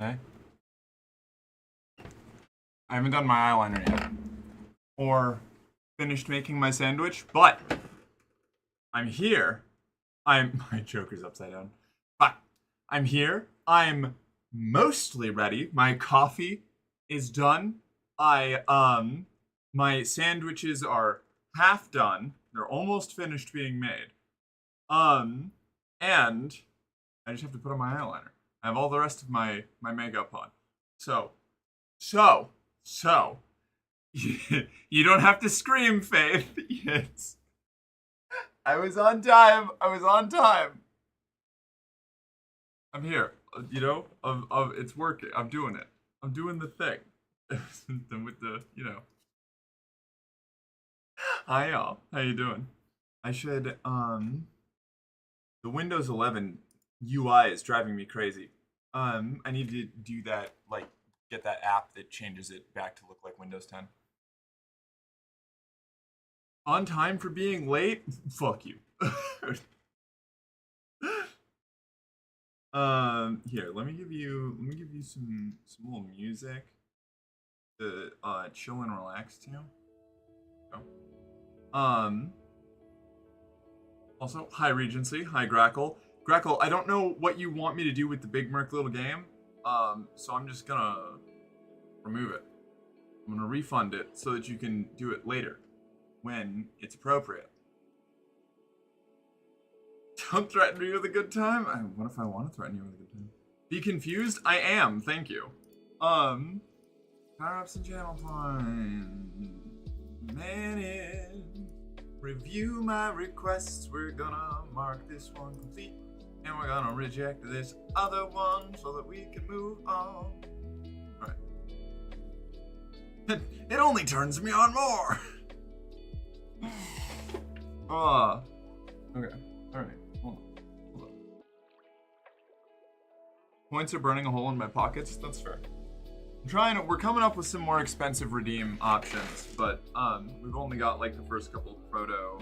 Okay. I haven't done my eyeliner yet. Or finished making my sandwich, but I'm here. My joker's upside down. But I'm here. I'm mostly ready. My coffee is done. My sandwiches are half done. They're almost finished being made. Um and I just have to put on my eyeliner. I have all the rest of my makeup on. So, so, so you don't have to scream, Faith. Yes. I was on time. I was on time. I'm here. It's working. I'm doing it. I'm doing the thing. Then with the. Hi y'all. How you doing? I should the Windows 11 UI is driving me crazy. I need to do that, like get that app that changes it back to look like Windows 10. On time for being late? Fuck you. Here, let me give you some little music to chill and relax to. Oh. Also, hi Regency, hi Grackle. Grackle, I don't know what you want me to do with the Big Merc little game. So I'm just gonna remove it. I'm gonna refund it so that you can do it later when it's appropriate. Don't threaten me with a good time? What if I want to threaten you with a good time? Be confused? I am, thank you. Power-ups and channel fine. Man, review my requests. We're gonna mark this one complete. And we're gonna reject this other one so that we can move on. Alright. It only turns me on more! Okay. Alright. Hold on. Points are burning a hole in my pockets? That's fair. We're coming up with some more expensive redeem options, but we've only got like the first couple of proto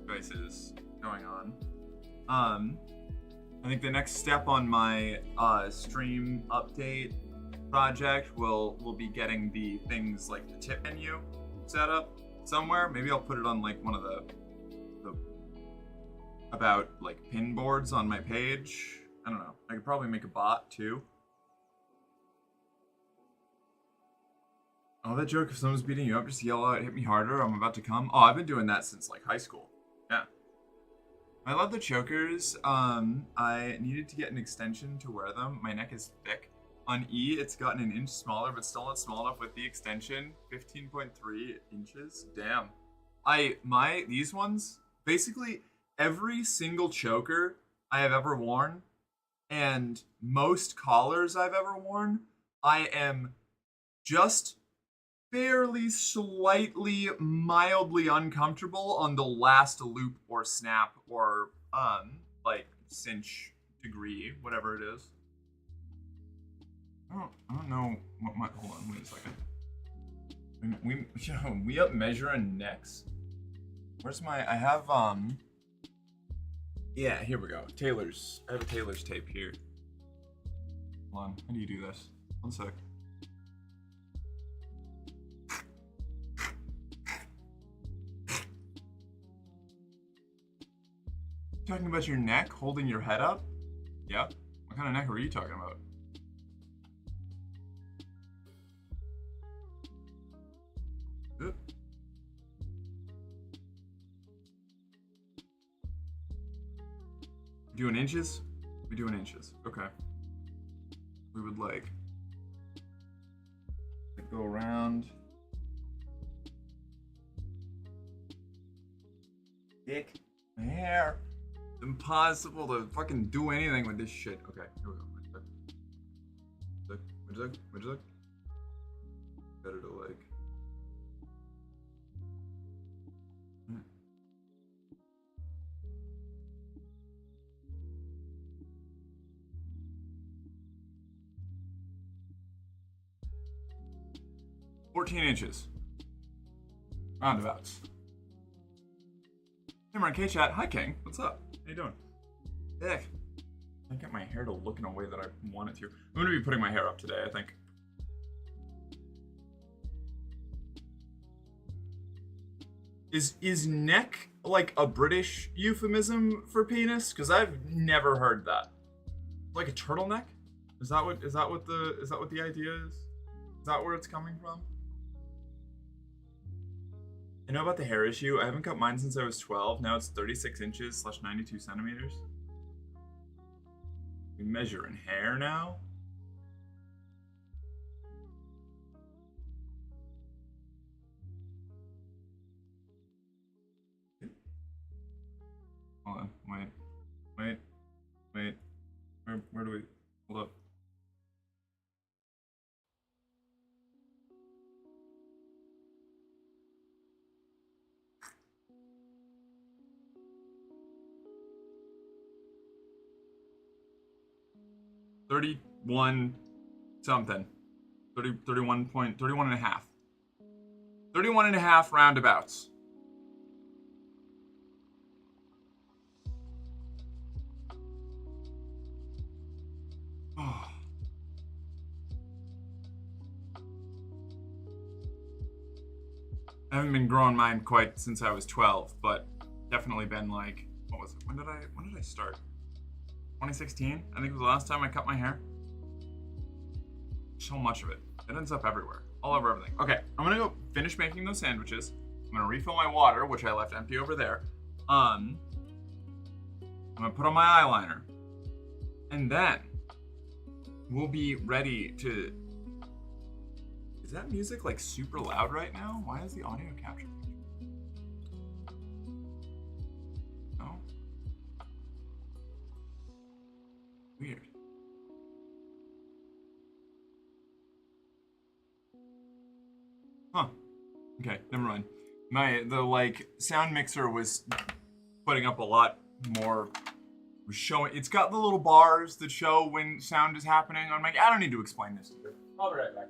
choices going on. I think the next step on my stream update project will be getting the things like the tip menu set up somewhere. Maybe I'll put it on like one of the about like pin boards on my page. I don't know. I could probably make a bot too. Oh, that joke, if someone's beating you up, just yell out, hit me harder, I'm about to come. Oh, I've been doing that since like high school. Yeah. I love the chokers. I needed to get an extension to wear them. My neck is thick. On E, it's gotten an inch smaller, but still not small enough with the extension. 15.3 inches. Damn. These ones, basically every single choker I have ever worn and most collars I've ever worn, I am just barely, slightly, mildly uncomfortable on the last loop or snap or like cinch degree, whatever it is. I don't know what my. Hold on, wait a second. We up measuring necks. Where's my? I have Yeah, here we go. Taylor's. I have a Taylor's tape here. Hold on. How do you do this? One sec. Talking about your neck, holding your head up? Yeah. What kind of neck are you talking about? Oop. Doing inches? We doing inches. Okay. We would like go around. Dick. My hair. Impossible to fucking do anything with this shit. Okay, here we go. What'd you look? Better to like. Hmm. 14 inches. Roundabouts. Hey, K-Chat. Hi, King. What's up? How you doing? Dick. I get my hair to look in a way that I want it to. I'm going to be putting my hair up today, I think. Is neck like a British euphemism for penis? Because I've never heard that. Like a turtleneck? Is that what the idea is? Is that where it's coming from? I know about the hair issue. I haven't cut mine since I was 12. Now it's 36 inches / 92 centimeters. We measure in hair now? Hold on, wait. Where do we, hold up. $31 something. 31 and a half. 31 and a half roundabouts. Oh. I haven't been growing mine quite since I was 12, but definitely been like, what was it? When did I start? 2016, I think was the last time I cut my hair. So much of it. It ends up everywhere. All over everything. Okay, I'm gonna go finish making those sandwiches. I'm gonna refill my water, which I left empty over there. I'm gonna put on my eyeliner. And then we'll be ready to... Is that music like super loud right now? Why is the audio capture? No? Weird. Huh. Okay, never mind. The sound mixer was putting up a lot more, was showing, it's got the little bars that show when sound is happening. I'm like, I don't need to explain this to you. I'll be right back.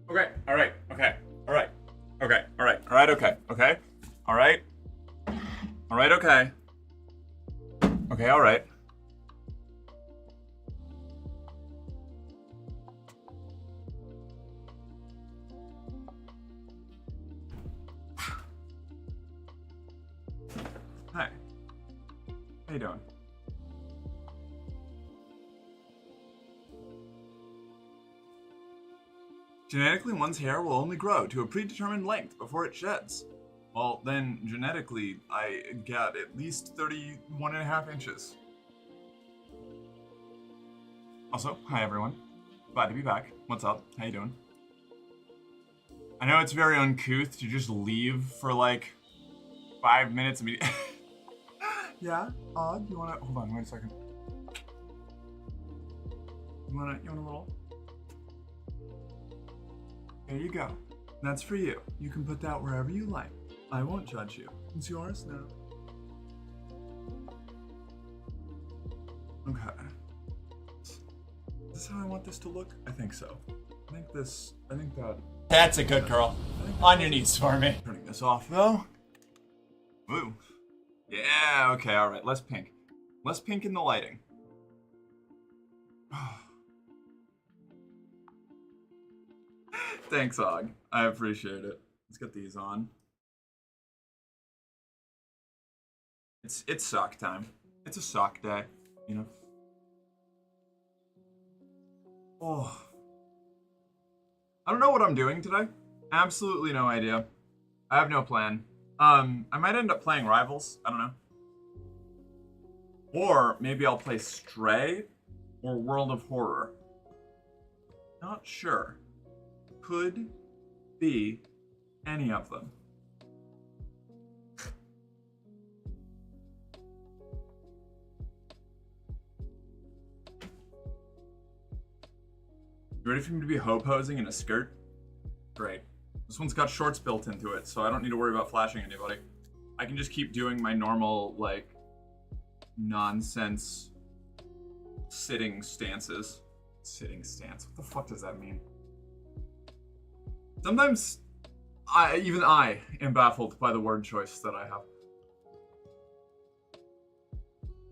Okay, alright, okay, alright. Okay, alright, alright, okay, okay. Alright. Alright, okay. Okay, alright. Hi. How you doing? Genetically, one's hair will only grow to a predetermined length before it sheds. Well, then, genetically, I got at least 31.5 inches. Also, hi everyone. Glad to be back. What's up? How you doing? I know it's very uncouth to just leave for like 5 minutes immediately. Yeah? You wanna... Hold on, wait a second. You want a little... There you go. That's for you. You can put that wherever you like. I won't judge you. It's yours now. Okay. Is this how I want this to look? I think so. I think that... That's a good girl. On your knees for me. Turning this off though. Woo. Yeah, okay, alright. Less pink. Less pink in the lighting. Thanks, Og. I appreciate it. Let's get these on. It's sock time. It's a sock day, you know. Oh. I don't know what I'm doing today. Absolutely no idea. I have no plan. I might end up playing Rivals. I don't know. Or maybe I'll play Stray or World of Horror. Not sure. Could be any of them. You ready for me to be ho-posing in a skirt? Great. This one's got shorts built into it, so I don't need to worry about flashing anybody. I can just keep doing my normal, like, nonsense sitting stances. Sitting stance? What the fuck does that mean? Sometimes, even I am baffled by the word choice that I have.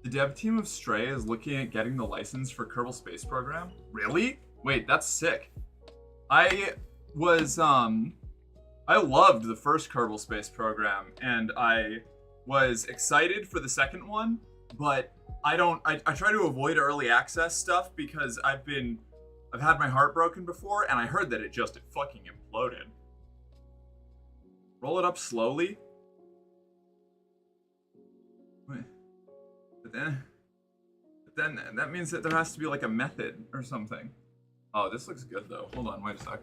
The dev team of Stray is looking at getting the license for Kerbal Space Program. Really? Wait, that's sick. I loved the first Kerbal Space Program, and I was excited for the second one, but I try to avoid early access stuff because I've had my heart broken before, and I heard that it fucking imploded. Roll it up slowly. Wait. But then that means that there has to be like a method or something. Oh, this looks good though. Hold on, wait a sec.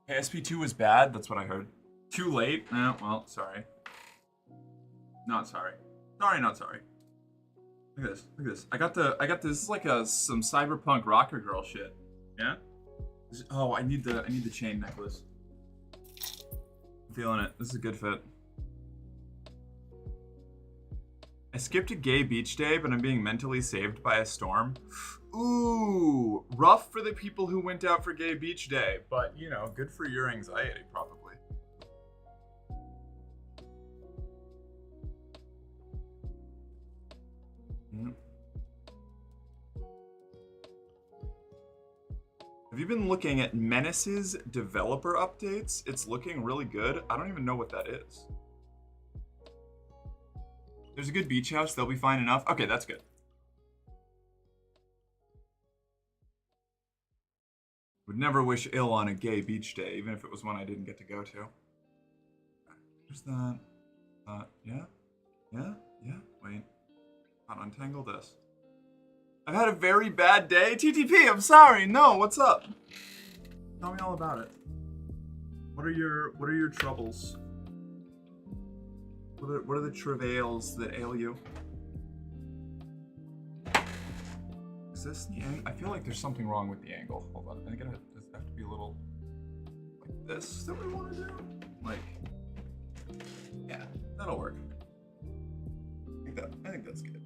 Hey, SP2 was bad, that's what I heard. Too late? Eh, well, sorry. Not sorry. Sorry, not sorry. Look at this, look at this. I got this is like some cyberpunk rocker girl shit. Yeah? Oh, I need the chain necklace. I'm feeling it. This is a good fit. I skipped a gay beach day, but I'm being mentally saved by a storm. Ooh, rough for the people who went out for gay beach day, but you know, good for your anxiety, probably. Have you been looking at Menace's developer updates? It's looking really good. I don't even know what that is. There's a good beach house. They'll be fine enough. Okay, that's good. Would never wish ill on a gay beach day, even if it was one I didn't get to go to. There's that. Yeah? Yeah? Yeah? Wait. I'll untangle this. I've had a very bad day. TTP, I'm sorry. No, what's up? Tell me all about it. What are your troubles? What are the travails that ail you? Is this the angle? I feel like there's something wrong with the angle. Hold on. I think it has to be a little like this that we want to do. Like, yeah, that'll work. I think that's good.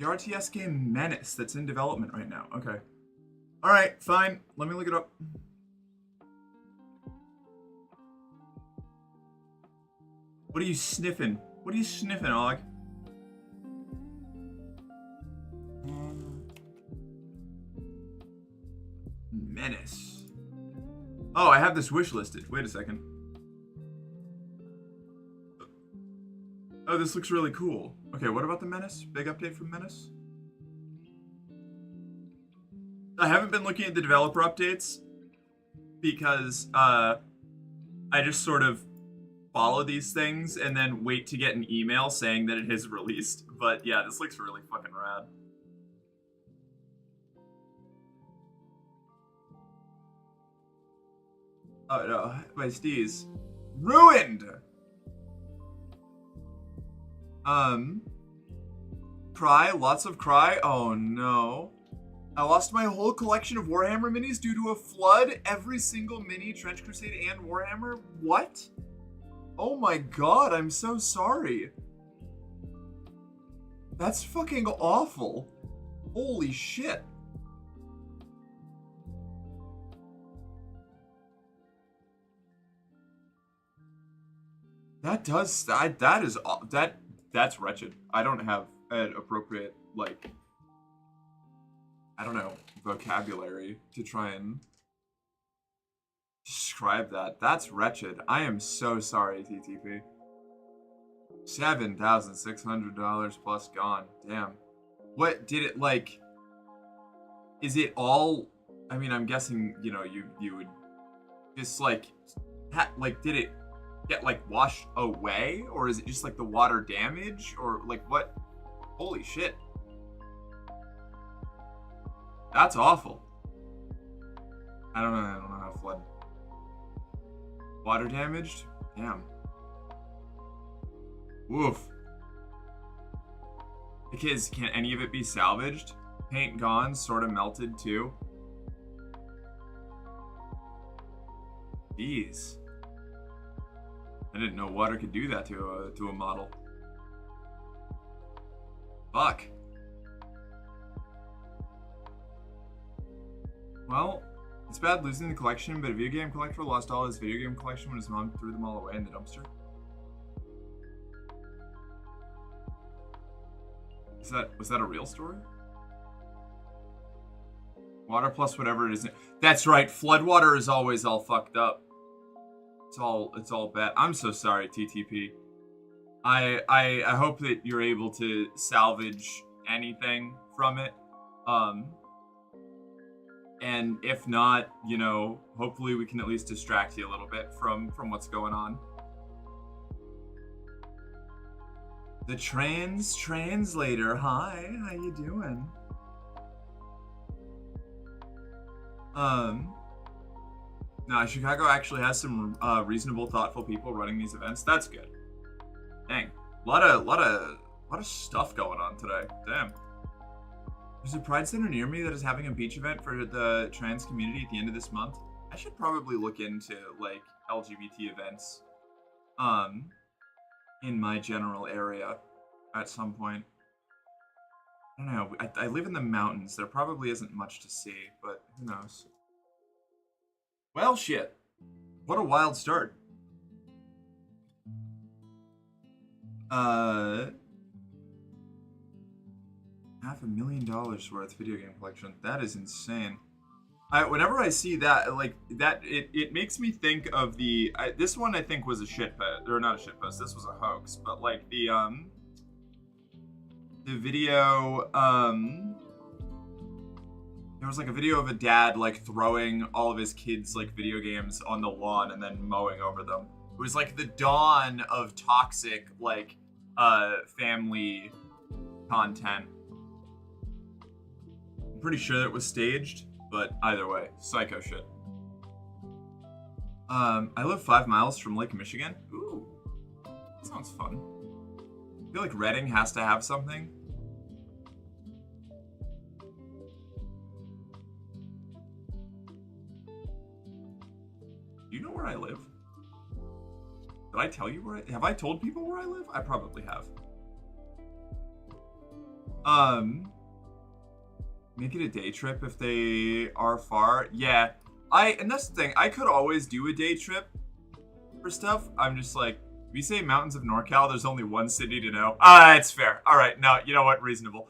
The RTS game Menace that's in development right now. Okay. Alright, fine. Let me look it up. What are you sniffing? What are you sniffing, Og? Menace. Oh, I have this wish listed. Wait a second. Oh, this looks really cool. Okay, what about the Menace? Big update from Menace? I haven't been looking at the developer updates because I just sort of follow these things and then wait to get an email saying that it is released. But yeah, this looks really fucking rad. Oh no, my steez. Ruined! Cry? Lots of cry? Oh no. I lost my whole collection of Warhammer minis due to a flood. Every single mini, Trench Crusade and Warhammer? What? Oh my god, I'm so sorry. That's fucking awful. Holy shit. That's wretched. I don't have an appropriate, like, I don't know, vocabulary to try and describe that. That's wretched. I am so sorry, TTP. $7,600 plus gone. Damn. What did it, like, is it all, I mean, I'm guessing, you know, you would just, like, did it get, like, washed away? Or is it just, like, the water damage? Or, like, what? Holy shit. That's awful. I don't know how flood. Water damaged? Damn. Woof. The kids, can any of it be salvaged? Paint gone, sort of melted too. Jeez. I didn't know water could do that to a model. Fuck. Well, it's bad losing the collection, but a video game collector lost all his video game collection when his mom threw them all away in the dumpster. Was that a real story? Water plus whatever it is. That's right, floodwater is always all fucked up. It's all bad. I'm so sorry, TTP. I hope that you're able to salvage anything from it. And if not, you know, hopefully we can at least distract you a little bit from what's going on. The translator. Hi, how you doing? No, Chicago actually has some reasonable, thoughtful people running these events. That's good. Dang, a lot of stuff going on today. Damn. There's a Pride Center near me that is having a beach event for the trans community at the end of this month. I should probably look into, like, LGBT events, in my general area at some point. I don't know. I live in the mountains. There probably isn't much to see, but who knows? Well, shit. What a wild start. $500,000 worth video game collection. That is insane. Whenever I see that, like, it makes me think of this one I think was a shitpost, or not a shitpost, this was a hoax, but, like, the video, there was, like, a video of a dad, like, throwing all of his kids, like, video games on the lawn and then mowing over them. It was, like, the dawn of toxic, like, family content. I'm pretty sure that it was staged, but either way, psycho shit. I live 5 miles from Lake Michigan. Ooh, that sounds fun. I feel like Reading has to have something. Do you know where I live? Did I tell you have I told people where I live? I probably have. Um, Make it a day trip if they are far. Yeah, and that's the thing. I could always do a day trip for stuff. I'm just like, we say mountains of NorCal. There's only one city to know. Ah, it's fair. All right, no, you know what? Reasonable.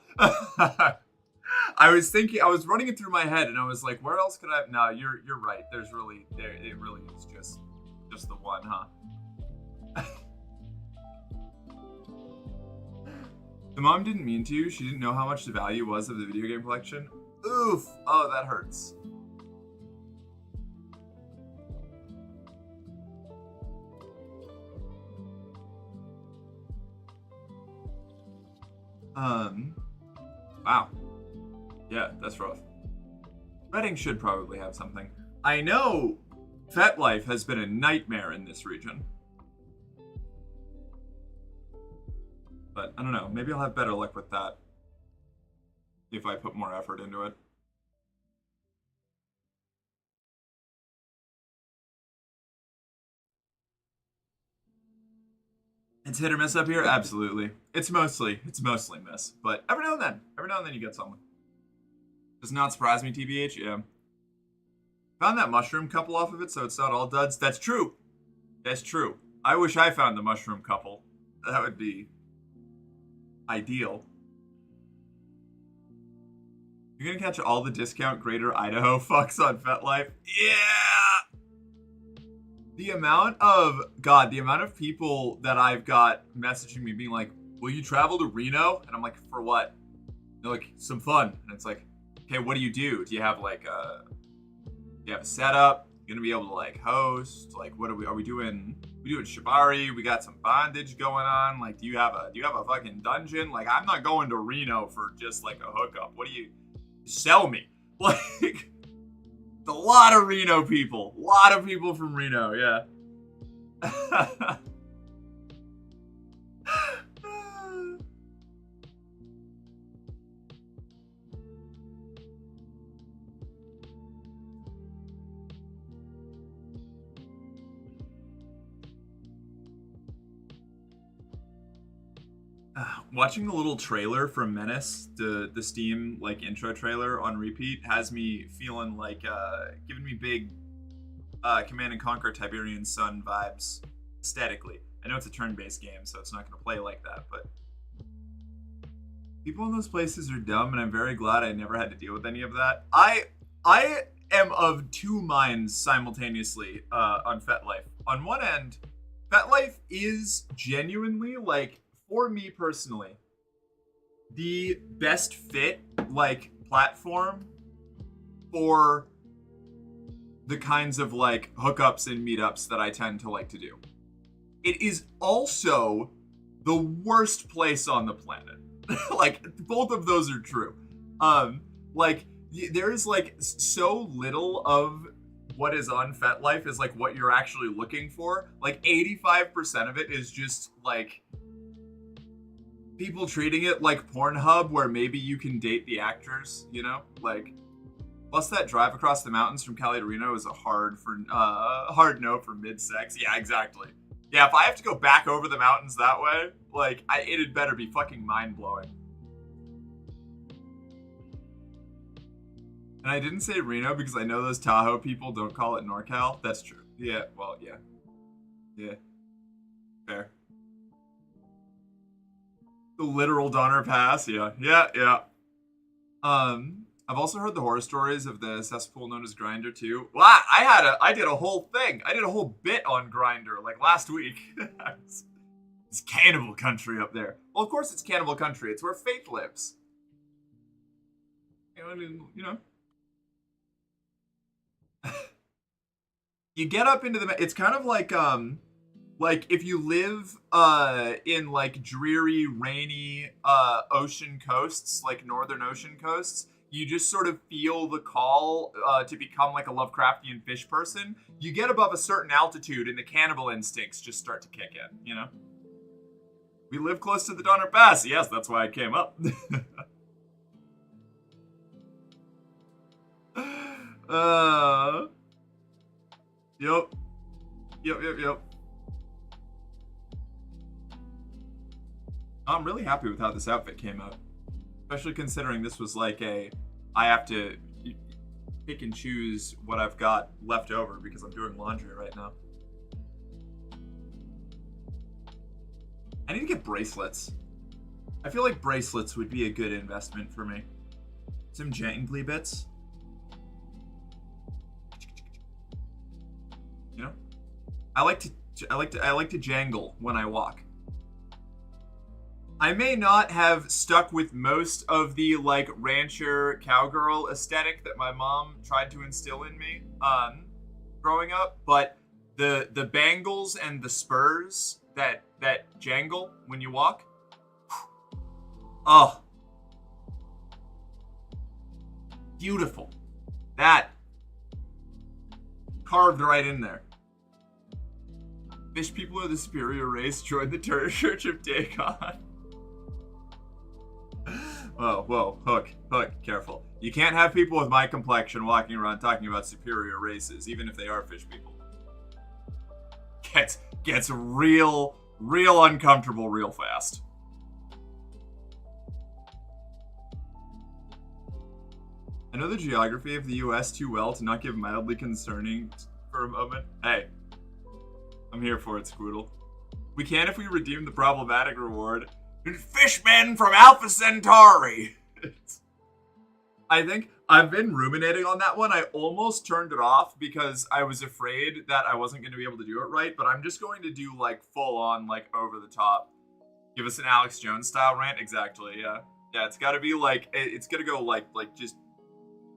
I was thinking, I was running it through my head, and I was like, where else could I? No, you're right. There's really, it really is just the one, huh? The mom didn't mean to. She didn't know how much the value was of the video game collection. Oof. Oh, that hurts. Wow. Yeah, that's rough. Reading should probably have something. I know FetLife has been a nightmare in this region. But I don't know. Maybe I'll have better luck with that if I put more effort into it. It's hit or miss up here? Absolutely. It's mostly miss. But every now and then you get someone. Does not surprise me, TBH, yeah. Found that mushroom couple off of it, so it's not all duds. That's true. That's true. I wish I found the mushroom couple. That would be ideal. You're gonna catch all the discount Greater Idaho fucks on FetLife? Yeah! The amount of people that I've got messaging me being like, will you travel to Reno? And I'm like, for what? They're like, some fun. And it's like, okay, what do you do? Do you have like a setup? You gonna be able to like host? Like, what are we doing? We doing shibari? We got some bondage going on. Like, do you have a fucking dungeon? Like, I'm not going to Reno for just like a hookup. What do you sell me? Like, a lot of Reno people. A lot of people from Reno, yeah. Watching the little trailer from Menace, the Steam like intro trailer on repeat, has me feeling like giving me big Command and Conquer Tiberian Sun vibes aesthetically. I know it's a turn-based game, so it's not going to play like that, but people in those places are dumb, and I'm very glad I never had to deal with any of that. I am of two minds simultaneously on FetLife. On one end, FetLife is genuinely like, for me personally, the best fit like platform for the kinds of like hookups and meetups that I tend to like to do. It is also the worst place on the planet. Like, both of those are true. Like, there is like so little of what is on FetLife is like what you're actually looking for. Like 85% of it is just like people treating it like Pornhub, where maybe you can date the actors, you know? Like, plus that drive across the mountains from Cali to Reno is a hard no for mid-sex. Yeah, exactly. Yeah, if I have to go back over the mountains that way, like, it'd better be fucking mind-blowing. And I didn't say Reno because I know those Tahoe people don't call it NorCal. That's true. Yeah, well, yeah. Yeah. Fair. The literal Donner Pass, yeah. I've also heard the horror stories of the cesspool known as Grindr too. Well, I did a whole thing. I did a whole bit on Grindr like last week. It's cannibal country up there. Well, of course it's cannibal country. It's where fate lives. You know. You get up into the. It's kind of like if you live in like dreary, rainy ocean coasts, like northern ocean coasts, you just sort of feel the call to become like a Lovecraftian fish person. You get above a certain altitude and the cannibal instincts just start to kick in, you know? We live close to the Donner Pass. Yes, that's why I came up. Yep. I'm really happy with how this outfit came out. Especially considering this was like I have to pick and choose what I've got left over because I'm doing laundry right now. I need to get bracelets. I feel like bracelets would be a good investment for me. Some jangly bits. You know? I like to jangle when I walk. I may not have stuck with most of the like rancher cowgirl aesthetic that my mom tried to instill in me growing up, but the bangles and the spurs that jangle when you walk, oh, beautiful. That carved right in there. Fish people of the superior race join the Church of Dagon. Whoa, hook, careful. You can't have people with my complexion walking around talking about superior races, even if they are fish people. Gets real uncomfortable real fast. I know the geography of the US too well to not give mildly concerning for a moment. Hey, I'm here for it, Squoodle. We can if we redeem the problematic reward. Fishmen from Alpha Centauri! I think I've been ruminating on that one. I almost turned it off because I was afraid that I wasn't going to be able to do it right, but I'm just going to do like full on, like over the top. Give us an Alex Jones style rant? Exactly, yeah. Yeah, it's got to be like, it's going to go like just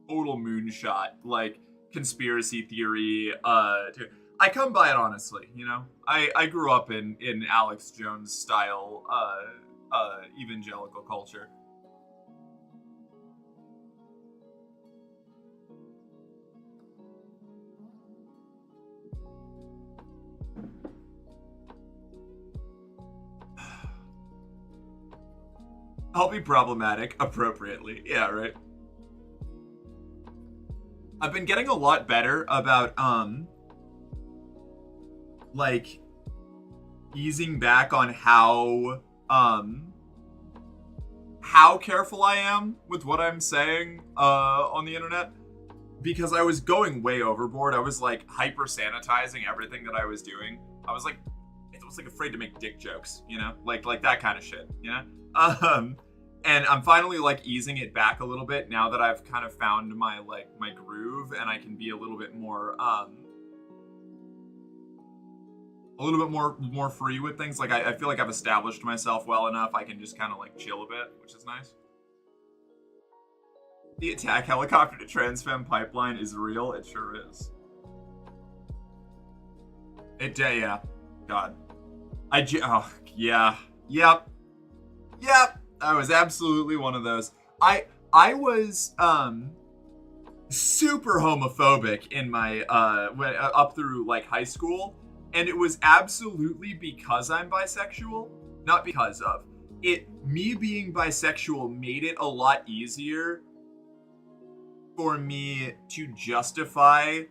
total moonshot, like conspiracy theory, I come by it honestly, you know? I grew up in Alex Jones style, evangelical culture. I'll be problematic appropriately. Yeah, right? I've been getting a lot better about, like, easing back on how careful I am with what I'm saying, on the internet. Because I was going way overboard. I was, like, hyper-sanitizing everything that I was doing. I was, like, afraid to make dick jokes, you know? Like that kind of shit, you know? And I'm finally, like, easing it back a little bit now that I've kind of found my groove, and I can be a little bit more, more free with things. Like, I feel like I've established myself well enough. I can just kind of, like, chill a bit, which is nice. The attack helicopter to Transfem pipeline is real. It sure is. Yeah. God. Yeah. Yep. I was absolutely one of those. I was, super homophobic in my, up through, like, high school. And it was absolutely because I'm bisexual, not because of. Me being bisexual made it a lot easier for me to justify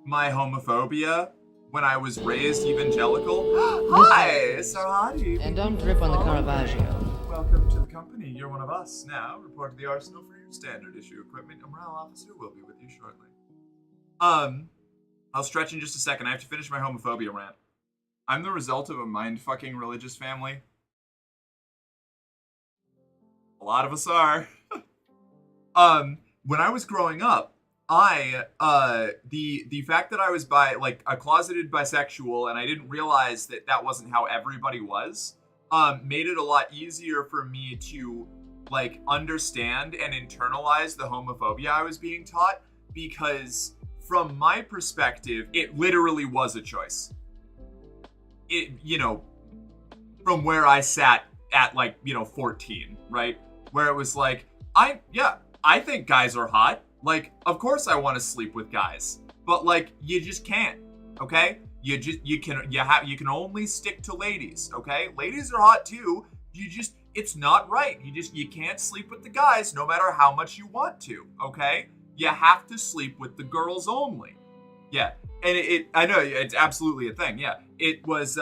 my homophobia when I was raised evangelical. Hi, Sarhadi. And don't drip on the Caravaggio. Welcome to the company. You're one of us. Now, report to the arsenal for your standard issue equipment. A morale officer will be with you shortly. I'll stretch in just a second. I have to finish my homophobia rant. I'm the result of a mind-fucking religious family. A lot of us are. When I was growing up, the fact that I was a closeted bisexual, and I didn't realize that wasn't how everybody was, made it a lot easier for me to, like, understand and internalize the homophobia I was being taught, because from my perspective, it literally was a choice. It, you know, from where I sat at, 14, right? Where it was like, I think guys are hot. Like, of course I want to sleep with guys. But, like, you just can't, okay? You can only stick to ladies, okay? Ladies are hot too. It's not right. You can't sleep with the guys no matter how much you want to, okay? You have to sleep with the girls only. Yeah. And I know it's absolutely a thing. Yeah. It was,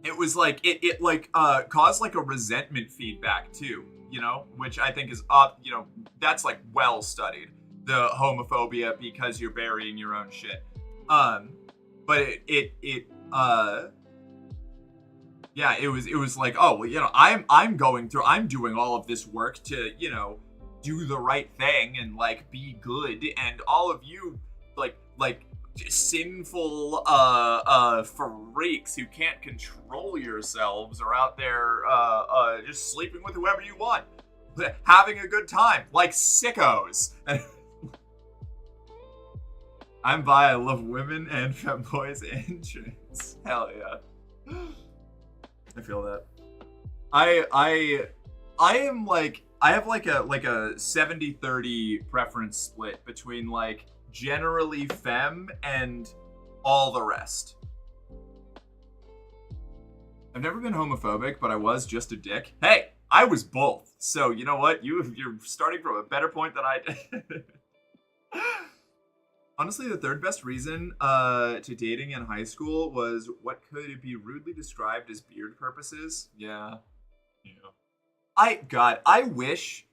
it was like it like caused like a resentment feedback too, you know, which I think is you know, that's like well studied, the homophobia because you're burying your own shit. But yeah, it was like, oh well, you know, I'm doing all of this work to, you know, do the right thing and like be good, and all of you like sinful freaks who can't control yourselves are out there just sleeping with whoever you want, having a good time like sickos. I'm bi, I love women and femboys and trans. Hell yeah. I feel that. I am like, I have like a 70-30 preference split between like generally femme and all the rest. I've never been homophobic, but I was just a dick. Hey, I was both. So you know what? You're starting from a better point than I did. Honestly, the third best reason to dating in high school was what could be rudely described as beard purposes. Yeah. I wish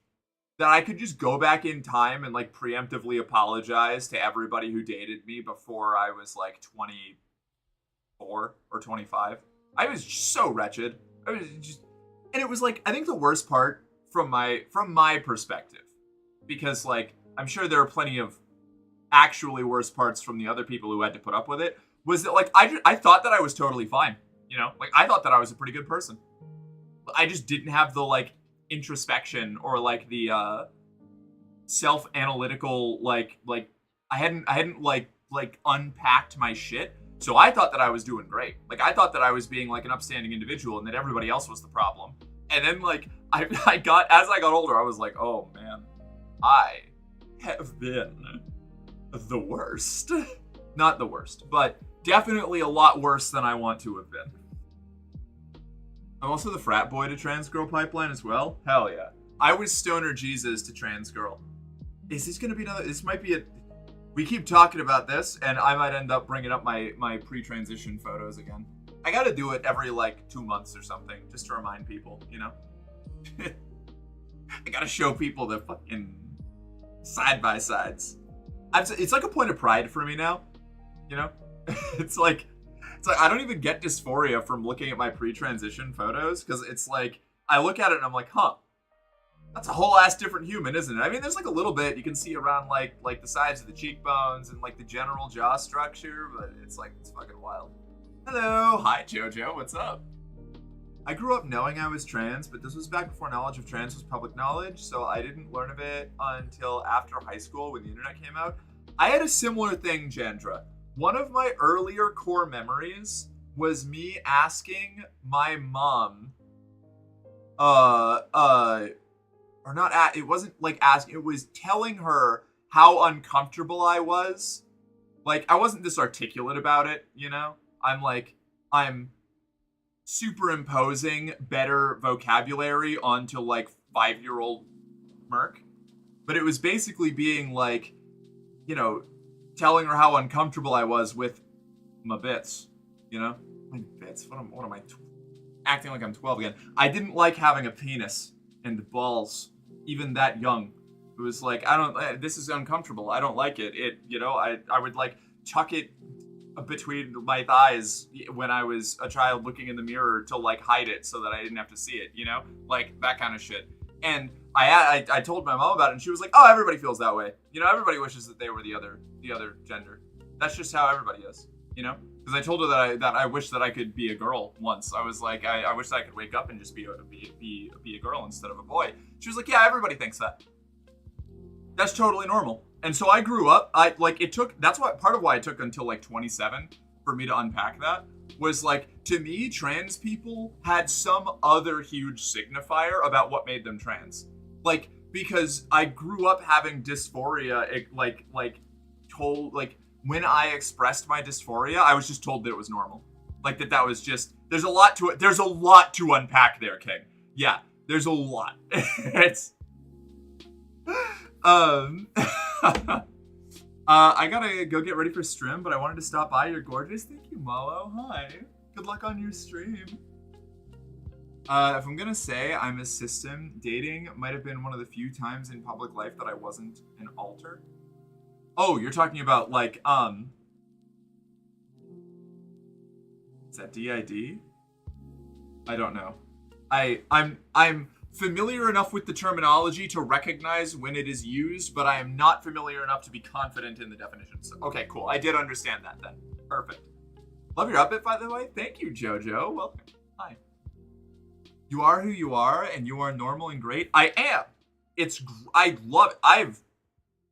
that I could just go back in time and like preemptively apologize to everybody who dated me before I was like 24 or 25. I was just so wretched. I was just, and it was like, I think the worst part from my perspective, because like I'm sure there are plenty of actually worse parts from the other people who had to put up with it, was that like I thought that I was totally fine, you know, like I thought that I was a pretty good person. I just didn't have the like introspection or like the self-analytical like I hadn't like unpacked my shit. So I thought that I was doing great. Like I thought that I was being like an upstanding individual and that everybody else was the problem. And then like I got, as I got older, I was like, oh man, I have been the worst. Not the worst, but definitely a lot worse than I want to have been. I'm also the frat boy to trans girl pipeline as well. Hell yeah. I was stoner Jesus to trans girl. Is this gonna be another, this might be a, we keep talking about this and I might end up bringing up my pre-transition photos again. I gotta do it every like 2 months or something just to remind people, you know? I gotta show people the fucking side by sides. It's like a point of pride for me now, you know? It's like I don't even get dysphoria from looking at my pre-transition photos, because it's like I look at it and I'm like, huh, that's a whole ass different human, isn't it? I mean, there's like a little bit you can see around like the sides of the cheekbones and like the general jaw structure, but it's like, it's fucking wild. Hello, hi Jojo, what's up? I grew up knowing I was trans, but this was back before knowledge of trans was public knowledge, so I didn't learn of it until after high school when the internet came out. I had a similar thing, Jandra. One of my earlier core memories was me asking my mom, or not, it wasn't like asking, it was telling her how uncomfortable I was. Like, I wasn't this articulate about it, you know? I'm superimposing better vocabulary onto like 5-year-old Merc. But it was basically being like, you know, telling her how uncomfortable I was with my bits, you know? My bits? What am I acting like I'm 12 again? I didn't like having a penis and balls, even that young. It was like, this is uncomfortable. I don't like it. You know, I would like tuck it between my thighs when I was a child looking in the mirror to like hide it so that I didn't have to see it, you know? Like that kind of shit. And I told my mom about it and she was like, oh, everybody feels that way. You know, everybody wishes that they were the other gender. That's just how everybody is, you know? Because I told her that I wish that I could be a girl once. I was like, I wish that I could wake up and just be a girl instead of a boy. She was like, yeah, everybody thinks that. That's totally normal. And so I grew up, that's what part of why it took until like 27 for me to unpack that, was like, to me, trans people had some other huge signifier about what made them trans. Like, because I grew up having dysphoria, when I expressed my dysphoria, I was just told that it was normal. Like that was just, there's a lot to unpack there, King. Yeah, there's a lot. It's, I gotta go get ready for stream, but I wanted to stop by. You're gorgeous. Thank you, Malo. Hi. Good luck on your stream. If I'm gonna say I'm a system, dating might have been one of the few times in public life that I wasn't an alter. Oh, you're talking about like, is that DID? I don't know. I'm familiar enough with the terminology to recognize when it is used, but I am not familiar enough to be confident in the definitions. Okay, cool. I did understand that then. Perfect. Love your outfit, by the way. Thank you, Jojo. Welcome. Hi. You are who you are, and you are normal and great. I am. I love it.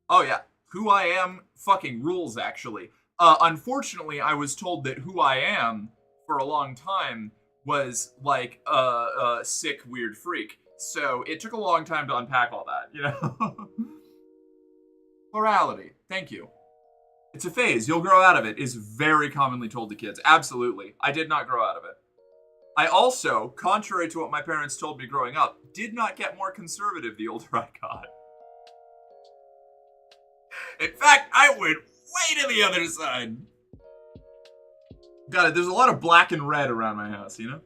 Oh yeah. Who I am fucking rules, actually. Unfortunately, I was told that who I am for a long time was like a sick, weird freak. So it took a long time to unpack all that, you know? Morality. Thank you. It's a phase. You'll grow out of it is very commonly told to kids. Absolutely. I did not grow out of it. I also, contrary to what my parents told me growing up, did not get more conservative the older I got. In fact, I went way to the other side. Got it. There's a lot of black and red around my house, you know?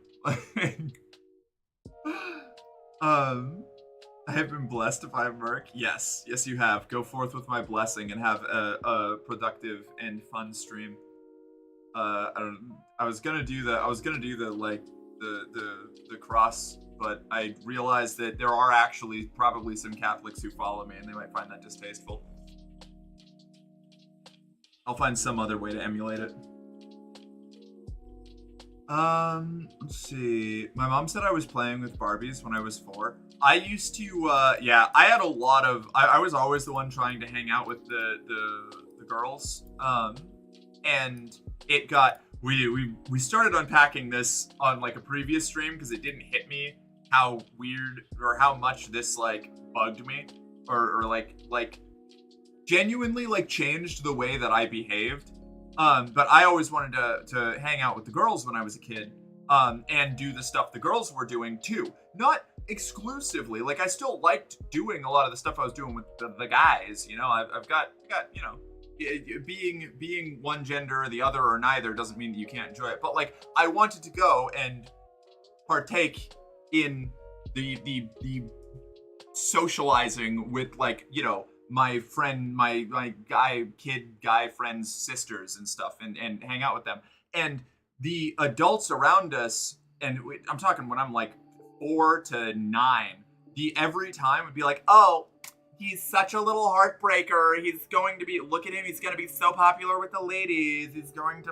I have been blessed if I Merc. Yes, you have. Go forth with my blessing and have a productive and fun stream. I was gonna do the cross, but I realized that there are actually probably some Catholics who follow me, and they might find that distasteful. I'll find some other way to emulate it. Let's see. My mom said I was playing with Barbies when I was 4. I used to, I had a lot of, I was always the one trying to hang out with the girls. And it got, we started unpacking this on like a previous stream because it didn't hit me how weird or how much this like bugged me or like genuinely like changed the way that I behaved. But I always wanted to hang out with the girls when I was a kid, and do the stuff the girls were doing too. Not exclusively. Like I still liked doing a lot of the stuff I was doing with the guys. You know, I've got you know, being one gender or the other or neither doesn't mean that you can't enjoy it. But like I wanted to go and partake in the socializing with like, you know, my friend, my guy friends' sisters and stuff, and hang out with them. And the adults around us, and I'm talking when I'm like 4 to 9, every time would be like, oh, he's such a little heartbreaker. He's going to be, look at him. He's going to be so popular with the ladies. He's gonna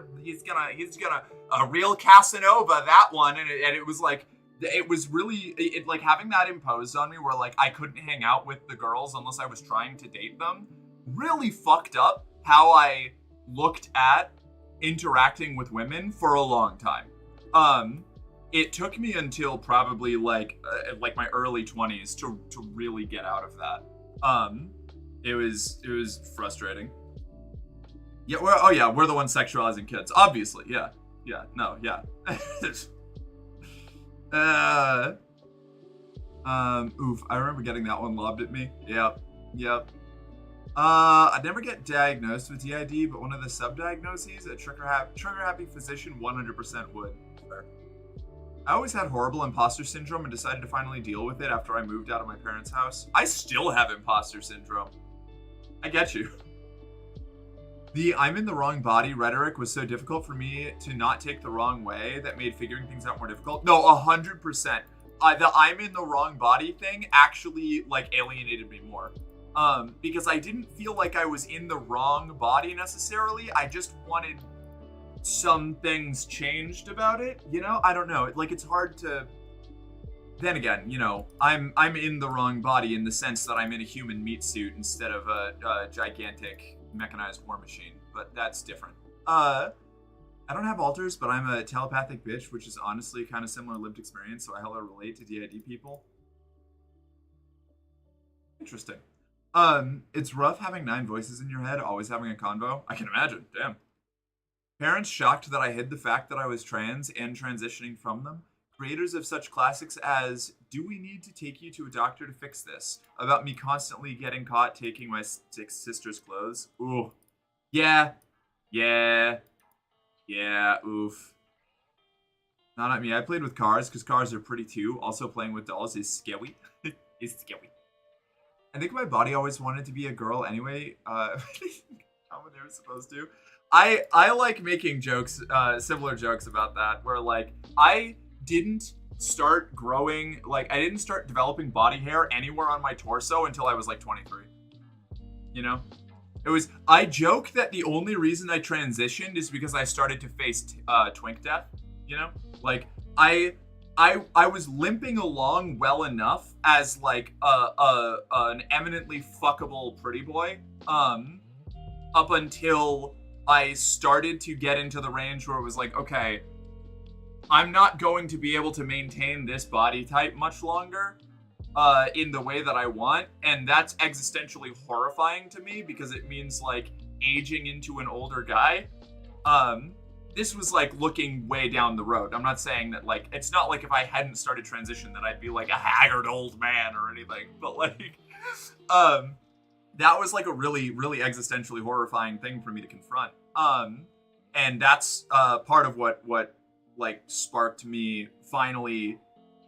a real Casanova, that one. And it was like, it was really like having that imposed on me where like I couldn't hang out with the girls unless I was trying to date them really fucked up how I looked at interacting with women for a long time. It took me until probably like my early 20s to really get out of that. It was frustrating. Yeah, we're the ones sexualizing kids, obviously. Yeah. Oof, I remember getting that one lobbed at me. Yep. I'd never get diagnosed with DID, but one of the sub-diagnoses, a trigger-happy physician 100% would. Fair. I always had horrible imposter syndrome and decided to finally deal with it after I moved out of my parents' house. I still have imposter syndrome. I get you. The I'm in the wrong body rhetoric was so difficult for me to not take the wrong way that made figuring things out more difficult. No, 100%. The I'm in the wrong body thing actually like alienated me more. Because I didn't feel like I was in the wrong body necessarily. I just wanted some things changed about it, you know? I don't know. Like it's hard to. Then again, you know, I'm in the wrong body in the sense that I'm in a human meat suit instead of a gigantic mechanized war machine, but that's different. I don't have alters, but I'm a telepathic bitch, which is honestly kind of similar lived experience, so I hella relate to DID people. Interesting. It's rough having 9 voices in your head, always having a convo. I can imagine, damn. Parents shocked that I hid the fact that I was trans and transitioning from them. Creators of such classics as Do We Need to Take You to a Doctor to Fix This? About me constantly getting caught taking my sister's clothes. Ooh. Yeah, oof. Not at me. I played with cars because cars are pretty too. Also playing with dolls is scary. It's scary. I think my body always wanted to be a girl anyway. How they were supposed to. I like making jokes, similar jokes about that, where like I didn't start growing, like I didn't start developing body hair anywhere on my torso until I was like 23. You know? I joke that the only reason I transitioned is because I started to face twink death, you know? Like I was limping along well enough as like an eminently fuckable pretty boy, up until I started to get into the range where it was like, okay, I'm not going to be able to maintain this body type much longer in the way that I want, and that's existentially horrifying to me because it means like aging into an older guy. This was like looking way down the road. I'm not saying that like, it's not like if I hadn't started transition that I'd be like a haggard old man or anything, but like, that was like a really, really existentially horrifying thing for me to confront. And that's part of what like sparked me finally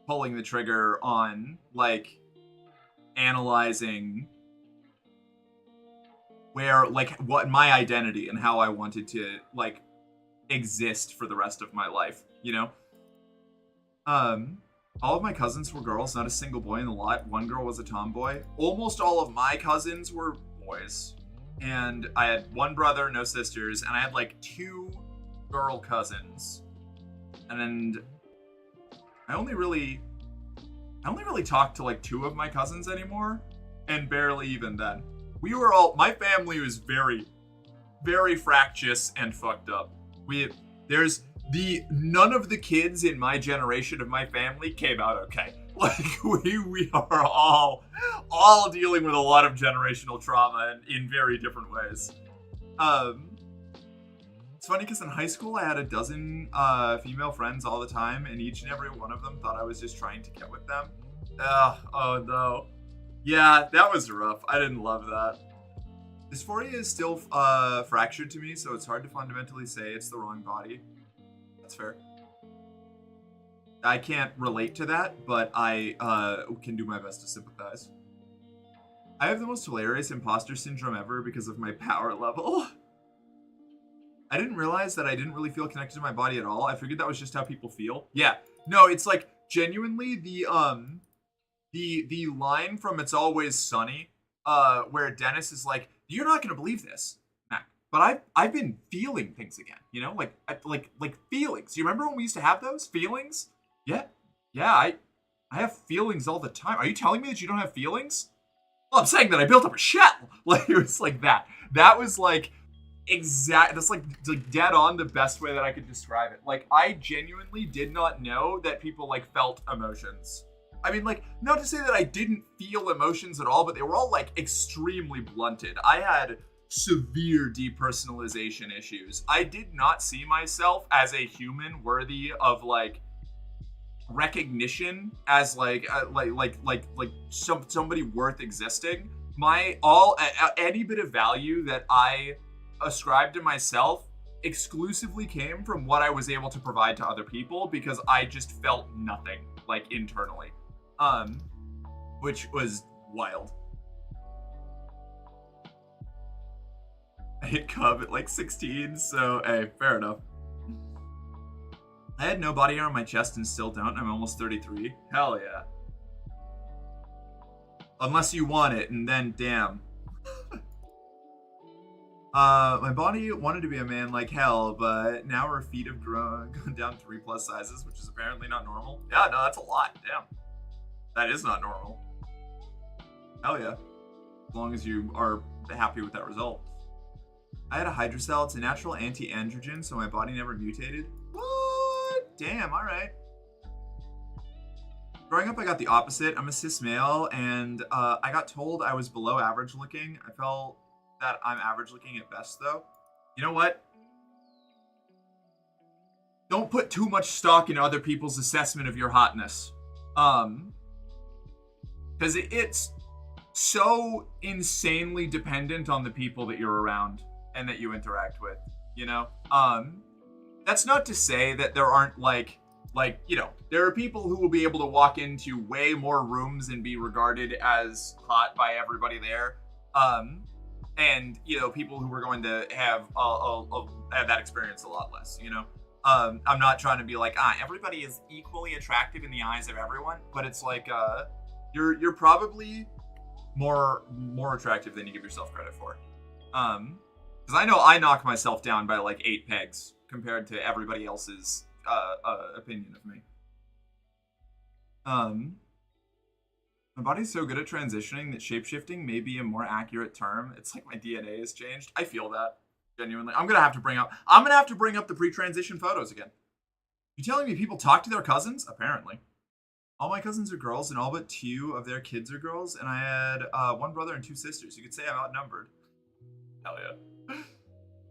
pulling the trigger on like analyzing where like what my identity and how I wanted to like exist for the rest of my life, you know? All of my cousins were girls, not a single boy in the lot. One girl was a tomboy. Almost all of my cousins were boys. And I had one brother, no sisters, and I had like 2 girl cousins. And I only really talked to like 2 of my cousins anymore, and barely even then. My family was very, very fractious and fucked up. None of the kids in my generation of my family came out okay. Like we are all dealing with a lot of generational trauma and in very different ways. It's funny because in high school I had a dozen female friends all the time, and each and every one of them thought I was just trying to get with them. Oh no. Yeah, that was rough. I didn't love that. Dysphoria is still fractured to me, so it's hard to fundamentally say it's the wrong body. That's fair. I can't relate to that, but I can do my best to sympathize. I have the most hilarious imposter syndrome ever because of my power level. I didn't realize that I didn't really feel connected to my body at all. I figured that was just how people feel. Yeah. No, it's like genuinely the line from It's Always Sunny, where Dennis is like, "You're not gonna believe this, Mac, but I've been feeling things again, you know, like feelings. You remember when we used to have those feelings? Yeah, I have feelings all the time. Are you telling me that you don't have feelings? Well, I'm saying that I built up a shell." Like it was like that. That was like that's like dead on the best way that I could describe it. Like I genuinely did not know that people like felt emotions. I mean, like, not to say that I didn't feel emotions at all, but they were all, like, extremely blunted. I had severe depersonalization issues. I did not see myself as a human worthy of, like, recognition as, like somebody worth existing. Any bit of value that I ascribed to myself exclusively came from what I was able to provide to other people because I just felt nothing, like, internally. Which was wild. I hit Cub at like 16, so hey, fair enough. I had no body hair on my chest and still don't. I'm almost 33. Hell yeah. Unless you want it, and then damn. My body wanted to be a man like hell, but now our feet have gone down 3+ sizes, which is apparently not normal. Yeah, no, that's a lot. Damn. That is not normal. Hell yeah. As long as you are happy with that result. I had a hydrocell. It's a natural anti-androgen, so my body never mutated. What? Damn, alright. Growing up, I got the opposite. I'm a cis male, and I got told I was below average looking. I felt that I'm average looking at best, though. You know what? Don't put too much stock in other people's assessment of your hotness. Because it's so insanely dependent on the people that you're around and that you interact with, you know? That's not to say that there aren't, like, Like, you know, there are people who will be able to walk into way more rooms and be regarded as hot by everybody there. And, you know, people who are going to have have that experience a lot less, you know? I'm not trying to be like, everybody is equally attractive in the eyes of everyone, but it's like, you're probably more attractive than you give yourself credit for. Because I know I knock myself down by like 8 pegs compared to everybody else's opinion of me. My body's so good at transitioning that shapeshifting may be a more accurate term. It's like my DNA has changed. I feel that. Genuinely. I'm gonna have to bring up the pre-transition photos again. You telling me people talk to their cousins? Apparently. All my cousins are girls, and all but 2 of their kids are girls, and I had 1 brother and 2 sisters. You could say I'm outnumbered. Hell yeah.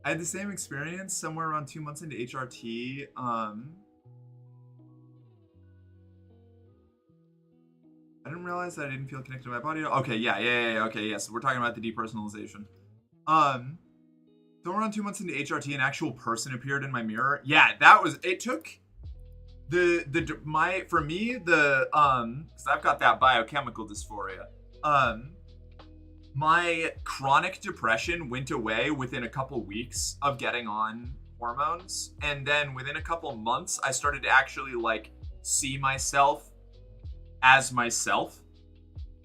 I had the same experience somewhere around 2 months into HRT. I didn't realize that I didn't feel connected to my body. Okay, yeah. Okay, yeah. So we're talking about the depersonalization. So around 2 months into HRT, an actual person appeared in my mirror. Yeah, it took for me, because I've got that biochemical dysphoria. My chronic depression went away within a couple weeks of getting on hormones. And then within a couple months, I started to actually like see myself as myself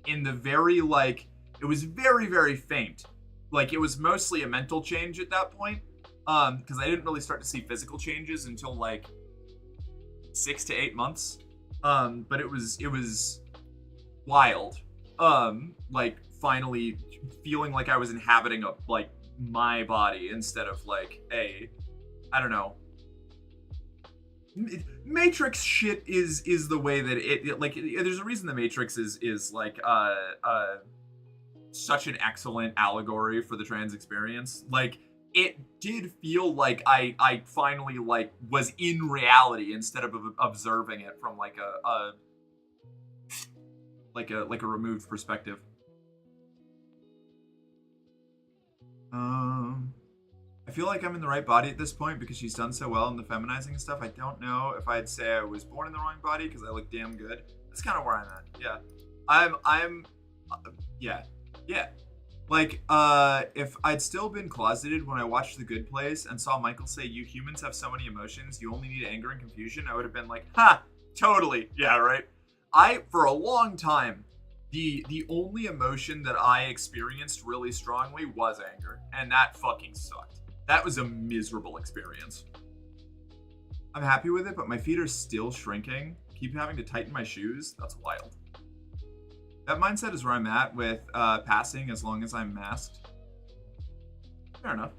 in the very like, it was very, very faint. Like it was mostly a mental change at that point. Because I didn't really start to see physical changes until like 6 to 8 months. But it was wild. Like finally feeling like I was inhabiting like my body instead of like I don't know. Matrix shit is the way that it like there's a reason the Matrix is like such an excellent allegory for the trans experience. Like it did feel like I finally like was in reality instead of observing it from like a removed perspective. I feel like I'm in the right body at this point because she's done so well in the feminizing and stuff. I don't know if I'd say I was born in the wrong body because I look damn good. That's kind of where I'm at. Yeah. Yeah. Like, if I'd still been closeted when I watched The Good Place and saw Michael say, "You humans have so many emotions, you only need anger and confusion," I would have been like, ha, totally. Yeah, right. For a long time, the only emotion that I experienced really strongly was anger. And that fucking sucked. That was a miserable experience. I'm happy with it, but my feet are still shrinking. Keep having to tighten my shoes. That's wild. That mindset is where I'm at with passing as long as I'm masked. Fair enough.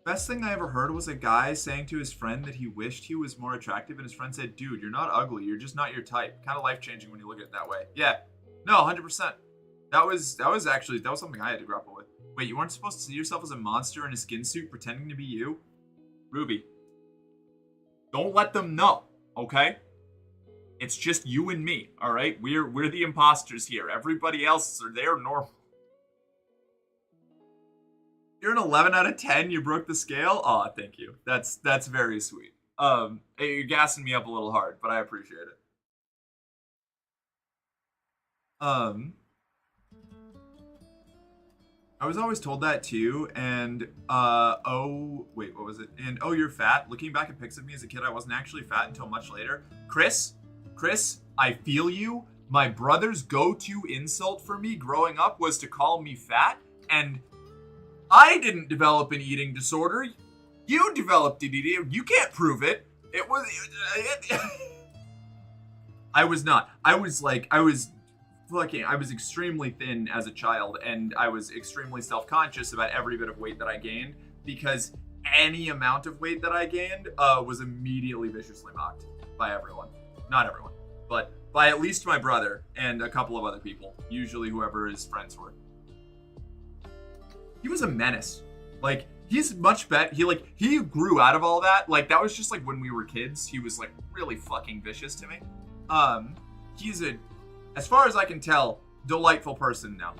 Best thing I ever heard was a guy saying to his friend that he wished he was more attractive, and his friend said, "Dude, you're not ugly. You're just not your type." Kind of life-changing when you look at it that way. Yeah. No, 100%. That was something I had to grapple with. Wait, you weren't supposed to see yourself as a monster in a skin suit pretending to be you? Ruby. Don't let them know, okay? It's just you and me, all right? We're the imposters here. Everybody else they're normal. You're an 11 out of 10. You broke the scale. Aw, thank you. That's very sweet. You're gassing me up a little hard, but I appreciate it. I was always told that too, and wait, what was it? And oh, you're fat. Looking back at pics of me as a kid, I wasn't actually fat until much later. Chris, I feel you. My brother's go-to insult for me growing up was to call me fat, and I didn't develop an eating disorder. You developed an eating. You can't prove it. It was. I was not. I was extremely thin as a child, and I was extremely self-conscious about every bit of weight that I gained, because any amount of weight that I gained was immediately viciously mocked by everyone. Not everyone, but by at least my brother and a couple of other people, usually whoever his friends were. He was a menace. Like, he's much better. He grew out of all that. Like, that was just like when we were kids. He was like really fucking vicious to me. He's as far as I can tell, delightful person now.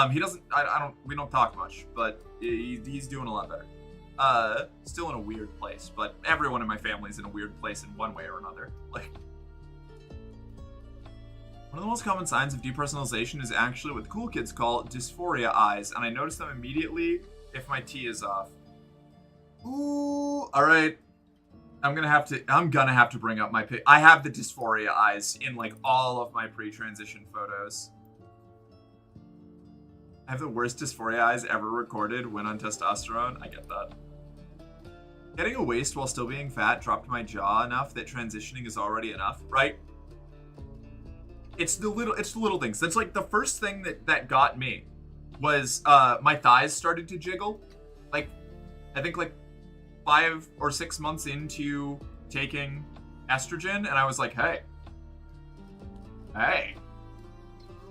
We don't talk much, but he's doing a lot better. Still in a weird place, but everyone in my family is in a weird place in one way or another. Like, one of the most common signs of depersonalization is actually what the cool kids call dysphoria eyes, and I notice them immediately if my tea is off. Ooh, all right. I'm gonna have to bring up my pic. I have the dysphoria eyes in like all of my pre-transition photos. I have the worst dysphoria eyes ever recorded when on testosterone. I get that. Getting a waist while still being fat dropped my jaw enough that transitioning is already enough, right? It's the little things. That's like the first thing that got me was my thighs started to jiggle. Like, I think like 5 or 6 months into taking estrogen, and I was like, hey,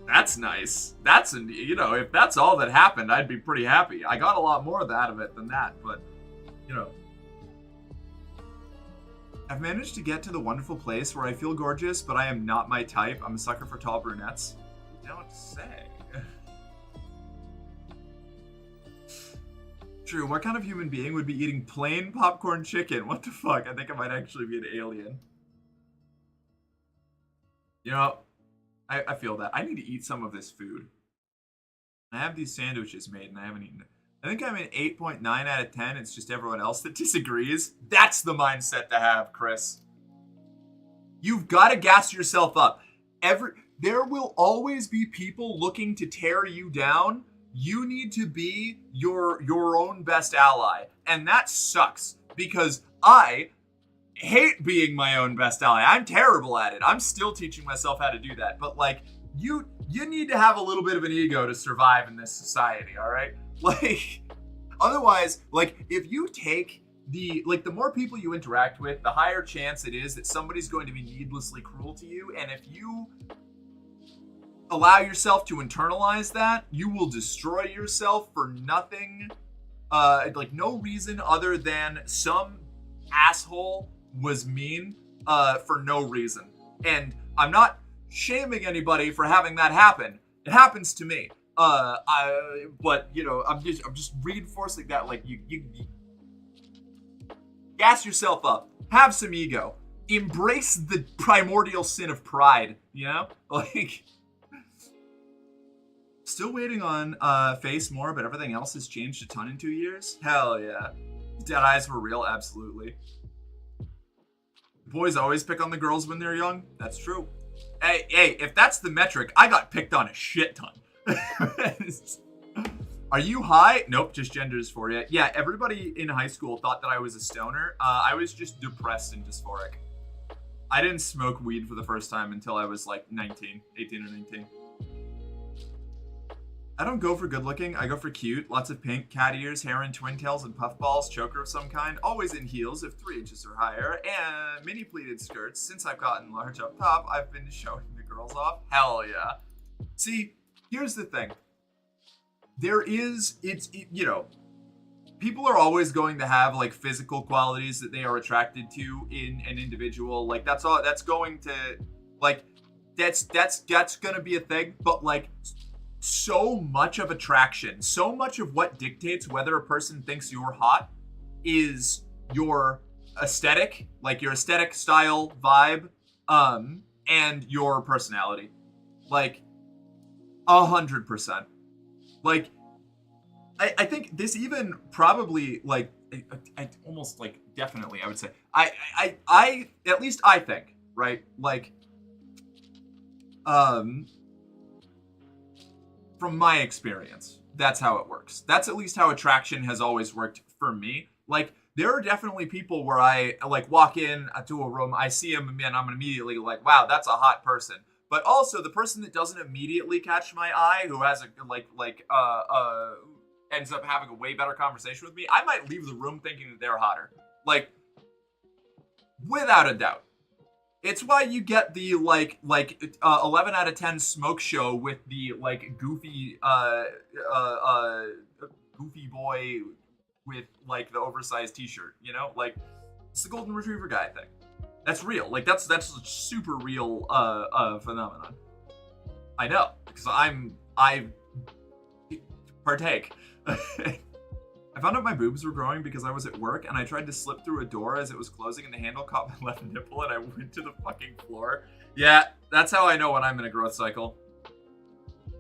that's nice. That's, you know, if that's all that happened, I'd be pretty happy. I got a lot more out of it than that, but, you know. I've managed to get to the wonderful place where I feel gorgeous, but I am not my type. I'm a sucker for tall brunettes. You don't say. True, what kind of human being would be eating plain popcorn chicken? What the fuck? I think I might actually be an alien. You know, I feel that. I need to eat some of this food. I have these sandwiches made and I haven't eaten it. I think I'm an 8.9 out of 10. It's just everyone else that disagrees. That's the mindset to have, Chris. You've got to gas yourself up. There will always be people looking to tear you down. You need to be your own best ally. And that sucks because I hate being my own best ally. I'm terrible at it. I'm still teaching myself how to do that. But like, you need to have a little bit of an ego to survive in this society, all right? Like, otherwise, like, if you take the more people you interact with, the higher chance it is that somebody's going to be needlessly cruel to you. And if you allow yourself to internalize that, you will destroy yourself for nothing, like no reason other than some asshole was mean, for no reason. And I'm not shaming anybody for having that happen. It happens to me. But you know, I'm just reinforcing that, like, you gas yourself up, have some ego, embrace the primordial sin of pride, you know? Like, still waiting on face more, but everything else has changed a ton in 2 years. Hell yeah. Dead eyes were real, absolutely. Boys always pick on the girls when they're young. That's true. Hey, if that's the metric, I got picked on a shit ton. Are you high? Nope, just gender dysphoria. Yeah, everybody in high school thought that I was a stoner. I was just depressed and dysphoric. I didn't smoke weed for the first time until I was like 18 or 19. I don't go for good looking, I go for cute. Lots of pink, cat ears, hair and twin tails and puffballs, choker of some kind, always in heels if 3 inches or higher, and mini pleated skirts. Since I've gotten large up top, I've been showing the girls off. Hell yeah. See, here's the thing. You know, people are always going to have like physical qualities that they are attracted to in an individual. Like that's going to, like, that's gonna be a thing, but like, so much of attraction, so much of what dictates whether a person thinks you're hot is your aesthetic, like your aesthetic style vibe, and your personality. Like 100%. Like, I think this even probably, like, I almost, like, definitely, I would say, I at least I think, right, like, from my experience, that's how it works. That's at least how attraction has always worked for me. Like, there are definitely people where I, like, walk in to a room, I see them, and I'm immediately like, wow, that's a hot person. But also, the person that doesn't immediately catch my eye, who has ends up having a way better conversation with me, I might leave the room thinking that they're hotter. Like, without a doubt. It's why you get the, 11 out of 10 smoke show with the, like, goofy boy with, like, the oversized t-shirt, you know? Like, it's the golden retriever guy thing. That's real. Like, that's a super real phenomenon. I know, because I partake. I found out my boobs were growing because I was at work and I tried to slip through a door as it was closing and the handle caught my left nipple and I went to the fucking floor. Yeah, that's how I know when I'm in a growth cycle.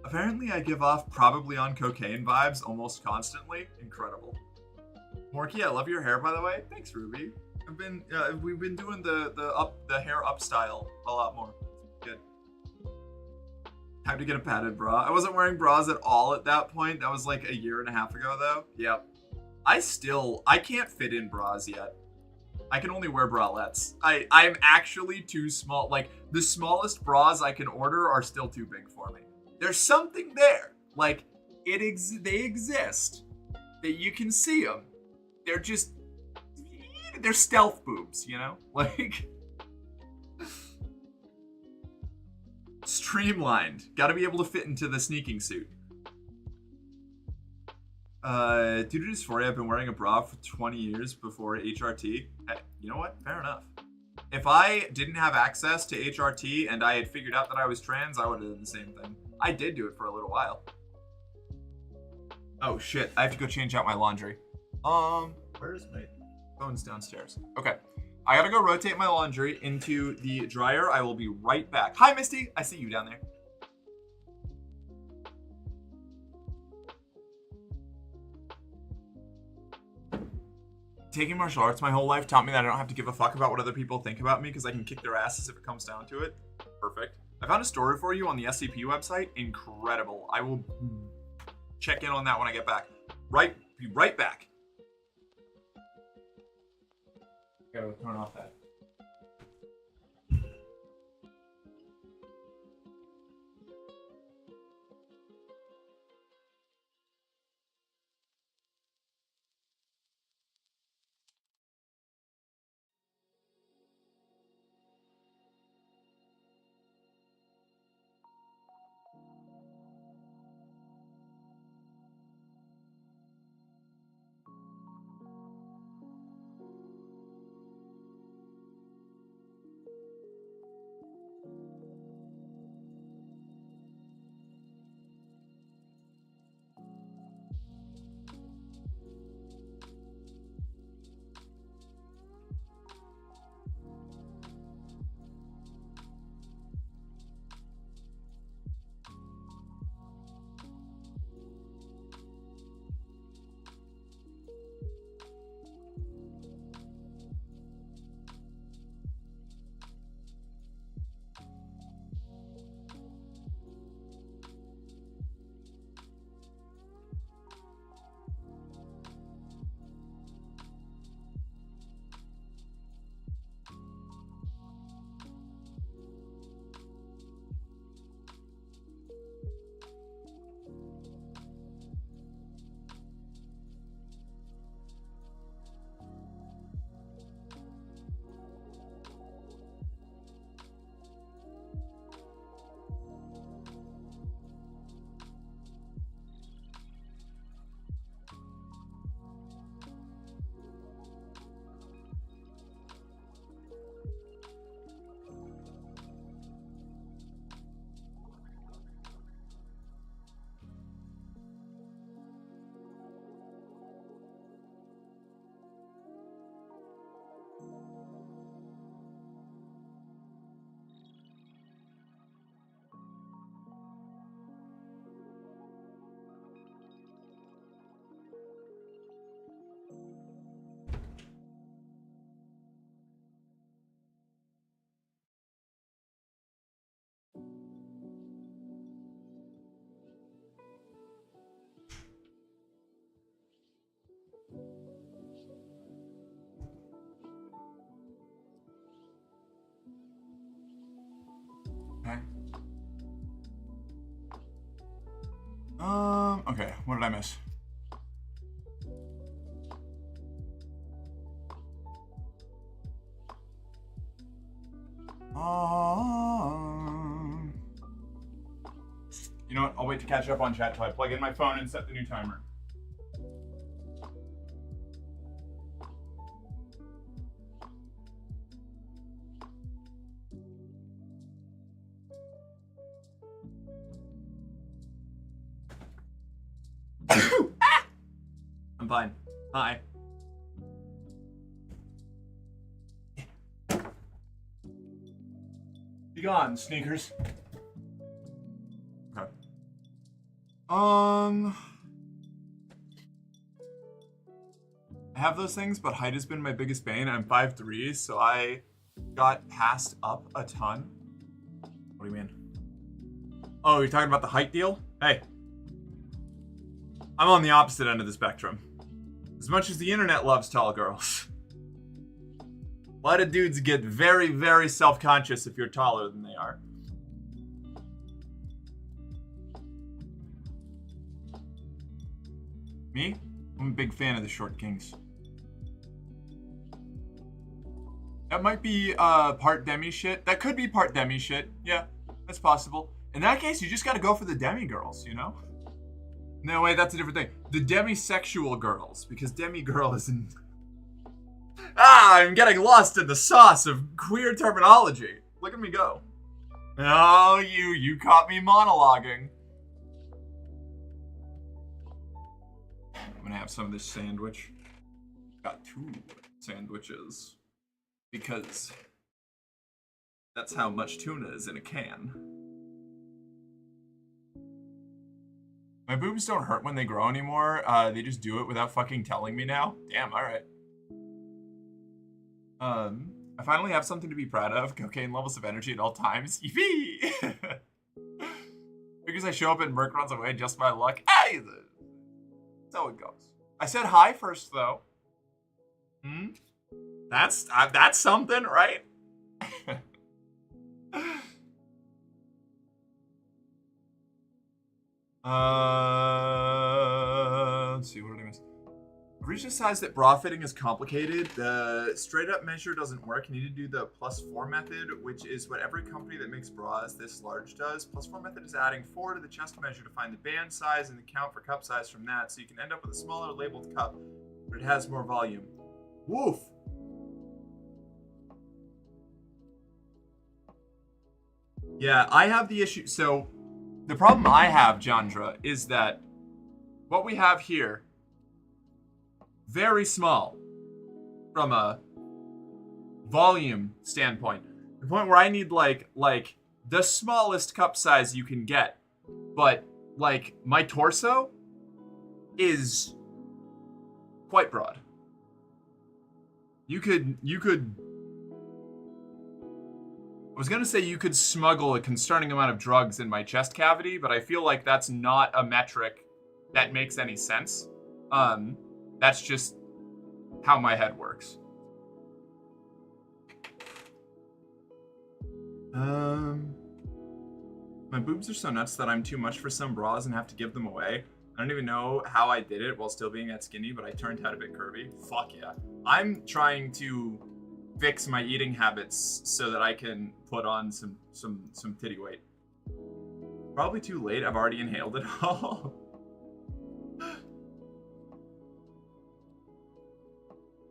Apparently I give off probably on cocaine vibes almost constantly. Incredible. Morky, I love your hair, by the way. Thanks, Ruby. We've been doing the hair up style a lot more. Good. Time to get a padded bra. I wasn't wearing bras at all at that point. That was like a year and a half ago, though. Yep. I can't fit in bras yet. I can only wear bralettes. I'm actually too small. Like, the smallest bras I can order are still too big for me. There's something there. Like, they exist. That you can see them. They're stealth boobs, you know? Like, streamlined. Gotta be able to fit into the sneaking suit. Due to dysphoria, I've been wearing a bra for 20 years before HRT. Hey, you know what? Fair enough. If I didn't have access to HRT and I had figured out that I was trans, I would have done the same thing. I did do it for a little while. Oh shit, I have to go change out my laundry. Where's my phone's downstairs? Okay. I gotta go rotate my laundry into the dryer. I will be right back. Hi, Misty. I see you down there. Taking martial arts my whole life taught me that I don't have to give a fuck about what other people think about me because I can kick their asses if it comes down to it. Perfect. I found a story for you on the SCP website. Incredible. I will check in on that when I get back. Be right back. Gotta turn off that. Okay. Okay, what did I miss? You know what? I'll wait to catch up on chat till I plug in my phone and set the new timer. I'm fine. Hi. Be gone, sneakers. Okay. I have those things, but height has been my biggest bane. I'm 5'3", so I got passed up a ton. What do you mean? Oh, you're talking about the height deal? Hey. I'm on the opposite end of the spectrum. As much as the internet loves tall girls, a lot of dudes get very, very self-conscious if you're taller than they are. Me? I'm a big fan of the short kings. That might be part demi shit. That could be part demi shit. Yeah, that's possible. In that case, you just gotta go for the demi girls, you know? No, wait, that's a different thing. The demisexual girls, because demi girl isn't... I'm getting lost in the sauce of queer terminology. Look at me go. Oh, you caught me monologuing. I'm gonna have some of this sandwich. Got 2 sandwiches. Because that's how much tuna is in a can. My boobs don't hurt when they grow anymore. They just do it without fucking telling me now. Damn, alright. I finally have something to be proud of. Cocaine levels of energy at all times. Yippee! Because I show up and Merc runs away just by luck. Hey! That's how it goes. I said hi first, though. That's something, right? Let's see, what did I miss? I've reached a size that bra fitting is complicated. The straight up measure doesn't work. You need to do the +4 method, which is what every company that makes bras this large does. +4 method is adding 4 to the chest measure to find the band size and the count for cup size from that, so you can end up with a smaller labeled cup, but it has more volume. Woof! Yeah, I have the issue. So, the problem I have, Jandra, is that what we have here, very small from a volume standpoint. The point where I need like the smallest cup size you can get, but like my torso is quite broad. You could I was gonna say you could smuggle a concerning amount of drugs in my chest cavity, but I feel like that's not a metric that makes any sense. That's just how my head works. My boobs are so nuts that I'm too much for some bras and have to give them away. I don't even know how I did it while still being that skinny, but I turned out a bit curvy. Fuck yeah. I'm trying to fix my eating habits so that I can put on some titty weight. Probably too late. I've already inhaled it all.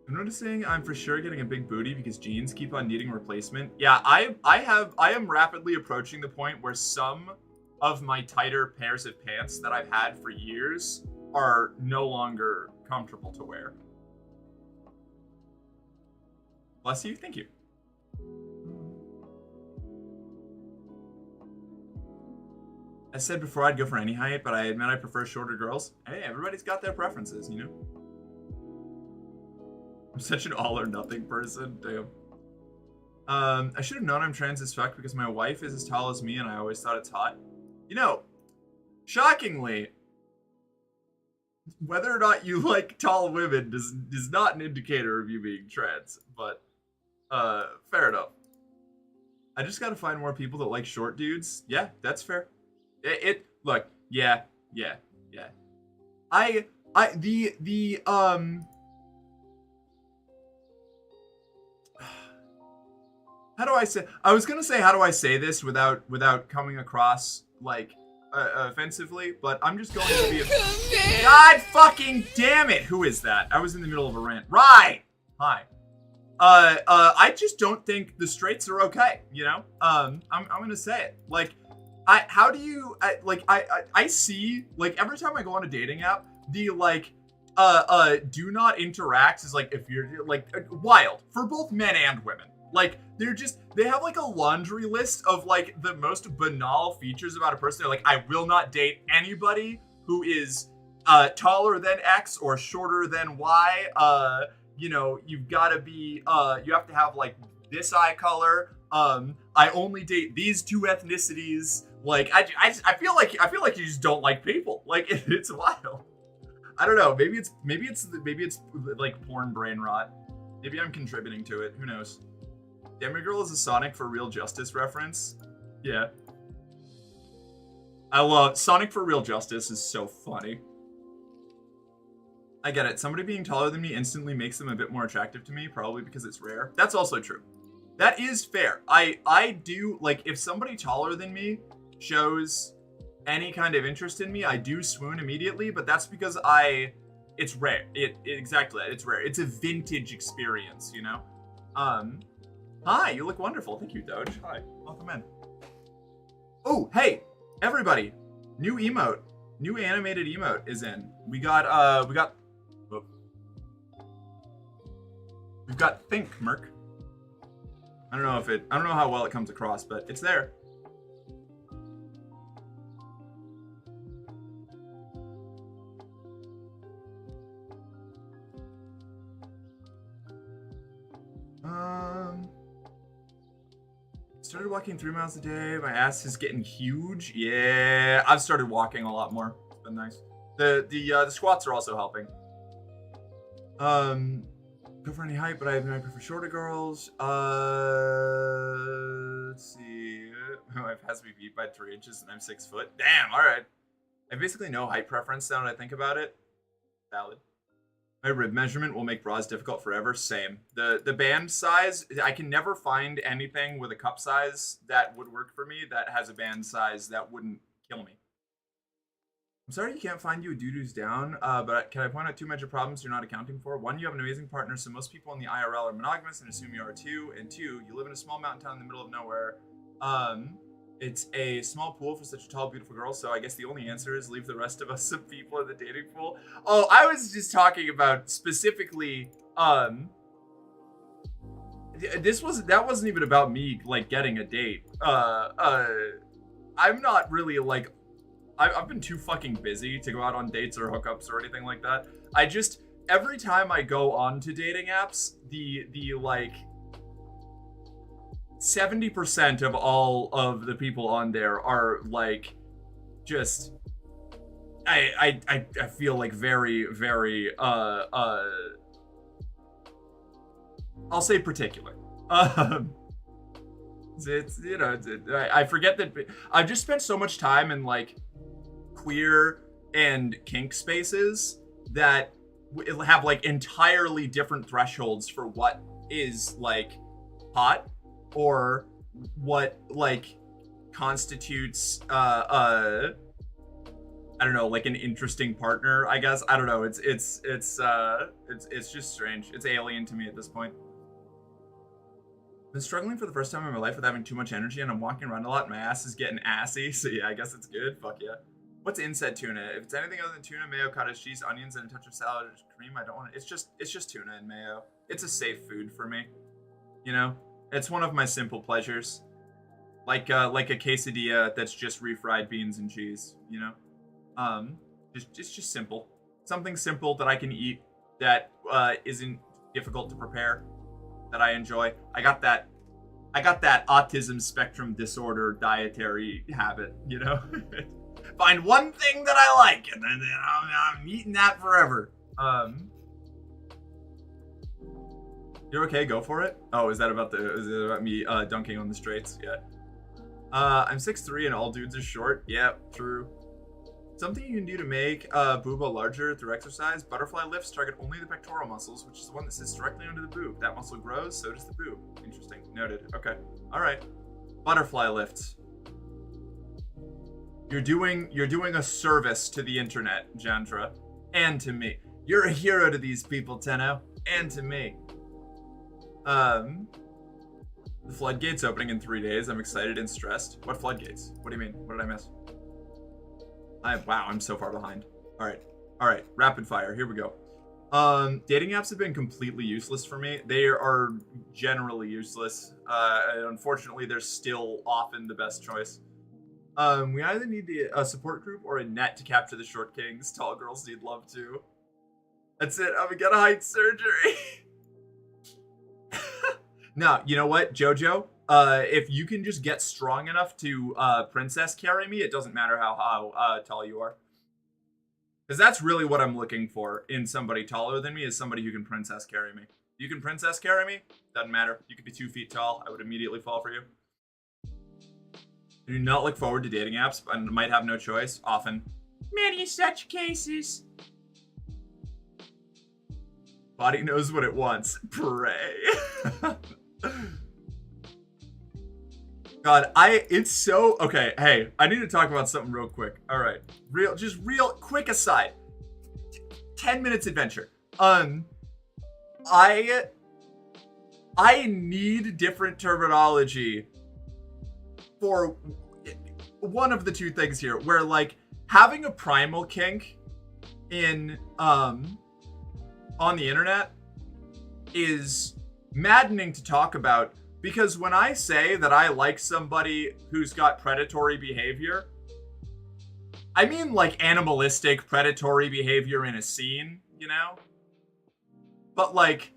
I'm noticing I'm for sure getting a big booty because jeans keep on needing replacement. Yeah, I am rapidly approaching the point where some of my tighter pairs of pants that I've had for years are no longer comfortable to wear. Bless you, thank you. I said before I'd go for any height, but I admit I prefer shorter girls. Hey, everybody's got their preferences, you know? I'm such an all or nothing person, damn. I should have known I'm trans as fuck because my wife is as tall as me and I always thought it's hot. You know, shockingly, whether or not you like tall women is not an indicator of you being trans, but fair enough. I just gotta find more people that like short dudes. Yeah, that's fair. Look, yeah. How do I say? I was gonna say how do I say this without coming across like offensively, but I'm just going to be a God fucking damn it! Who is that? I was in the middle of a rant. Right. Hi. I just don't think the straights are okay. You know. I'm gonna say it. Like, I see like every time I go on a dating app, the like do not interact is like if you're like wild for both men and women. Like they have like a laundry list of like the most banal features about a person. They're like, I will not date anybody who is taller than X or shorter than Y. You know, you've got to be you have to have like this eye color. I only date these two ethnicities. Like I feel like you just don't like people. Like it's wild. I don't know. Maybe it's like porn brain rot. Maybe I'm contributing to it. Who knows? Demigirl is a Sonic for Real Justice reference. Yeah. I love Sonic for Real Justice is so funny. I get it. Somebody being taller than me instantly makes them a bit more attractive to me, probably because it's rare. That's also true. That is fair. I do, like, if somebody taller than me shows any kind of interest in me, I do swoon immediately, but that's because it's rare. Exactly that. It's rare. It's a vintage experience, you know? Hi, you look wonderful. Thank you, Doge. Hi, welcome in. Oh, hey, everybody. New emote. New animated emote is in. We've got Think, Merc. I don't know how well it comes across, but it's there. Started walking 3 miles a day. My ass is getting huge. Yeah, I've started walking a lot more. It's been nice. The squats are also helping. Go for any height, but I prefer shorter girls. Let's see. My wife has me beat by 3 inches and I'm 6 foot. Damn, alright. I have basically no height preference now that I think about it. Valid. My rib measurement will make bras difficult forever. Same. The band size, I can never find anything with a cup size that would work for me that has a band size that wouldn't kill me. I'm sorry you can't find you a dude who's down, but can I point out 2 major problems you're not accounting for? 1, you have an amazing partner, so most people in the IRL are monogamous and assume you are too. And 2, you live in a small mountain town in the middle of nowhere. It's a small pool for such a tall, beautiful girl, so I guess the only answer is leave the rest of us some people in the dating pool. Oh, I was just talking about specifically, that wasn't even about me, like, getting a date. I'm not really, like, I've been too fucking busy to go out on dates or hookups or anything like that. Every time I go on to dating apps, the like, 70% of all of the people on there are like, just, I feel like very, very, I'll say particular. It's you know, I forget that I've just spent so much time in like queer and kink spaces that have like entirely different thresholds for what is like hot or what like constitutes I don't know, like an interesting partner, I guess. I don't know. It's just strange. It's alien to me at this point. Been struggling for the first time in my life with having too much energy, and I'm walking around a lot and my ass is getting assy, so yeah, I guess it's good. Fuck yeah. What's inset tuna? If it's anything other than tuna, mayo, cottage cheese, onions, and a touch of salad or cream, I don't want it. It's just tuna and mayo. It's a safe food for me. You know? It's one of my simple pleasures. Like a quesadilla that's just refried beans and cheese, you know? It's just simple. Something simple that I can eat that isn't difficult to prepare, that I enjoy. I got that autism spectrum disorder dietary habit, you know? Find one thing that I like, and then I'm eating that forever. You're okay? Go for it. Oh, is it about me dunking on the straights? Yeah. I'm 6'3" and all dudes are short. Yeah, true. Something you can do to make booba larger through exercise. Butterfly lifts target only the pectoral muscles, which is the one that sits directly under the boob. That muscle grows, so does the boob. Interesting. Noted. Okay. All right. Butterfly lifts. You're doing a service to the internet, Jandra, and to me. You're a hero to these people, Tenno, and to me. The floodgates opening in 3 days. I'm excited and stressed. What floodgates? What do you mean? What did I miss? Wow, I'm so far behind. All right. Rapid fire. Here we go. Dating apps have been completely useless for me. They are generally useless. And unfortunately, they're still often the best choice. We either need a support group or a net to capture the short kings. Tall girls need love too. That's it. I'm gonna get a height surgery. No, you know what, Jojo? If you can just get strong enough to princess carry me, it doesn't matter how tall you are. Because that's really what I'm looking for in somebody taller than me, is somebody who can princess carry me. You can princess carry me? Doesn't matter. You could be 2 feet tall. I would immediately fall for you. I do not look forward to dating apps, but I might have no choice. Often. Many such cases. Body knows what it wants. Pray. God, it's so okay. Hey, I need to talk about something real quick. All right, real quick aside. 10 minutes adventure. I need different terminology for one of the two things here. Where like having a primal kink in on the internet is maddening to talk about, because when I say that I like somebody who's got predatory behavior, I mean like animalistic predatory behavior in a scene, you know? But like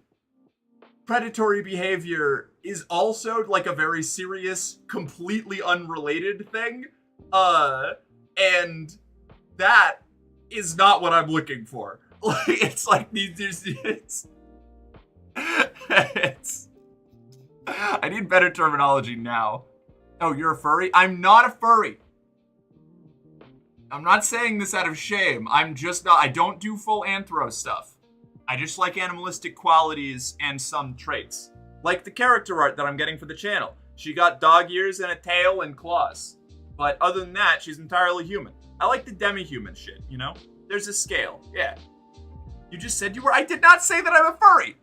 predatory behavior is also like a very serious, completely unrelated thing. And that is not what I'm looking for. Like it's like it's I need better terminology now. Oh, you're a furry? I'm not a furry. I'm not saying this out of shame. I'm just not. I don't do full anthro stuff. I just like animalistic qualities and some traits. Like the character art that I'm getting for the channel. She got dog ears and a tail and claws. But other than that, she's entirely human. I like the demi-human shit, you know? There's a scale, yeah. You just said you were. I did not say that I'm a furry.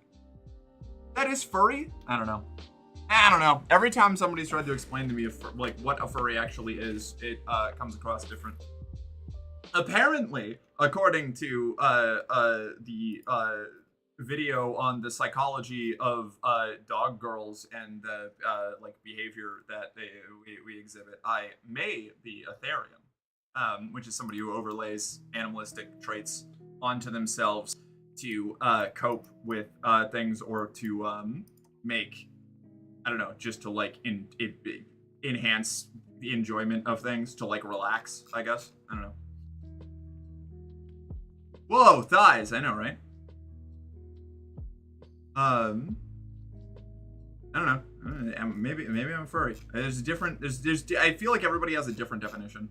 That is furry? I don't know. Every time somebody's tried to explain to me like what a furry actually is, it comes across different. Apparently, according to the video on the psychology of dog girls and the like behavior that we exhibit, I may be a therian, which is somebody who overlays animalistic traits onto themselves to cope with things, or to make, I don't know, just to like enhance the enjoyment of things, to like relax, I guess. I don't know. Whoa, thighs! I know, right? I don't know. Maybe I'm a furry. There's different. I feel like everybody has a different definition.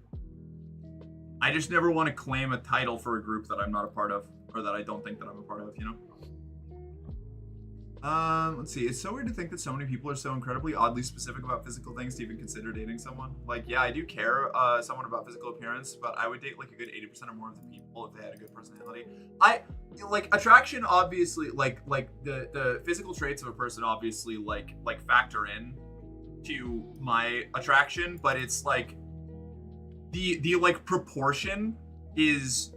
I just never want to claim a title for a group that I'm not a part of, or that I don't think that I'm a part of, you know? Let's see. It's so weird to think that so many people are so incredibly oddly specific about physical things to even consider dating someone. Like, yeah, I do care somewhat about physical appearance, but I would date like a good 80% or more of the people if they had a good personality. Like attraction, obviously, like the physical traits of a person obviously like factor in to my attraction, but it's like the like proportion is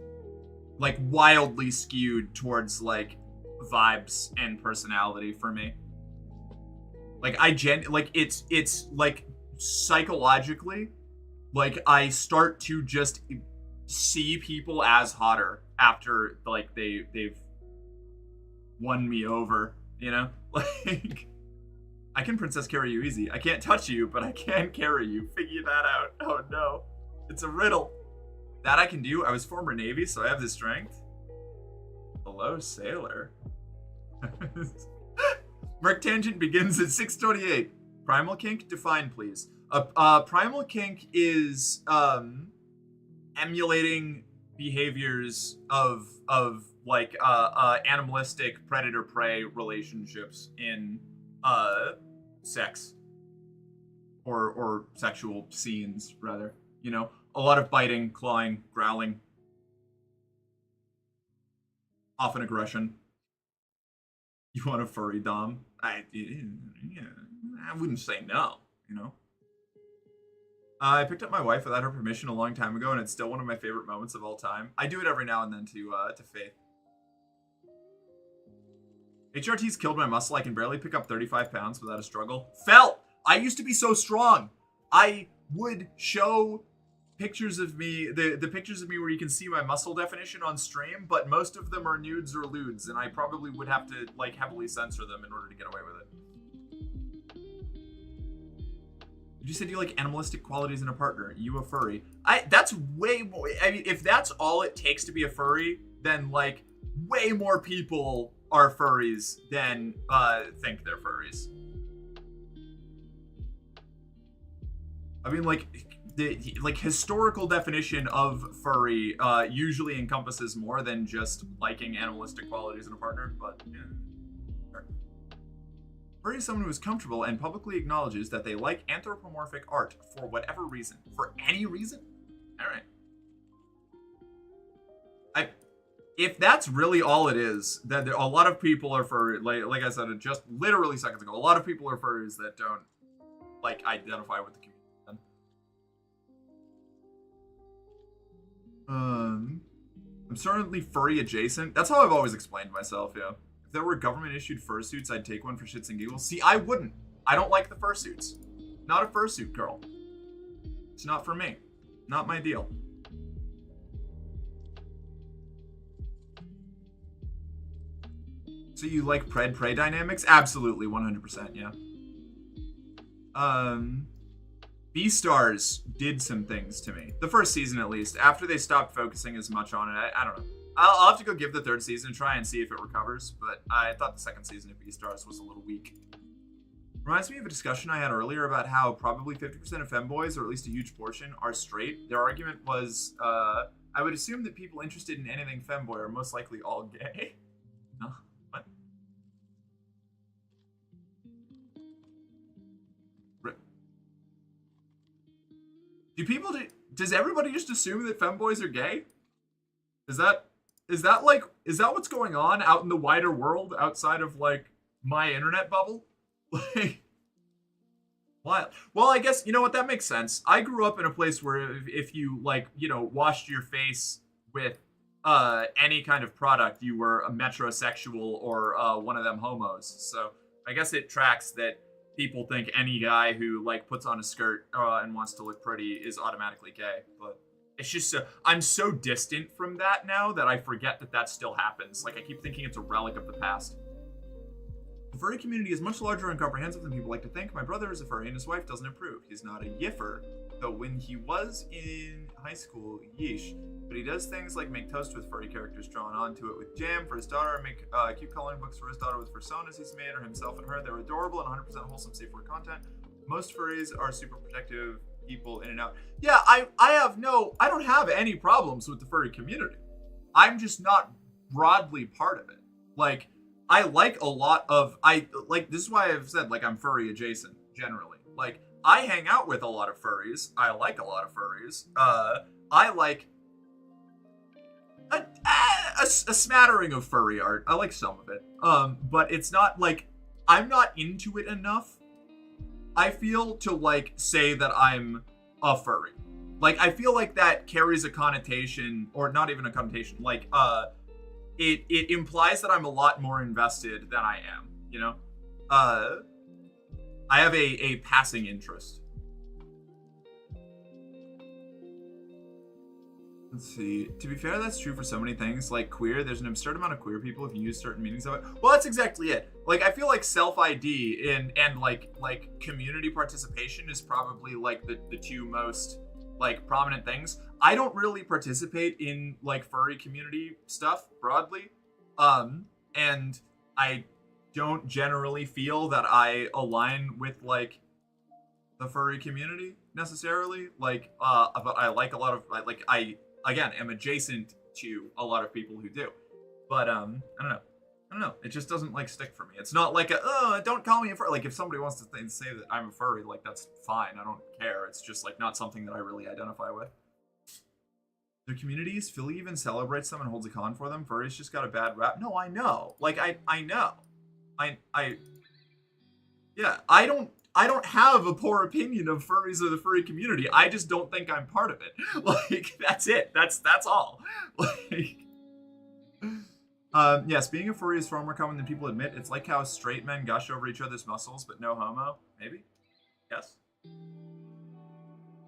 like wildly skewed towards like vibes and personality for me. Like it's like psychologically, like I start to just see people as hotter after like they've won me over, you know? Like I can princess carry you easy. I can't touch you, but I can carry you. Figure that out. Oh no. It's a riddle. That I can do. I was former Navy, so I have the strength. Hello, sailor. Merc Tangent begins at 6:28. Primal kink, define please. Primal kink is emulating behaviors of like animalistic predator-prey relationships in sex or sexual scenes, rather. You know, a lot of biting, clawing, growling, often aggression. You want a furry dom? I wouldn't say no, you know? I picked up my wife without her permission a long time ago, and it's still one of my favorite moments of all time. I do it every now and then to Faith. HRT's killed my muscle. I can barely pick up 35 pounds without a struggle. Felt! I used to be so strong. I would show pictures of me, the pictures of me where you can see my muscle definition on stream, but most of them are nudes or lewds, and I probably would have to, like, heavily censor them in order to get away with it. You said you like animalistic qualities in a partner. You a furry. That's way more, I mean, if that's all it takes to be a furry, then, like, way more people are furries than think they're furries. I mean, like, the historical definition of furry usually encompasses more than just liking animalistic qualities in a partner, but yeah. Sure. Furry is someone who is comfortable and publicly acknowledges that they like anthropomorphic art for whatever reason. For any reason? Alright. If that's really all it is, then a lot of people are furry. Like I said just literally seconds ago, a lot of people are furries that don't, like, identify with the community. I'm certainly furry adjacent. That's how I've always explained myself, yeah. If there were government-issued fursuits, I'd take one for shits and giggles. See, I wouldn't. I don't like the fursuits. Not a fursuit girl. It's not for me. Not my deal. So you like pred-prey dynamics? Absolutely, 100%, yeah. Beastars did some things to me. The first season, at least. After they stopped focusing as much on it, I don't know. I'll have to go give the third season a try and see if it recovers, but I thought the second season of Beastars was a little weak. Reminds me of a discussion I had earlier about how probably 50% of femboys, or at least a huge portion, are straight. Their argument was, I would assume that people interested in anything femboy are most likely all gay. No? What? Does everybody just assume that femboys are gay? Is that what's going on out in the wider world outside of, like, my internet bubble? Like, what? Well, I guess, you know what, that makes sense. I grew up in a place where if you, like, you know, washed your face with any kind of product, you were a metrosexual or one of them homos. So I guess it tracks that people think any guy who, like, puts on a skirt and wants to look pretty is automatically gay. But it's just I'm so distant from that now that I forget that still happens. Like, I keep thinking it's a relic of the past. The furry community is much larger and comprehensive than people like to think. My brother is a furry and his wife doesn't approve. He's not a yiffer, though when he was in high school, yeesh. But he does things like make toast with furry characters drawn onto it with jam for his daughter, make cute coloring books for his daughter with personas he's made, or himself and her. They're adorable and 100% wholesome, safe for content. Most furries are super protective people in and out. Yeah, I don't have any problems with the furry community. I'm just not broadly part of it. Like, I like a lot of, this is why I've said, like, I'm furry adjacent, generally. Like, I hang out with a lot of furries. I like a lot of furries. I like a smattering of furry art. I like some of it. But it's not, like, I'm not into it enough, I feel, to, like, say that I'm a furry. Like, I feel like that carries a connotation, or not even a connotation, like, it implies that I'm a lot more invested than I am, you know? I have a passing interest. Let's see. To be fair, that's true for so many things. Like queer, there's an absurd amount of queer people if you use certain meanings of it. Well, that's exactly it. Like, I feel like self-ID and like community participation is probably, like, the two most, like, prominent things. I don't really participate in, like, furry community stuff broadly. And I don't generally feel that I align with, like, the furry community necessarily. Like, but I like a lot of, like, I, again, am adjacent to a lot of people who do. But, I don't know. It just doesn't, like, stick for me. It's not like don't call me a furry. Like, if somebody wants to say that I'm a furry, like, that's fine. I don't care. It's just, like, not something that I really identify with. Their communities, Philly even celebrates them and holds a con for them. Furries just got a bad rap. No, I know. Like, I know. Yeah, I don't have a poor opinion of furries or the furry community. I just don't think I'm part of it. Like, that's it. That's all. Like, Yes, being a furry is far more common than people admit. It's like how straight men gush over each other's muscles, but no homo. Maybe? Yes.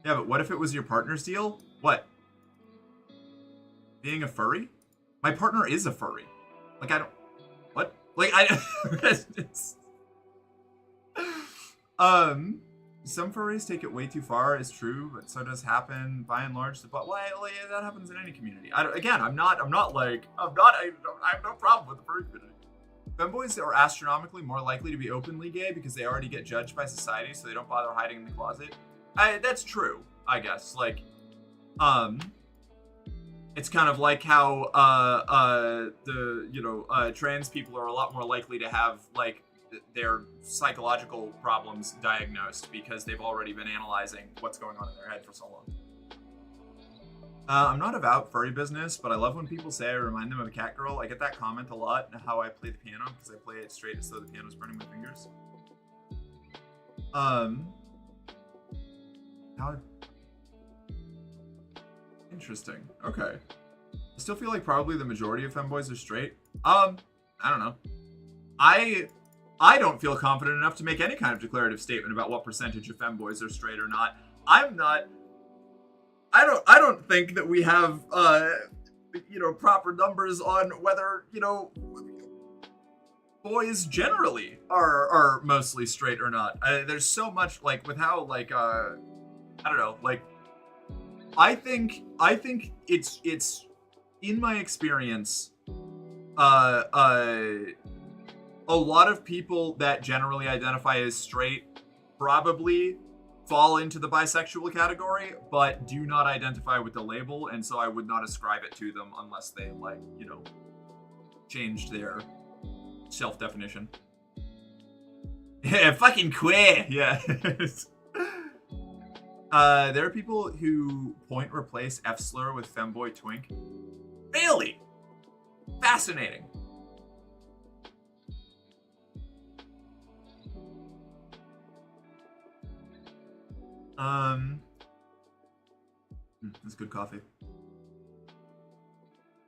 Yeah, but what if it was your partner's deal? What? Being a furry? My partner is a furry. Like, I don't... What? Like, I... Some furries take it way too far, is true, but so does happen by and large. But well, that happens in any community. I have no problem with the furry community. Femboys are astronomically more likely to be openly gay because they already get judged by society, so they don't bother hiding in the closet. That's true, I guess. Like, it's kind of like how trans people are a lot more likely to have like their psychological problems diagnosed because they've already been analyzing what's going on in their head for so long. I'm not about furry business, but I love when people say I remind them of a cat girl. I get that comment a lot, how I play the piano, because I play it straight as though the piano's burning my fingers. Interesting. Okay. I still feel like probably the majority of femboys are straight. I don't know. I don't feel confident enough to make any kind of declarative statement about what percentage of femboys are straight or not. I don't think that we have proper numbers on whether, boys generally are mostly straight or not. There's so much like with how like I don't know, like I think it's in my experience a lot of people that generally identify as straight probably fall into the bisexual category, but do not identify with the label, and so I would not ascribe it to them unless they, like, changed their self-definition. Yeah, fucking queer! Yeah. There are people who point replace F-slur with femboy twink. Really? Fascinating. That's good coffee.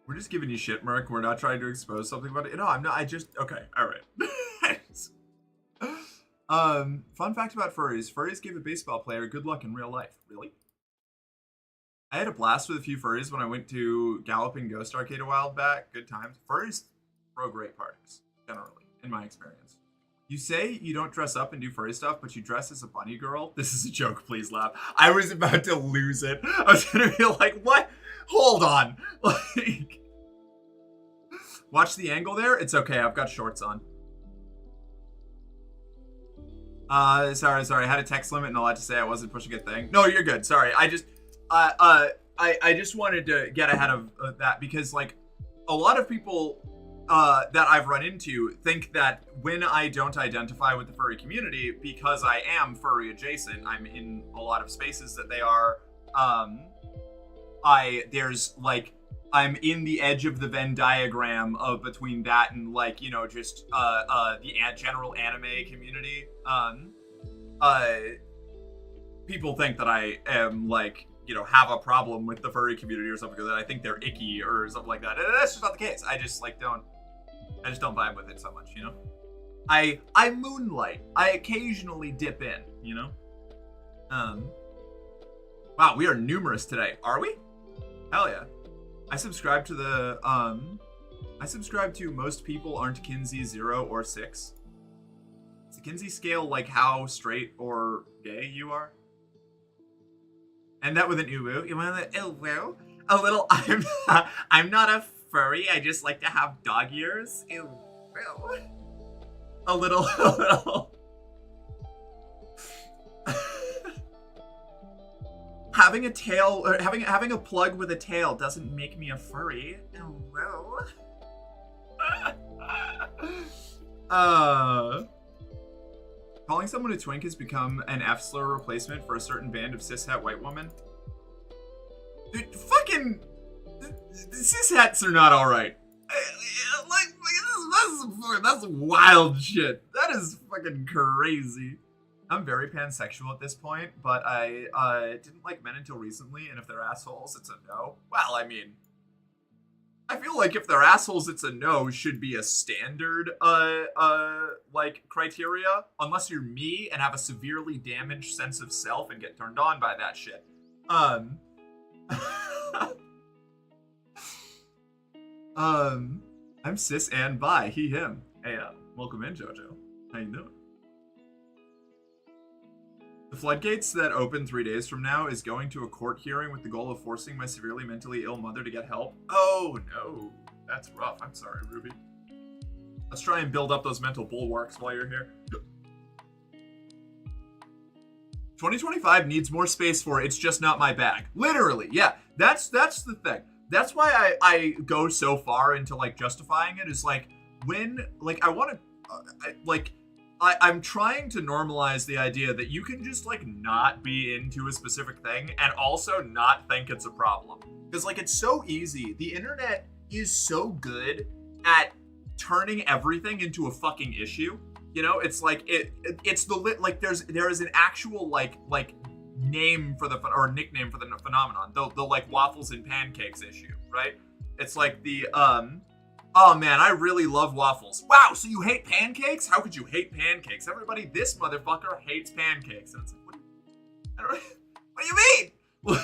We're just giving you shit, Merc. We're not trying to expose something about it. No, I'm not. Okay, all right. Fun fact about furries. Furries give a baseball player good luck in real life. Really? I had a blast with a few furries when I went to Galloping Ghost Arcade a while back. Good times. Furries throw great parties, generally, in my experience. You say you don't dress up and do furry stuff, but you dress as a bunny girl? This is a joke, please laugh. I was about to lose it. I was gonna be like, what? Hold on. Like, watch the angle there? It's okay, I've got shorts on. Sorry. I had a text limit and a lot to say. I wasn't pushing a thing. No, you're good. Sorry. I just wanted to get ahead of that because, like, a lot of people that I've run into think that when I don't identify with the furry community, because I am furry adjacent, I'm in a lot of spaces that they are, I'm in the edge of the Venn diagram of between that and, like, just the general anime community. People think that I am, like, have a problem with the furry community or something, that I think they're icky or something like that. And that's just not the case. I just don't vibe with it so much, I moonlight. I occasionally dip in, Wow, we are numerous today. Are we? Hell yeah. I subscribe to most people aren't Kinsey 0 or 6. Is the Kinsey scale like how straight or gay you are? And that with an UwU. You want an UwU? A little, I'm not a furry, I just like to have dog ears. Ew. A little. Having a tail, or having a plug with a tail doesn't make me a furry. Calling someone a twink has become an F-slur replacement for a certain band of cishet white women. Dude, fucking cishets are not alright. That's wild shit. That is fucking crazy. I'm very pansexual at this point, but I didn't like men until recently, and if they're assholes, it's a no. Well, I mean, I feel like if they're assholes, it's a no should be a standard, like criteria. Unless you're me and have a severely damaged sense of self and get turned on by that shit. I'm cis and bi, he, him. Hey, welcome in, Jojo. How you doing? The floodgates that open 3 days from now is going to a court hearing with the goal of forcing my severely mentally ill mother to get help. Oh, no. That's rough. I'm sorry, Ruby. Let's try and build up those mental bulwarks while you're here. 2025 needs more space for it's just not my bag. Literally, yeah. That's the thing. That's why I go so far into, like, justifying it is, like, when, like, I want to, like... I'm trying to normalize the idea that you can just, like, not be into a specific thing and also not think it's a problem. Because, like, it's so easy. The internet is so good at turning everything into a fucking issue. You know, it's like, it's the, like, there is an actual, like, name for the, or nickname for the phenomenon. The like, waffles and pancakes issue, right? It's like the, oh man, I really love waffles. Wow, so you hate pancakes? How could you hate pancakes? Everybody, this motherfucker hates pancakes. And it's like, what do you mean? What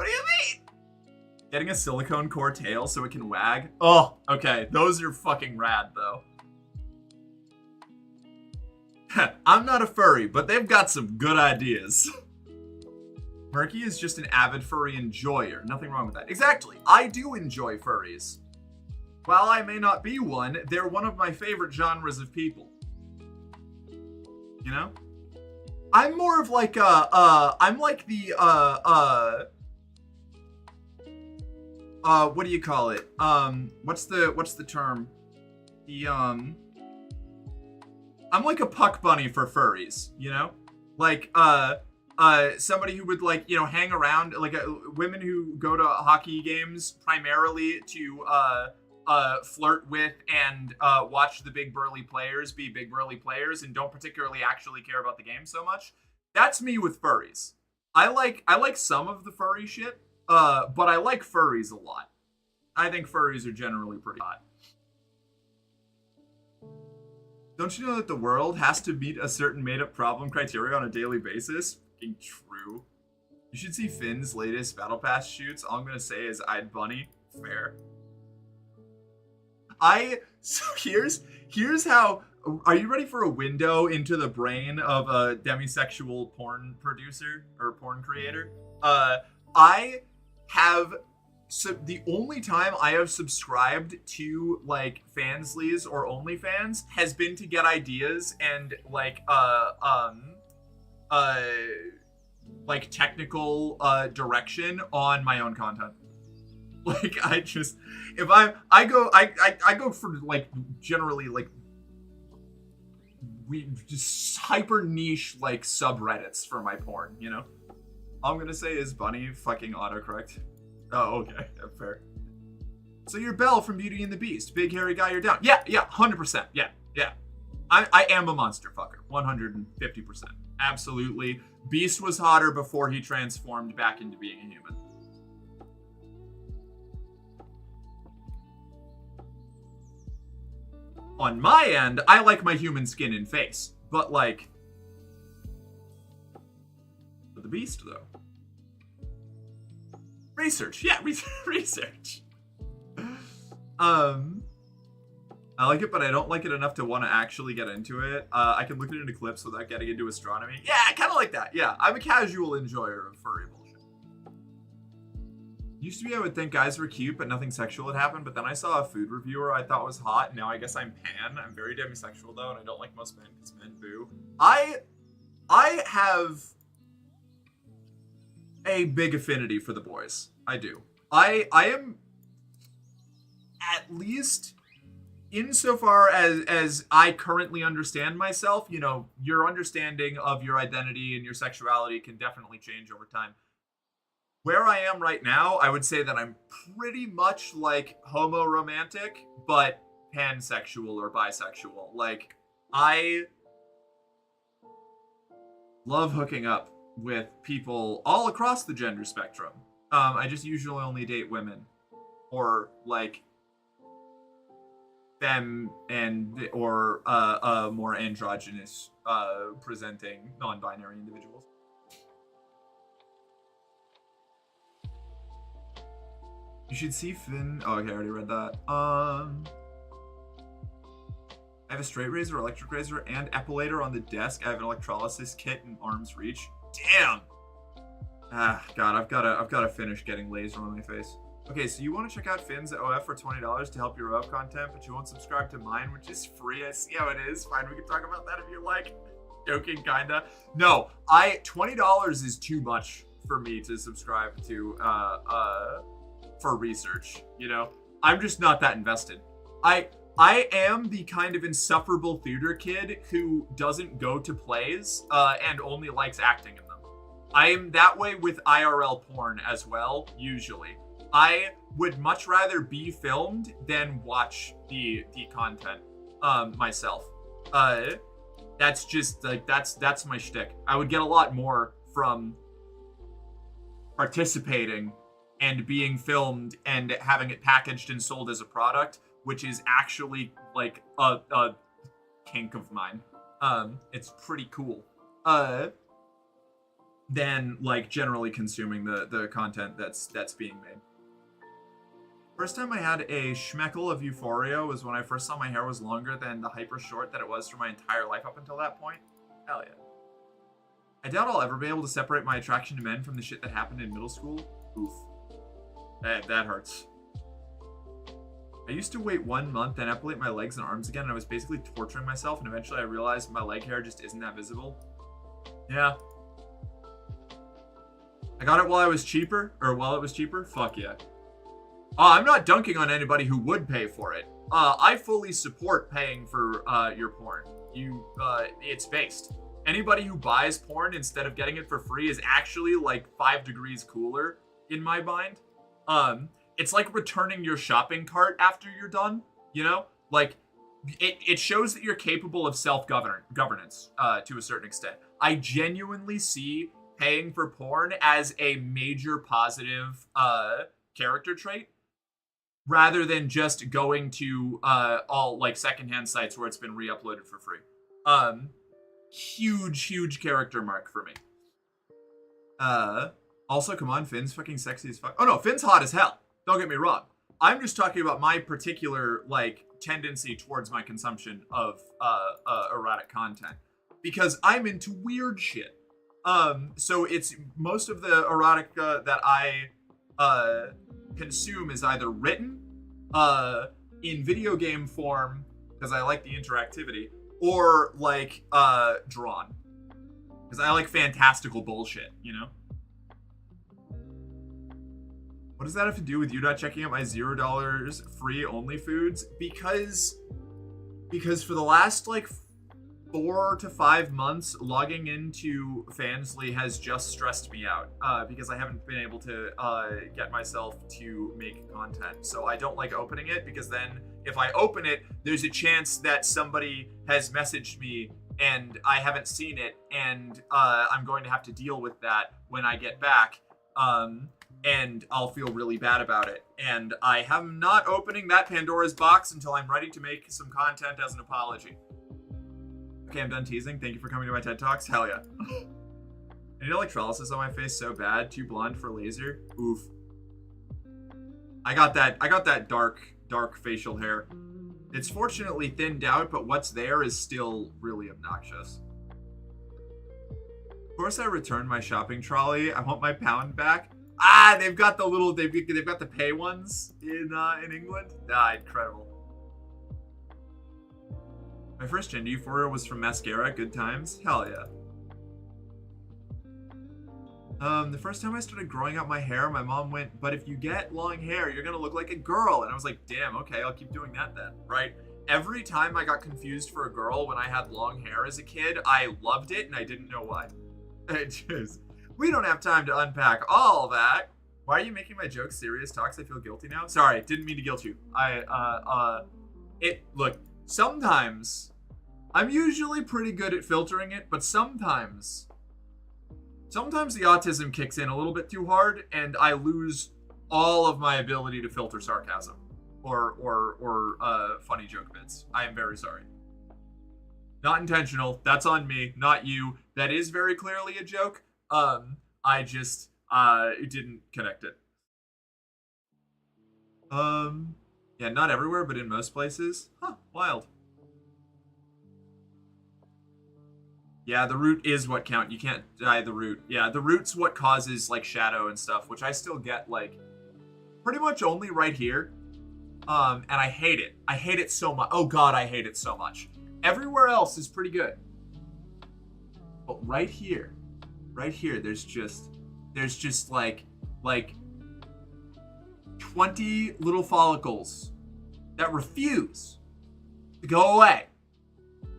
do you mean? Getting a silicone core tail so it can wag? Oh, okay. Those are fucking rad, though. I'm not a furry, but they've got some good ideas. Murky is just an avid furry enjoyer. Nothing wrong with that. Exactly. I do enjoy furries. While I may not be one, they're one of my favorite genres of people. You know? I'm more of like I'm like the, what do you call it? What's the term? I'm like a puck bunny for furries, you know? Like, somebody who would, like, you know, hang around, like, women who go to hockey games primarily to, flirt with and watch the big burly players be big burly players and don't particularly actually care about the game so much. That's me with furries. I like some of the furry shit, but I like furries a lot. I think furries are generally pretty hot. Don't you know that the world has to meet a certain made-up problem criteria on a daily basis? Fucking true. You should see Finn's latest Battle Pass shoots. All I'm gonna say is I'd bunny. Fair. So here's how, are you ready for a window into the brain of a demisexual porn producer or porn creator? I have, the only time I have subscribed to, like, Fansly's or OnlyFans has been to get ideas and, like, technical, direction on my own content. Like, I just, if I go for, like, generally, like, we just hyper niche, like, subreddits for my porn, you know? All I'm gonna say is bunny fucking autocorrect. Oh, okay, fair. So you're Belle from Beauty and the Beast. Big hairy guy, you're down. Yeah, 100%. Yeah. I am a monster fucker. 150%. Absolutely. Beast was hotter before he transformed back into being a human. On my end, I like my human skin and face. But, like... But the Beast, though. Research. Yeah, research. I like it, but I don't like it enough to want to actually get into it. I can look at it in clips without getting into astronomy. Yeah, I kind of like that. Yeah, I'm a casual enjoyer of furry bullshit. Used to be I would think guys were cute, but nothing sexual had happened, but then I saw a food reviewer I thought was hot, and now I guess I'm pan. I'm very demisexual, though, and I don't like most men, because men boo. I have a big affinity for the boys. I do. I am, at least insofar as I currently understand myself, you know, your understanding of your identity and your sexuality can definitely change over time. Where I am right now, I would say that I'm pretty much, like, homo-romantic, but pansexual or bisexual. Like, I love hooking up with people all across the gender spectrum. I just usually only date women. or like femme and or more androgynous presenting non-binary individuals. You should see Finn. Oh, okay, I already read that. I have a straight razor, electric razor, and epilator on the desk. I have an electrolysis kit in arm's reach. Damn. Ah, God, I've gotta finish getting laser on my face. Okay, so you want to check out Finn's OF for $20 to help your OF content, but you won't subscribe to mine, which is free. I see how it is. Fine, we can talk about that if you like. Joking, kinda. No, $20 is too much for me to subscribe to for research. You know, I'm just not that invested. I am the kind of insufferable theater kid who doesn't go to plays and only likes acting in them. I am that way with IRL porn as well, usually. I would much rather be filmed than watch the content myself. That's just like that's my shtick. I would get a lot more from participating and being filmed and having it packaged and sold as a product, which is actually like a kink of mine. It's pretty cool. Than like generally consuming the content that's being made. First time I had a schmeckle of euphoria was when I first saw my hair was longer than the hyper short that it was for my entire life up until that point. Hell yeah. I doubt I'll ever be able to separate my attraction to men from the shit that happened in middle school. Oof. That hurts. I used to wait 1 month and epilate my legs and arms again, and I was basically torturing myself, and eventually I realized my leg hair just isn't that visible. Yeah. I got it while it was cheaper. Fuck yeah. I'm not dunking on anybody who would pay for it. I fully support paying for your porn. It's based. Anybody who buys porn instead of getting it for free is actually like 5 degrees cooler in my mind. It's like returning your shopping cart after you're done, you know? Like, it shows that you're capable of self-governance to a certain extent. I genuinely see paying for porn as a major positive character trait, rather than just going to all like secondhand sites where it's been re-uploaded for free. Huge character mark for me. Also, come on, Finn's fucking sexy as fuck. Oh no, Finn's hot as hell. Don't get me wrong. I'm just talking about my particular like tendency towards my consumption of erotic content, because I'm into weird shit. So it's most of the erotic that I consume is either written in video game form because I like the interactivity, or like drawn because I like fantastical bullshit, you know? What does that have to do with you not checking out my $0 free OnlyFoods? Because for the last like 4 to 5 months, logging into Fansly has just stressed me out because I haven't been able to get myself to make content. So I don't like opening it, because then if I open it, there's a chance that somebody has messaged me and I haven't seen it, and I'm going to have to deal with that when I get back. And I'll feel really bad about it. And I am not opening that Pandora's box until I'm ready to make some content as an apology. Okay, I'm done teasing. Thank you for coming to my TED Talks. Hell yeah. I need electrolysis on my face so bad. Too blonde for laser. Oof. I got that dark facial hair. It's fortunately thinned out, but what's there is still really obnoxious. Of course I returned my shopping trolley. I want my pound back. They've got the pay ones in England. Incredible. My first gender euphoria was from mascara. Good times. Hell yeah. The first time I started growing out my hair, my mom went, "But if you get long hair, you're gonna look like a girl." And I was like, damn, okay, I'll keep doing that then, right? Every time I got confused for a girl when I had long hair as a kid, I loved it and I didn't know why. We don't have time to unpack all that. Why are you making my jokes serious talks? I feel guilty now. Sorry, didn't mean to guilt you. Look, sometimes I'm usually pretty good at filtering it, but sometimes the autism kicks in a little bit too hard and I lose all of my ability to filter sarcasm or funny joke bits. I am very sorry. Not intentional. That's on me, not you. That is very clearly a joke. I just didn't connect it. Yeah, not everywhere, but in most places. Huh, wild. Yeah, the root is what count. You can't die the root. Yeah, the root's what causes like shadow and stuff, which I still get like pretty much only right here. And I hate it. I hate it so much. Oh god, I hate it so much. Everywhere else is pretty good. But right here, there's just like 20 little follicles that refuse to go away.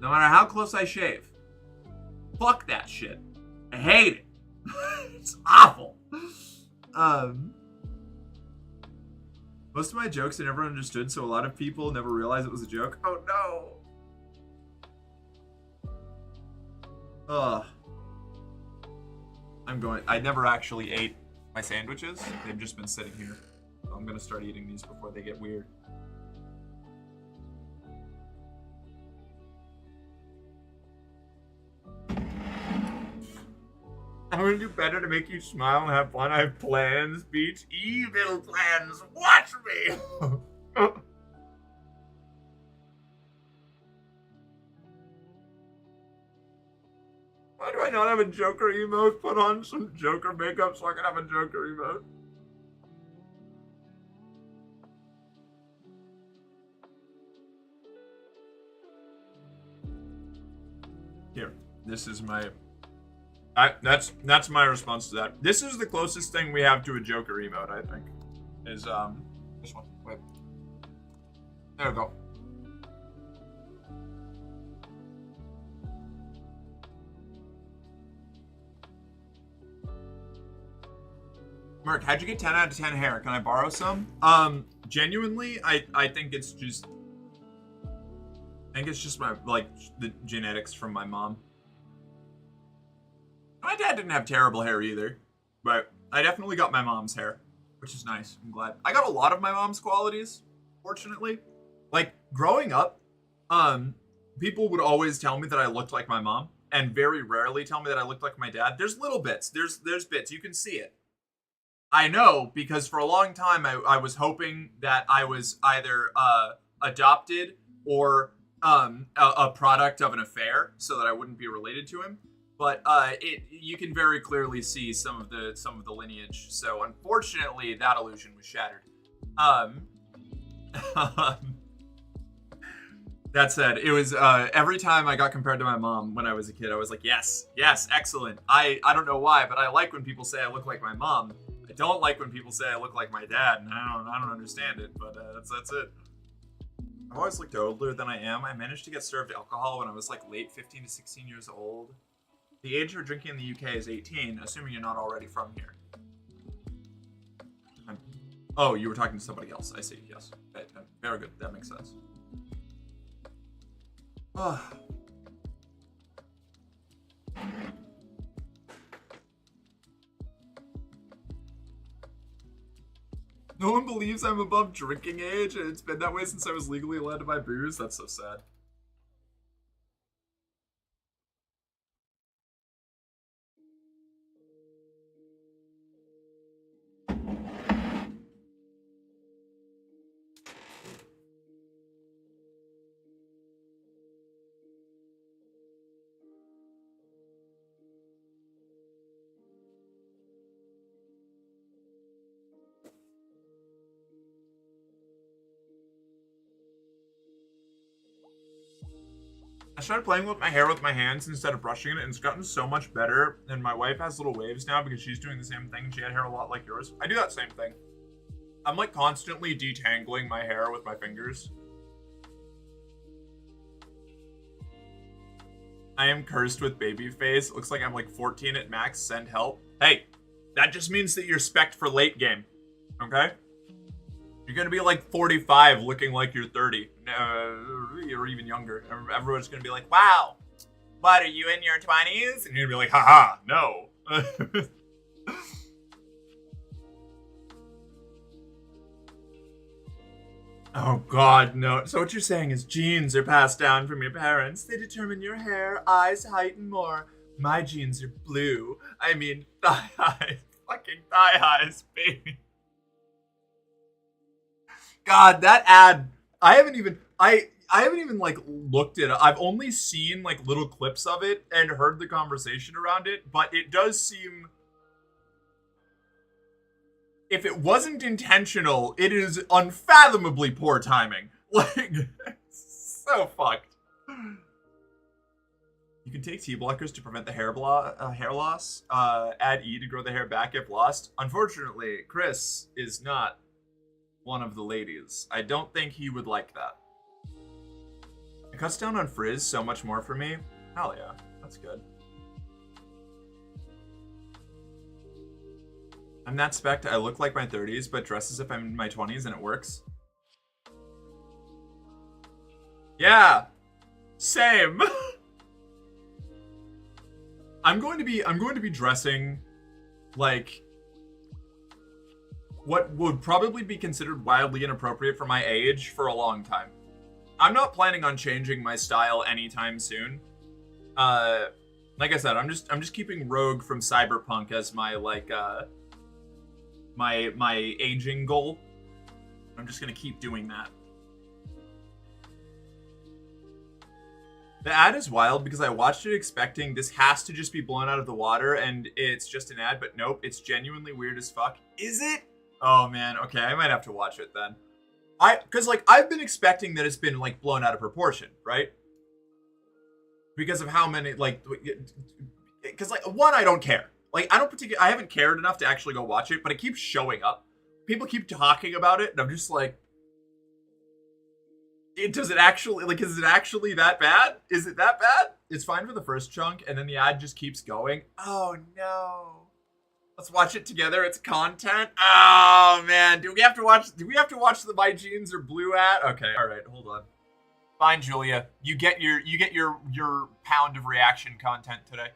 No matter how close I shave. Fuck that shit. I hate it. It's awful. Most of my jokes I never understood, so a lot of people never realized it was a joke. Oh no. Ugh. I never actually ate my sandwiches. They've just been sitting here. So I'm gonna start eating these before they get weird. I'm gonna do better to make you smile and have fun. I have plans, Beach. Evil plans. Watch me! Why do I not have a Joker emote? Put on some Joker makeup so I can have a Joker emote. Here, this is my... that's my response to that. This is the closest thing we have to a Joker emote, I think. Is, this one. Wait. There we go. Merc, how'd you get 10 out of 10 hair? Can I borrow some? Genuinely, I think it's just... my, like, the genetics from my mom. My dad didn't have terrible hair either, but I definitely got my mom's hair, which is nice. I'm glad. I got a lot of my mom's qualities, fortunately. Like, growing up, people would always tell me that I looked like my mom, and very rarely tell me that I looked like my dad. There's little bits. There's bits. You can see it. I know, because for a long time, I was hoping that I was either adopted or a product of an affair, so that I wouldn't be related to him. But you can very clearly see some of the lineage. So unfortunately, that illusion was shattered. That said, it was every time I got compared to my mom when I was a kid, I was like, yes, excellent. I don't know why, but I like when people say I look like my mom. I don't like when people say I look like my dad, and I don't understand it. But that's it. I've always looked older than I am. I managed to get served alcohol when I was like late 15 to 16 years old. The age for drinking in the UK is 18, assuming you're not already from here. Oh, you were talking to somebody else. I see, yes. Okay, very good. That makes sense. Oh. No one believes I'm above drinking age, and it's been that way since I was legally allowed to buy booze. That's so sad. I started playing with my hair with my hands instead of brushing it, and it's gotten so much better. And my wife has little waves now because she's doing the same thing. She had hair a lot like yours. I do that same thing. I'm like constantly detangling my hair with my fingers. I am cursed with baby face. It looks like I'm like 14 at max. Send help. Hey, that just means that you're spec'd for late game. Okay? You're gonna be like 45 looking like you're 30. Or even younger. Everyone's gonna be like, wow, what, are you in your 20s? And you're gonna be like, haha, no. Oh God, no. So what you're saying is genes are passed down from your parents. They determine your hair, eyes, height, and more. My genes are blue. I mean, thigh highs. Fucking thigh highs, baby. God, that ad. I haven't even like looked at it. I've only seen like little clips of it and heard the conversation around it, but it does seem, if it wasn't intentional, it is unfathomably poor timing. Like, so fucked. You can take T blockers to prevent the hair loss. Add E to grow the hair back if lost. Unfortunately, Chris is not one of the ladies. I don't think he would like that. It cuts down on frizz so much more for me. Hell yeah, that's good. I'm that spect. I look like my 30s, but dress as if I'm in my 20s, and it works. Yeah, same. I'm going to be dressing like what would probably be considered wildly inappropriate for my age for a long time. I'm not planning on changing my style anytime soon. Like I said, I'm just keeping Rogue from Cyberpunk as my like my aging goal. I'm just gonna keep doing that. The ad is wild because I watched it expecting this has to just be blown out of the water and it's just an ad, but nope, it's genuinely weird as fuck. Is it? Oh man, okay, I might have to watch it then. Cause like I've been expecting that it's been like blown out of proportion, right? Because of how many like, cause like one, I don't care. Like I haven't cared enough to actually go watch it, but it keeps showing up. People keep talking about it, and I'm just like, is it actually that bad? Is it that bad? It's fine for the first chunk, and then the ad just keeps going. Oh no. Let's watch it together. It's content. Oh man, do we have to watch the My Jeans Are Blue ad? Okay, all right, hold on. Fine, Julia. You get your pound of reaction content today.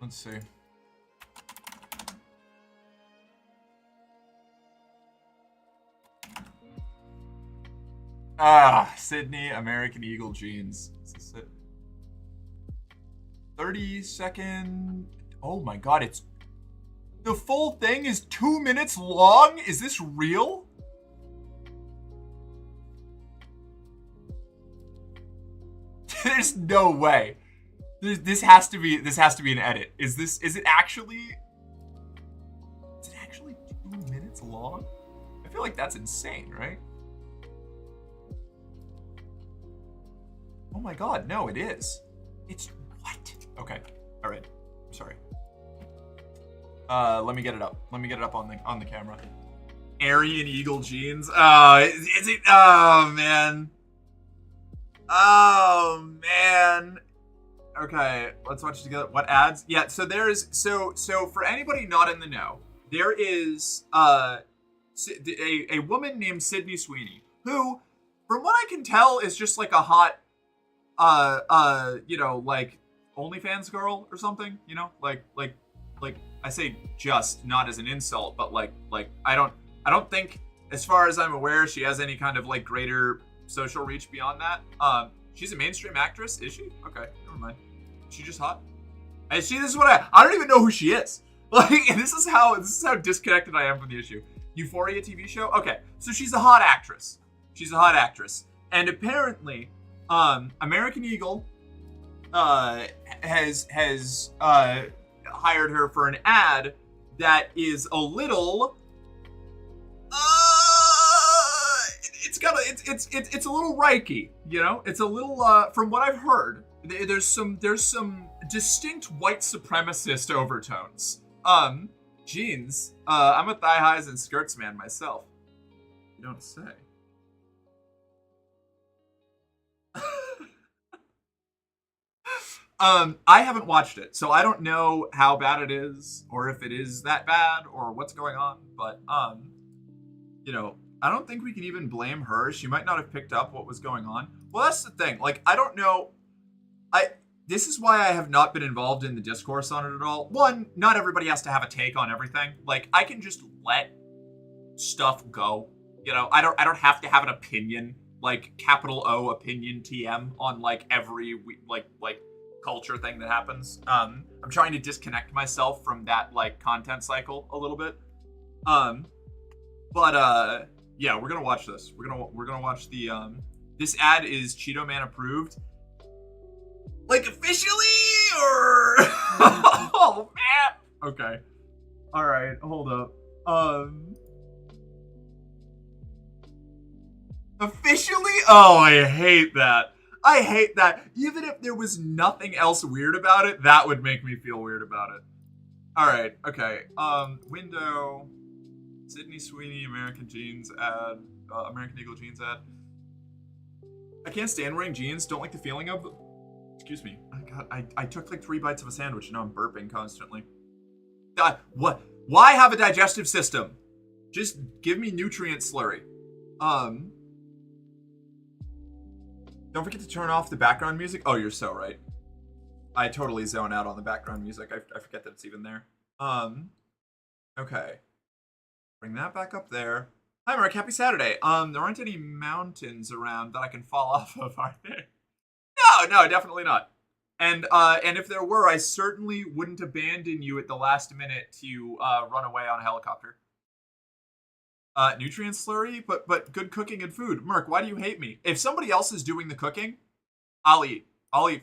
Let's see. Sydney American Eagle jeans. Is this it? 30-second. Oh my god, it's the full thing is 2 minutes long? Is this real? There's no way. This has to be an edit. Is it actually 2 minutes long? I feel like that's insane, right? Oh my god, no, it is. It's what? Okay. All right. Sorry. Let me get it up. Let me get it up on the camera. Aryan Eagle jeans. Is it? Oh man. Oh man. Okay, let's watch it together. What ads? Yeah, so there's so for anybody not in the know, there is a woman named Sydney Sweeney who, from what I can tell, is just like a hot you know, like OnlyFans girl or something, you know, like I say just not as an insult, but like I don't think, as far as I'm aware, she has any kind of like greater social reach beyond that. She's a mainstream actress, is she? Okay, never mind. Is she just hot? And this is what I don't even know who she is. Like, this is how disconnected I am from the issue. Euphoria TV show? Okay, so she's a hot actress. And apparently, American Eagle has hired her for an ad that is a little it's a little Reiki, you know? It's a little from what I've heard, there's some distinct white supremacist overtones. Jeans. I'm a thigh highs and skirts man myself. You don't say. I haven't watched it, so I don't know how bad it is, or if it is that bad, or what's going on, but, you know, I don't think we can even blame her. She might not have picked up what was going on. Well, that's the thing. Like, I don't know. This is why I have not been involved in the discourse on it at all. One, not everybody has to have a take on everything. Like, I can just let stuff go. You know, I don't have to have an opinion, like capital O opinion TM on like every like culture thing that happens. I'm trying to disconnect myself from that like content cycle a little bit. But yeah, we're gonna watch this. We're gonna watch the this ad is Cheeto Man approved. Like officially or oh man. Okay. All right, hold up. Officially? Oh, I hate that. I hate that. Even if there was nothing else weird about it, that would make me feel weird about it. All right. Okay. Window. Sydney Sweeney American jeans ad. American Eagle jeans ad. I can't stand wearing jeans. Don't like the feeling of them. Excuse me. I took like 3 bites of a sandwich and now I'm burping constantly. God, what? Why have a digestive system? Just give me nutrient slurry. Don't forget to turn off the background music. Oh, you're so right. I totally zone out on the background music. I forget that it's even there. Okay. Bring that back up there. Hi, Mark. Happy Saturday. There aren't any mountains around that I can fall off of, are there? No, definitely not. And if there were, I certainly wouldn't abandon you at the last minute to run away on a helicopter. Nutrient slurry, but good cooking and food. Merc, why do you hate me? If somebody else is doing the cooking, I'll eat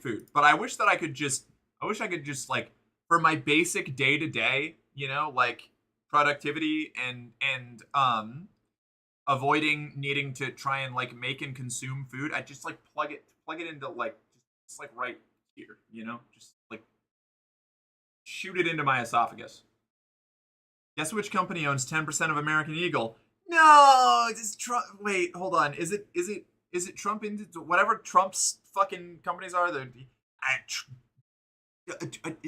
food. But I wish I could just like for my basic day to day, you know, like productivity and avoiding needing to try and like make and consume food. I just like plug it into like just like right here, you know, just like shoot it into my esophagus. Guess which company owns 10% of American Eagle? No, it's Trump. Wait, hold on. Is it Trump into whatever Trump's fucking companies are?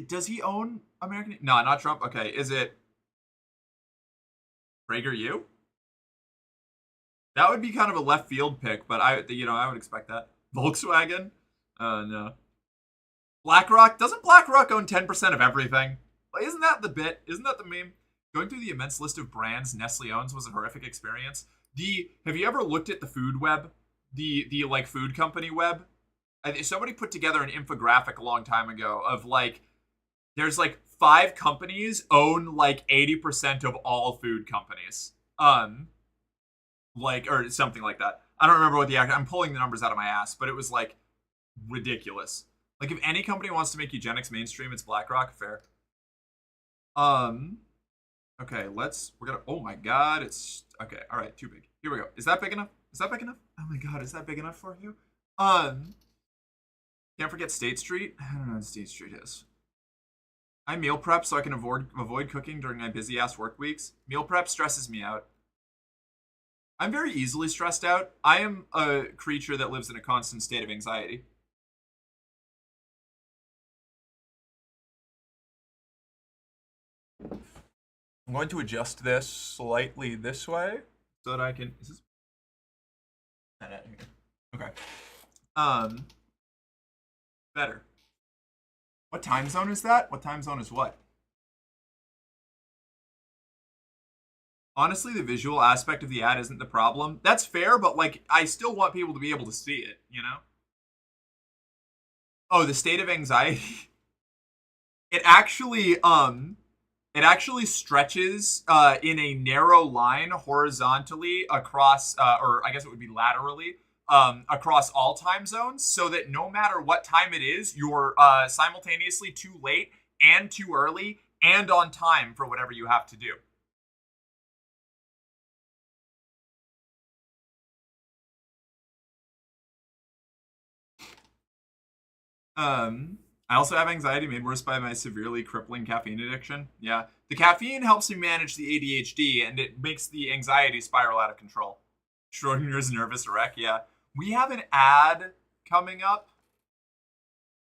Does he own American? No, not Trump. Okay, is it PragerU? That would be kind of a left field pick, but I would expect that. Volkswagen? No. BlackRock? Doesn't BlackRock own 10% of everything? Like, isn't that the bit? Isn't that the meme? Going through the immense list of brands Nestle owns was a horrific experience. Have you ever looked at the food web? The like food company web? Somebody put together an infographic a long time ago of like, there's like 5 companies own like 80% of all food companies. Like, or something like that. I don't remember what I'm pulling the numbers out of my ass, but it was like ridiculous. Like if any company wants to make eugenics mainstream, it's BlackRock. Fair. Okay, oh my god, okay, all right, too big. Here we go. Is that big enough? Oh my god, is that big enough for you? Can't forget State Street. I don't know what State Street is. I meal prep so I can avoid cooking during my busy ass work weeks. Meal prep stresses me out. I'm very easily stressed out. I am a creature that lives in a constant state of anxiety. I'm going to adjust this slightly this way so that I can. Is this? Okay. Better. What time zone is that? What time zone is what? Honestly, the visual aspect of the ad isn't the problem. That's fair, but like, I still want people to be able to see it, you know? Oh, the state of anxiety. It actually stretches in a narrow line horizontally across, or I guess it would be laterally, across all time zones, so that no matter what time it is, you're simultaneously too late and too early and on time for whatever you have to do. I also have anxiety made worse by my severely crippling caffeine addiction. Yeah. The caffeine helps me manage the ADHD, and it makes the anxiety spiral out of control. Schrodinger's nervous wreck, yeah. We have an ad coming up.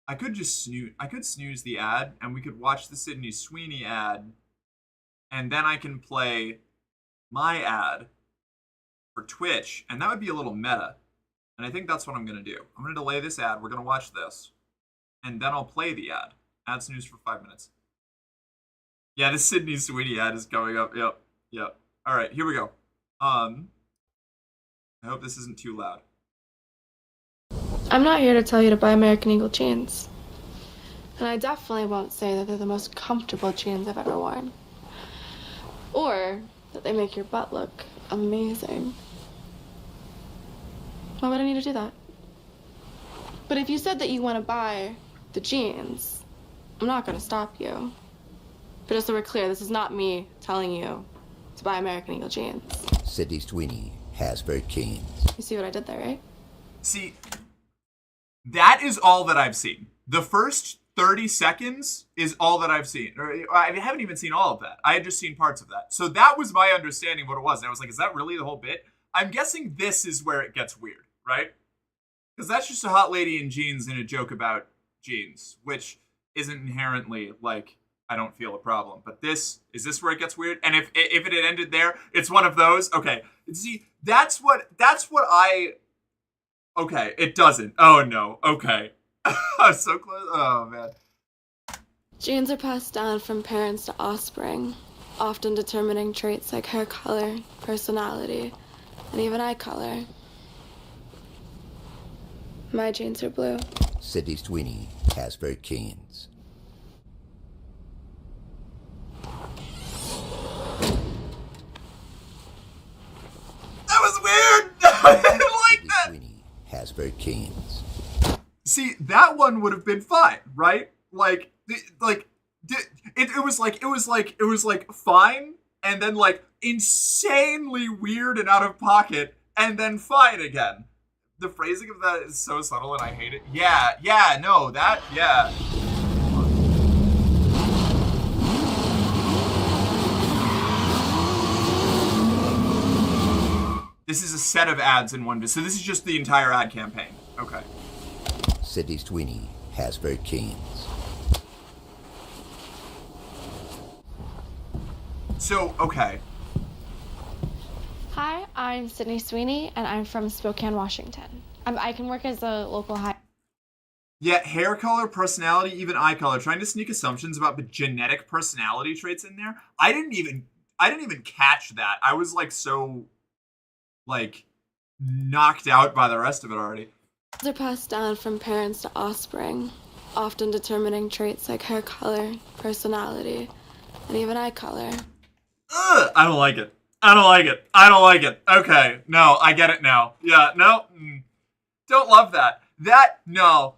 I could snooze the ad, and we could watch the Sydney Sweeney ad, and then I can play my ad for Twitch, and that would be a little meta. And I think that's what I'm going to do. I'm going to delay this ad. We're going to watch this. And then I'll play the ad. Ad snooze for 5 minutes. Yeah, the Sydney Sweeney ad is coming up. Yep. All right, here we go. I hope this isn't too loud. I'm not here to tell you to buy American Eagle jeans. And I definitely won't say that they're the most comfortable jeans I've ever worn. Or that they make your butt look amazing. Why would I need to do that? But if you said that you want to buy the jeans, I'm not going to stop you. But just so we're clear, this is not me telling you to buy American Eagle jeans. Sydney Sweeney, Hasbro Jeans. You see what I did there, right? See, that is all that I've seen. The first 30 seconds is all that I've seen. Or I haven't even seen all of that. I had just seen parts of that. So that was my understanding of what it was. And I was like, is that really the whole bit? I'm guessing this is where it gets weird, right? Because that's just a hot lady in jeans and a joke about jeans, which isn't inherently, like, I don't feel a problem. But is this where it gets weird? And if it had ended there, it's one of those. Okay. See, that's what okay, it doesn't. Oh, no. Okay. I'm so close. Oh, man. Genes are passed down from parents to offspring, often determining traits like hair color, personality, and even eye color. My genes are blue. Sydney Sweeney, Hasbro Jeans. That was weird. I didn't like Sydney that. Sweeney, Hasbro Jeans. See, that one would have been fine, right? It was like fine, and then like insanely weird and out of pocket, and then fine again. The phrasing of that is so subtle, and I hate it. Yeah, no, that, yeah. This is a set of ads in one. So this is just the entire ad campaign. Okay. Sydney Sweeney, Hasbro Jeans. So, okay. Hi, I'm Sydney Sweeney, and I'm from Spokane, Washington. I can work as a local high. Yeah, hair color, personality, even eye color. Trying to sneak assumptions about the genetic personality traits in there. I didn't even catch that. I was like so, like, knocked out by the rest of it already. Genes are passed down from parents to offspring, often determining traits like hair color, personality, and even eye color. Ugh, I don't like it. I don't like it. Okay, no, I get it now. Yeah, no, don't love that. No.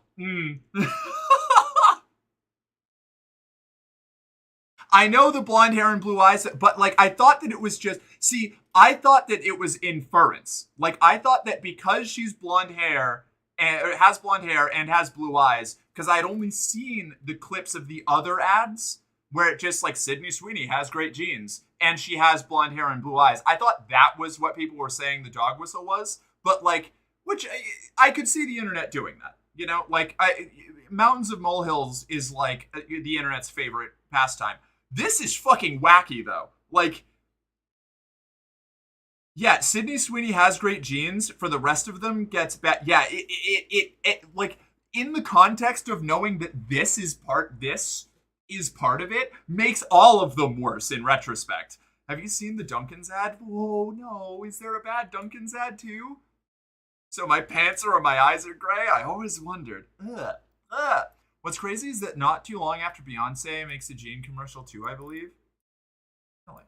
I know the blonde hair and blue eyes, but like I thought that it was just. See, I thought that it was inference. Like I thought that because she's blonde hair and has blonde hair and has blue eyes, because I had only seen the clips of the other ads where it just like Sydney Sweeney has great genes and she has blonde hair and blue eyes. I thought that was what people were saying the dog whistle was, but like, which I could see the internet doing that. You know, like Mountains of Molehills is like the internet's favorite pastime. This is fucking wacky though. Like, yeah, Sydney Sweeney has great genes. For the rest of them, gets bad. Yeah, it like in the context of knowing that this is part of it, makes all of them worse in retrospect. Have you seen the Dunkin's ad? Oh no, is there a bad Dunkin's ad too? So my pants are or my eyes are gray? I always wondered. Ugh. What's crazy is that not too long after Beyonce makes a Jean commercial too, I believe. Really?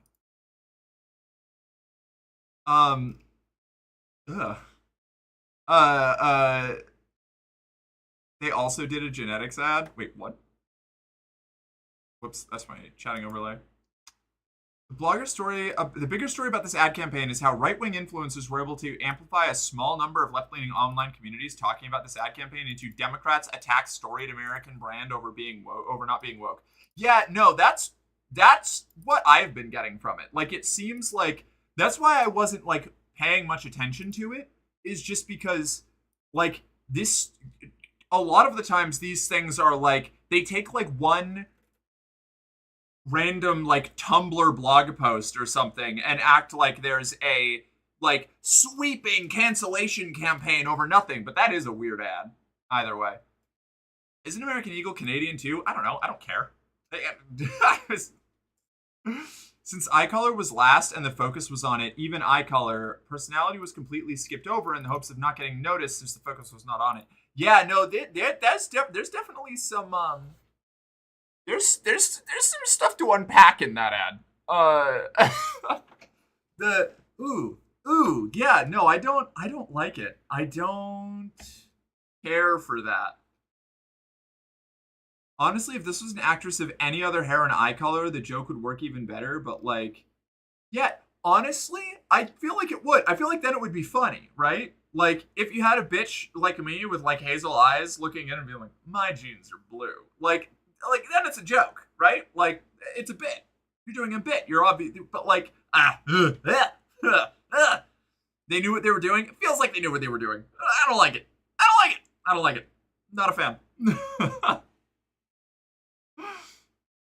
They also did a genetics ad. Wait, what? Whoops, that's my chatting overlay. The bigger story about this ad campaign is how right-wing influencers were able to amplify a small number of left-leaning online communities talking about this ad campaign into Democrats attack storied American brand over not being woke. Yeah, no, that's what I've been getting from it. Like, it seems like that's why I wasn't like paying much attention to it, is just because like this, a lot of the times these things are like, they take like one random like Tumblr blog post or something and act like there's a like sweeping cancellation campaign over nothing, but that is a weird ad either way. Isn't American Eagle Canadian too? I don't know. I don't care. Since eye color was last and the focus was on it, even eye color, personality was completely skipped over in the hopes of not getting noticed since the focus was not on it. Yeah, no, there's definitely some there's some stuff to unpack in that ad. Yeah, no, I don't like it. I don't care for that. Honestly, if this was an actress of any other hair and eye color, the joke would work even better. But like, yeah, honestly, I feel like it would. I feel like then it would be funny, right? Like if you had a bitch like me with like hazel eyes looking in and being like, my jeans are blue. Like then it's a joke, right? Like it's a bit. You're doing a bit. You're obvious, but like they knew what they were doing. It feels like they knew what they were doing. I don't like it. I don't like it. Not a fan.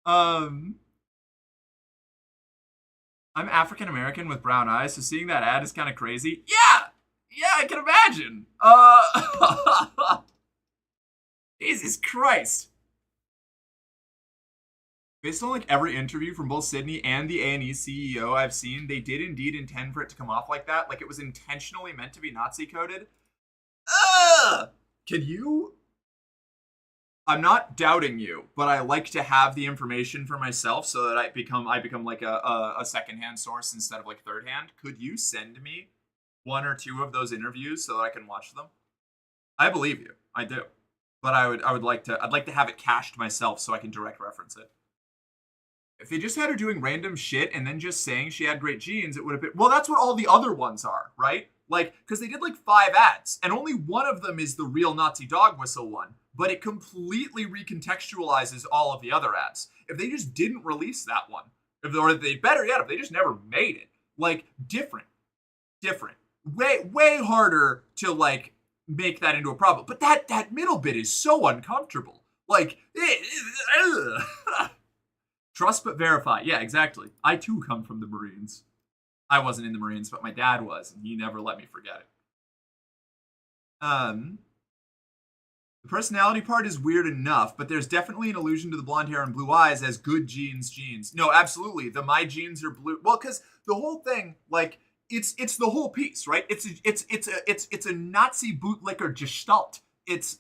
I'm African American with brown eyes, so seeing that ad is kind of crazy. Yeah, I can imagine. Jesus Christ. Based on like every interview from both Sydney and the A&E CEO I've seen, they did indeed intend for it to come off like that, like it was intentionally meant to be Nazi coded. Can you? I'm not doubting you, but I like to have the information for myself so that I become like a secondhand source instead of like third hand. Could you send me one or two of those interviews so that I can watch them? I believe you. I do. But I'd like to have it cached myself so I can direct reference it. If they just had her doing random shit and then just saying she had great genes, it would have been, well, that's what all the other ones are, right? Like, because they did like 5 ads, and only one of them is the real Nazi dog whistle one, but it completely recontextualizes all of the other ads. If they just didn't release that one, or they better yet, if they just never made it, like, different, way harder to like make that into a problem. But that middle bit is so uncomfortable. Like, trust but verify. Yeah, exactly. I too come from the Marines. I wasn't in the Marines, but my dad was, and he never let me forget it. The personality part is weird enough, but there's definitely an allusion to the blonde hair and blue eyes as good genes. No, absolutely. The my genes are blue. Well, because the whole thing, like, it's the whole piece, right? It's a Nazi bootlicker gestalt. It's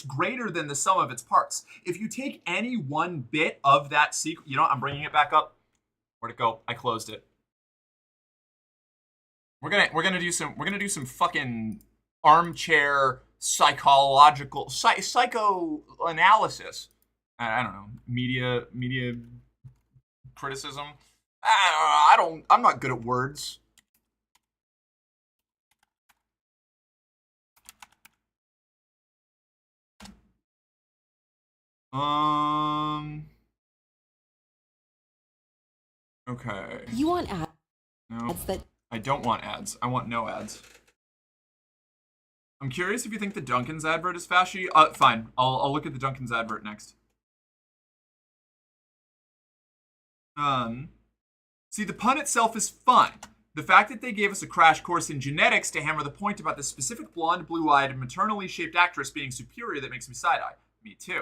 greater than the sum of its parts. If you take any one bit of that sequence, you know, I'm bringing it back up. Where'd it go? I closed it. We're gonna do some fucking armchair psychological psychoanalysis. I don't know, media criticism. I'm not good at words. Okay. You want ads No. that I don't want ads. I want no ads. I'm curious if you think the Dunkin's advert is fashy. Fine. I'll look at the Dunkin's advert next. See, the pun itself is fine. The fact that they gave us a crash course in genetics to hammer the point about the specific blonde, blue-eyed, and maternally shaped actress being superior that makes me side-eye. Me too.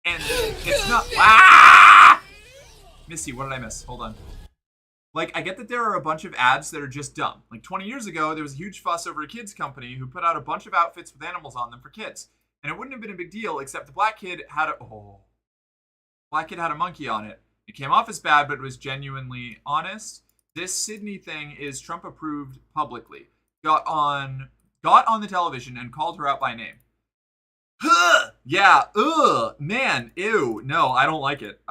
And it's not... Ah! Missy, what did I miss? Hold on. Like, I get that there are a bunch of ads that are just dumb. Like, 20 years ago, there was a huge fuss over a kids company who put out a bunch of outfits with animals on them for kids. And it wouldn't have been a big deal, except the black kid had a monkey on it. It came off as bad, but it was genuinely honest. This Sydney thing is Trump approved publicly. Got on the television and called her out by name. Huh! Yeah, man, ew. No, I don't like it.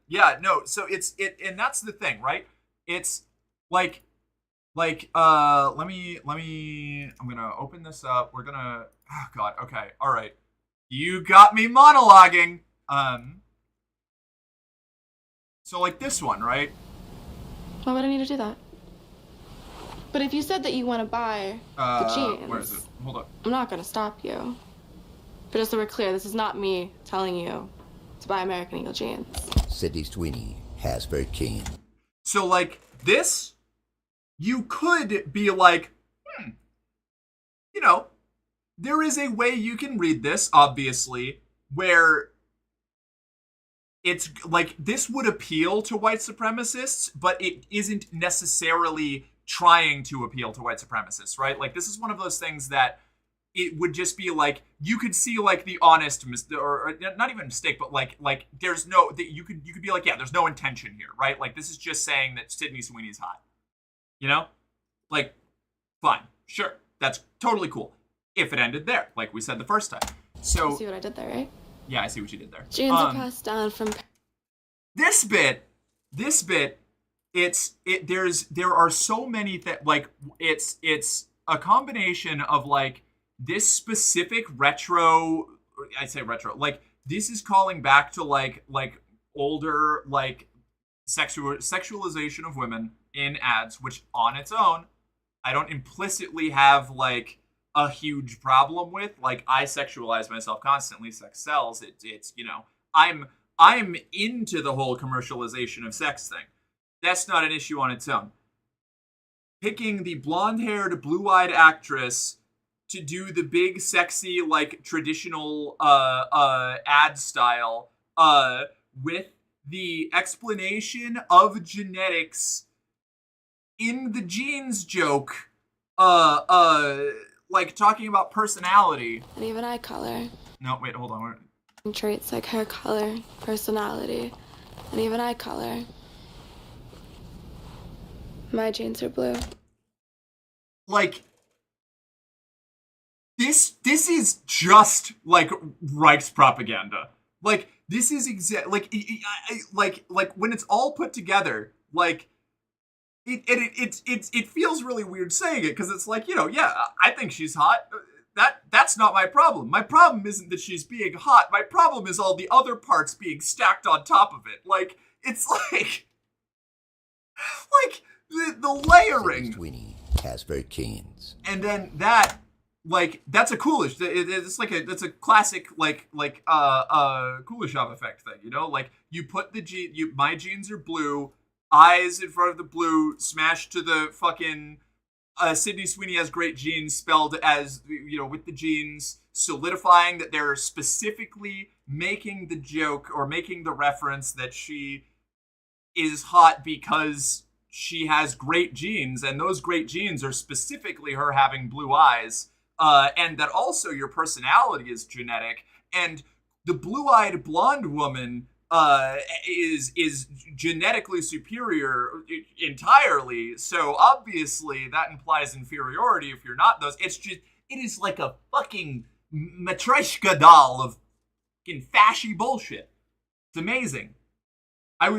Yeah, no, so and that's the thing, right? It's like, let me, I'm gonna open this up. We're gonna, oh God, okay, all right. You got me monologuing. So like this one, right? Why would I need to do that? But if you said that you want to buy the jeans, where is it? Hold up. I'm not gonna stop you. But just so we're clear, this is not me telling you to buy American Eagle jeans. Sydney Sweeney has very keen. So, like, this, you could be like, you know, there is a way you can read this, obviously, where it's like this would appeal to white supremacists, but it isn't necessarily trying to appeal to white supremacists, right? Like this is one of those things that it would just be like you could see like the honest or not even mistake, but like there's no that you could be like, yeah, there's no intention here, right? Like this is just saying that Sydney Sweeney's hot, you know, like fine, sure, that's totally cool if it ended there, like we said the first time. So You see what I did there, right? yeah, I see what you did there. Genes are passed down from. This bit, there are so many that like it's a combination of like this specific retro. I say retro, like this is calling back to like older like sexualization of women in ads, which on its own I don't implicitly have like a huge problem with. Like I sexualize myself constantly. Sex sells. It's you know I'm into the whole commercialization of sex thing. That's not an issue on its own. Picking the blonde-haired, blue-eyed actress to do the big, sexy, like traditional ad style with the explanation of genetics in the genes joke, like talking about personality. And even eye color. No, wait, hold on. Traits like hair color, personality, and even eye color. My genes are blue. Like, this is just like Reich's propaganda. Like, this is like when it's all put together, like it feels really weird saying it because it's like, you know, yeah, I think she's hot. That's not my problem. My problem isn't that she's being hot. My problem is all the other parts being stacked on top of it. Like, it's like the layering. Sweeney has very genes. And then that, like, that's a Coolish. It's like that's a classic like Kuleshov effect thing, you know? Like, you put my genes are blue, eyes in front of the blue, smashed to the fucking Sydney Sweeney has great genes spelled as, you know, with the genes, solidifying that they're specifically making the joke or making the reference that she is hot because she has great genes, and those great genes are specifically her having blue eyes, and that also your personality is genetic, and the blue-eyed blonde woman is genetically superior entirely, so obviously that implies inferiority if you're not those. It is like a fucking Matryoshka doll of fucking fashy bullshit. It's amazing. You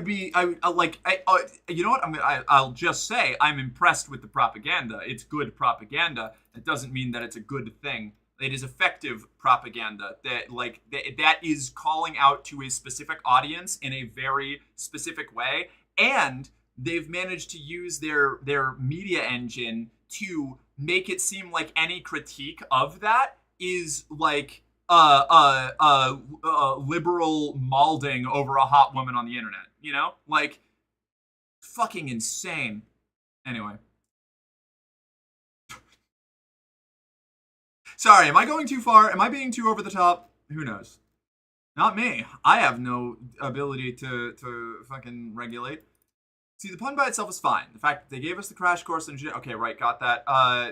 know what? I'll just say I'm impressed with the propaganda. It's good propaganda. It doesn't mean that it's a good thing. It is effective propaganda that is calling out to a specific audience in a very specific way, and they've managed to use their media engine to make it seem like any critique of that is like liberal malding over a hot woman on the internet, you know? Like, fucking insane. Anyway. Sorry, am I going too far? Am I being too over the top? Who knows? Not me. I have no ability to fucking regulate. See, the pun by itself is fine. The fact that they gave us the crash course in okay, right, got that.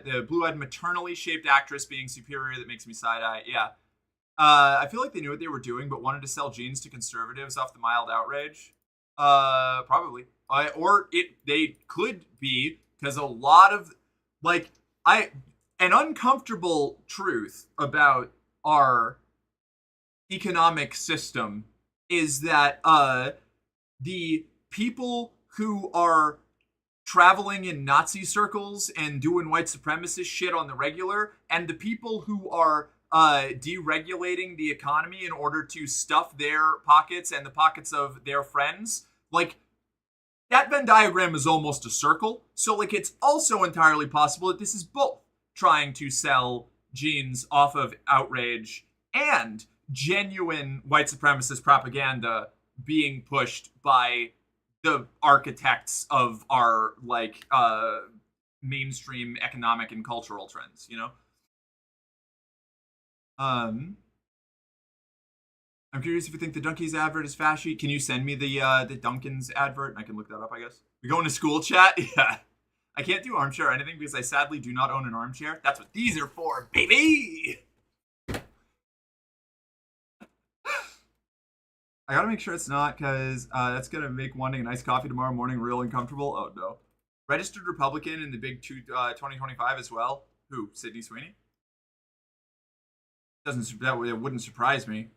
The blue-eyed maternally shaped actress being superior, that makes me side-eye. Yeah. I feel like they knew what they were doing, but wanted to sell genes to conservatives off the mild outrage. Probably. They could be, because a lot of, like, an uncomfortable truth about our economic system is that the people who are traveling in Nazi circles and doing white supremacist shit on the regular, and the people who are deregulating the economy in order to stuff their pockets and the pockets of their friends, like, that Venn diagram is almost a circle. So, like, it's also entirely possible that this is both trying to sell genes off of outrage and genuine white supremacist propaganda being pushed by the architects of our, like, mainstream economic and cultural trends, you know? I'm curious if you think the Dunkies advert is fashy. Can you send me the Dunkin's advert? And I can look that up, I guess. We going to school chat? Yeah. I can't do armchair or anything because I sadly do not own an armchair. That's what these are for, baby! I gotta make sure it's not, because that's gonna make wanting an iced coffee tomorrow morning real uncomfortable. Oh, no. Registered Republican in the big 2025 as well. Who? Sydney Sweeney? That wouldn't surprise me.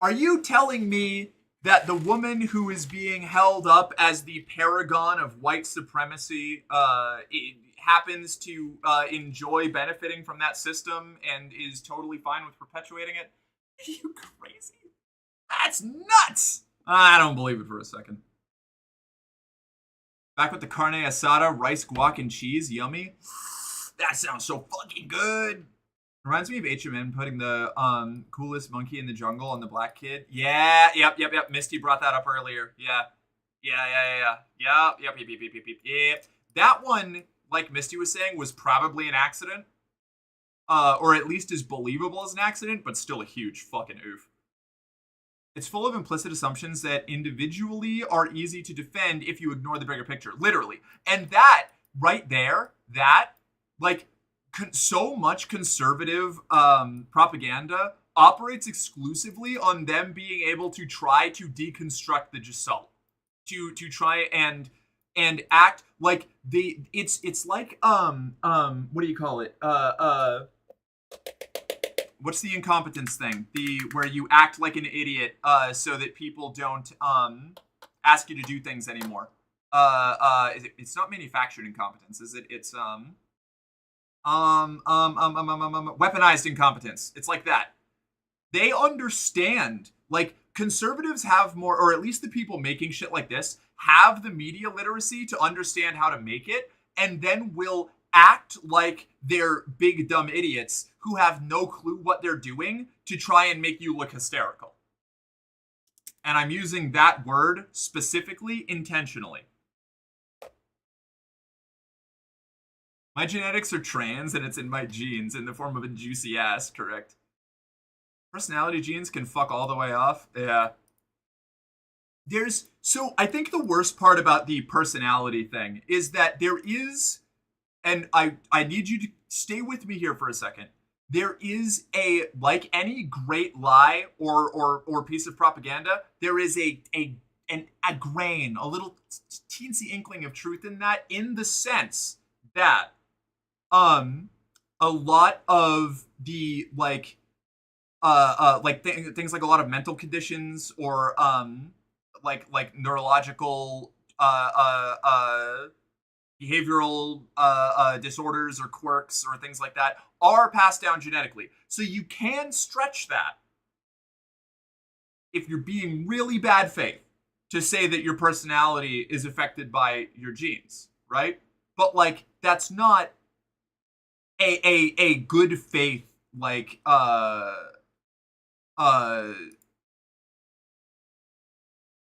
Are you telling me that the woman who is being held up as the paragon of white supremacy happens to enjoy benefiting from that system and is totally fine with perpetuating it? Are you crazy? That's nuts! I don't believe it for a second. Back with the carne asada, rice, guac, and cheese. Yummy. That sounds so fucking good. Reminds me of HMN putting the coolest monkey in the jungle on the black kid. Yeah, yep. Misty brought that up earlier. Yeah. Yep. That one, like Misty was saying, was probably an accident. Or at least as believable as an accident, but still a huge fucking oof. It's full of implicit assumptions that individually are easy to defend if you ignore the bigger picture. Literally. And that, right there, so much conservative propaganda operates exclusively on them being able to try to deconstruct the gestalt, to try and act like it's like what do you call it? What's the incompetence thing? Where you act like an idiot so that people don't ask you to do things anymore. It's not manufactured incompetence, is it? It's weaponized incompetence. It's like that. They understand, like, conservatives have more, or at least the people making shit like this have the media literacy to understand how to make it, and then will act like they're big dumb idiots who have no clue what they're doing to try and make you look hysterical. And I'm using that word specifically intentionally. My genetics are trans and it's in my genes in the form of a juicy ass, correct? Personality genes can fuck all the way off. Yeah. So I think the worst part about the personality thing is that there is, and I need you to stay with me here for a second. There is like any great lie or piece of propaganda, there is a grain, a little teensy inkling of truth in that, in the sense that a lot of the things like a lot of mental conditions or like neurological behavioral disorders or quirks or things like that are passed down genetically. So you can stretch that if you're being really bad faith to say that your personality is affected by your genes, right? But like that's not a good faith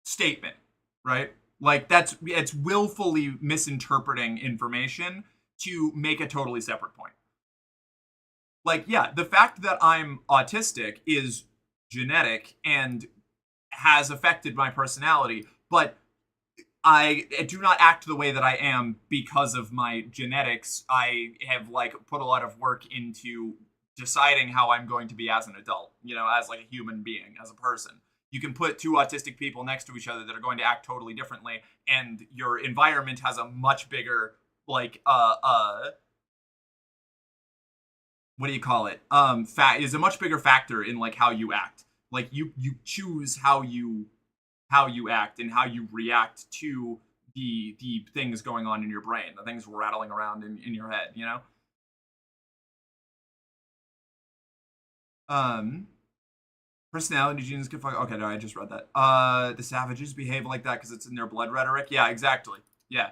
statement, right? Like it's willfully misinterpreting information to make a totally separate point. Like, yeah, the fact that I'm autistic is genetic and has affected my personality, but I do not act the way that I am because of my genetics. I have put a lot of work into deciding how I'm going to be as an adult, as like a human being, as a person. You can put two autistic people next to each other that are going to act totally differently, and your environment has a much bigger what do you call it? Is a much bigger factor in like how you act. Like you choose how you act and how you react to the things going on in your brain, the things rattling around in your head, Personality genes can fuck. Okay, no, I just read that. The savages behave like that because it's in their blood rhetoric. Yeah, exactly. Yeah,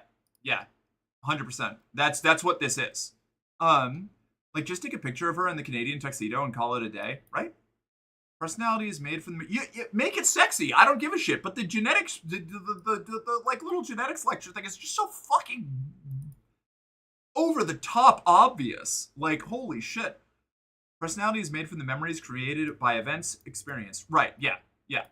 100%. That's what this is. Like just take a picture of her in the Canadian tuxedo and call it a day, right? Personality is made from the you make it sexy. I don't give a shit. But the genetics, the like little genetics lecture thing is just so fucking over the top obvious. Like holy shit. Personality is made from the memories created by events experienced. Right, yeah, yeah.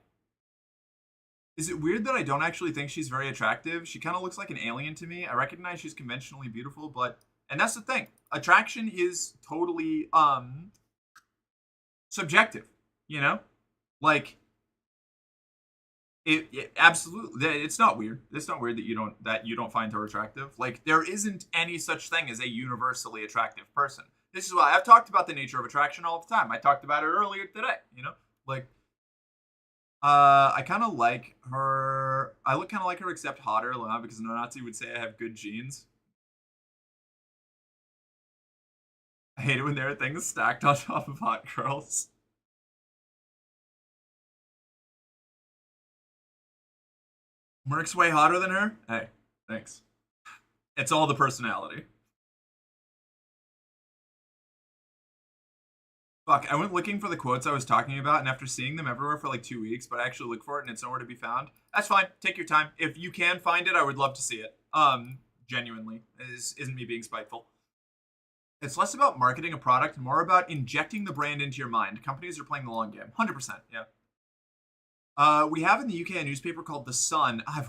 Is it weird that I don't actually think she's very attractive? She kind of looks like an alien to me. I recognize she's conventionally beautiful, but and that's the thing. Attraction is totally subjective, you know? Like it absolutely it's not weird. It's not weird that you don't find her attractive. Like there isn't any such thing as a universally attractive person. This is why I've talked about the nature of attraction all the time. I talked about it earlier today, you know? Like I kind of like her. I look kind of like her, except hotter, because no Nazi would say I have good genes. I hate it when there are things stacked on top of hot girls. Merc's way hotter than her? Hey, thanks. It's all the personality. Fuck, I went looking for the quotes I was talking about, and after seeing them everywhere for like 2 weeks, but I actually look for it and it's nowhere to be found. That's fine. Take your time. If you can find it, I would love to see it. Genuinely. Isn't me being spiteful. It's less about marketing a product and more about injecting the brand into your mind. Companies are playing the long game. 100%, yeah. We have in the UK a newspaper called The Sun. I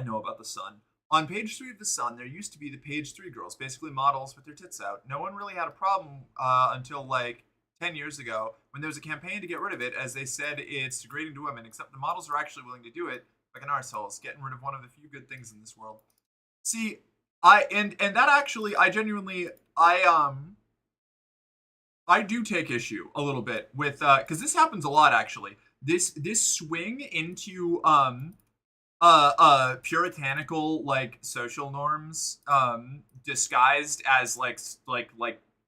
know about The Sun. On page 3 of The Sun, there used to be the page 3 girls, basically models with their tits out. No one really had a problem until like 10 years ago when there was a campaign to get rid of it, as they said it's degrading to women, except the models are actually willing to do it like an arseholes, getting rid of one of the few good things in this world. See, and that actually, I genuinely, I do take issue a little bit with, because this happens a lot actually. This swing into puritanical like social norms disguised as like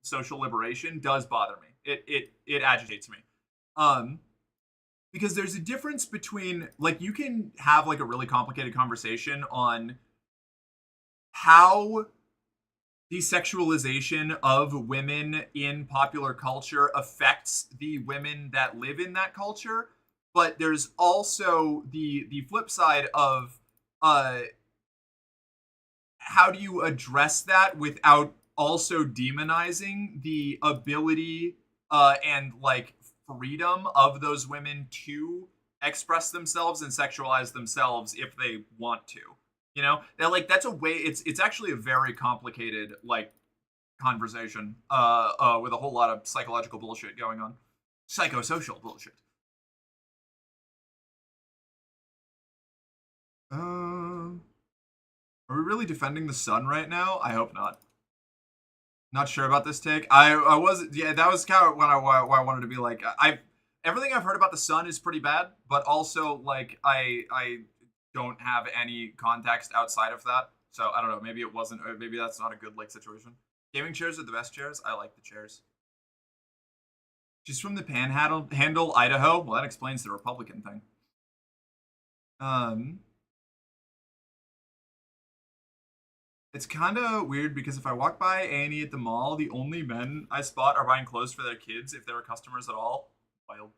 social liberation does bother me. It agitates me. Because there's a difference between, like, you can have like a really complicated conversation on how desexualization of women in popular culture affects the women that live in that culture, but there's also the flip side of how do you address that without also demonizing the ability and like freedom of those women to express themselves and sexualize themselves if they want to. You know, that like that's a way. It's actually a very complicated like conversation with a whole lot of psychological bullshit going on, psychosocial bullshit. Are we really defending the sun right now? I hope not. Not sure about this take. I was, yeah, that was kind of when why I wanted to be like, everything I've heard about the sun is pretty bad, but also like I don't have any context outside of that. So I don't know. Maybe it wasn't. Or maybe that's not a good like situation. Gaming chairs are the best chairs. I like the chairs. She's from the Panhandle, Idaho. Well, that explains the Republican thing. It's kind of weird because if I walk by A&E at the mall, the only men I spot are buying clothes for their kids if they were customers at all. Wild.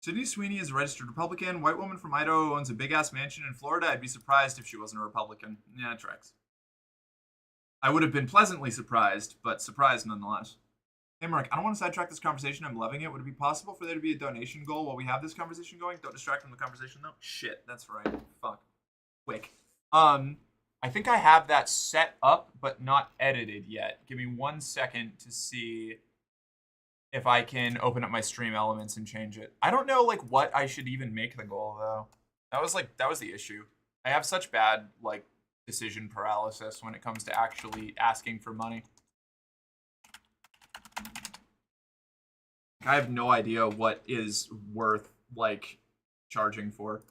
Sydney Sweeney is a registered Republican. White woman from Idaho owns a big-ass mansion in Florida. I'd be surprised if she wasn't a Republican. Yeah, it tracks. I would have been pleasantly surprised, but surprised nonetheless. Hey, Mark, I don't want to sidetrack this conversation. I'm loving it. Would it be possible for there to be a donation goal while we have this conversation going? Don't distract from the conversation, though. Shit, that's right. Fuck. Quick. I think I have that set up, but not edited yet. Give me 1 second to see if I can open up my stream elements and change it. I don't know, like, what I should even make the goal, though. That was the issue. I have such bad, like, decision paralysis when it comes to actually asking for money. I have no idea what is worth, like, charging for.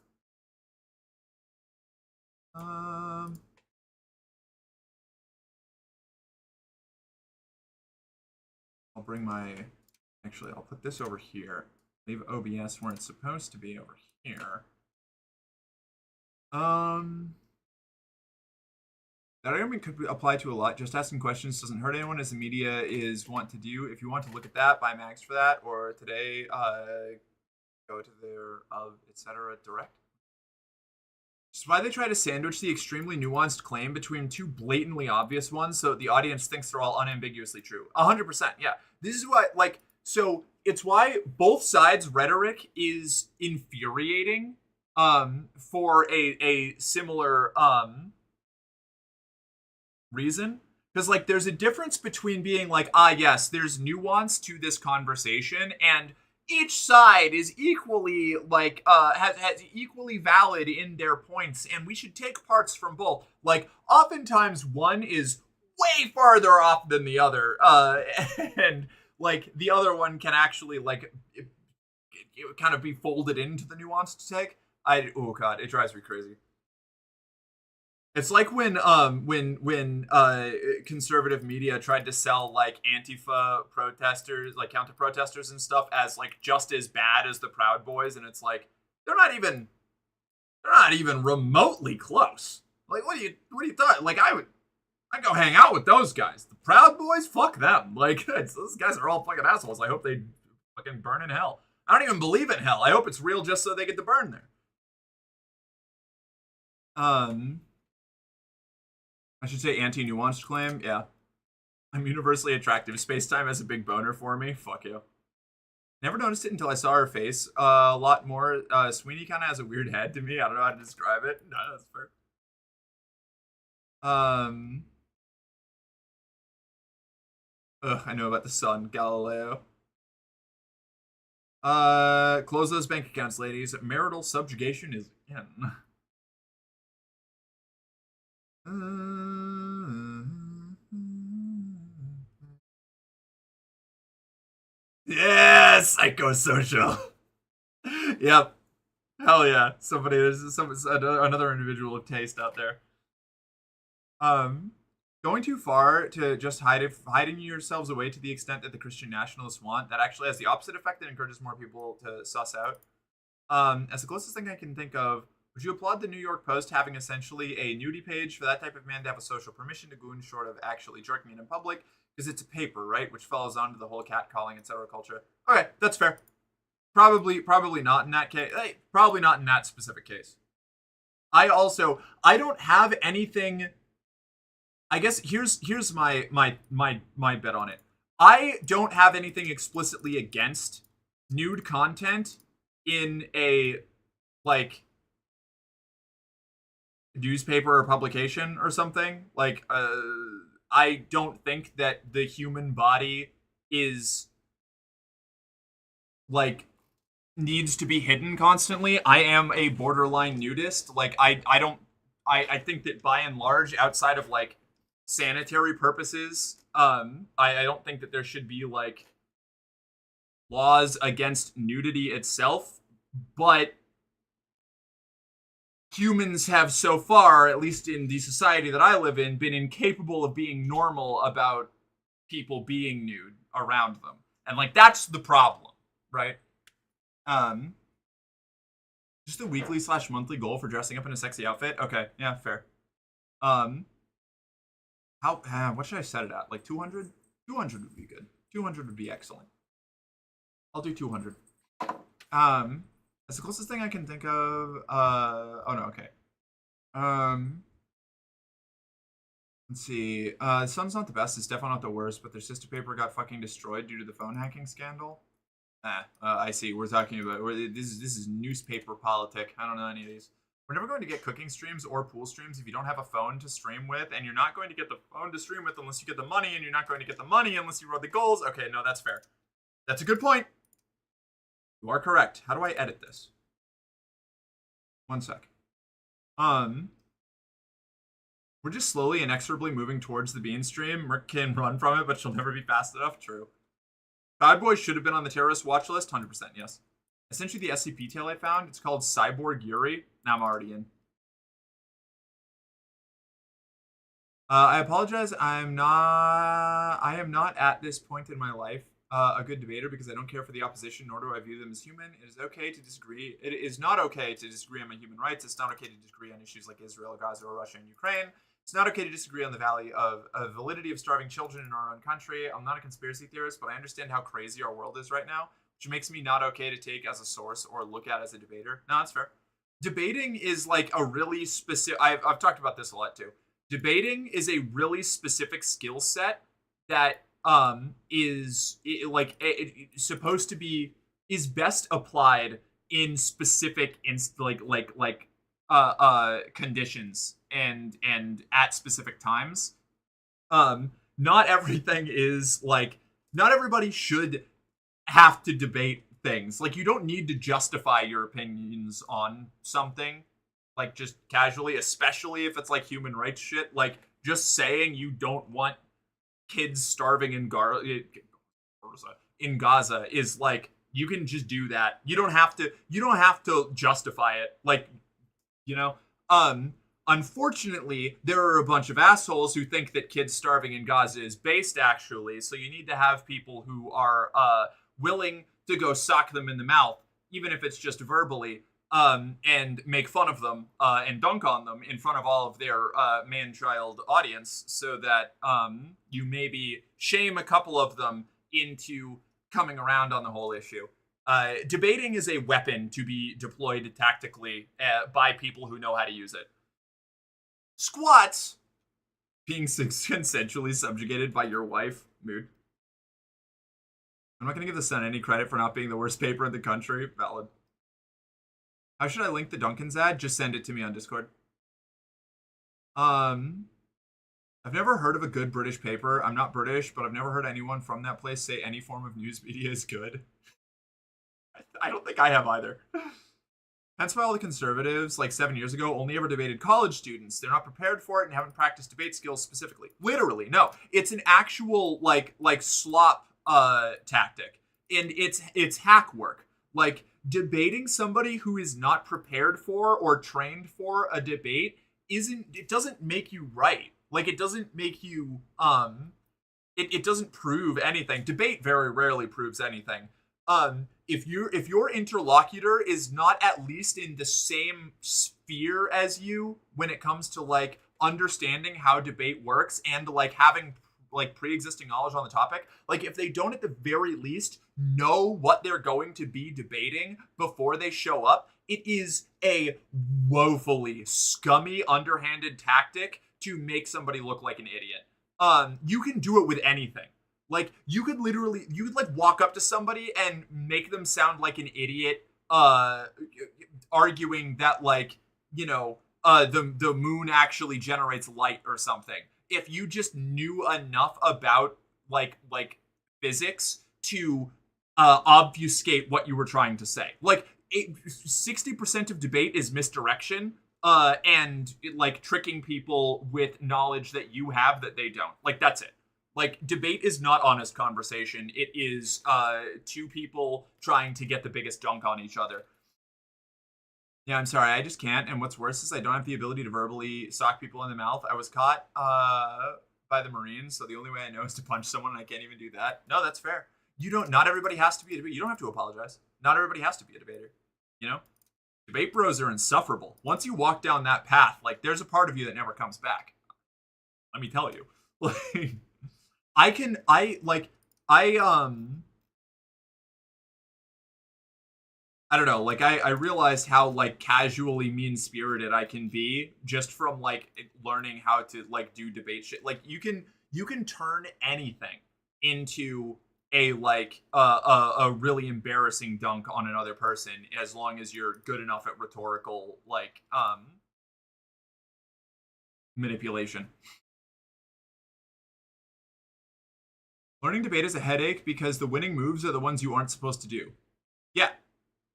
I'll bring my... Actually, I'll put this over here. Leave OBS where it's supposed to be over here. That argument could apply to a lot. Just asking questions doesn't hurt anyone, as the media is want to do. If you want to look at that, buy mags for that. Or today, go to their etc. direct. It's why they try to sandwich the extremely nuanced claim between two blatantly obvious ones so the audience thinks they're all unambiguously true. 100%, yeah. This is why, like, so it's why both sides' rhetoric is infuriating for a similar reason. Because, like, there's a difference between being like, yes, there's nuance to this conversation, and each side is equally like has equally valid in their points, and we should take parts from both. Like, oftentimes one is way farther off than the other, and like the other one can actually like it kind of be folded into the nuanced take. Oh god, it drives me crazy. It's like when conservative media tried to sell like Antifa protesters, like counter protesters and stuff, as like just as bad as the Proud Boys, and it's like they're not even remotely close. Like, what do you thought? Like, I'd go hang out with those guys. The Proud Boys, fuck them. Like, those guys are all fucking assholes. I hope they fucking burn in hell. I don't even believe in hell. I hope it's real just so they get to burn there. I should say anti-nuanced claim. Yeah. I'm universally attractive. Space-time has a big boner for me. Fuck you. Never noticed it until I saw her face. A lot more. Sweeney kind of has a weird head to me. I don't know how to describe it. No, that's fair. I know about the sun. Galileo. Close those bank accounts, ladies. Marital subjugation is in. Yes, psychosocial. Yep. Hell yeah. There's another individual of taste out there. Going too far to just hiding yourselves away to the extent that the Christian nationalists want, that actually has the opposite effect and encourages more people to suss out. As the closest thing I can think of, would you applaud the New York Post having essentially a nudie page for that type of man to have a social permission to goon short of actually jerking it in public? Because it's a paper, right? Which follows on to the whole catcalling, etc. culture. Okay, that's fair. Probably not in that case. Probably not in that specific case. I don't have anything. I guess here's my bet on it. I don't have anything explicitly against nude content in a like newspaper or publication or something. Like, I don't think that the human body is like needs to be hidden constantly. I am a borderline nudist. Like, I think that by and large, outside of like sanitary purposes, I don't think that there should be like laws against nudity itself, but humans have so far, at least in the society that I live in, been incapable of being normal about people being nude around them. And like, that's the problem, right? Just a weekly / monthly goal for dressing up in a sexy outfit. Okay, yeah, fair. What should I set it at? Like 200? 200 would be good. 200 would be excellent. I'll do 200. That's the closest thing I can think of. Oh no, okay. Let's see. The Sun's not the best. It's definitely not the worst, but their sister paper got fucking destroyed due to the phone hacking scandal. I see. We're talking about this is newspaper politic. I don't know any of these. We're never going to get cooking streams or pool streams if you don't have a phone to stream with, and you're not going to get the phone to stream with unless you get the money, and you're not going to get the money unless you run the goals. Okay, no, that's fair. That's a good point. You are correct. How do I edit this? One sec. We're just slowly and inexorably moving towards the bean stream. Merc can run from it, but she'll never be fast enough. True. Bad Boy should have been on the terrorist watch list. 100%, yes. I sent you the SCP tale I found. It's called Cyborg Yuri. Now I'm already in. I apologize. I am not at this point in my life a good debater because I don't care for the opposition, nor do I view them as human. It is okay to disagree. It is not okay to disagree on my human rights. It's not okay to disagree on issues like Israel, Gaza, or Russia and Ukraine. It's not okay to disagree on the validity of starving children in our own country. I'm not a conspiracy theorist, but I understand how crazy our world is right now, which makes me not okay to take as a source or look at as a debater. No, that's fair. debating is like a really specific. I've talked about this a lot too. Debating is a really specific skill set that supposed to be is best applied in specific conditions and at specific times. Not everything is like not everybody should have to debate things. Like, you don't need to justify your opinions on something, like, just casually, especially if it's like human rights shit. Like, just saying you don't want kids starving in Gaza is like, you can just do that. You don't have to justify it. Like, you know, unfortunately, there are a bunch of assholes who think that kids starving in Gaza is based, actually. So you need to have people who are willing to go sock them in the mouth, even if it's just verbally, and make fun of them and dunk on them in front of all of their man-child audience, so that you maybe shame a couple of them into coming around on the whole issue. Debating is a weapon to be deployed tactically by people who know how to use it. Squats, being consensually subjugated by your wife. Mood. I'm not going to give the Sun any credit for not being the worst paper in the country. Valid. How should I link the Duncan's ad? Just send it to me on Discord. I've never heard of a good British paper. I'm not British, but I've never heard anyone from that place say any form of news media is good. I don't think I have either. Hence why all the conservatives, like 7 years ago, only ever debated college students. They're not prepared for it and haven't practiced debate skills specifically. Literally, no. It's an actual, like slop tactic. And it's hack work. Like, debating somebody who is not prepared for or trained for a debate it doesn't make you right. Like, it doesn't make you, it doesn't prove anything. Debate very rarely proves anything. If your interlocutor is not at least in the same sphere as you when it comes to, like, understanding how debate works and, like, having, like, pre-existing knowledge on the topic, like, if they don't at the very least know what they're going to be debating before they show up, it is a woefully scummy, underhanded tactic to make somebody look like an idiot. You can do it with anything. Like, you could like walk up to somebody and make them sound like an idiot, arguing that, like, you know, the moon actually generates light or something. If you just knew enough about like physics to obfuscate what you were trying to say. Like, 60% of debate is misdirection, and like tricking people with knowledge that you have that they don't. Like, that's it. Like, debate is not honest conversation. It is two people trying to get the biggest dunk on each other. Yeah, I'm sorry, I just can't. And what's worse is I don't have the ability to verbally sock people in the mouth. I was caught by the Marines, so the only way I know is to punch someone, and I can't even do that. No, that's fair. Not everybody has to be a debater. You don't have to apologize. Not everybody has to be a debater. You know? Debate bros are insufferable. Once you walk down that path, like, there's a part of you that never comes back. Let me tell you. Like, I don't know, like, I realized how, like, casually mean-spirited I can be just from, like, learning how to, like, do debate shit. Like, you can turn anything into a, like, a really embarrassing dunk on another person as long as you're good enough at rhetorical, like, manipulation. Learning debate is a headache because the winning moves are the ones you aren't supposed to do. Yeah.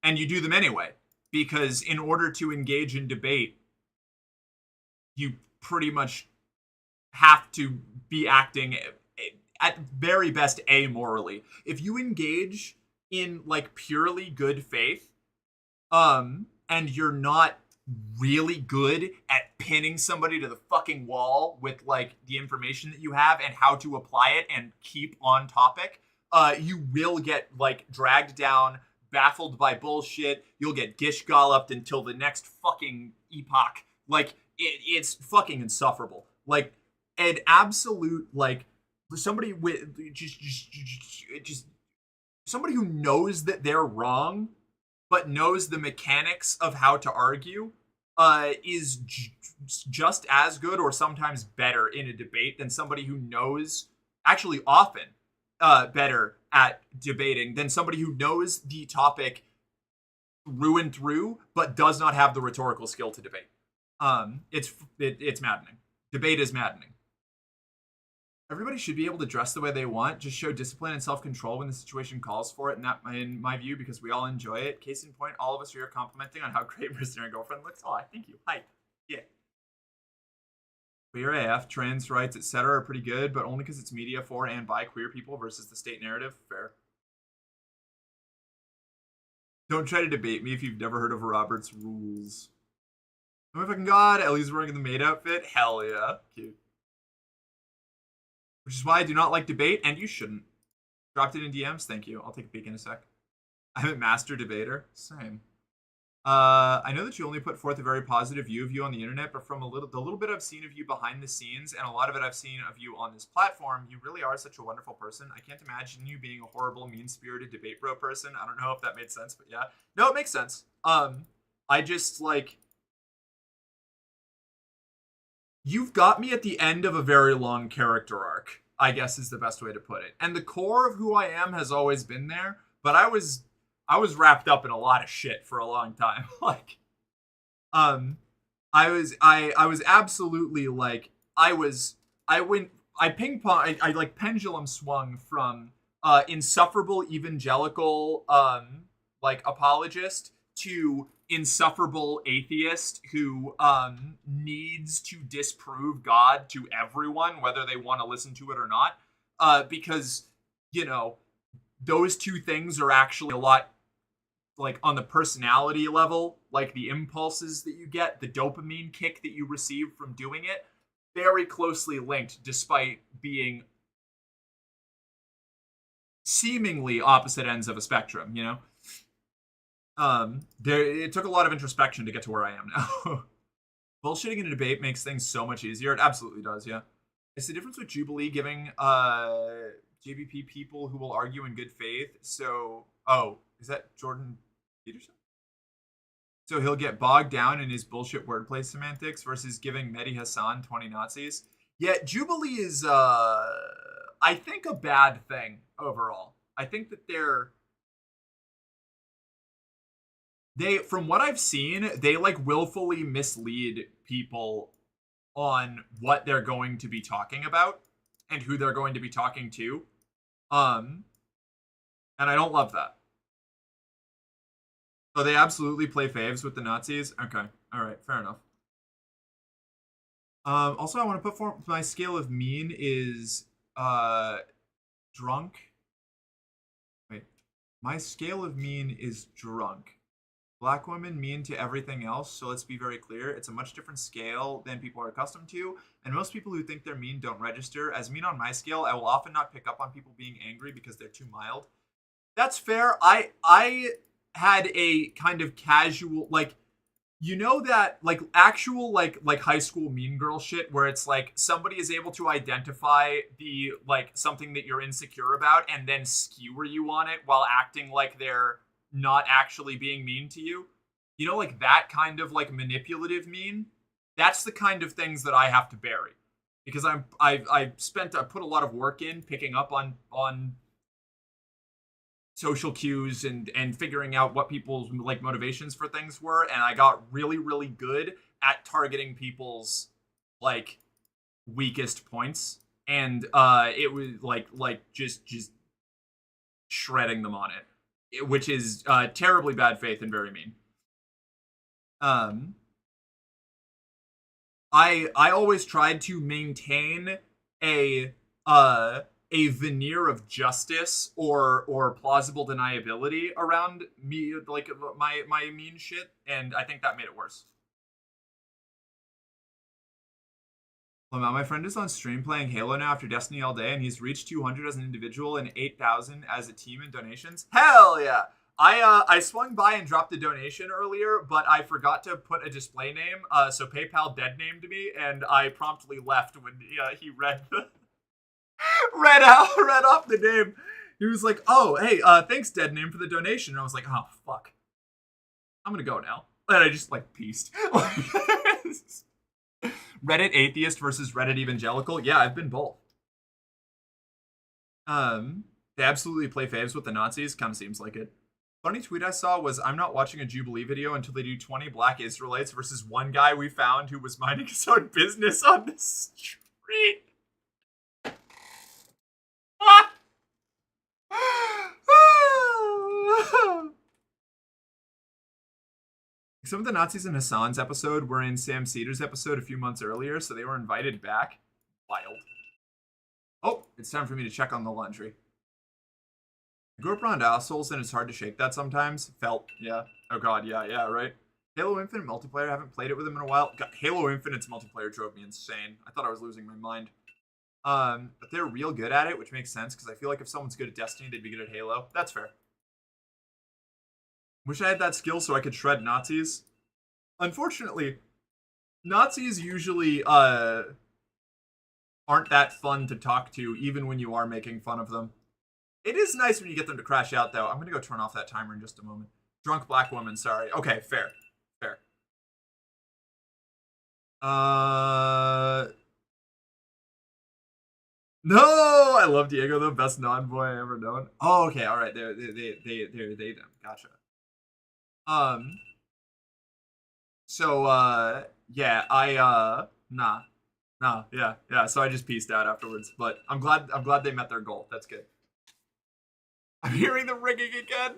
And you do them anyway, because in order to engage in debate, you pretty much have to be acting at very best amorally. If you engage in, like, purely good faith, and you're not really good at pinning somebody to the fucking wall with, like, the information that you have and how to apply it and keep on topic, you will get, like, dragged down, baffled by bullshit. You'll get gish golloped until the next fucking epoch. Like, it's fucking insufferable. Like, an absolute, like, somebody with just somebody who knows that they're wrong but knows the mechanics of how to argue, is just as good or sometimes better in a debate than somebody who knows, actually often better at debating than somebody who knows the topic through and through, but does not have the rhetorical skill to debate. It's maddening. Debate is maddening. Everybody should be able to dress the way they want. Just show discipline and self-control when the situation calls for it. And that, in my view, because we all enjoy it. Case in point, all of us are here complimenting on how great Mercenary Girlfriend looks. Oh, thank you. Hype. Yeah. Queer AF, trans rights, etc. are pretty good, but only because it's media for and by queer people versus the state narrative. Fair. Don't try to debate me if you've never heard of Robert's Rules. Oh my fucking god, Ellie's wearing the maid outfit. Hell yeah. Cute. Which is why I do not like debate, and you shouldn't. Dropped it in DMs? Thank you. I'll take a peek in a sec. I'm a master debater. Same. I know that you only put forth a very positive view of you on the internet, but from the little bit I've seen of you behind the scenes, and a lot of it I've seen of you on this platform, you really are such a wonderful person. I can't imagine you being a horrible, mean-spirited debate bro person. I don't know if that made sense, but yeah. No, it makes sense. I just, like... You've got me at the end of a very long character arc, I guess is the best way to put it. And the core of who I am has always been there, but I was wrapped up in a lot of shit for a long time. Like, I was absolutely like, I ping pong, I like pendulum swung from insufferable evangelical like apologist to insufferable atheist who needs to disprove God to everyone, whether they want to listen to it or not, because, you know, those two things are actually a lot, like, on the personality level, like the impulses that you get, the dopamine kick that you receive from doing it, very closely linked, despite being seemingly opposite ends of a spectrum, you know? It took a lot of introspection to get to where I am now. Bullshitting in a debate makes things so much easier. It absolutely does, yeah. It's the difference with Jubilee giving JBP people who will argue in good faith. So, oh, is that Jordan Peterson? So he'll get bogged down in his bullshit wordplay semantics versus giving Mehdi Hassan 20 Nazis. Yeah, Jubilee is, I think, a bad thing overall. I think that from what I've seen, they like willfully mislead people on what they're going to be talking about and who they're going to be talking to. And I don't love that. So they absolutely play faves with the Nazis? Okay. Alright, fair enough. Also, I want to put forth my scale of mean is drunk. Wait. My scale of mean is drunk. Black women mean to everything else, so let's be very clear. It's a much different scale than people are accustomed to, and most people who think they're mean don't register. As mean on my scale, I will often not pick up on people being angry because they're too mild. That's fair. I had a kind of casual, like, you know that, like, actual, like high school mean girl shit where it's like somebody is able to identify the, like, something that you're insecure about and then skewer you on it while acting like they're not actually being mean to you. You know, like that kind of like manipulative mean. That's the kind of things that I have to bury because I put a lot of work in picking up on social cues and figuring out what people's like motivations for things were, and I got really, really good at targeting people's like weakest points, and it was like just shredding them on it. Which is terribly bad faith and very mean. I always tried to maintain a veneer of justice or plausible deniability around me, like my mean shit, and I think that made it worse. My friend is on stream playing Halo now after Destiny all day, and he's reached 200 as an individual and 8,000 as a team in donations. Hell yeah! I swung by and dropped a donation earlier, but I forgot to put a display name, so PayPal dead named me, and I promptly left when he read off the name. He was like, "Oh, hey, thanks dead name for the donation," and I was like, "Oh fuck." I'm gonna go now. And I just like pieced. Reddit atheist versus Reddit evangelical. Yeah, I've been both. They absolutely play faves with the Nazis. Kind of seems like it. Funny tweet I saw was, I'm not watching a Jubilee video until they do 20 black Israelites versus one guy we found who was minding his own business on the street. Some of the Nazis in Hassan's episode were in Sam Cedar's episode a few months earlier, so they were invited back. Wild. Oh, it's time for me to check on the laundry. I grew up around assholes and it's hard to shake that sometimes. Felt, yeah. Oh god, yeah, right? Halo Infinite multiplayer, I haven't played it with him in a while. God, Halo Infinite's multiplayer drove me insane. I thought I was losing my mind. But they're real good at it, which makes sense, because I feel like if someone's good at Destiny, they'd be good at Halo. That's fair. Wish I had that skill so I could shred Nazis. Unfortunately, Nazis usually, aren't that fun to talk to, even when you are making fun of them. It is nice when you get them to crash out, though. I'm going to go turn off that timer in just a moment. Drunk black woman, sorry. Okay, fair. Fair. No! I love Diego, the best non-boy I ever known. Oh, okay, alright. They're they, them. Gotcha. So, yeah, yeah, so I just pieced out afterwards. But I'm glad they met their goal. That's good. I'm hearing the ringing again.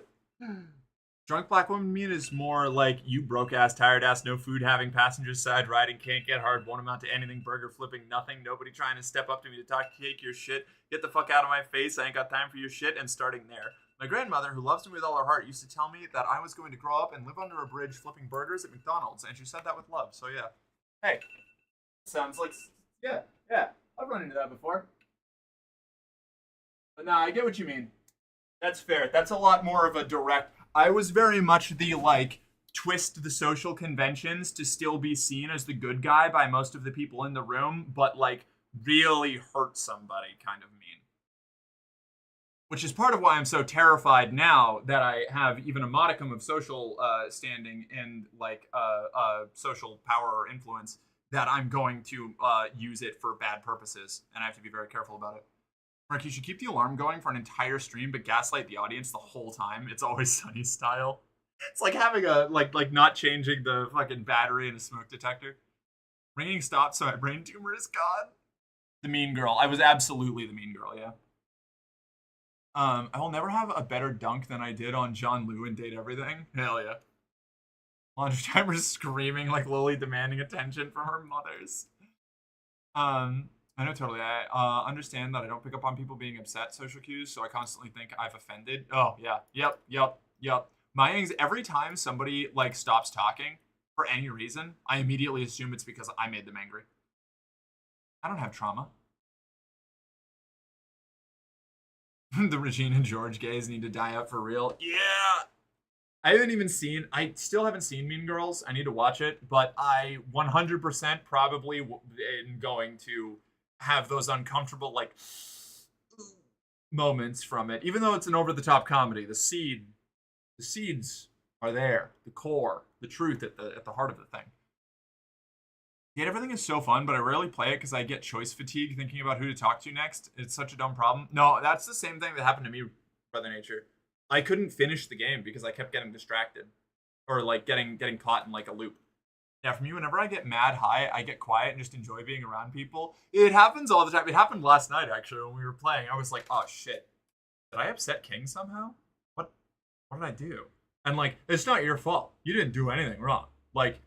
Drunk black woman mean is more like you broke ass, tired ass, no food having, passenger side riding, can't get hard, won't amount to anything, burger flipping, nothing, nobody trying to step up to me to talk, take your shit, get the fuck out of my face, I ain't got time for your shit, and starting there. My grandmother, who loves me with all her heart, used to tell me that I was going to grow up and live under a bridge flipping burgers at McDonald's, and she said that with love, so yeah. Hey, sounds like, yeah, I've run into that before. But nah, I get what you mean. That's fair. That's a lot more of a direct. I was very much the, like, twist the social conventions to still be seen as the good guy by most of the people in the room, but, like, really hurt somebody kind of mean. Which is part of why I'm so terrified now that I have even a modicum of social standing and, like, social power or influence, that I'm going to use it for bad purposes, and I have to be very careful about it. Mark, you should keep the alarm going for an entire stream, but gaslight the audience the whole time. It's Always Sunny style. It's like having a, like not changing the fucking battery in a smoke detector. Ringing stopped, so my brain tumor is gone. The mean girl. I was absolutely the mean girl, yeah. I will never have a better dunk than I did on John Liu in Date Everything. Hell yeah. Laundry timer's screaming like Lily demanding attention from her mothers. I know totally. I understand that I don't pick up on people being upset social cues, so I constantly think I've offended. Oh, yeah. Yep. Every time somebody, like, stops talking for any reason, I immediately assume it's because I made them angry. I don't have trauma. The Regina and George gays need to die out for real. Yeah! I still haven't seen Mean Girls. I need to watch it, but I 100% probably am going to have those uncomfortable, like, moments from it. Even though it's an over-the-top comedy, the seeds are there. The core, the truth at the heart of the thing. Yet everything is so fun, but I rarely play it because I get choice fatigue thinking about who to talk to next. It's such a dumb problem. No, that's the same thing that happened to me, Brother Nature. I couldn't finish the game because I kept getting distracted. Or, like, getting caught in, like, a loop. Yeah, for me, whenever I get mad high, I get quiet and just enjoy being around people. It happens all the time. It happened last night, actually, when we were playing. I was like, oh, shit. Did I upset King somehow? What did I do? And, like, it's not your fault. You didn't do anything wrong. Like,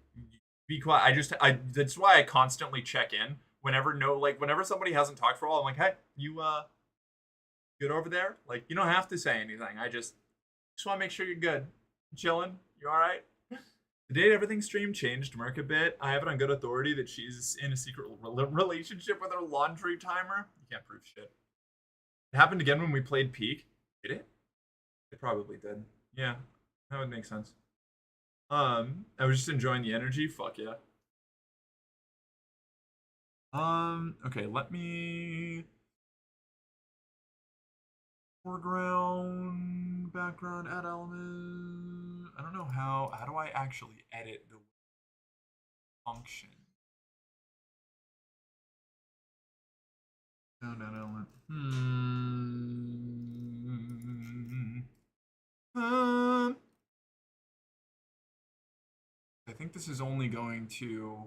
be quiet. That's why I constantly check in. Whenever somebody hasn't talked for a while, I'm like, hey, you, good over there? Like, you don't have to say anything. I just want to make sure you're good. Chilling? You alright? The Date Everything stream changed Merc a bit. I have it on good authority that she's in a secret relationship with her laundry timer. You can't prove shit. It happened again when we played Peak. Did it? It probably did. Yeah, that would make sense. I was just enjoying the energy. Fuck yeah. Okay, let me... Foreground, background, add element. I don't don't know how do I actually edit the function? No. I think this is only going to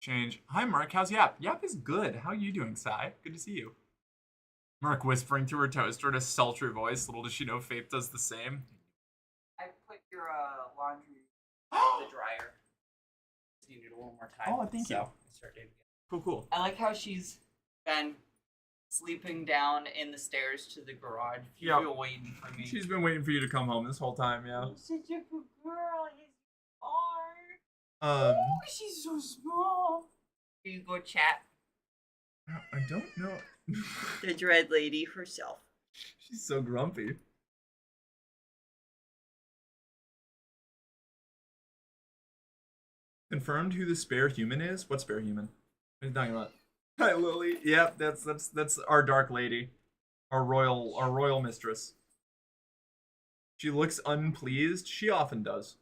change. Hi, Mark. How's Yap? Yap is good. How are you doing, Sai? Good to see you. Mark whispering to her toaster in a sultry voice. Little does she know Faith does the same. I put your laundry in the dryer. Just needed a little more time. Oh, thank you. I started. Cool. I like how she's been sleeping down in the stairs to the garage. She's been waiting for me. She's been waiting for you to come home this whole time, yeah. You're such a good girl. Yes, you are. Um, Oh, she's so small. Here you go, chat. I don't know. The dread lady herself. She's so grumpy. Confirmed who the spare human is? What spare human? What are you talking about? Hi, Lily. Yep, that's our dark lady, our royal mistress. She looks unpleased. She often does.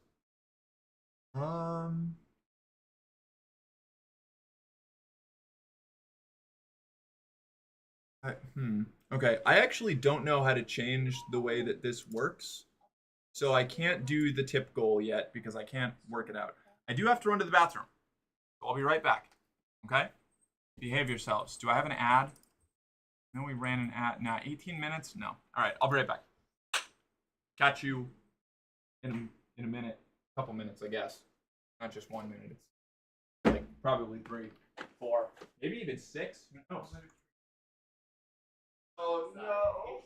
Okay, I actually don't know how to change the way that this works. So I can't do the tip goal yet because I can't work it out. I do have to run to the bathroom. So I'll be right back. Okay? Behave yourselves. Do I have an ad? No, we ran an ad. Nah, 18 minutes? No. All right, I'll be right back. Catch you in a minute. A couple minutes, I guess. Not just 1 minute. It's like probably 3, 4, maybe even 6. No. Oh no.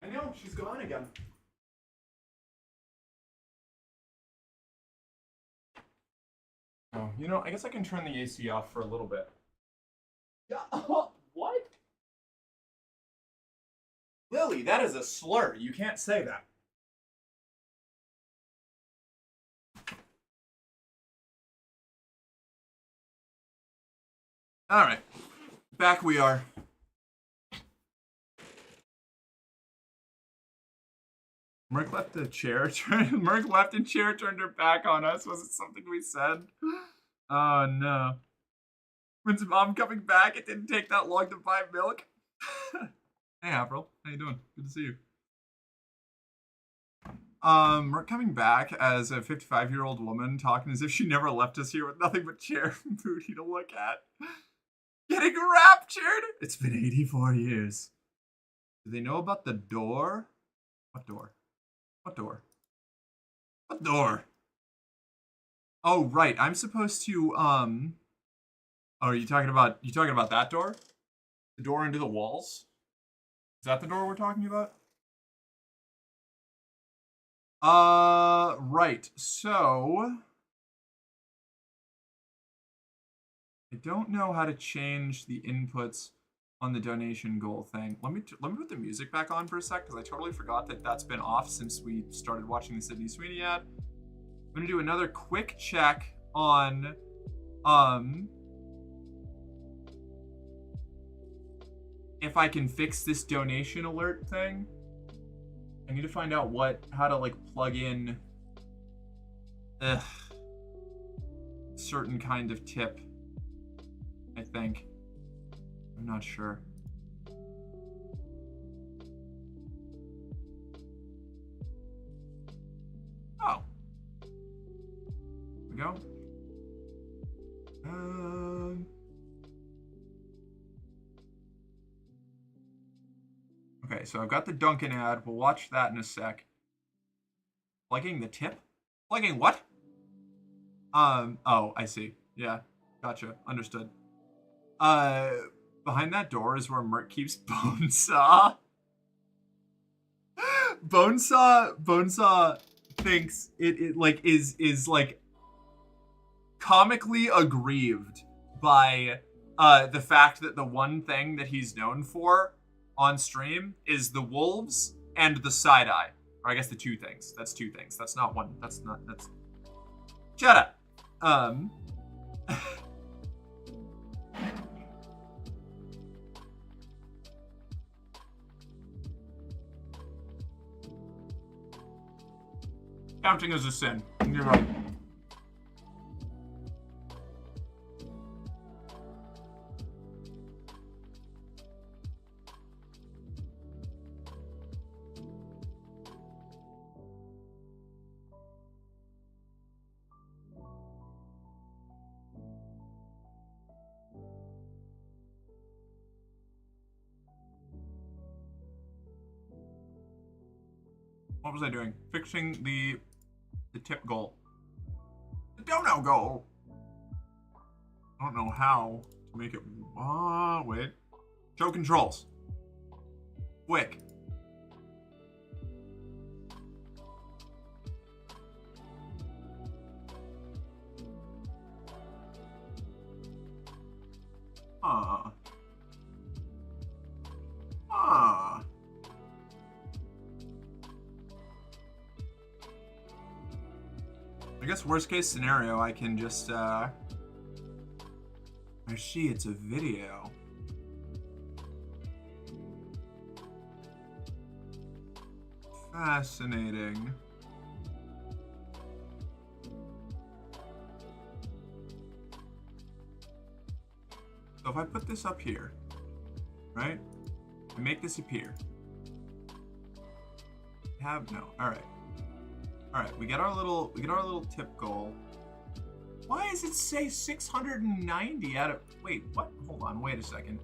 I know, she's gone again. Oh, you know, I guess I can turn the AC off for a little bit. Yeah, what? Lily, that is a slur. You can't say that. Alright. Back we are. Merc left the chair. Merc left and chair turned her back on us. Was it something we said? Oh no. When's mom coming back? It didn't take that long to buy milk. Hey April, how you doing? Good to see you. Merc coming back as a 55-year-old woman talking as if she never left us here with nothing but chair and booty to look at. Getting raptured! It's been 84 years. Do they know about the door? What door? What door? What door? Oh, right. I'm supposed to, Oh, are you talking about that door? The door into the walls? Is that the door we're talking about? Right. So I don't know how to change the inputs on the donation goal thing. Let me put the music back on for a sec, because I totally forgot that that's been off since we started watching the Sydney Sweeney ad. I'm gonna do another quick check on if I can fix this donation alert thing. I need to find out how to like plug in certain kind of tip, I think. I'm not sure. Oh. Here we go. Okay, so I've got the Duncan ad. We'll watch that in a sec. Plugging the tip? Plugging what? Oh, I see. Yeah, gotcha. Understood. Behind that door is where Merc keeps Bonesaw. Bonesaw thinks it like is like comically aggrieved by the fact that the one thing that he's known for on stream is the wolves and the side eye. Or I guess the two things. That's two things. That's not one. That's shut up. Counting as a sin. You're right. What was I doing? Fixing the tip goal. The dono goal. I don't know how to make it. Wait. Show controls. Quick. I guess worst case scenario, I can just, I see it's a video. Fascinating. So if I put this up here, right? I make this appear. No, alright. Alright, we get our little tip goal. Why does it say 690 out of... Wait, what? Hold on, wait a second.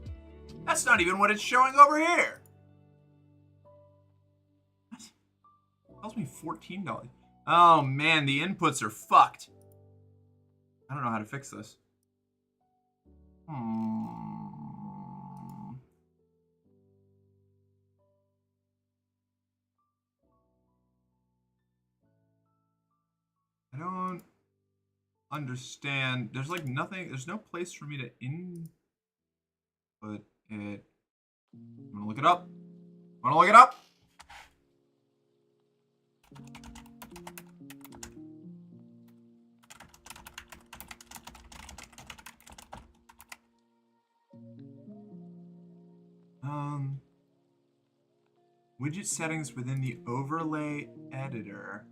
That's not even what it's showing over here! What? It tells me $14. Oh man, the inputs are fucked. I don't know how to fix this. understand. There's like nothing. There's no place for me to input it. I'm gonna look it up. I'm gonna look it up. Widget settings within the overlay editor.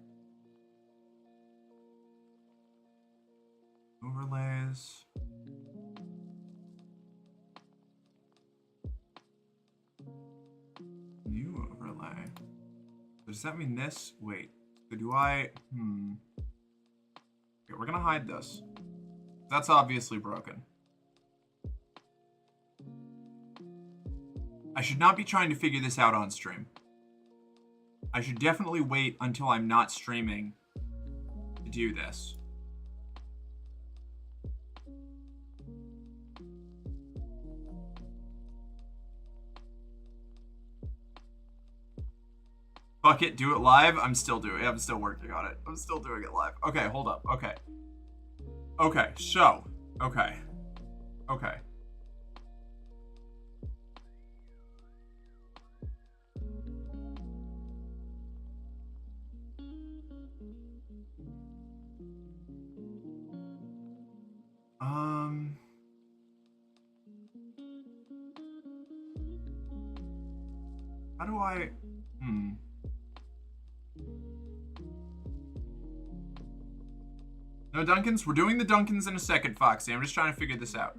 Overlays. New overlay. Does that mean this? Wait. So do I... Okay, we're gonna hide this. That's obviously broken. I should not be trying to figure this out on stream. I should definitely wait until I'm not streaming to do this. Fuck it, do it live. I'm still working on it. I'm still doing it live. Okay, hold up. Okay. Okay, so. Okay. Okay. How do I... No Duncans? We're doing the Duncans in a second, Foxy. I'm just trying to figure this out.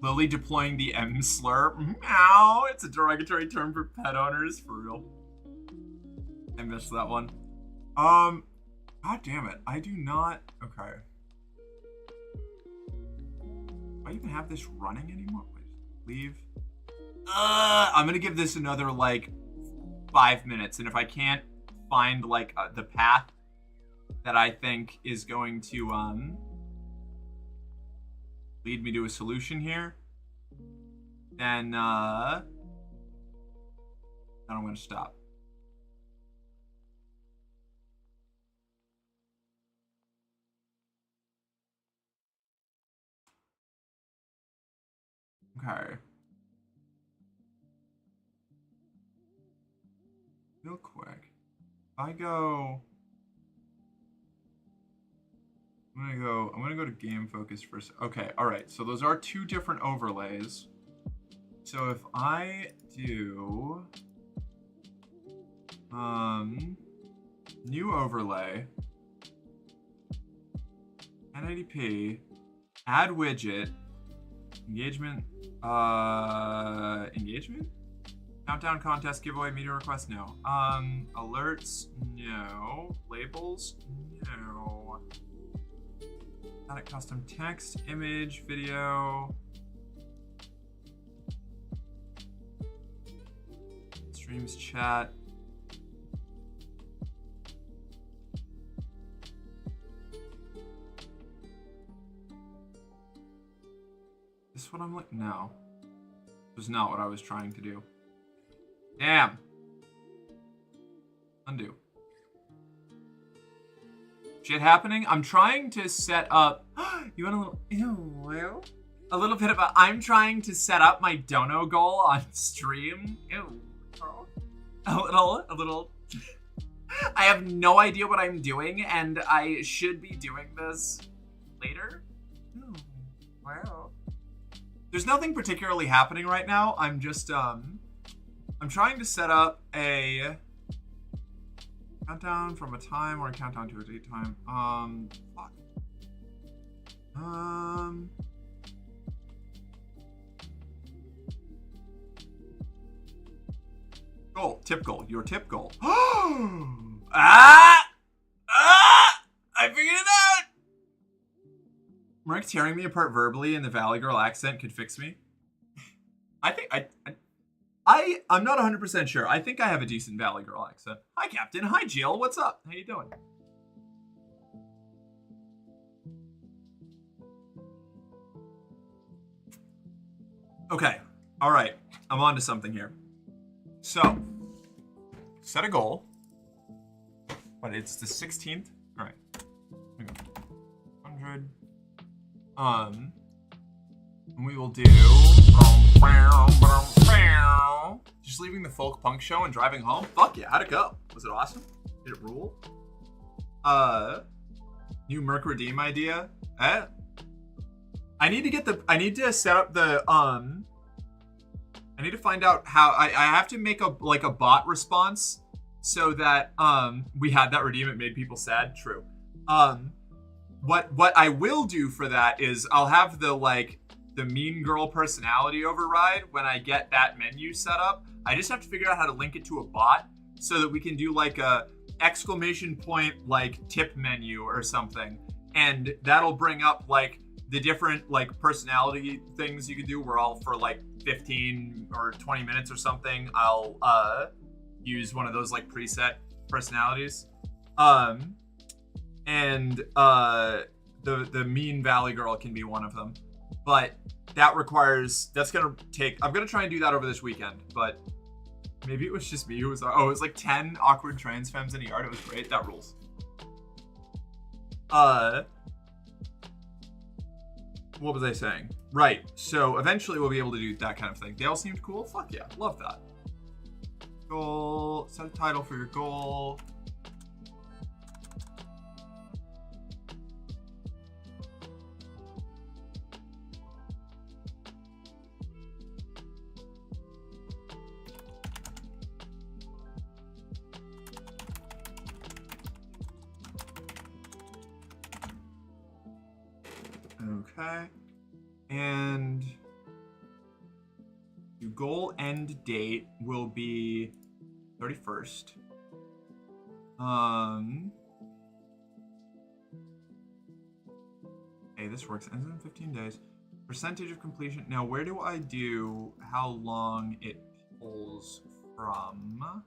Lily deploying the M slur. Meow! It's a derogatory term for pet owners, for real. I missed that one. God damn it. I do not... Okay. Do I even have this running anymore? Wait, leave. I'm gonna give this another, like, 5 minutes. And if I can't find, like, the path that I think is going to, lead me to a solution here, then, then I'm gonna stop. Okay. Real quick. I go... I'm gonna go to game focus first. Okay, alright, so those are two different overlays. So if I do new overlay, 1080p, add widget, engagement, engagement? Countdown contest giveaway media request, no. Alerts, no. Labels, no. Static custom text, image, video. Streams chat. Is this what I'm like? No. This was not what I was trying to do. Damn. Undo. Shit happening? I'm trying to set up... You want a little... Ew. A little bit of a... I'm trying to set up my dono goal on stream. Ew. A little... I have no idea what I'm doing, and I should be doing this later. Ew. Wow. There's nothing particularly happening right now. I'm just, I'm trying to set up a... countdown from a time or a countdown to a date time. Fuck. Goal. Tip goal. Your tip goal. I figured it out! Mark tearing me apart verbally in the Valley Girl accent could fix me. I think I'm not 100% sure. I think I have a decent Valley Girl accent. Hi, Captain. Hi, Jill. What's up? How you doing? Okay. All right. I'm on to something here. So, set a goal. But it's the 16th. All right. 100. We will do just leaving the folk punk show and driving home. Fuck yeah, how'd it go? Was it awesome? Did it rule? New Merc Redeem idea. I need to set up the I need to find out how I have to make a bot response so that we had that redeem. It made people sad. True. What I will do for that is I'll have the mean girl personality override when I get that menu set up. I just have to figure out how to link it to a bot so that we can do a exclamation point tip menu or something, and that'll bring up the different personality things you can do. Where I'll for 15 or 20 minutes or something, I'll use one of those preset personalities. And the mean valley girl can be one of them, but I'm gonna try and do that over this weekend. But maybe it was just me who was, it was 10 awkward trans femmes in a yard. It was great. That rules. What was I saying? Right, so eventually we'll be able to do that kind of thing. Dale seemed cool. Fuck yeah, love that. Goal, set a title for your goal. Okay, and your goal end date will be 31st. Okay, this works. Ends in 15 days. Percentage of completion. Now, where do I do how long it pulls from?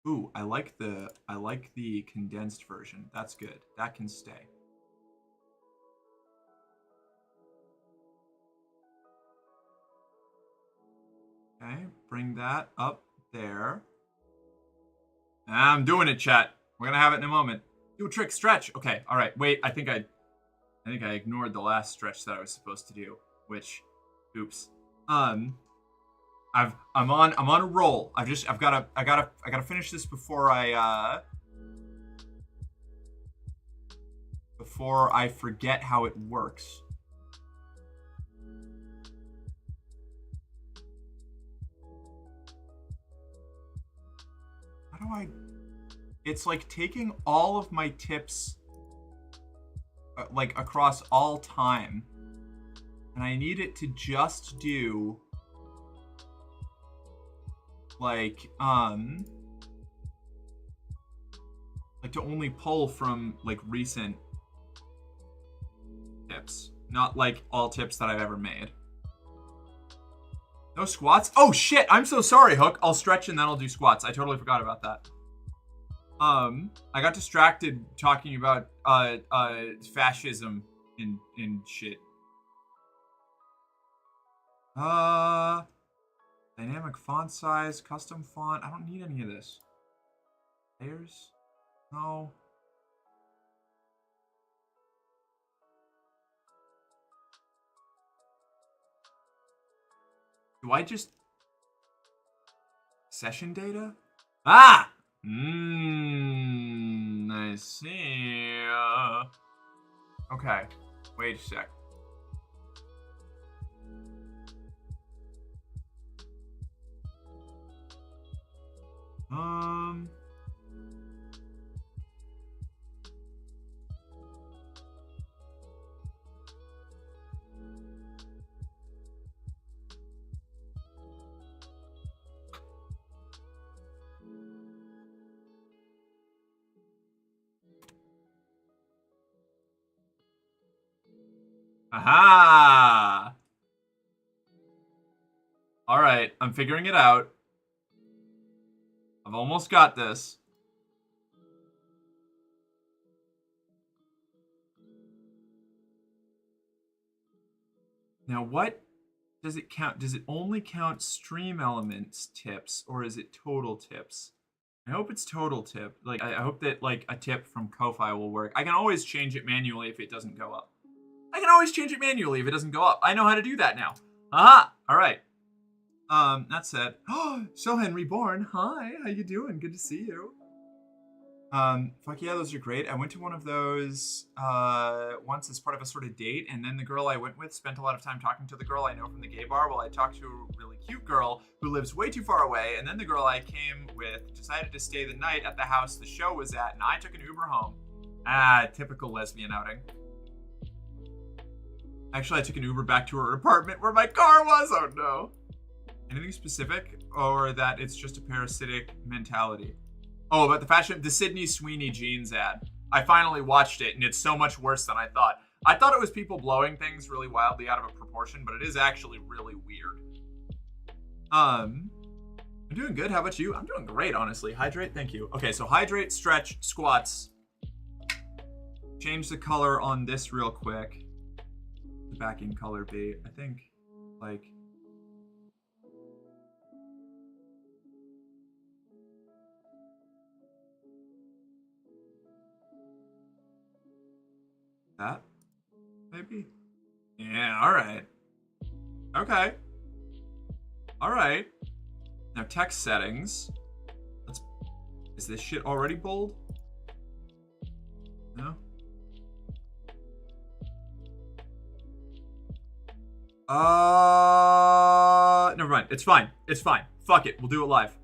Ooh, I like the condensed version. That's good. That can stay. Okay, bring that up there. I'm doing it, chat. We're gonna have it in a moment. Do a trick stretch. Okay, all right. Wait, I think I ignored the last stretch that I was supposed to do, which, oops. I'm on a roll. I gotta finish this before I forget how it works. How do I? It's taking all of my tips across all time, and I need it to just do to only pull from recent tips, not all tips that I've ever made. No squats? Oh shit, I'm so sorry, Hook. I'll stretch and then I'll do squats. I totally forgot about that. I got distracted talking about fascism and shit. Dynamic font size, custom font. I don't need any of this. Layers? No. Do I just... Session data? Ah! I see. Okay. Wait a sec. Aha! All right, I'm figuring it out. I've almost got this. Now, what does it count? Does it only count stream elements tips, or is it total tips? I hope it's total tip. Like, I hope that, like, a tip from Ko-Fi will work. I can always change it manually if it doesn't go up. I can always change it manually if it doesn't go up. I know how to do that now. Aha! All right. That said, Sohen Reborn, hi, how you doing? Good to see you. Fuck yeah, those are great. I went to one of those once as part of a sort of date, and then the girl I went with spent a lot of time talking to the girl I know from the gay bar while I talked to a really cute girl who lives way too far away, and then the girl I came with decided to stay the night at the house the show was at, and I took an Uber home. Typical lesbian outing. Actually, I took an Uber back to her apartment where my car was. Oh no. Anything specific, or that it's just a parasitic mentality? Oh, about the fashion, the Sydney Sweeney jeans ad. I finally watched it, and it's so much worse than I thought. I thought it was people blowing things really wildly out of a proportion, but it is actually really weird. I'm doing good. How about you? I'm doing great, honestly. Hydrate, thank you. Okay, so hydrate, stretch, squats. Change the color on this real quick. The backing color be, I think, like... that? Maybe? Yeah, alright. Okay. Alright. Now text settings. Is this shit already bold? No? Never mind. It's fine. It's fine. Fuck it. We'll do it live.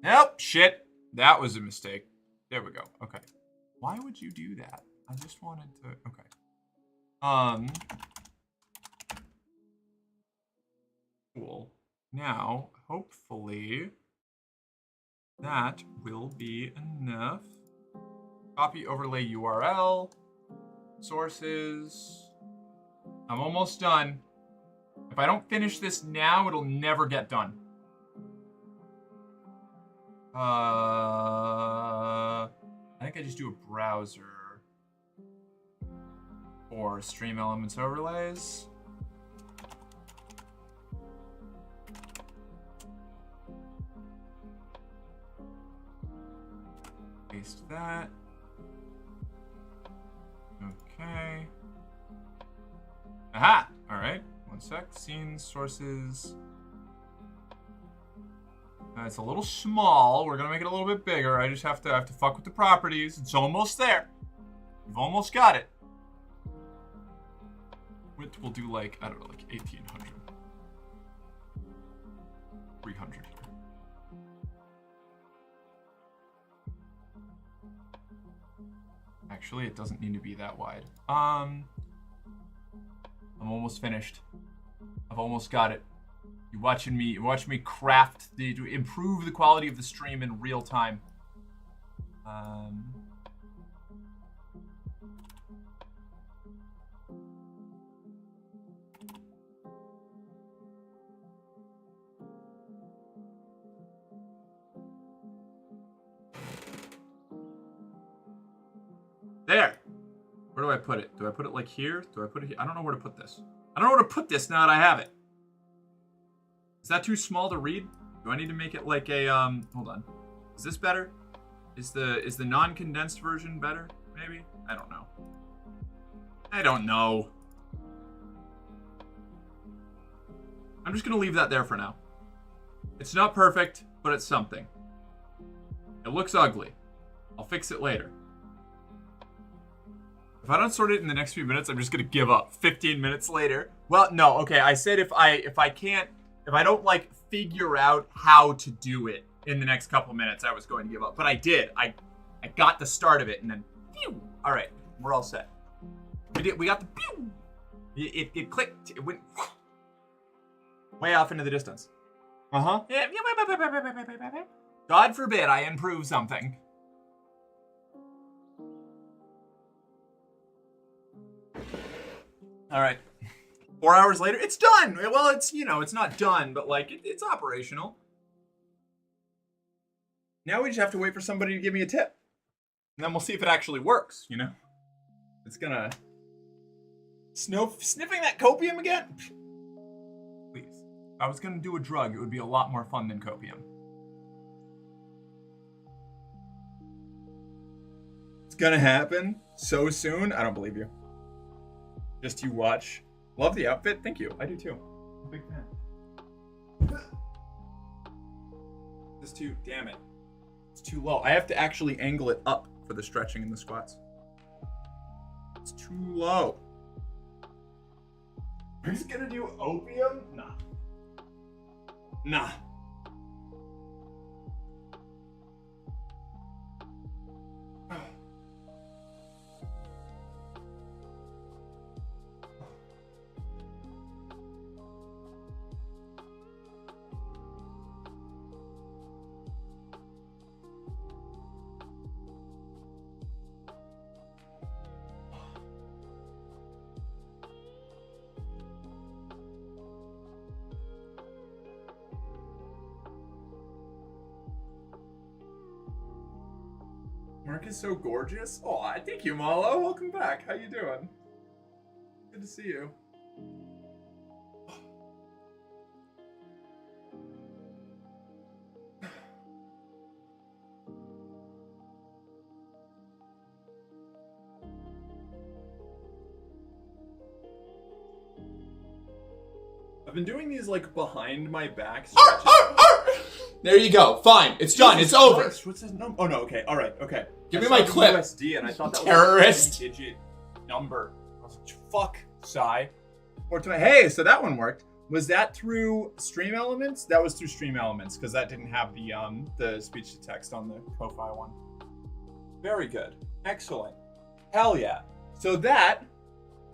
Nope. Shit. That was a mistake. There we go. Okay. Why would you do that? I just wanted to... Okay. Cool. Now, hopefully, that will be enough. Copy overlay URL. Sources. I'm almost done. If I don't finish this now, it'll never get done. I think I just do a browser or stream elements overlays. Paste that. Okay. Aha! All right. One sec. Scenes, sources. It's a little small. We're gonna make it a little bit bigger. I just have to fuck with the properties. It's almost there. We've almost got it. Width we'll do like, I don't know, like 1800. 300 here. Actually, it doesn't need to be that wide. I'm almost finished. I've almost got it. You're watching me craft to improve the quality of the stream in real time. There. Where do I put it? Do I put it like here? Do I put it here? I don't know where to put this. I don't know where to put this now that I have it. Is that too small to read? Do I need to make it like a, hold on. Is this better? Is the non-condensed version better? Maybe? I don't know. I don't know. I'm just gonna leave that there for now. It's not perfect, but it's something. It looks ugly. I'll fix it later. If I don't sort it in the next few minutes, I'm just gonna give up. 15 minutes later. Well, no, okay, I said if I don't like figure out how to do it in the next couple minutes, I was going to give up. But I did. I got the start of it and then pew! All right, we're all set. We got the pew! It clicked. It went way off into the distance. Uh-huh. Yeah. God forbid I improve something. All right. 4 hours later, it's done. Well, it's, you know, it's not done, but like it's operational. Now we just have to wait for somebody to give me a tip. And then we'll see if it actually works, you know? It's gonna... Sniffing that copium again? Please. I was gonna do a drug, it would be a lot more fun than copium. It's gonna happen so soon. I don't believe you. Just you watch. Love the outfit. Thank you. I do too. I'm a big fan. This too. Damn it. It's too low. I have to actually angle it up for the stretching and the squats. It's too low. Are you gonna do opium? Nah. Nah. Mark is so gorgeous. Oh, thank you, Malo. Welcome back. How you doing? Good to see you. I've been doing these like behind my back stretches. There you go. Fine. It's done. It's over. Christ, what's his number? Oh no. Okay. All right. Okay. Give me my clip. USD, and I thought that was a digit number. I was like, fuck, Psy. Hey, so that one worked. Was that through Stream Elements? That was through Stream Elements because that didn't have the speech to text on the Ko-Fi one. Very good. Excellent. Hell yeah. So that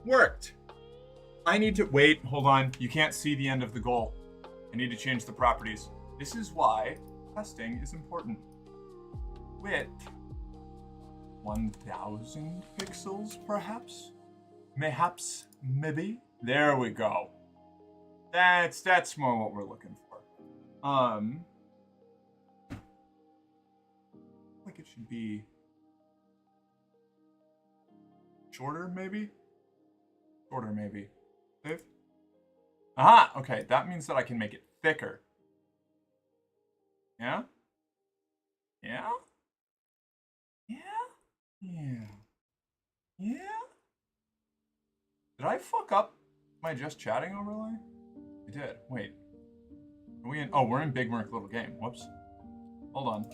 worked. I need to wait. Hold on. You can't see the end of the goal. I need to change the properties. This is why testing is important. Width. 1000 pixels, perhaps? Mayhaps, maybe? There we go. That's more what we're looking for. Like it should be shorter, maybe? Shorter, maybe. Save? Aha! Okay, that means that I can make it thicker. Yeah? Yeah? Yeah? Yeah. Yeah? Did I fuck up my just chatting overlay? I did. Wait. Are we in? Oh, we're in Big Merc Little Game. Whoops. Hold on.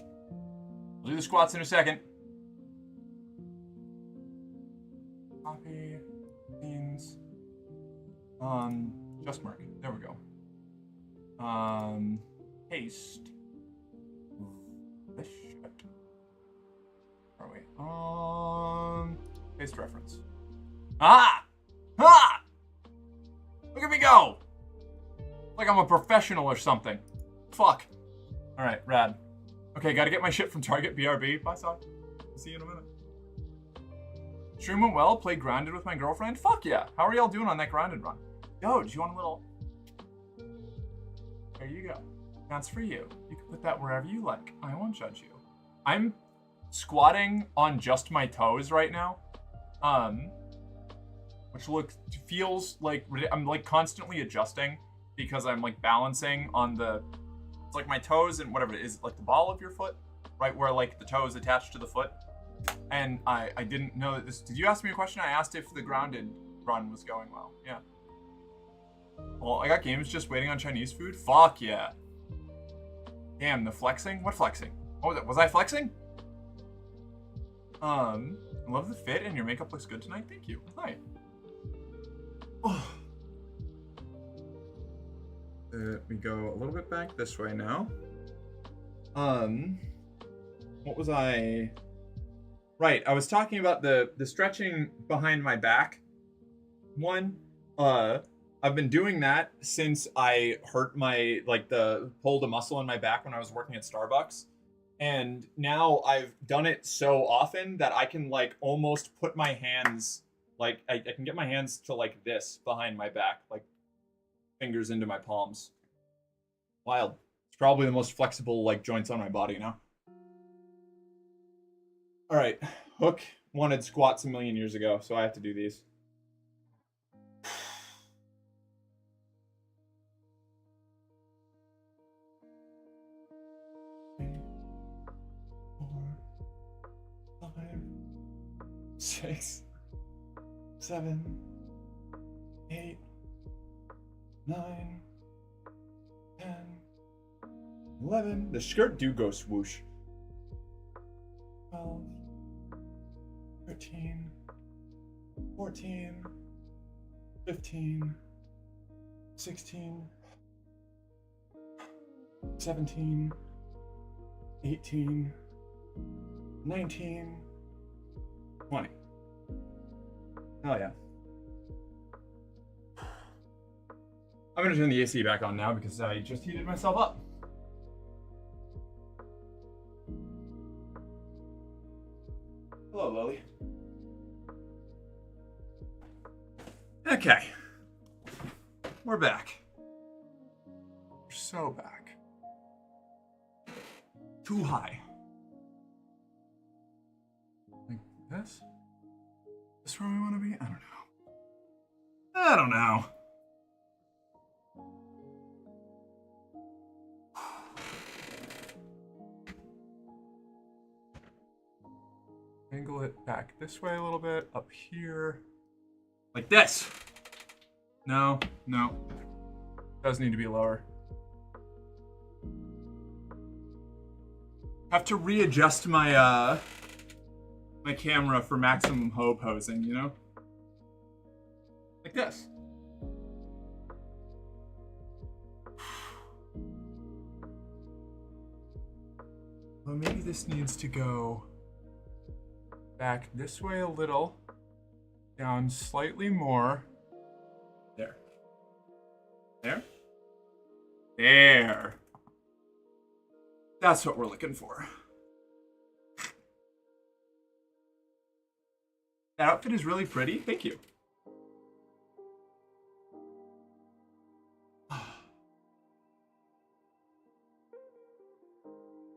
We'll do the squats in a second. Copy. Scenes. Just Merc. There we go. Paste. This shit. Where are we? Paste reference. Ah! Ah! Look at me go! Like I'm a professional or something. Fuck. Alright, rad. Okay, gotta get my shit from Target, BRB. Bye, Sock. See you in a minute. Stream went well, played Grounded with my girlfriend. Fuck yeah. How are y'all doing on that Grounded run? Yo, do you want a little... There you go. That's for you. You can put that wherever you like. I won't judge you. I'm squatting on just my toes right now. Which feels like I'm like constantly adjusting because I'm like balancing on it's like my toes and whatever it is, like the ball of your foot, right where like the toe is attached to the foot. And I didn't know that this. Did you ask me a question? I asked if the Grounded run was going well. Yeah. Well, I got games just waiting on Chinese food. Fuck yeah. Damn, the flexing. What flexing? Oh, was I flexing? I love the fit and your makeup looks good tonight. Thank you. Hi. Let me go a little bit back this way now. What was I? Right, I was talking about the stretching behind my back. One, I've been doing that since I hurt pulled a muscle in my back when I was working at Starbucks. And now I've done it so often that I can like almost put my hands, like I can get my hands to like this behind my back, like fingers into my palms. Wild. It's probably the most flexible like joints on my body now. All right, Hook wanted squats a million years ago, so I have to do these. 6, 7, 8, 9, 10, 11. The skirt do go swoosh. 12, 13, 14, 15, 16, 17, 18, 19, 20. Hell yeah. I'm gonna turn the AC back on now because I just heated myself up. Hello, Lily. Okay. We're back. We're so back. Too high. Like this? Is this where we want to be? I don't know. I don't know. Angle it back this way a little bit, up here. Like this. No, no. Does need to be lower. Have to readjust my my camera for maximum hoe posing, you know? Like this. Well, maybe this needs to go back this way a little, down slightly more. There. There? There. That's what we're looking for. That outfit is really pretty. Thank you.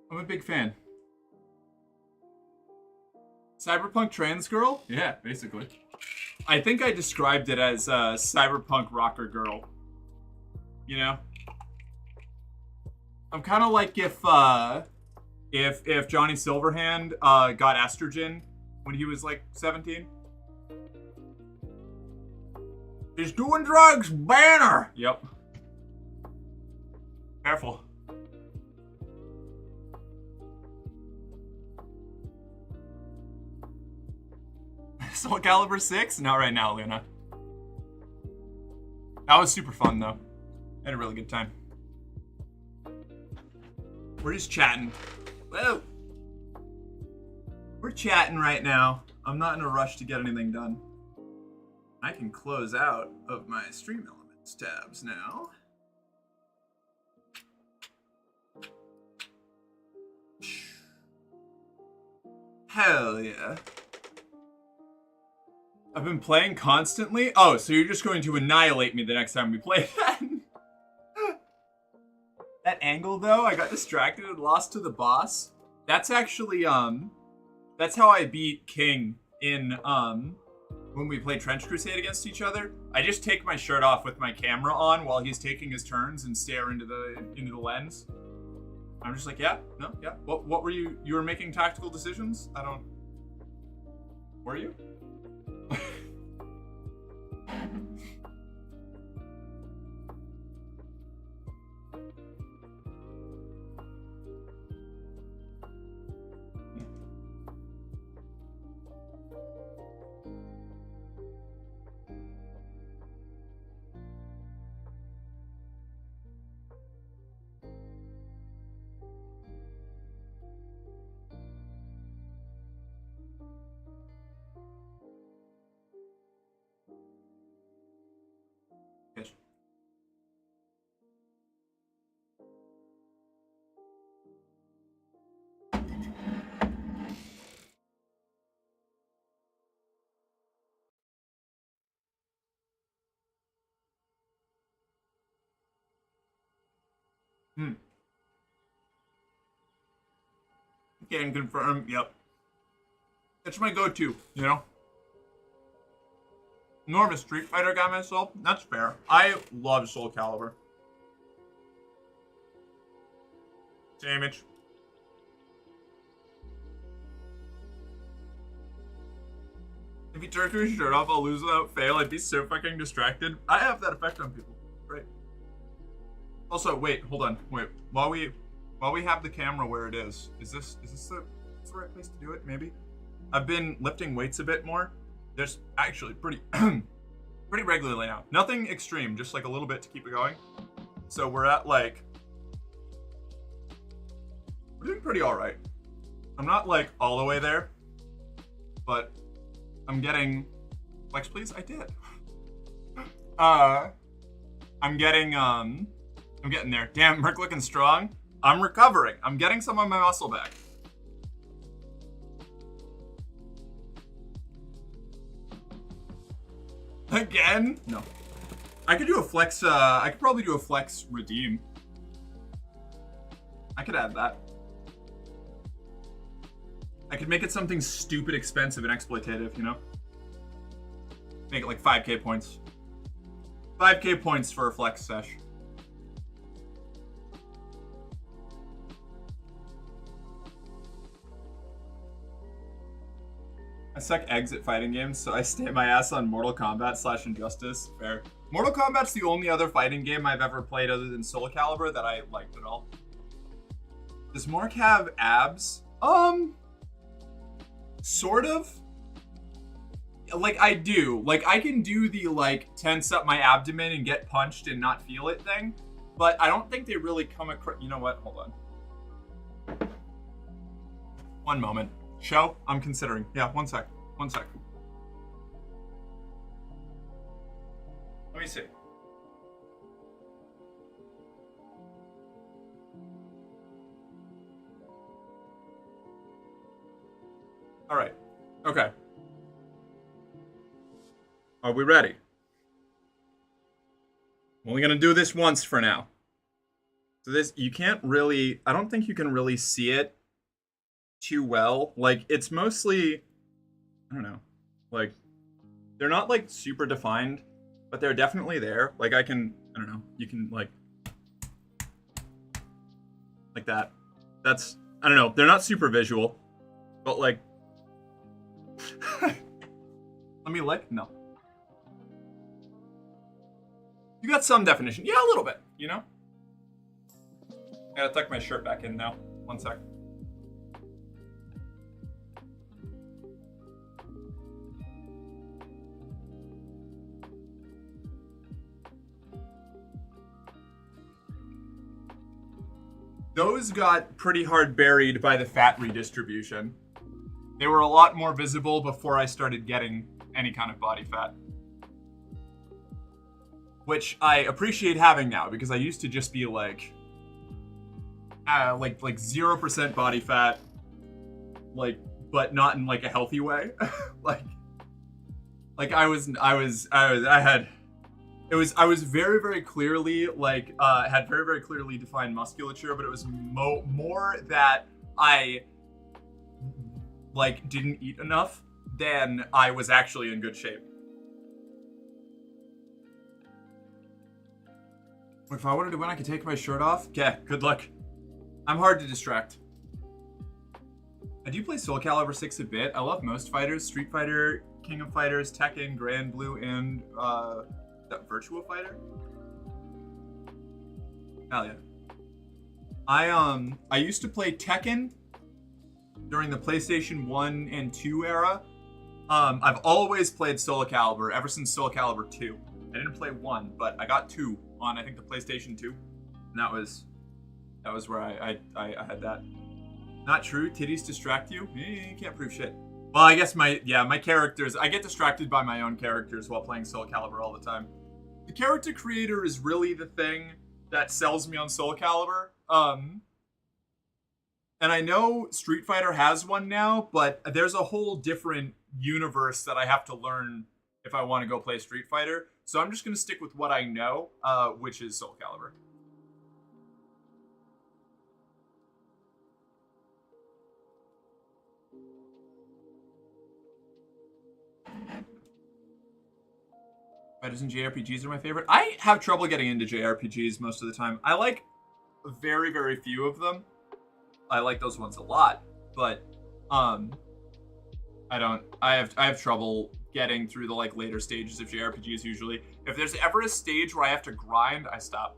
I'm a big fan. Cyberpunk trans girl? Yeah, basically. I think I described it as a cyberpunk rocker girl. You know? I'm kind of like if Johnny Silverhand got estrogen when he was like 17. He's doing drugs, banner! Yep. Careful. Soul Calibur 6? Not right now, Luna. That was super fun, though. I had a really good time. We're just chatting. Whoa! We're chatting right now. I'm not in a rush to get anything done. I can close out of my Stream Elements tabs now. Hell yeah. I've been playing constantly? Oh, so you're just going to annihilate me the next time we play that? That angle, though, I got distracted and lost to the boss. That's actually, that's how I beat King in, when we play Trench Crusade against each other. I just take my shirt off with my camera on while he's taking his turns and stare into the lens. I'm just like, yeah, no, yeah. What were you were making tactical decisions? I don't... Were you? Yes. Can confirm, yep. That's my go-to, you know? More of a Street Fighter guy myself. That's fair. I love Soul Calibur. Damage. If you took your shirt off, I'll lose without fail. I'd be so fucking distracted. I have that effect on people. Right. Also, wait, hold on. Wait. While we have the camera where it is this the right place to do it? Maybe. I've been lifting weights a bit more. There's actually pretty pretty regularly now. Nothing extreme, just like a little bit to keep it going. So we're at like we're doing pretty all right. I'm not like all the way there, but I'm getting flex, please. I did. I'm getting there. Damn, Merc looking strong. I'm recovering. I'm getting some of my muscle back. Again? No. I could do a flex, I could probably do a flex redeem. I could add that. I could make it something stupid expensive and exploitative, you know? Make it like 5k points. 5k points for a flex sesh. I suck eggs at fighting games, so I stay my ass on Mortal Kombat / Injustice. Fair. Mortal Kombat's the only other fighting game I've ever played other than Soul Calibur that I liked at all. Does Mark have abs? Sort of. Like, I do. Like, I can do the, like, tense up my abdomen and get punched and not feel it thing. But I don't think they really come across... You know what? Hold on. One moment. Show? I'm considering. Yeah, one sec. One sec. Let me see. All right. Okay. Are we ready? I'm only gonna do this once for now. So this, you can't really, I don't think you can really see it too well. Like, it's mostly, I don't know, like, they're not like super defined, but they're definitely there. Like, I don't know, you can like that. That's, I don't know, they're not super visual, but like, let me lick? No. You got some definition. Yeah, a little bit, you know? I gotta tuck my shirt back in now. One sec. Those got pretty hard buried by the fat redistribution. They were a lot more visible before I started getting any kind of body fat. Which I appreciate having now, because I used to just be like 0% body fat, like, but not in like a healthy way. I was very, very clearly like, had very, very clearly defined musculature, but it was more that I like didn't eat enough than I was actually in good shape. If I wanted to win, I could take my shirt off. Yeah, good luck. I'm hard to distract. I do play Soul Calibur 6 a bit. I love most fighters. Street Fighter, King of Fighters, Tekken, Grand Blue, and that Virtua Fighter. Hell yeah. I used to play Tekken during the PlayStation 1 and 2 era. I've always played Soul Calibur ever since Soul Calibur 2. I didn't play 1, but I got 2 on, I think, the PlayStation 2. And that was where I had that. Not true. Titties distract you? You can't prove shit. Well, I guess my characters, I get distracted by my own characters while playing Soul Calibur all the time. The character creator is really the thing that sells me on Soul Calibur. And I know Street Fighter has one now, but there's a whole different universe that I have to learn if I want to go play Street Fighter. So I'm just going to stick with what I know, which is Soul Calibur. Fighters and JRPGs are my favorite. I have trouble getting into JRPGs most of the time. I like very, very few of them. I like those ones a lot, but I have trouble getting through the like later stages of JRPGs usually. If there's ever a stage where I have to grind, I stop.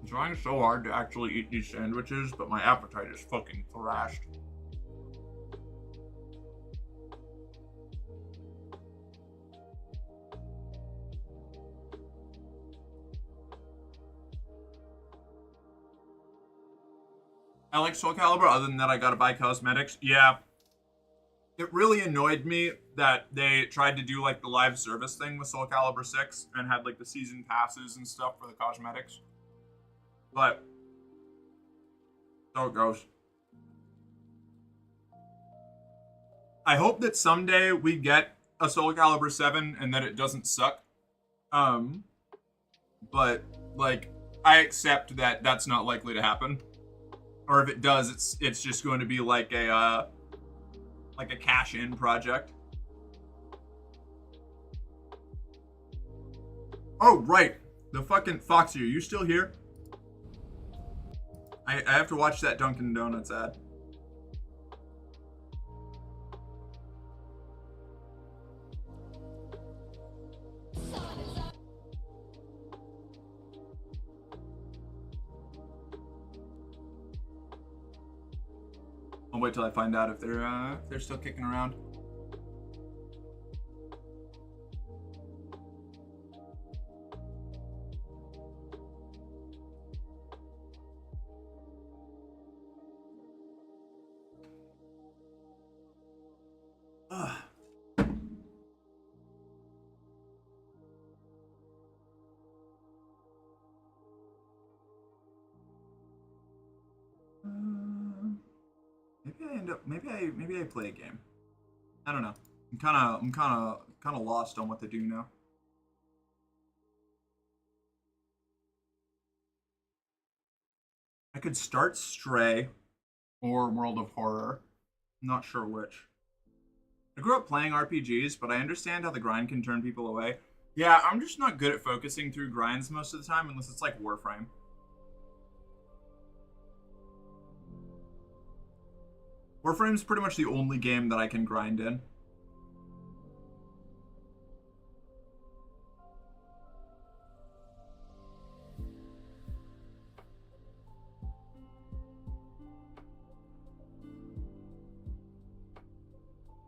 I'm trying so hard to actually eat these sandwiches, but my appetite is fucking thrashed. I like Soul Calibur, other than that I gotta buy cosmetics. Yeah. It really annoyed me that they tried to do like the live service thing with Soul Calibur 6 and had like the season passes and stuff for the cosmetics. But so it goes. I hope that someday we get a Soul Calibur 7 and that it doesn't suck. But like I accept that that's not likely to happen. Or if it does, it's just going to be like a cash-in project. Oh right, the fucking Foxy, are you still here? I have to watch that Dunkin' Donuts ad. I'll wait till I find out if they're still kicking around. Ugh. Maybe I play a game. I don't know. I'm kind of lost on what to do now. I could start Stray or World of Horror. I'm not sure which. I grew up playing RPGs, but I understand how the grind can turn people away. Yeah, I'm just not good at focusing through grinds most of the time unless it's like Warframe. Warframe's pretty much the only game that I can grind in.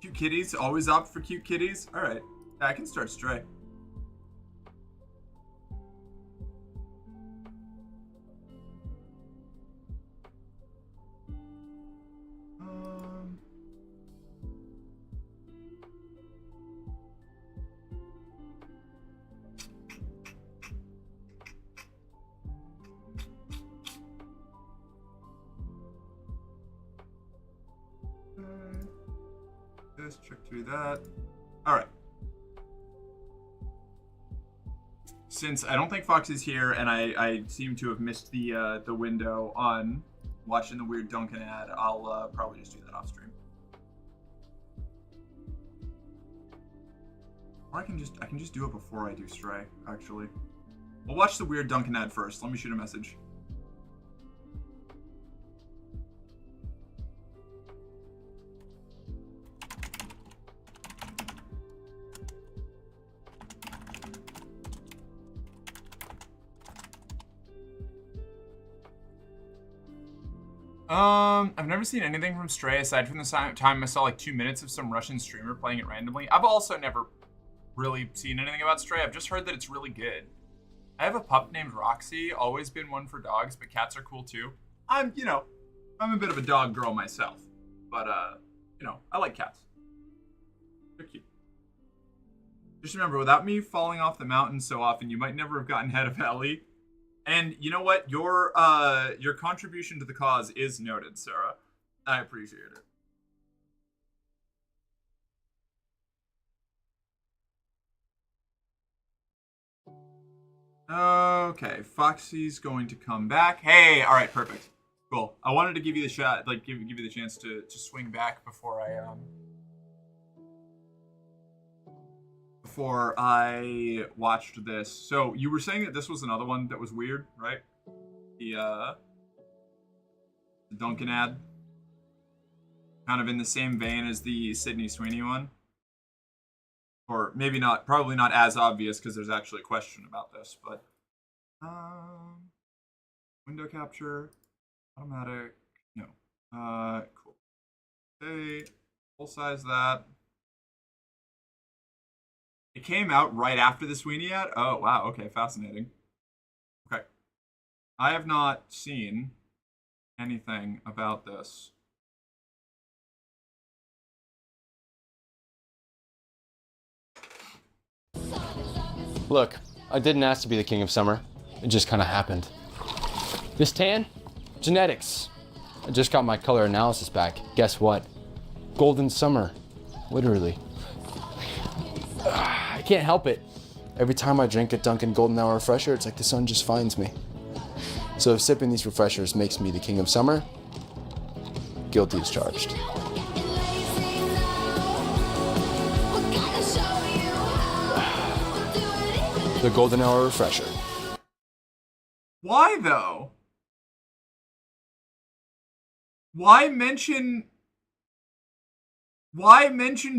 Cute kitties? Always opt for cute kitties? Alright. Yeah, I can start Stray. Check through that. Alright. Since I don't think Fox is here and I seem to have missed the window on watching the weird Dunkin' ad, I'll probably just do that off stream. Or I can just do it before I do Stray, actually. We'll watch the weird Dunkin' ad first. Let me shoot a message. I've never seen anything from Stray aside from the time I saw like 2 minutes of some Russian streamer playing it randomly. I've also never really seen anything about Stray. I've just heard that it's really good. I have a pup named Roxy, always been one for dogs, but cats are cool too. I'm a bit of a dog girl myself, but I like cats. They're cute. Just remember, without me falling off the mountain so often, you might never have gotten head of Ellie. And you know what? Your contribution to the cause is noted, Sarah. I appreciate it. Okay, Foxy's going to come back. Hey, all right, perfect. Cool. I wanted to give you the shot, like give you the chance to swing back before I watched this. So you were saying that this was another one that was weird, right? The Duncan ad, kind of in the same vein as the Sydney Sweeney one, or maybe not, probably not as obvious because there's actually a question about this, but window capture, automatic, no, cool. Okay, full size that. It came out right after the Sweeney ad. Oh wow, okay, fascinating. Okay, I have not seen anything about this. Look, I didn't ask to be the king of summer. It just kind of happened. This tan? Genetics. I just got my color analysis back. Guess what? Golden summer. Literally. I can't help it. Every time I drink a Dunkin' Golden Hour refresher, it's like the sun just finds me. So if sipping these refreshers makes me the king of summer, guilty as charged. The Golden Hour Refresher. Why though? Why mention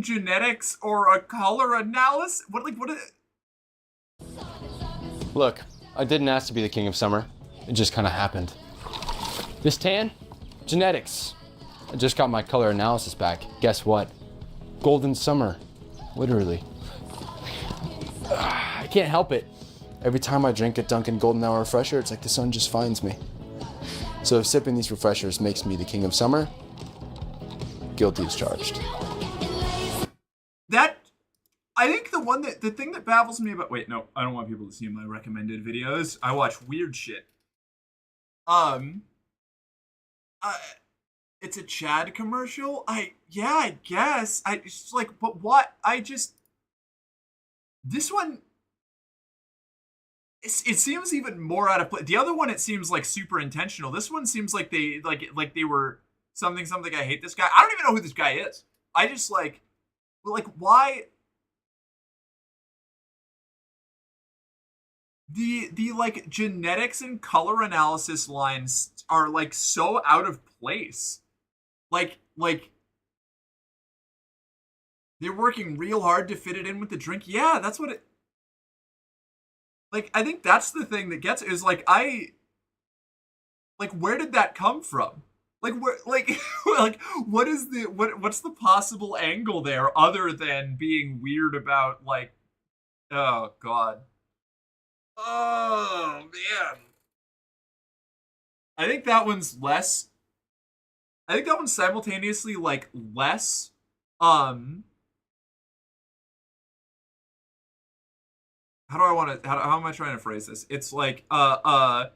genetics or a color analysis? What is Look, I didn't ask to be the king of summer. It just kind of happened. This tan? Genetics. I just got my color analysis back. Guess what? Golden summer. Literally. I can't help it. Every time I drink a Dunkin' Golden Hour refresher, it's like the sun just finds me. So if sipping these refreshers makes me the king of summer, guilty as charged. that? I think the thing that baffles me about, wait, no, I don't want people to see my recommended videos. I watch weird shit. It's a Chad commercial. I guess. It's like, but what? This one. It seems even more out of place. The other one, it seems like super intentional. This one seems like they were something. I hate this guy. I don't even know who this guy is. I just like why the like genetics and color analysis lines are like so out of place. Like they're working real hard to fit it in with the drink. Yeah, that's what it. Like, I think that's the thing that gets it, is like, where did that come from? Like, where, like, what's the possible angle there other than being weird about, like, oh, God. Oh, man. I think that one's simultaneously, like, less, how am I trying to phrase this? It's like, I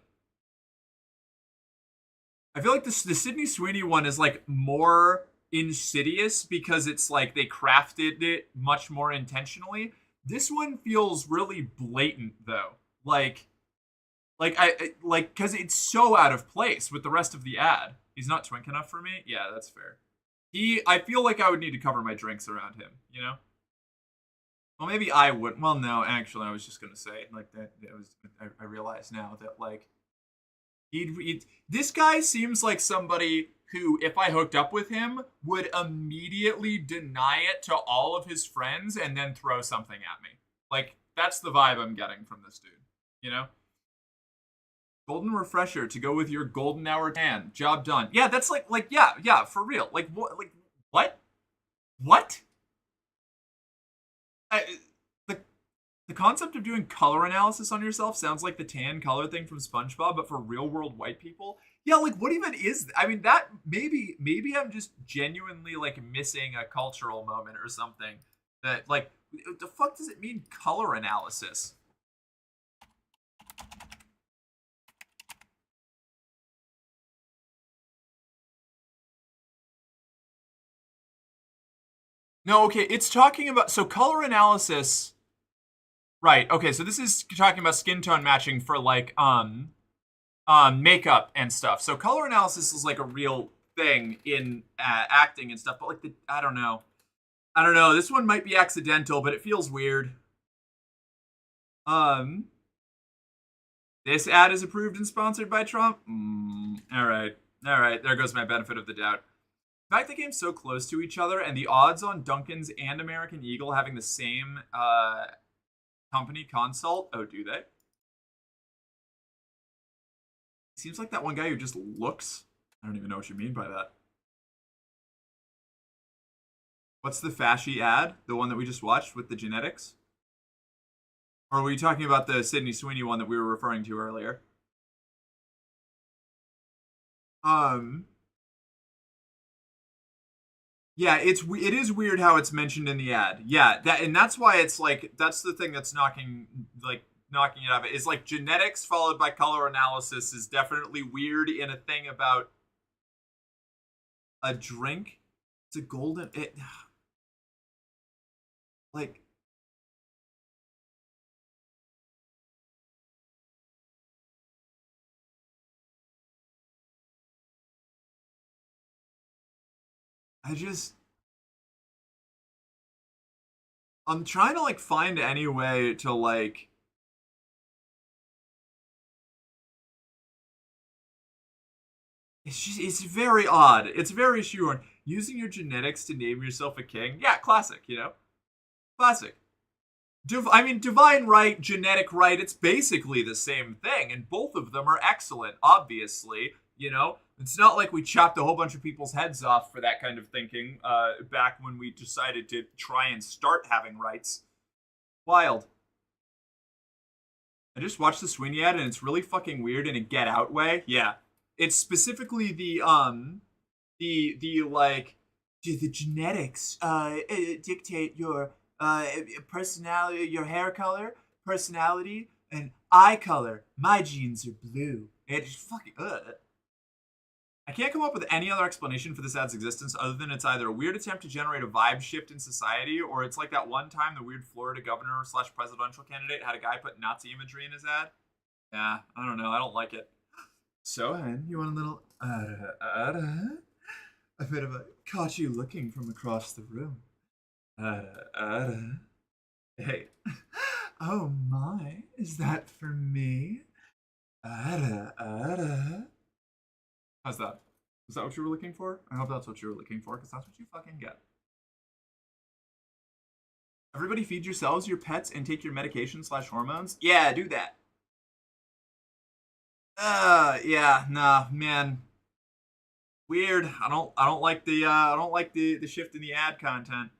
feel like the Sydney Sweeney one is like more insidious because it's like they crafted it much more intentionally. This one feels really blatant though. Like because it's so out of place with the rest of the ad. He's not twink enough for me? Yeah, that's fair. I feel like I would need to cover my drinks around him, you know? Well, maybe I would. Well, no, actually, I was just gonna say like that. I realize now that like this guy seems like somebody who, if I hooked up with him, would immediately deny it to all of his friends and then throw something at me. Like that's the vibe I'm getting from this dude. You know, golden refresher to go with your golden hour tan. Job done. Yeah, that's like yeah, for real. Like what? Like what? What? The concept of doing color analysis on yourself sounds like the tan color thing from SpongeBob, but for real world white people. Yeah, like what even is? I mean, that maybe I'm just genuinely like missing a cultural moment or something. That like, the fuck does it mean color analysis? No, okay, it's talking about, so color analysis, right, okay, so this is talking about skin tone matching for, like, makeup and stuff. So color analysis is like a real thing in acting and stuff. But like I don't know. This one might be accidental, but it feels weird. This ad is approved and sponsored by Trump. All right. There goes my benefit of the doubt. In fact, the game's so close to each other, and the odds on Dunkin's and American Eagle having the same company consult. Oh, do they? Seems like that one guy who just looks. I don't even know what you mean by that. What's the fashy ad? The one that we just watched with the genetics? Or were you talking about the Sydney Sweeney one that we were referring to earlier? Yeah, it is weird how it's mentioned in the ad. Yeah, that's why it's like that's the thing that's knocking it out of it. Is like genetics followed by color analysis is definitely weird in a thing about a drink. It's a golden like I'm trying to like find any way to like it's very odd. It's very shoehorned. Using your genetics to name yourself a king. Yeah, classic, Classic. Divine right, genetic right, it's basically the same thing, and both of them are excellent, obviously, It's not like we chopped a whole bunch of people's heads off for that kind of thinking back when we decided to try and start having rights. Wild. I just watched the Sweeney ad, and it's really fucking weird in a Get Out way. Yeah. It's specifically the genetics dictate your personality, your hair color, personality, and eye color. My genes are blue. It's fucking I can't come up with any other explanation for this ad's existence other than it's either a weird attempt to generate a vibe shift in society, or it's like that one time the weird Florida governor / presidential candidate had a guy put Nazi imagery in his ad. Yeah, I don't know. I don't like it. So, Hen, you want a little a bit of a caught you looking from across the room. Hey. Oh my, is that for me? How's that? Is that what you were looking for? I hope that's what you were looking for, because that's what you fucking get. Everybody feed yourselves, your pets, and take your medication / hormones? Yeah, do that. Yeah, nah, man. Weird. I don't like the shift in the ad content.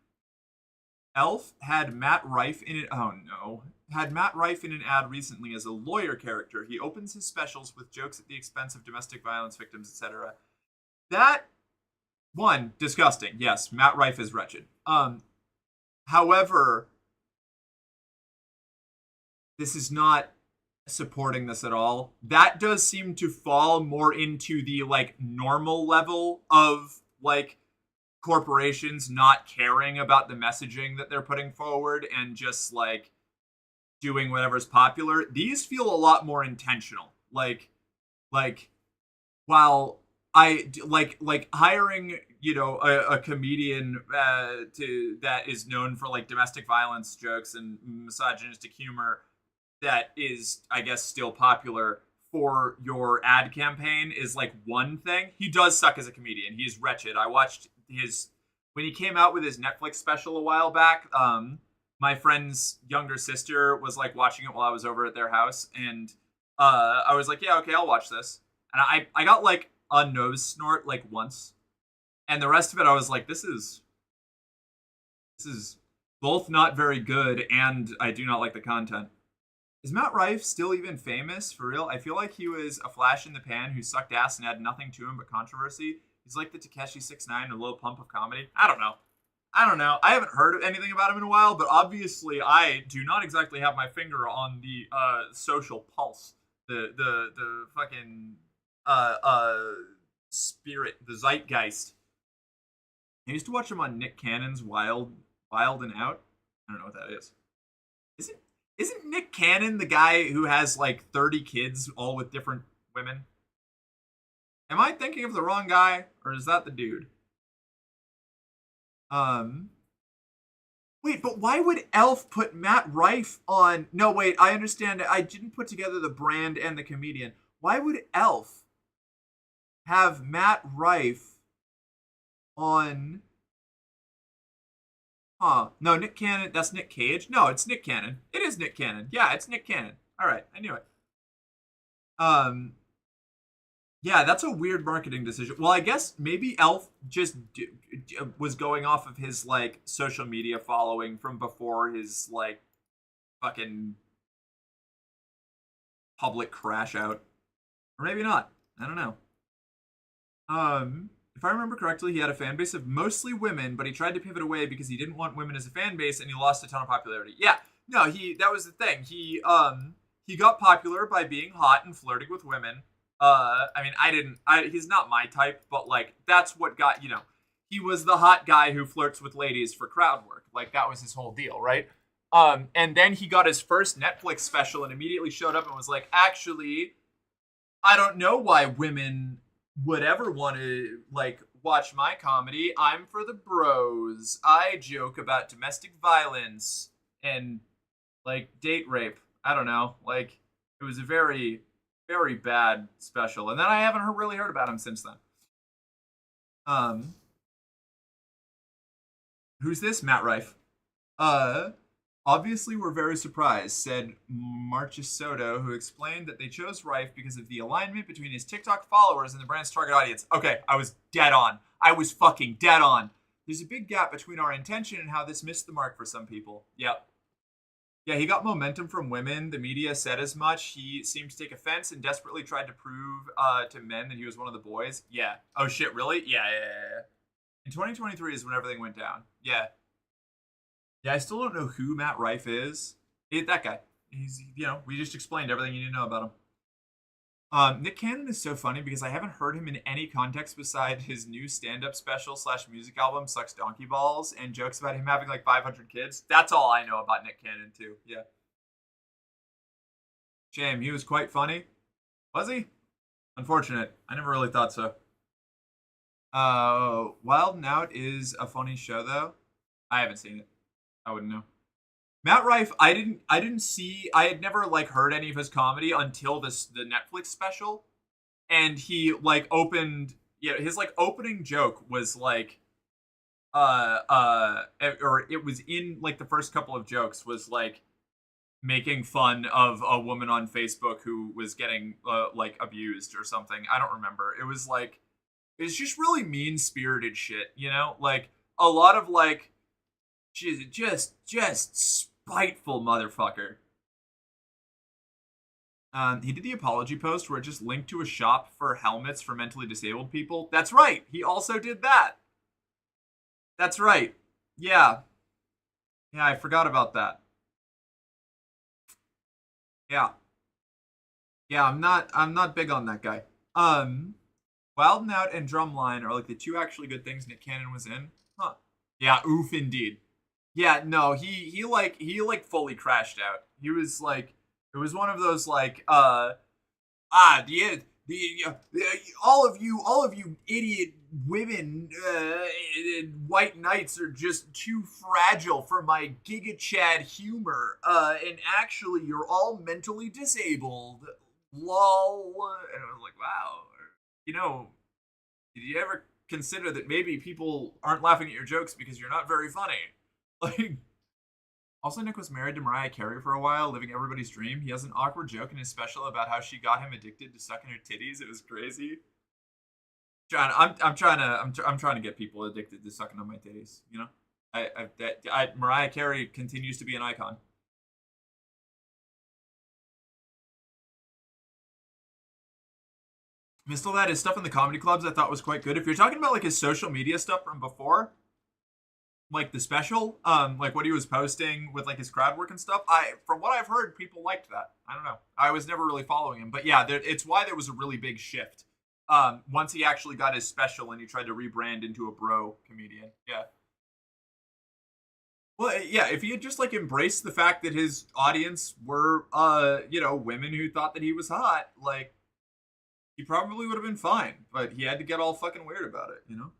Elf had Matt Rife in it. Oh no. Had Matt Rife in an ad recently as a lawyer character. He opens his specials with jokes at the expense of domestic violence victims, etc. That one, disgusting. Yes, Matt Rife is wretched. However, this is not supporting this at all. That does seem to fall more into the like normal level of like corporations not caring about the messaging that they're putting forward and just like doing whatever's popular. These feel a lot more intentional. Like while I like hiring, a comedian that is known for like domestic violence jokes and misogynistic humor that is, I guess, still popular for your ad campaign is like one thing. He does suck as a comedian. He's wretched. I watched when he came out with his Netflix special a while back. My friend's younger sister was like watching it while I was over at their house, and I was like, yeah, okay, I'll watch this. And I got like a nose snort like once, and the rest of it I was like, this is both not very good, and I do not like the content. Is Matt Rife still even famous for real? I feel like he was a flash in the pan who sucked ass and had nothing to him but controversy. He's like the Takeshi 6ix9ine or Lil Pump of comedy. I don't know. I haven't heard anything about him in a while, but obviously I do not exactly have my finger on the social pulse, the fucking spirit, the zeitgeist. I used to watch him on Nick Cannon's Wild and Out. I don't know what that is. Isn't Nick Cannon the guy who has like 30 kids all with different women. Am I thinking of the wrong guy, or is that the dude? Wait, but why would Elf put Matt Rife on? No, wait, I understand. I didn't put together the brand and the comedian. Why would Elf have Matt Rife on? Huh? No, Nick Cannon. That's Nick Cage. No, it's Nick Cannon. It is Nick Cannon. Yeah, it's Nick Cannon. All right, I knew it. Yeah, that's a weird marketing decision. Well, I guess maybe Elf just was going off of his like social media following from before his like fucking public crash out, or maybe not. I don't know. If I remember correctly, he had a fan base of mostly women, but he tried to pivot away because he didn't want women as a fan base, and he lost a ton of popularity. Yeah, no, that was the thing. He got popular by being hot and flirting with women. I mean, he's not my type, but like, that's what got, he was the hot guy who flirts with ladies for crowd work. Like, that was his whole deal, right? And then he got his first Netflix special and immediately showed up and was like, actually, I don't know why women would ever want to, like, watch my comedy. I'm for the bros. I joke about domestic violence and, like, date rape. I don't know. Like, it was a very, very bad special. And then I haven't really heard about him since then. Who's this? Matt Rife. Obviously we're very surprised, said Marchis Soto, who explained that they chose Rife because of the alignment between his TikTok followers and the brand's target audience. Okay, I was dead on. I was fucking dead on. There's a big gap between our intention and how this missed the mark for some people. Yep. Yeah, he got momentum from women. The media said as much. He seemed to take offense and desperately tried to prove to men that he was one of the boys. Yeah. Oh, shit, really? Yeah. In 2023 is when everything went down. Yeah. Yeah, I still don't know who Matt Rife is. That guy. He's, we just explained everything you need to know about him. Nick Cannon is so funny because I haven't heard him in any context beside his new stand-up special / music album, Sucks Donkey Balls, and jokes about him having like 500 kids. That's all I know about Nick Cannon, too. Yeah. Shame. He was quite funny. Was he? Unfortunate. I never really thought so. Wild 'N Out is a funny show, though. I haven't seen it. I wouldn't know. Matt Rife, I didn't see. I had never like heard any of his comedy until the Netflix special, and he like opened. Yeah, his like opening joke was like, or it was in like the first couple of jokes was like making fun of a woman on Facebook who was getting like abused or something. I don't remember. It was like, it's just really mean spirited shit, like a lot of like. She's just spiteful motherfucker. He did the apology post where it just linked to a shop for helmets for mentally disabled people. That's right. He also did that. That's right. Yeah. Yeah, I forgot about that. Yeah. Yeah, I'm not big on that guy. Wild 'N Out and Drumline are like the two actually good things Nick Cannon was in. Huh. Yeah, oof indeed. Yeah, no, he fully crashed out. He was like, it was one of those like, all of you idiot women, white knights are just too fragile for my Giga Chad humor. And actually, you're all mentally disabled. Lol. And I was like, wow. Did you ever consider that maybe people aren't laughing at your jokes because you're not very funny? Like, also, Nick was married to Mariah Carey for a while, living everybody's dream. He has an awkward joke in his special about how she got him addicted to sucking her titties. It was crazy. I'm trying to get people addicted to sucking on my titties. Mariah Carey continues to be an icon. Missed all that. His stuff in the comedy clubs I thought was quite good. If you're talking about like his social media stuff from before, like the special, like what he was posting with like his crowd work and stuff, from what I've heard, people liked that. I don't know. I was never really following him, but yeah, it's why there was a really big shift once he actually got his special and he tried to rebrand into a bro comedian. Yeah. Well, yeah, if he had just like embraced the fact that his audience were women who thought that he was hot, like he probably would have been fine, but he had to get all fucking weird about it, you know?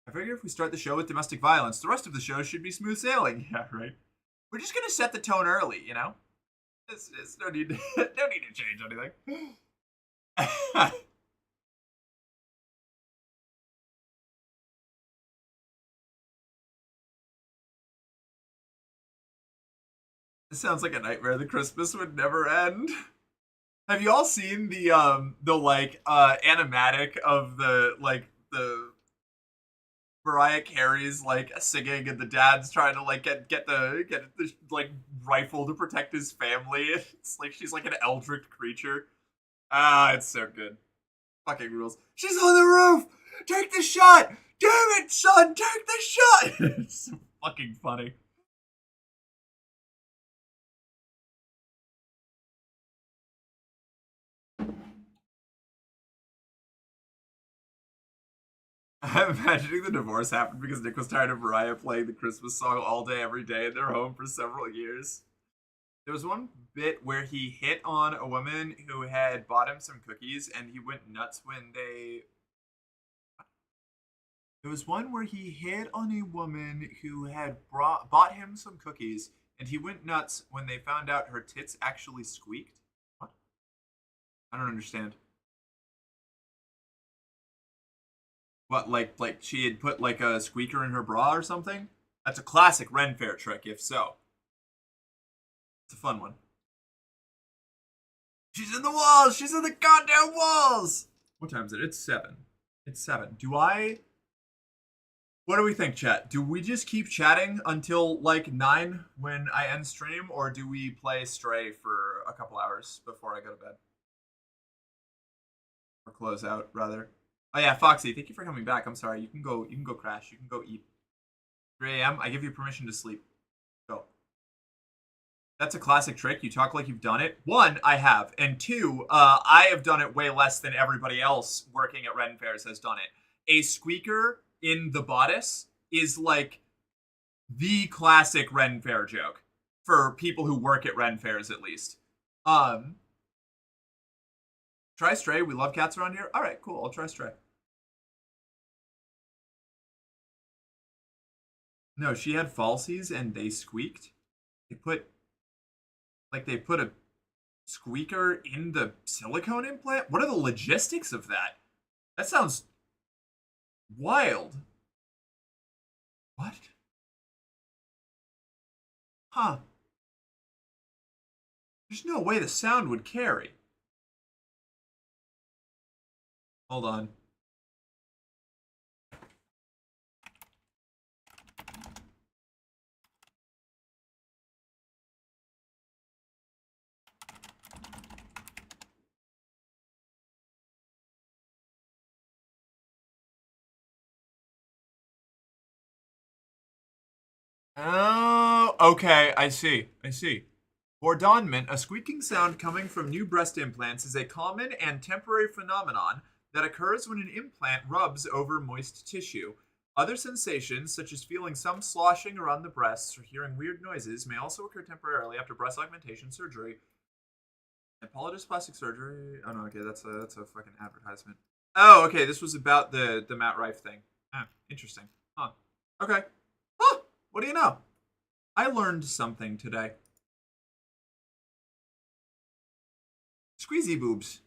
I figure if we start the show with domestic violence, the rest of the show should be smooth sailing. Yeah, right. We're just gonna set the tone early, you know? It's no need to, no need to change anything. It sounds like a nightmare. The Christmas would never end. Have you all seen the like animatic of the Mariah Carey's like singing and the dad's trying to like get the like rifle to protect his family? It's like she's like an eldritch creature. Ah, it's so good. Fucking rules. She's on the roof. Take the shot. Damn it, son. Take the shot. It's so fucking funny. I'm imagining the divorce happened because Nick was tired of Mariah playing the Christmas song all day, every day in their home for several years. There was one bit where he hit on a woman who had bought him some cookies, and he went nuts when they. There was one where he hit on a woman who had bought him some cookies, and he went nuts when they found out her tits actually squeaked. What? I don't understand. What, like she had put like a squeaker in her bra or something? That's a classic Ren Fair trick, if so. It's a fun one. She's in the walls! She's in the goddamn walls! What time is it? It's 7. It's 7. What do we think, chat? Do we just keep chatting until like 9 when I end stream, or do we play Stray for a couple hours before I go to bed? Or close out, rather. Oh yeah, Foxy, thank you for coming back. I'm sorry. You can go crash. You can go eat. 3 a.m. I give you permission to sleep. Go. That's a classic trick. You talk like you've done it. 1, I have. And 2, I have done it way less than everybody else working at Ren Fairs has done it. A squeaker in the bodice is like the classic Ren Fair joke. For people who work at Ren Fairs, at least. Try Stray. We love cats around here. Alright, cool. I'll try Stray. No, she had falsies and they squeaked. They put a squeaker in the silicone implant? What are the logistics of that? That sounds wild. What? Huh. There's no way the sound would carry. Hold on. Oh, okay, I see. Bourdonnement, a squeaking sound coming from new breast implants, is a common and temporary phenomenon that occurs when an implant rubs over moist tissue. Other sensations, such as feeling some sloshing around the breasts or hearing weird noises, may also occur temporarily after breast augmentation surgery. Apologist plastic surgery. Oh no, okay, that's a fucking advertisement. Oh, okay, this was about the Matt Rife thing. Ah, interesting. Huh. Okay. Huh. What do you know? I learned something today. Squeezy boobs.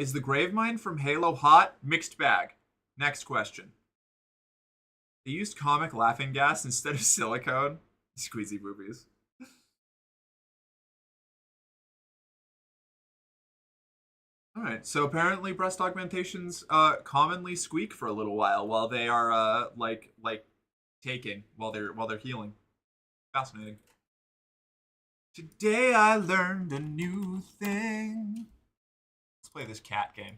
Is the Gravemind from Halo hot? Mixed bag. Next question. They used comic laughing gas instead of silicone. Squeezy boobies. Alright, so apparently breast augmentations commonly squeak for a little while they are like taking while they're healing. Fascinating. Today I learned a new thing. Let's play this cat game.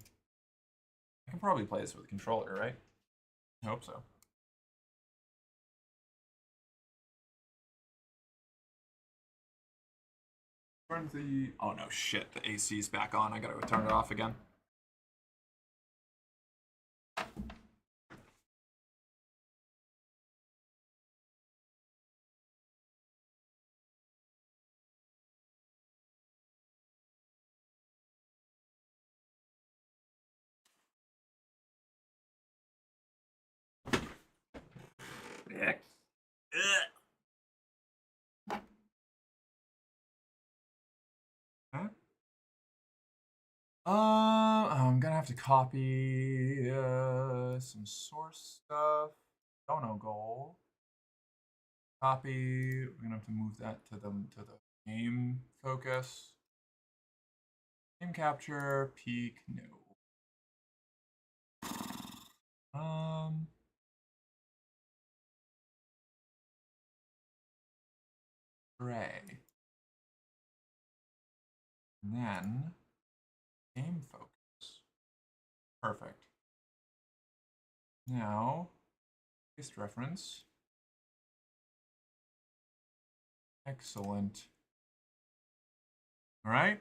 I can probably play this with a controller, right? I hope so. Turn the... Oh no, shit. The AC's back on. I gotta go turn it off again. I'm gonna have to copy some source stuff. Dono goal. Copy. We're gonna have to move that to the game focus. Game capture, peak, no. Gray. And then game focus. Perfect. Now, paste reference. Excellent. All right.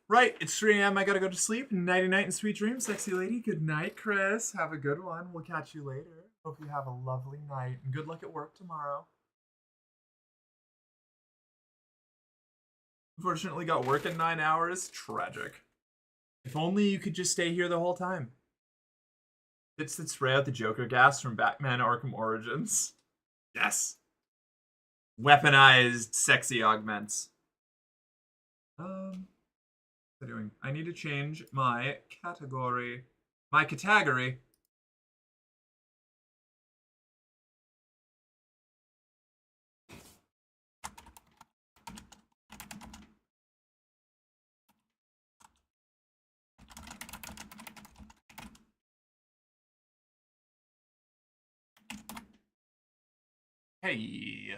Right, it's 3 a.m. I gotta go to sleep. Nighty night and sweet dreams, sexy lady. Good night, Chris. Have a good one. We'll catch you later. Hope you have a lovely night and good luck at work tomorrow. Unfortunately, got work in 9 hours. Tragic. If only you could just stay here the whole time. Bits that spray out the Joker gas from Batman Arkham Origins. Yes. Weaponized sexy augments. What's I doing? I need to change my category. My category. Hey.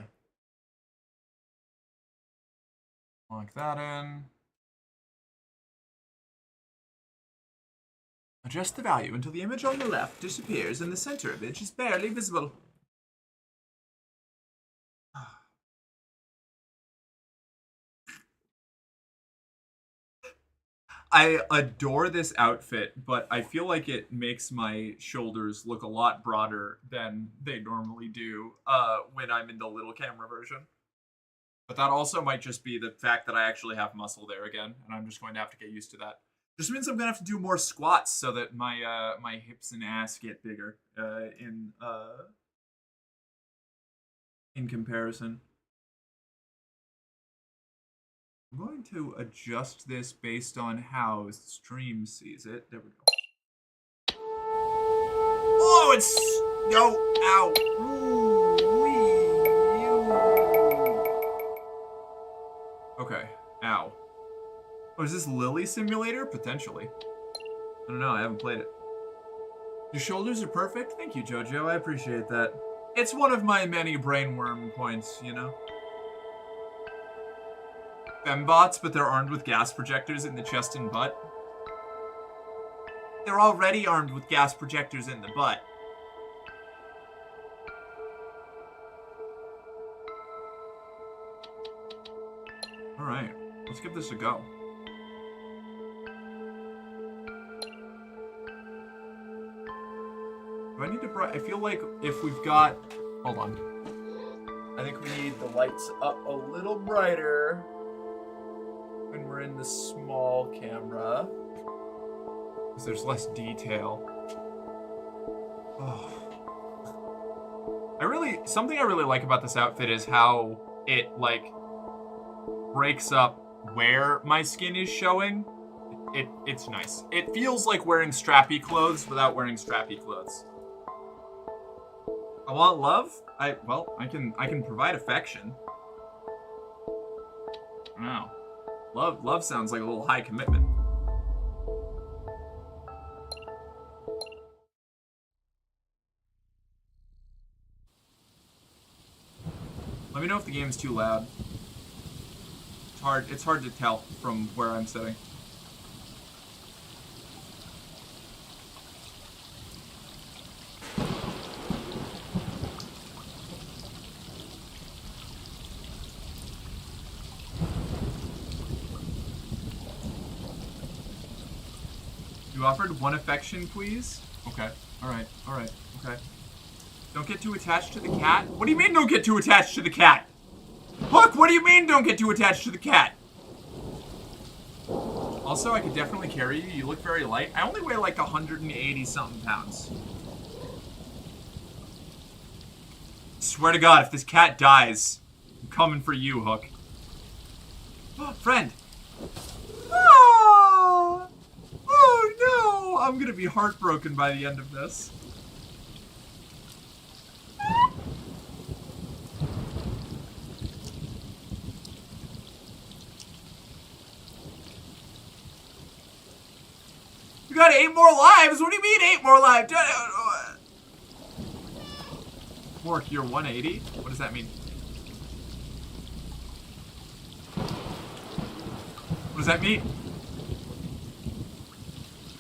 Lock that in. Adjust the value until the image on the left disappears and the center of it is barely visible. I adore this outfit, but I feel like it makes my shoulders look a lot broader than they normally do when I'm in the little camera version. But that also might just be the fact that I actually have muscle there again, and I'm just going to have to get used to that. Just means I'm gonna have to do more squats so that my my hips and ass get bigger in comparison. I'm going to adjust this based on how stream sees it. There we go. Oh, it's no, ow, ooh, okay, ow. Oh, is this Lily Simulator? Potentially. I don't know, I haven't played it. Your shoulders are perfect? Thank you, Jojo, I appreciate that. It's one of my many brainworm points, you know? Fembots, but they're armed with gas projectors in the chest and butt. They're already armed with gas projectors in the butt. Alright, let's give this a go. Do I need to I feel like if we've got... Hold on. I think we need the lights up a little brighter when we're in the small camera. Because there's less detail. Oh. Something I really like about this outfit is how it, like, breaks up where my skin is showing. It's nice. It feels like wearing strappy clothes without wearing strappy clothes. I want love? I can provide affection. Wow. Love sounds like a little high commitment. Let me know if the game's too loud. It's hard to tell from where I'm sitting. You offered one affection, please? Okay. Alright. Okay. Don't get too attached to the cat? What do you mean don't get too attached to the cat? Hook, what do you mean don't get too attached to the cat? Also, I could definitely carry you. You look very light. I only weigh like 180 something pounds. Swear to God, if this cat dies, I'm coming for you, Hook. Friend. Oh! I'm gonna be heartbroken by the end of this. We got 8 more lives? What do you mean 8 more lives? Mork, you're 180? What does that mean? What does that mean?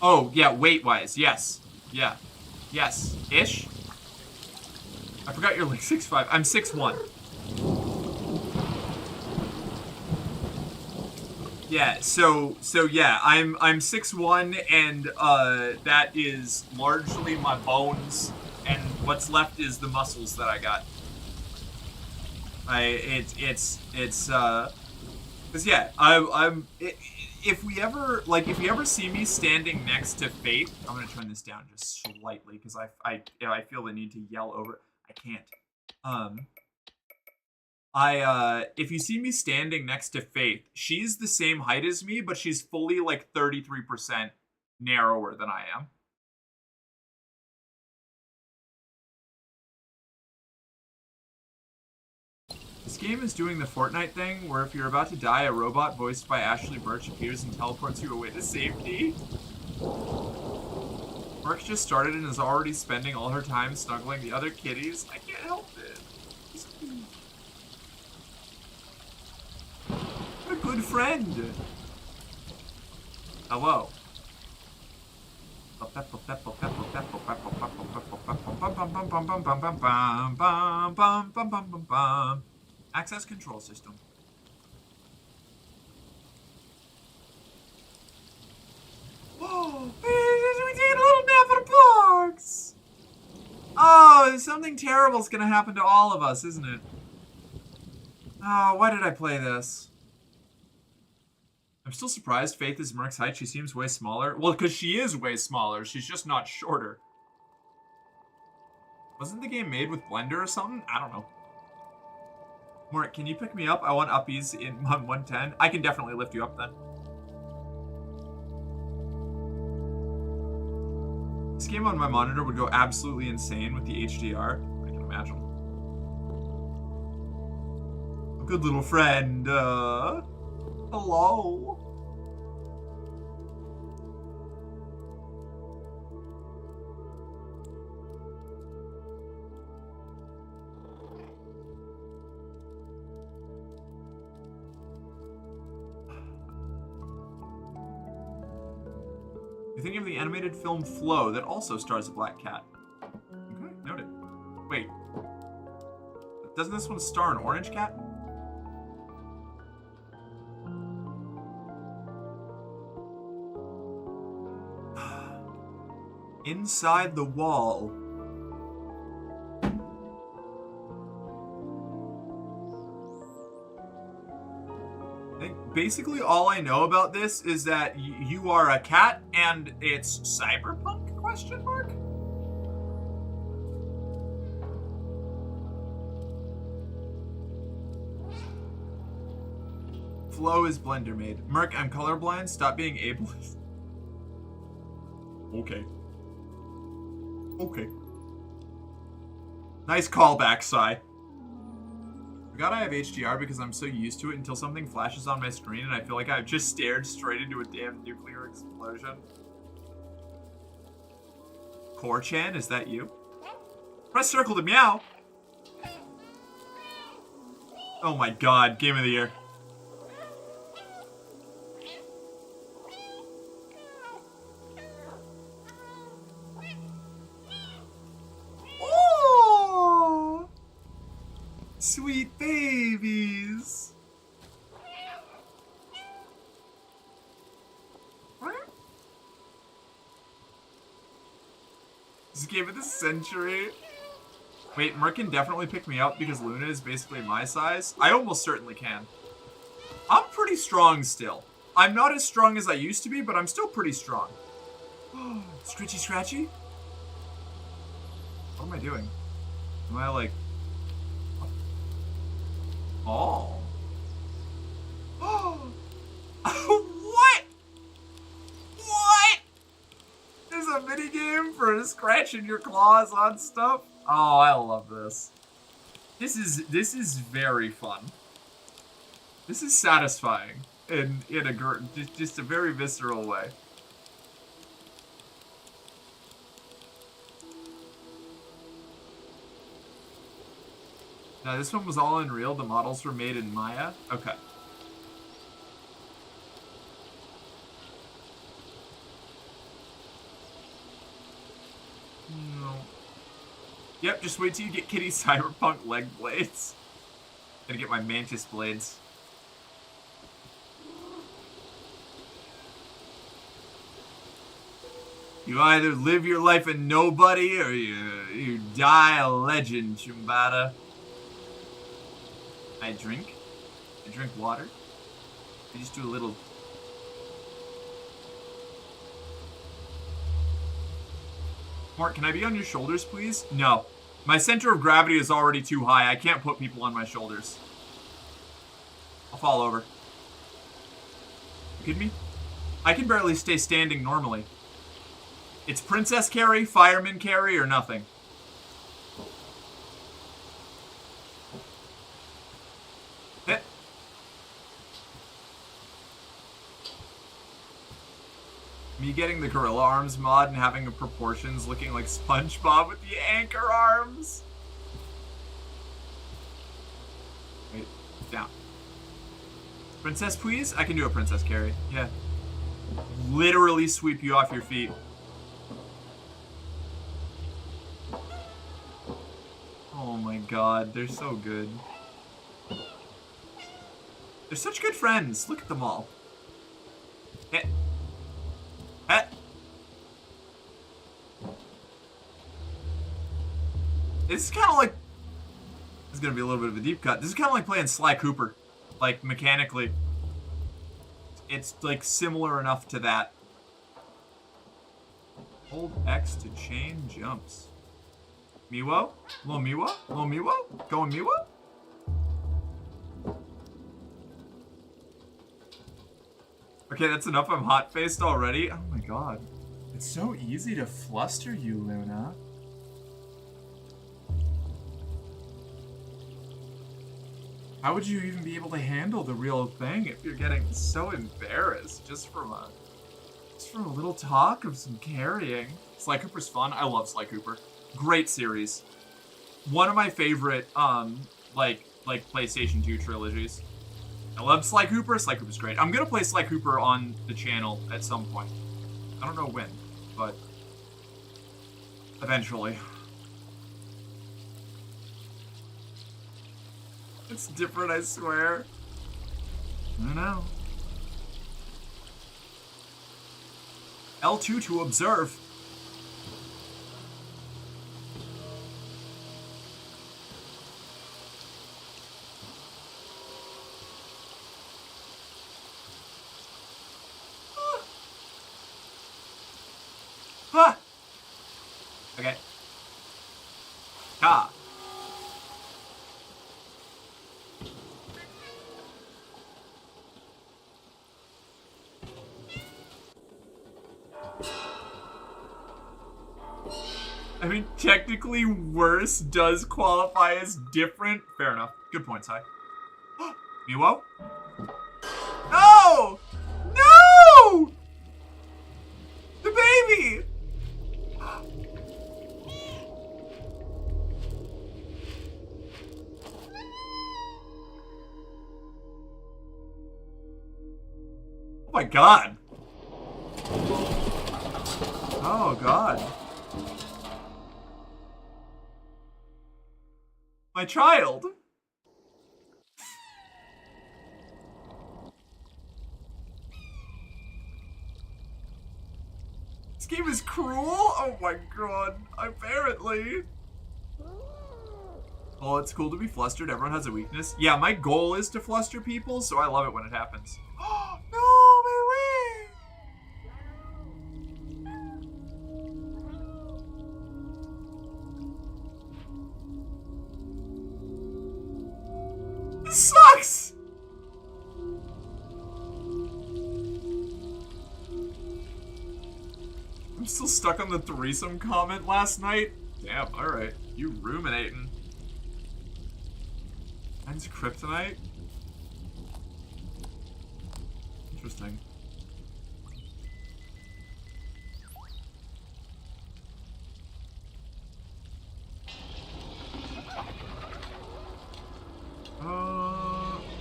Oh, yeah, weight-wise, yes. Yeah. Yes. Ish? I forgot you're like 6'5". I'm 6'1". Yeah, so yeah, I'm 6'1", and that is largely my bones, and what's left is the muscles that I got. Cause yeah, if you ever see me standing next to Faith, I'm gonna turn this down just slightly because I feel the need to yell over. I can't. If you see me standing next to Faith, she's the same height as me, but she's fully like 33% narrower than I am. This game is doing the Fortnite thing, where if you're about to die, a robot voiced by Ashley Birch appears and teleports you away to safety. Mark just started and is already spending all her time snuggling the other kitties. I can't help it. What a good friend. Hello. Access control system. Whoa! We take a little nap in a box! Oh, something terrible is gonna happen to all of us, isn't it? Oh, why did I play this? I'm still surprised Faith is Merc's height. She seems way smaller. Well, because she is way smaller. She's just not shorter. Wasn't the game made with Blender or something? I don't know. Mark, can you pick me up? I want uppies in 110. I can definitely lift you up then. This game on my monitor would go absolutely insane with the HDR. I can imagine. A good little friend. Hello. You're thinking of the animated film Flow that also stars a black cat. Okay, noted. Wait. Doesn't this one star an orange cat? Inside the wall. Basically, all I know about this is that you are a cat and it's cyberpunk, question mark? Flow is Blender made. Merc, I'm colorblind. Stop being ableist. Okay. Okay. Nice callback, Sai. Forgot I have HDR because I'm so used to it until something flashes on my screen and I feel like I've just stared straight into a damn nuclear explosion. Core-chan, is that you? Press circle to meow. Oh my god, game of the year. Sweet babies. This is game of the century. Wait, Merc can definitely pick me up because Luna is basically my size? I almost certainly can. I'm pretty strong still. I'm not as strong as I used to be, but I'm still pretty strong. Scritchy scratchy? What am I doing? Am I like... Oh. Oh. What? What? This game for scratching your claws on stuff. Oh, I love this. This is very fun. This is satisfying in just a very visceral way. Now, this one was all Unreal. The models were made in Maya. Okay. No. Yep, just wait till you get Kitty Cyberpunk leg blades. Gonna get my Mantis blades. You either live your life a nobody or you die a legend, Chumbata. I drink water. I just do a little. Mark, can I be on your shoulders, please? No. My center of gravity is already too high. I can't put people on my shoulders. I'll fall over. You kidding me? I can barely stay standing normally. It's princess carry, fireman carry, or nothing. Hit. Me getting the gorilla arms mod and having the proportions looking like SpongeBob with the anchor arms. Wait, down. Princess, please? I can do a princess carry. Yeah. Literally sweep you off your feet. Oh my god, they're so good. They're such good friends. Look at them all. Hit. Hit. It's kind of like... This is going to be a little bit of a deep cut. This is kind of like playing Sly Cooper. Like, mechanically. It's, like, similar enough to that. Hold X to chain jumps. Miwo? Little Miwo? Little Miwo? Going Miwo? Okay, that's enough. I'm hot-faced already. Oh my god. It's so easy to fluster you, Luna. How would you even be able to handle the real thing if you're getting so embarrassed just from a little talk of some carrying? Sly Cooper's fun. I love Sly Cooper. Great series. One of my favorite, like PlayStation 2 trilogies. I love Sly Cooper. Sly Cooper's great. I'm gonna play Sly Cooper on the channel at some point. I don't know when, but eventually. It's different, I swear. I don't know. L2 to observe. Huh. Okay. Ah. I mean, technically worse does qualify as different. Fair enough. Good point, Sai. Miwo? No! No! The baby! Oh my god. Oh god. My child. This game is cruel? Oh my god. Apparently. Oh, it's cool to be flustered. Everyone has a weakness. Yeah, my goal is to fluster people, so I love it when it happens. Oh, no, my way. This sucks! I'm still stuck on the threesome comment last night? Damn, alright. You ruminating. Mine's kryptonite? Interesting.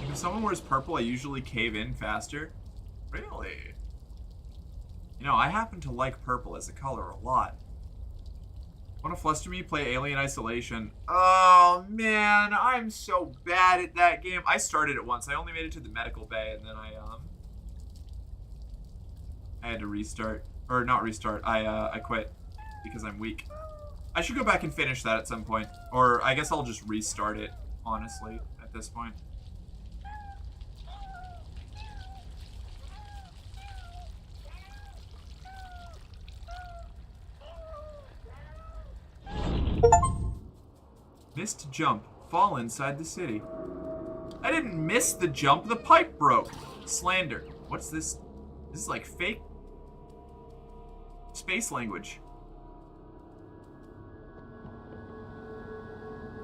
If someone wears purple, I usually cave in faster. Really? You know, I happen to like purple as a color a lot. Wanna fluster me? Play Alien Isolation. Oh, man, I'm so bad at that game. I started it once. I only made it to the medical bay, and then I had to restart. Or not restart. I quit because I'm weak. I should go back and finish that at some point. Or I guess I'll just restart it, honestly, at this point. Missed jump. Fall inside the city. I didn't miss the jump. The pipe broke. Slander. What's this? This is like fake space language.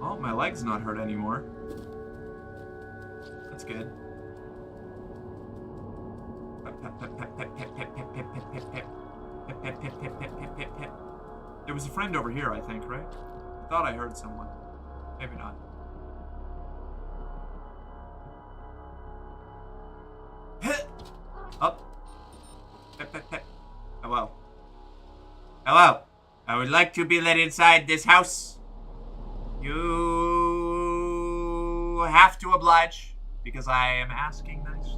Oh, my leg's not hurt anymore. That's good. There was a friend over here, I think, right? I thought I heard someone. Maybe not. Up. Hello. Hello. I would like to be let inside this house. You have to oblige, because I am asking nicely.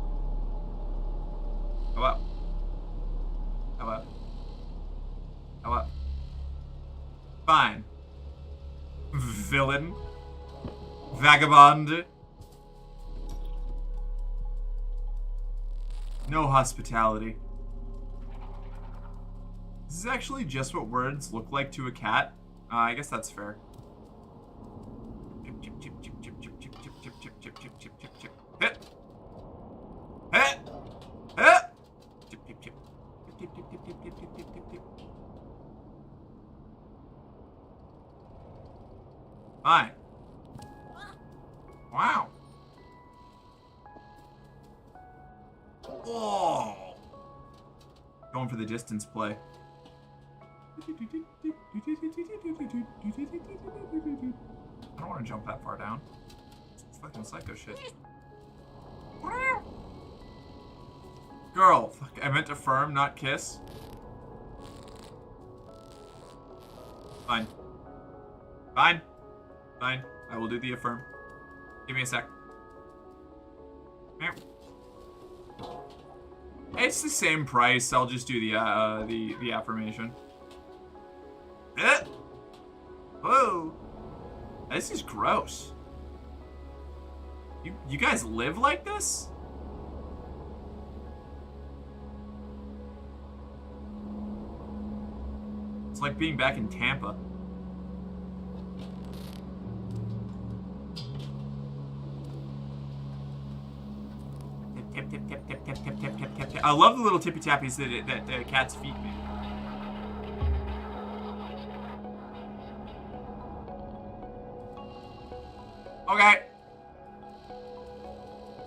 Hello. Hello. Hello. Fine. Villain. Vagabond. No hospitality. This is actually just what words look like to a cat. I guess that's fair. Chip, chip, chip, chip, chip, chip, chip, chip, chip, chip, chip, chip, chip, chip. Hit. Hit. Hit. Chip, chip, chip. Chip, chip, chip, chip, chip, chip, chip, chip, chip. Fine. Wow. Oh. Going for the distance play. I don't want to jump that far down. It's fucking psycho shit. Girl, fuck, I meant affirm, not kiss. Fine. Fine. Fine. I will do the affirm. Give me a sec. It's the same price. I'll just do the affirmation. Whoa. This is gross. You guys live like this? It's like being back in Tampa. Tip, tip, tip, tip, tip, tip, tip, tip, tip, tip. I love the little tippy tappies that cats' feet make. Okay.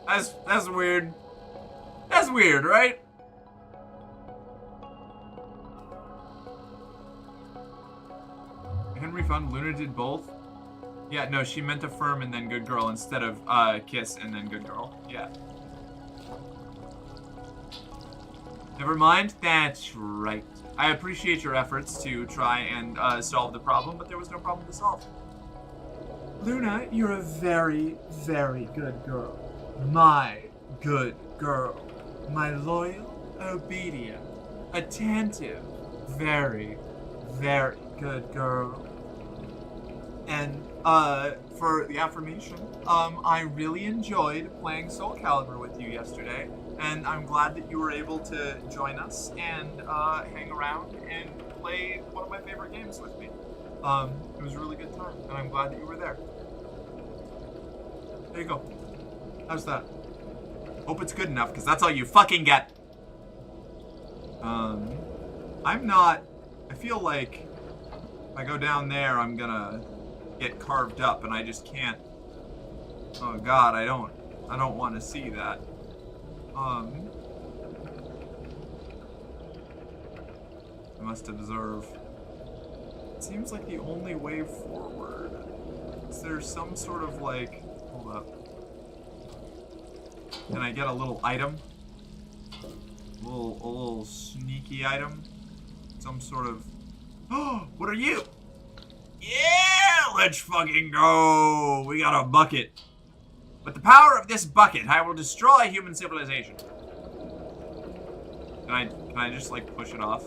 That's weird. That's weird, right? I can refund. Luna did both. Yeah, no, she meant affirm and then good girl instead of kiss and then good girl. Yeah. Never mind. That's right. I appreciate your efforts to try and solve the problem, but there was no problem to solve. Luna, you're a very, very good girl. My good girl. My loyal, obedient, attentive, very, very good girl. And, for the affirmation, I really enjoyed playing Soul Calibur with you yesterday, and I'm glad that you were able to join us and, hang around and play one of my favorite games with me. It was a really good time, and I'm glad that you were there. There you go. How's that? Hope it's good enough, because that's all you fucking get. I'm not I feel like if I go down there, I'm gonna get carved up, and I just can't. Oh God, I don't want to see that. I must observe. It seems like the only way forward. Is there some sort of like? Hold up. Can I get a little item? A little sneaky item? Some sort of. Oh, what are you? Yeah, let's fucking go. We got a bucket. With the power of this bucket, I will destroy human civilization. Can I just like push it off?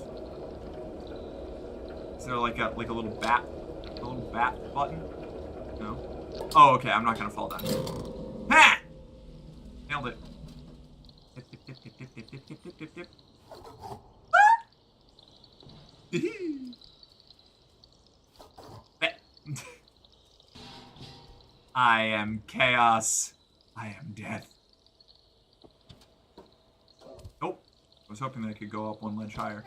Is there like a little bat button? No. Oh, okay. I'm not gonna fall down. Ha! Nailed it. Dip, dip, dip, dip, dip, dip, dip, dip, dip, dip. I am chaos. I am death. Nope. I was hoping that I could go up one ledge higher.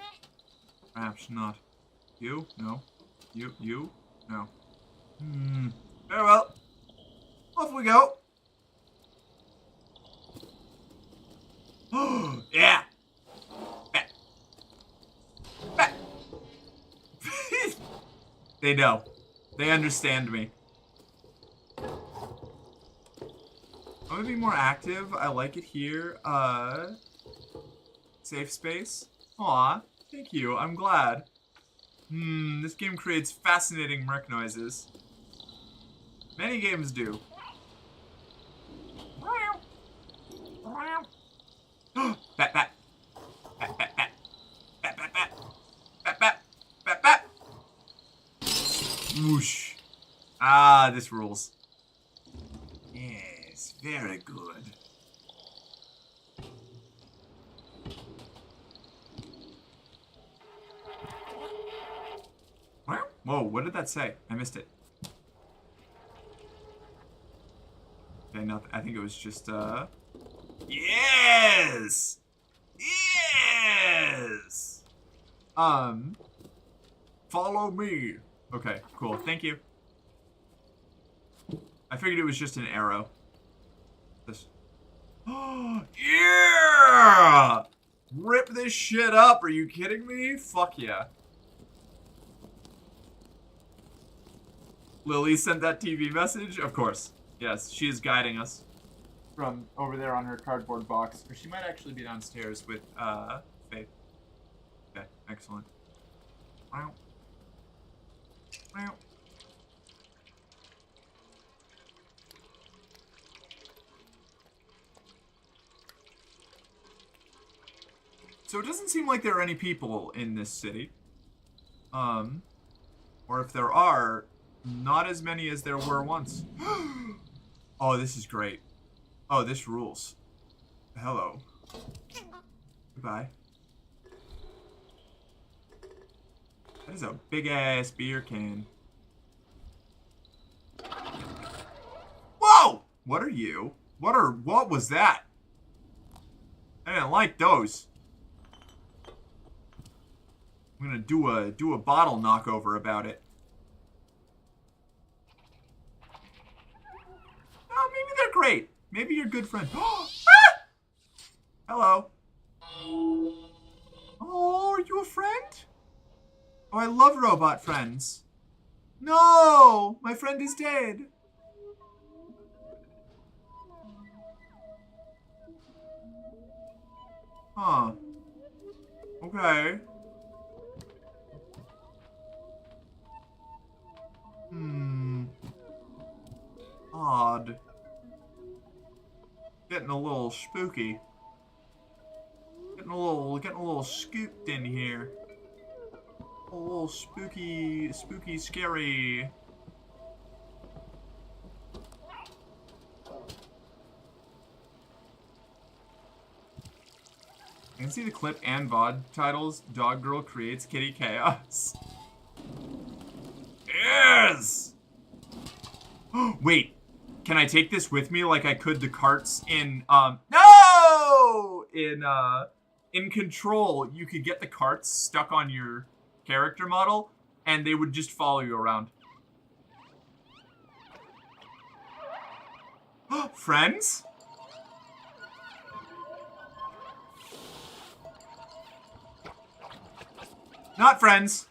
Perhaps not. You? No. You? No. Very well. Off we go. Oh, yeah. Back. Back. They know. They understand me. I'm gonna be more active. I like it here. Safe space. Aw, thank you. I'm glad. This game creates fascinating merc noises. Many games do. Bat, bat. Bat, bat, bat. Bat, bat, bat. Bat, bat. Bat, bat. Whoosh. Ah, this rules. Yes, very good. Whoa, what did that say? I missed it. Okay, no, I think it was just, Yes! Yes! Follow me. Okay, cool. Thank you. I figured it was just an arrow. This. Oh, yeah! Rip this shit up. Are you kidding me? Fuck yeah. Lily sent that TV message? Of course. Yes, she is guiding us from over there on her cardboard box. Or she might actually be downstairs with, Faith. Okay, excellent. Wow. Wow. So it doesn't seem like there are any people in this city. Or if there are, not as many as there were once. Oh, this is great. Oh, this rules. Hello. Goodbye. That is a big-ass beer can. Whoa! What are you? What was that? I didn't like those. I'm gonna do a bottle knockover about it. Oh, maybe they're great. Maybe you're a good friend. Ah! Hello. Oh, are you a friend? Oh, I love robot friends. No, my friend is dead. Huh. Okay. Odd. Getting a little spooky. Getting a little scooped in here. A little spooky, scary. I can see the clip and VOD titles. Dog Girl creates kitty chaos. Yes! Wait, can I take this with me like I could the carts in, no! In Control, you could get the carts stuck on your character model, and they would just follow you around. Friends? Not friends.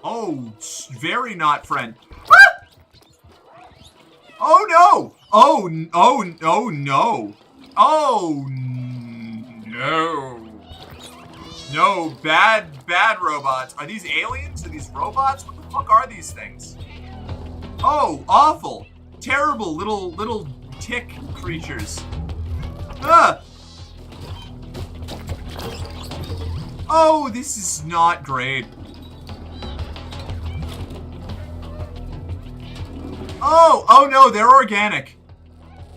Oh, very not friend. Ah! Oh no! Oh, oh, oh no. Oh no. No, bad robots. Are these aliens? Are these robots? What the fuck are these things? Oh, awful. Terrible little tick creatures. Ah! Oh, this is not great. Oh no, they're organic.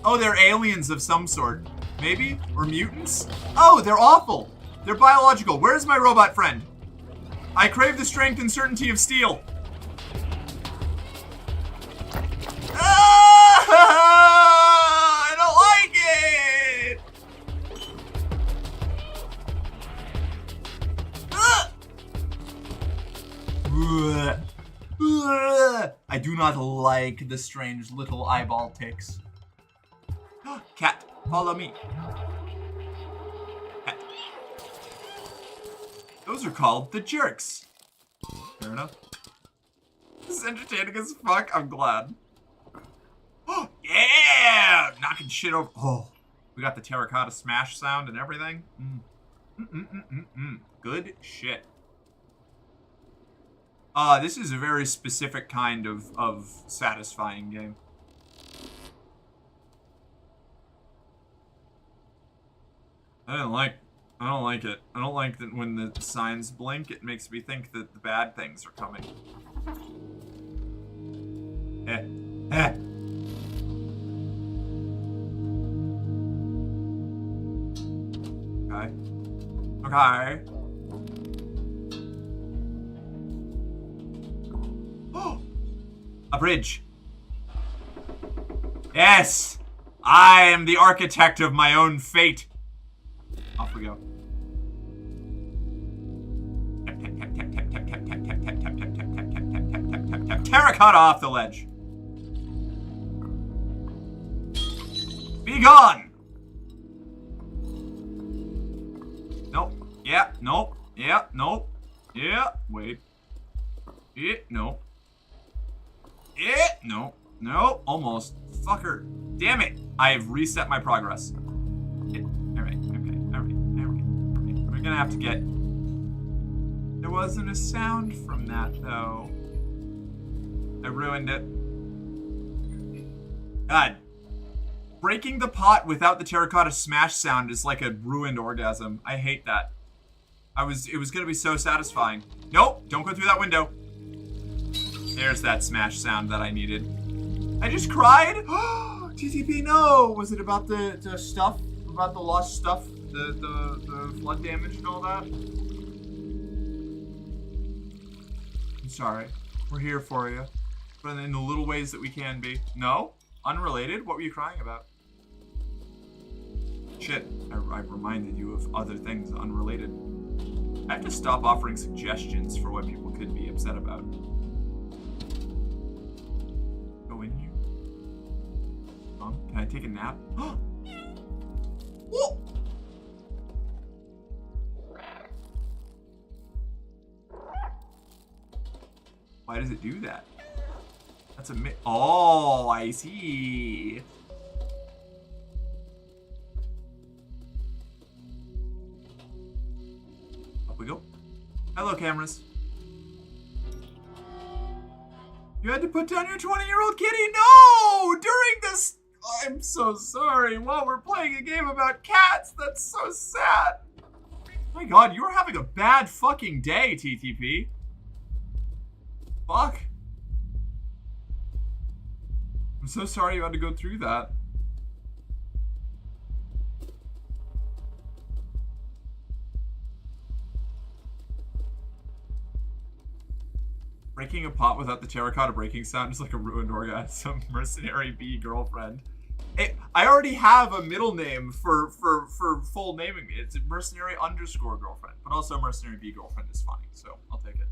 Oh, they're aliens of some sort. Maybe? Or mutants? Oh, they're awful. They're biological. Where's my robot friend? I crave the strength and certainty of steel. I don't like it! I do not like the strange little eyeball ticks. Cat, follow me. Cat. Those are called the jerks. Fair enough. This is entertaining as fuck. I'm glad. Oh, yeah! Knocking shit over. Oh, we got the terracotta smash sound and everything. Good shit. This is a very specific kind of satisfying game. I don't like it. I don't like that when the signs blink, it makes me think that the bad things are coming. Okay. Okay. A bridge. Yes! I am the architect of my own fate. Off we go. Terracotta off the ledge. Be gone! Nope. Yeah, nope. Yeah, nope. Yeah, wait. Yeah, nope. Yeah, no. No, almost. Fucker. Damn it. I have reset my progress. Alright, okay. Alright. We're gonna have to get... There wasn't a sound from that, though. I ruined it. God. Breaking the pot without the terracotta smash sound is like a ruined orgasm. I hate that. It was gonna be so satisfying. Nope, don't go through that window. There's that smash sound that I needed. I just cried? TTP, no! Was it about the stuff? About the lost stuff? The flood damage and all that? I'm sorry. We're here for you. But in the little ways that we can be. No? Unrelated? What were you crying about? Shit. I reminded you of other things unrelated. I have to stop offering suggestions for what people could be upset about. Can I take a nap? Whoa! Why does it do that? That's a oh, I see. Up we go. Hello, cameras. You had to put down your 20-year-old kitty? No! During this... I'm so sorry. While we're playing a game about cats, that's so sad. Oh my god, you're having a bad fucking day, TTP. Fuck. I'm so sorry you had to go through that. Breaking a pot without the terracotta breaking sound is like a ruined orgasm. Mercenary bee girlfriend. I already have a middle name for full naming me. It's mercenary underscore girlfriend, but also mercenary B girlfriend is funny, so I'll take it.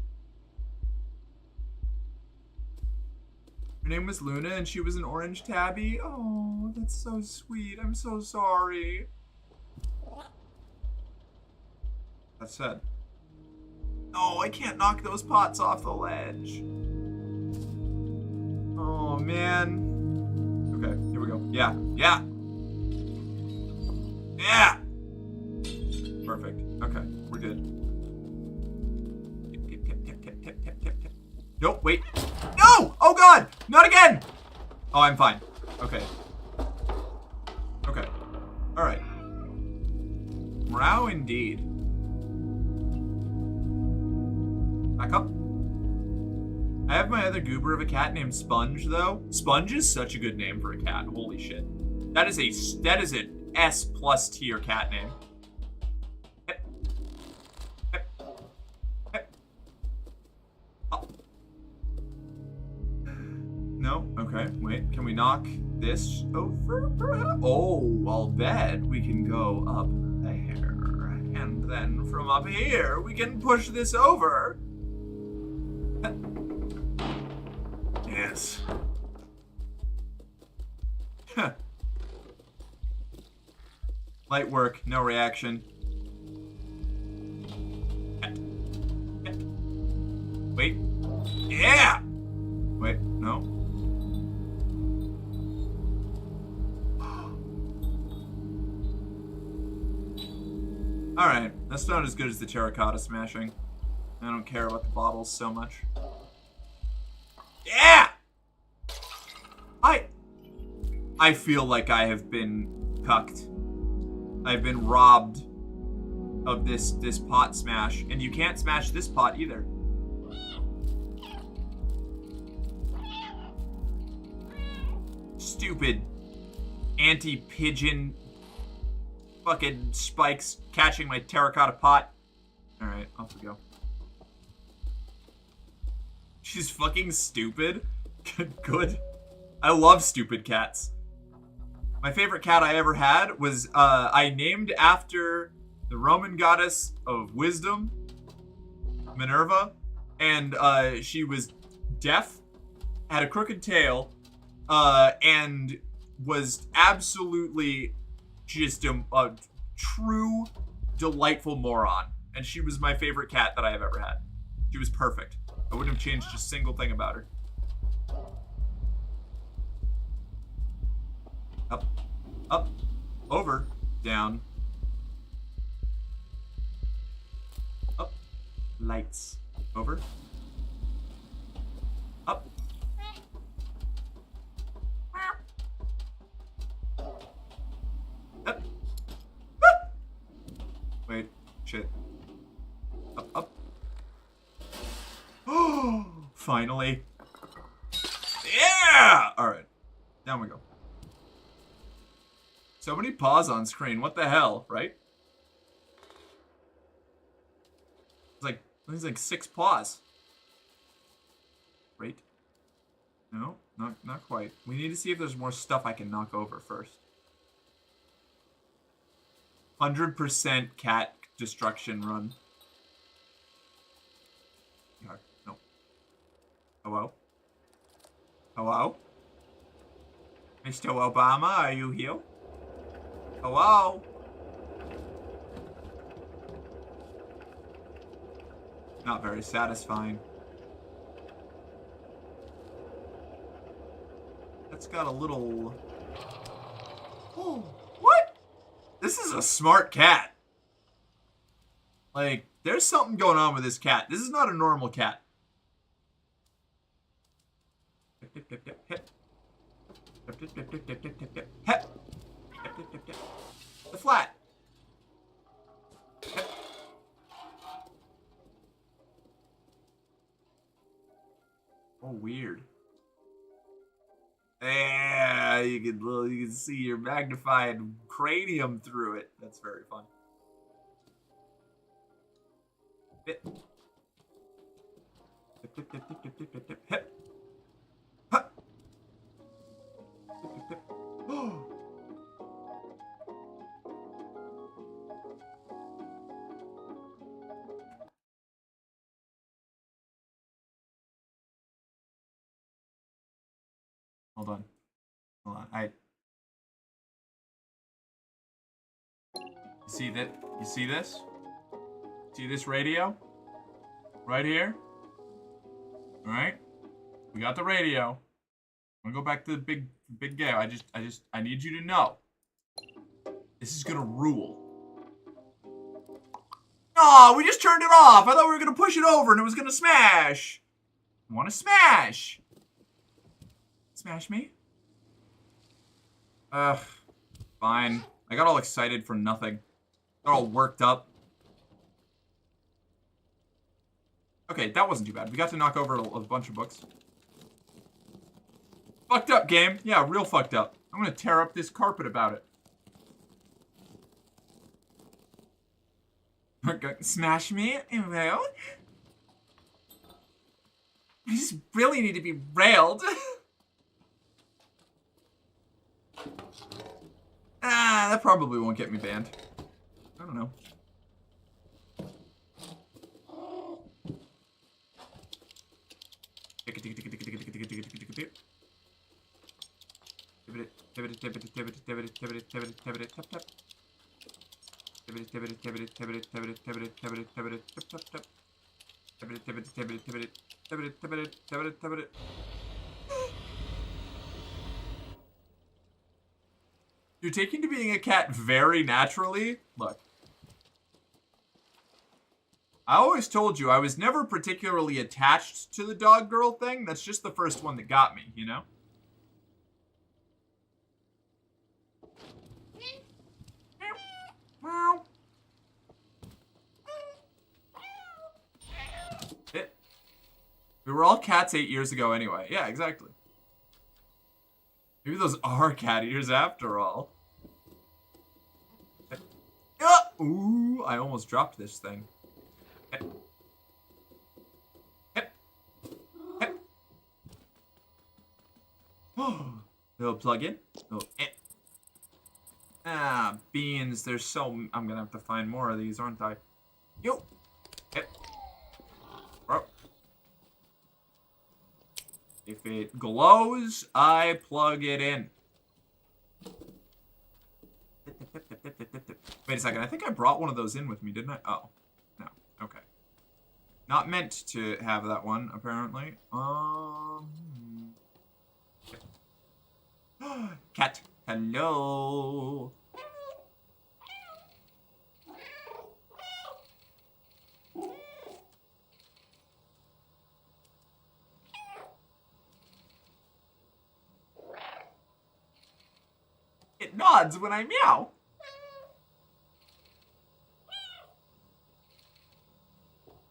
Her name was Luna, and she was an orange tabby. Oh, that's so sweet. I'm so sorry. That said, no, I can't knock those pots off the ledge. Oh man. Okay, here we go. Yeah, yeah. Yeah! Perfect. Okay, we're good. Tip. Nope, wait. No! Oh god! Not again! Oh, I'm fine. Okay. Okay. Alright. Morale indeed. Back up. I have my other goober of a cat named Sponge, though. Sponge is such a good name for a cat. Holy shit. That is an S plus tier cat name. Hip. Hip. Hip. Up. No? Okay, wait. Can we knock this over? Oh, I'll bet we can go up there. And then from up here, we can push this over. Yes. Light work, no reaction. Wait. Yeah! Wait, no. Alright, that's not as good as the terracotta smashing. I don't care about the bottles so much. Yeah! I feel like I have been cucked. I've been robbed of this pot smash, and you can't smash this pot either. Stupid anti-pigeon fucking spikes catching my terracotta pot. Alright, off we go. She's fucking stupid. Good. I love stupid cats. My favorite cat I ever had was, I named after the Roman goddess of wisdom, Minerva, and she was deaf, had a crooked tail, and was absolutely just a true, delightful moron. And she was my favorite cat that I have ever had. She was perfect. I wouldn't have changed a single thing about her. Up, up, over, down. Up, lights, over. Up. Up. Wait, shit. Up, up. Oh, finally. Yeah! Alright, down we go. So many paws on screen. What the hell, right? It's like 6 paws. Right? No, not quite. We need to see if there's more stuff I can knock over first. 100% cat destruction run. No. Hello? Hello? Mr. Obama, are you here? Hello? Not very satisfying. That's got a little... Oh, what? This is a smart cat. Like, there's something going on with this cat. This is not a normal cat. Hip, hip, hip, hip, hip. Hip, hip, hip, hip, hip, hip, hip, hip. Hip. Hip, hip, hip. The flat. Hip. Oh, weird. Yeah, you can see your magnified cranium through it. That's very fun. Hip. Hip, hip, hip, hip, hip, hip, hip, hip. Hip. Hip, hip, hip. Oh. Hold on. Hold on. You see that? You see this? See this radio? Right here? Alright? We got the radio. I'm gonna go back to the big game. I need you to know. This is gonna rule. Oh, we just turned it off. I thought we were gonna push it over and it was gonna smash. I wanna smash. Smash me? Ugh. Fine. I got all excited for nothing. Got all worked up. Okay, that wasn't too bad. We got to knock over a bunch of books. Fucked up, game. Yeah, real fucked up. I'm gonna tear up this carpet about it. Smash me? Well, I just really need to be railed. That probably won't get me banned. I don't know. You're taking to being a cat very naturally. Look. I always told you I was never particularly attached to the dog girl thing. That's just the first one that got me, you know? We were all cats 8 years ago anyway. Yeah, exactly. Maybe those are cat ears after all. Ooh, I almost dropped this thing. Little plug-in. Ah, beans. There's so... I'm gonna have to find more of these, aren't I? Yo! Bro. If it glows, I plug it in. Wait a second. I think I brought one of those in with me, didn't I? Oh. No. Okay. Not meant to have that one, apparently. Cat. Hello. It nods when I meow.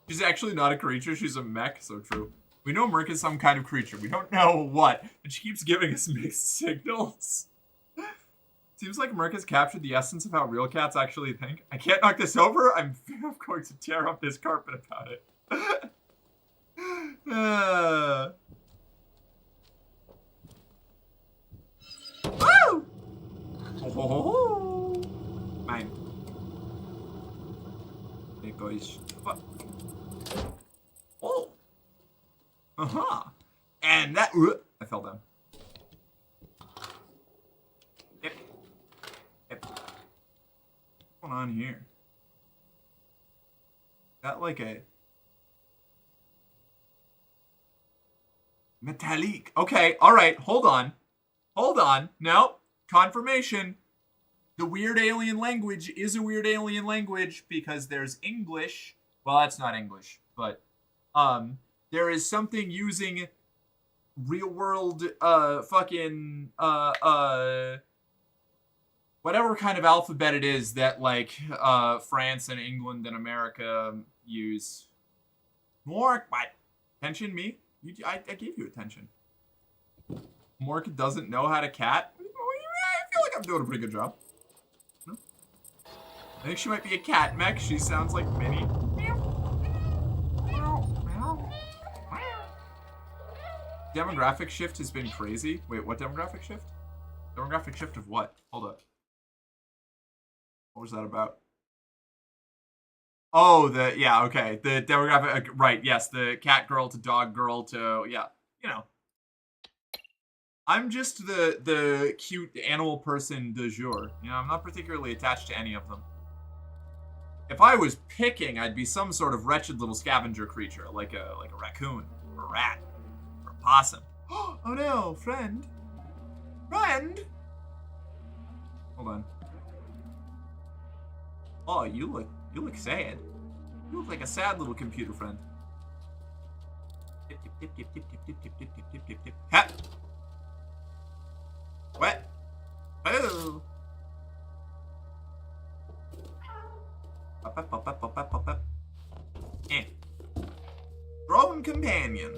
She's actually not a creature, she's a mech, so true. We know Merc is some kind of creature, we don't know what, and she keeps giving us mixed signals. Seems like Merc has captured the essence of how real cats actually think. I can't knock this over, I'm going to tear up this carpet about it. Woo! Oh, mine. There goes. Fuck. Oh. And that. I fell down. Yep. What's going on here? Got like a metallic. Okay. All right. Hold on. Hold on. No. Confirmation. The weird alien language is a weird alien language because there's English. Well, that's not English, but there is something using real world fucking whatever kind of alphabet it is that like France and England and America use. More what? Attention me? I gave you attention. Mork doesn't know how to cat? I feel like I'm doing a pretty good job. No? I think she might be a cat mech. She sounds like Minnie. Demographic shift has been crazy. Wait, what demographic shift? Demographic shift of what? Hold up. What was that about? Oh, yeah, okay. The demographic, right, yes. The cat girl to dog girl to, yeah, you know. I'm just the cute animal person du jour. You know, I'm not particularly attached to any of them. If I was picking, I'd be some sort of wretched little scavenger creature, like a raccoon, or a rat, or a possum. Oh no, friend. Friend! Hold on. Oh, you look sad. You look like a sad little computer friend. Tip, tip, tip, tip, tip, tip, tip, tip, tip, tip, tip, tip. Ha! What? Oh! Up, up, up, up, up, up, up, up. Eh. Drone companion.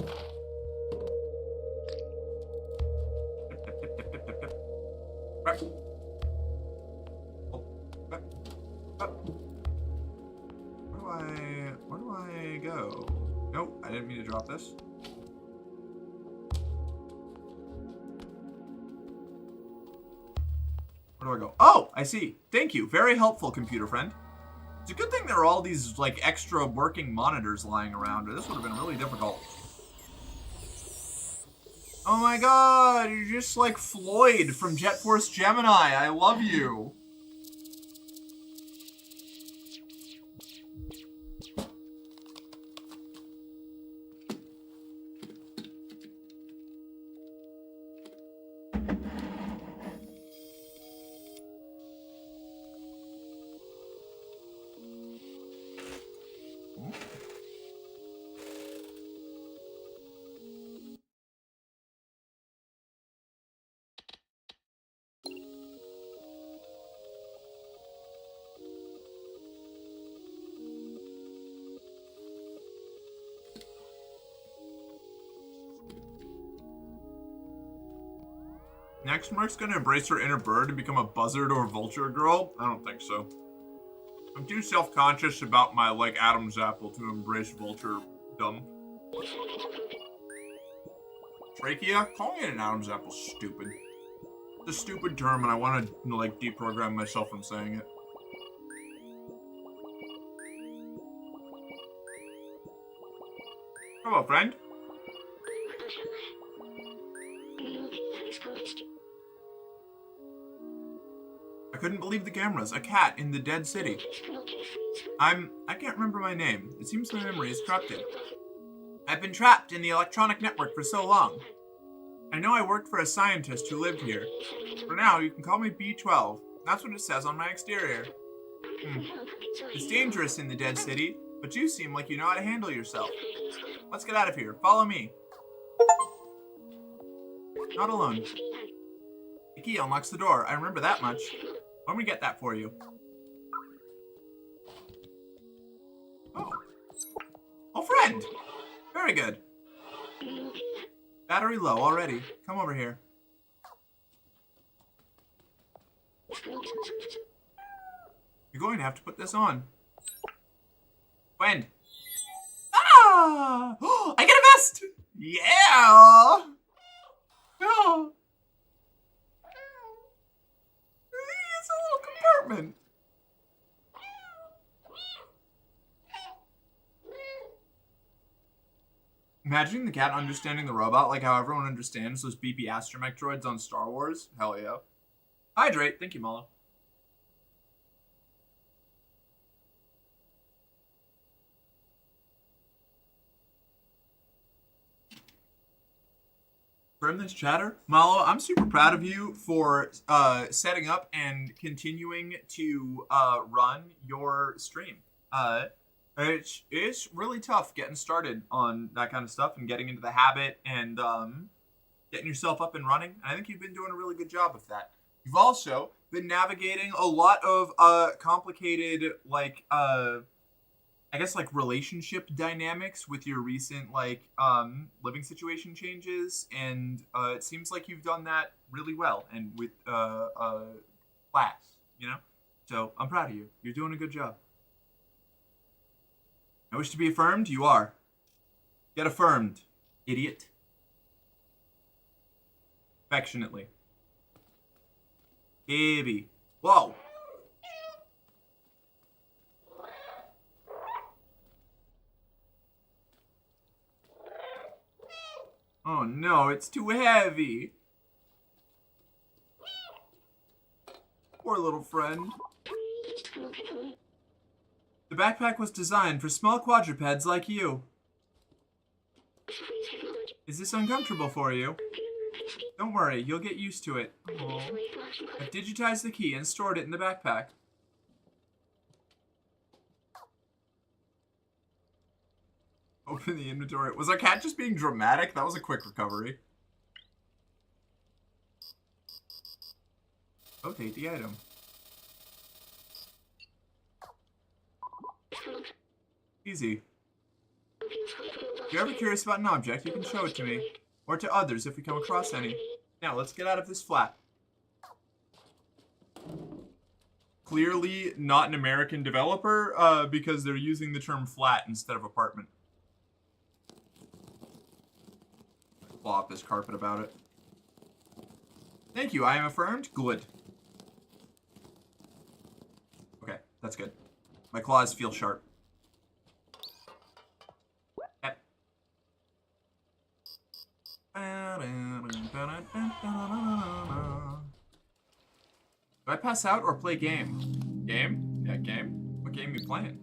Tip, tip, tip, tip, tip, tip, tip. Rep. Oh, rep. Rep. Where do I go? Nope, I didn't mean to drop this. Where do I go? Oh, I see. Thank you. Very helpful, computer friend. It's a good thing there are all these, like, extra working monitors lying around, or this would have been really difficult. Oh my god, you're just like Floyd from Jet Force Gemini. I love you. Next, Mark's gonna embrace her inner bird and become a buzzard or vulture girl? I don't think so. I'm too self-conscious about my, like, Adam's apple to embrace vulture dumb. Trachea? Calling it an Adam's apple is stupid. It's a stupid term and I want to, like, deprogram myself from saying it. Hello, friend. I couldn't believe the cameras. A cat in the dead city. I can't remember my name. It seems my memory is corrupted. I've been trapped in the electronic network for so long. I know I worked for a scientist who lived here. For now, you can call me B12. That's what it says on my exterior. It's dangerous in the dead city, but you seem like you know how to handle yourself. Let's get out of here. Follow me. Not alone. The key unlocks the door. I remember that much. Let me get that for you. Oh. Oh, friend! Very good. Battery low already. Come over here. You're going to have to put this on. Friend. Ah! I get a vest! Yeah! Oh. It's a little compartment. Imagining the cat understanding the robot like how everyone understands those beepy astromech droids on Star Wars. Hell yeah. Hydrate. Thank you, Mala. From this chatter, Malo, I'm super proud of you for setting up and continuing to run your stream. It's really tough getting started on that kind of stuff and getting into the habit and getting yourself up and running. And I think you've been doing a really good job of that. You've also been navigating a lot of complicated, like, I guess, like, relationship dynamics with your recent, like, living situation changes, and it seems like you've done that really well, and with class, you know? So, I'm proud of you. You're doing a good job. I wish to be affirmed? You are. Get affirmed, idiot. Affectionately. Baby. Whoa! Oh no, it's too heavy. Poor little friend. The backpack was designed for small quadrupeds like you. Is this uncomfortable for you? Don't worry, you'll get used to it. Aww. I've digitized the key and stored it in the backpack. Open the inventory. Was our cat just being dramatic? That was a quick recovery. Rotate the item. Easy. If you're ever curious about an object, you can show it to me. Or to others if we come across any. Now, let's get out of this flat. Clearly not an American developer, because they're using the term flat instead of apartment. Flop this carpet about it. Thank you, I am affirmed. Good. Okay, that's good. My claws feel sharp. Yep. Do I pass out or play game? Game? Yeah, game. What game you playing?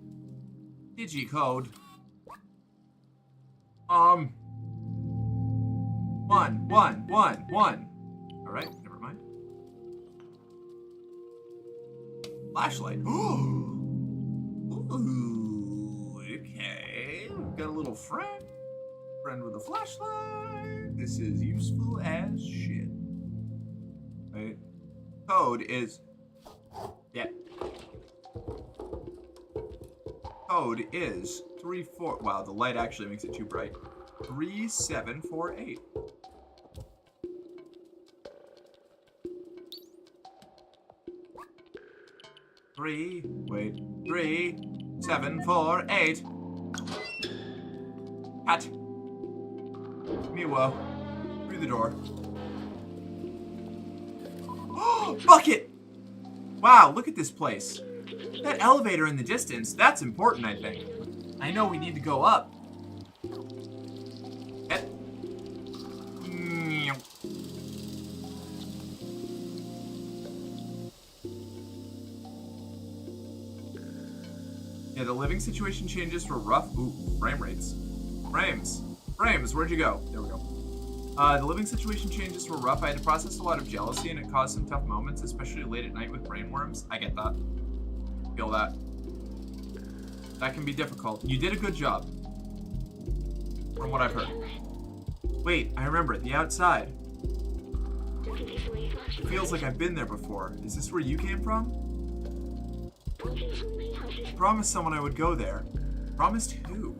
Digicode. One. Alright, never mind. Flashlight. Ooh, okay. We've got a little friend. Friend with a flashlight. This is useful as shit. Right? Code is... Yeah. Code is 34... Wow, the light actually makes it too bright. 3748. Wait, 3748. Hat. UwU. Through the door. Oh, bucket! Wow, look at this place. That elevator in the distance, that's important, I think. I know we need to go up. Yeah, the living situation changes for rough... Ooh, frame rates. Frames, where'd you go? There we go. The living situation changes were rough. I had to process a lot of jealousy and it caused some tough moments, especially late at night with brainworms. I get that. Feel that. That can be difficult. You did a good job. From what I've heard. Wait, I remember. The outside. It feels like I've been there before. Is this where you came from? I promised someone I would go there. Promised who?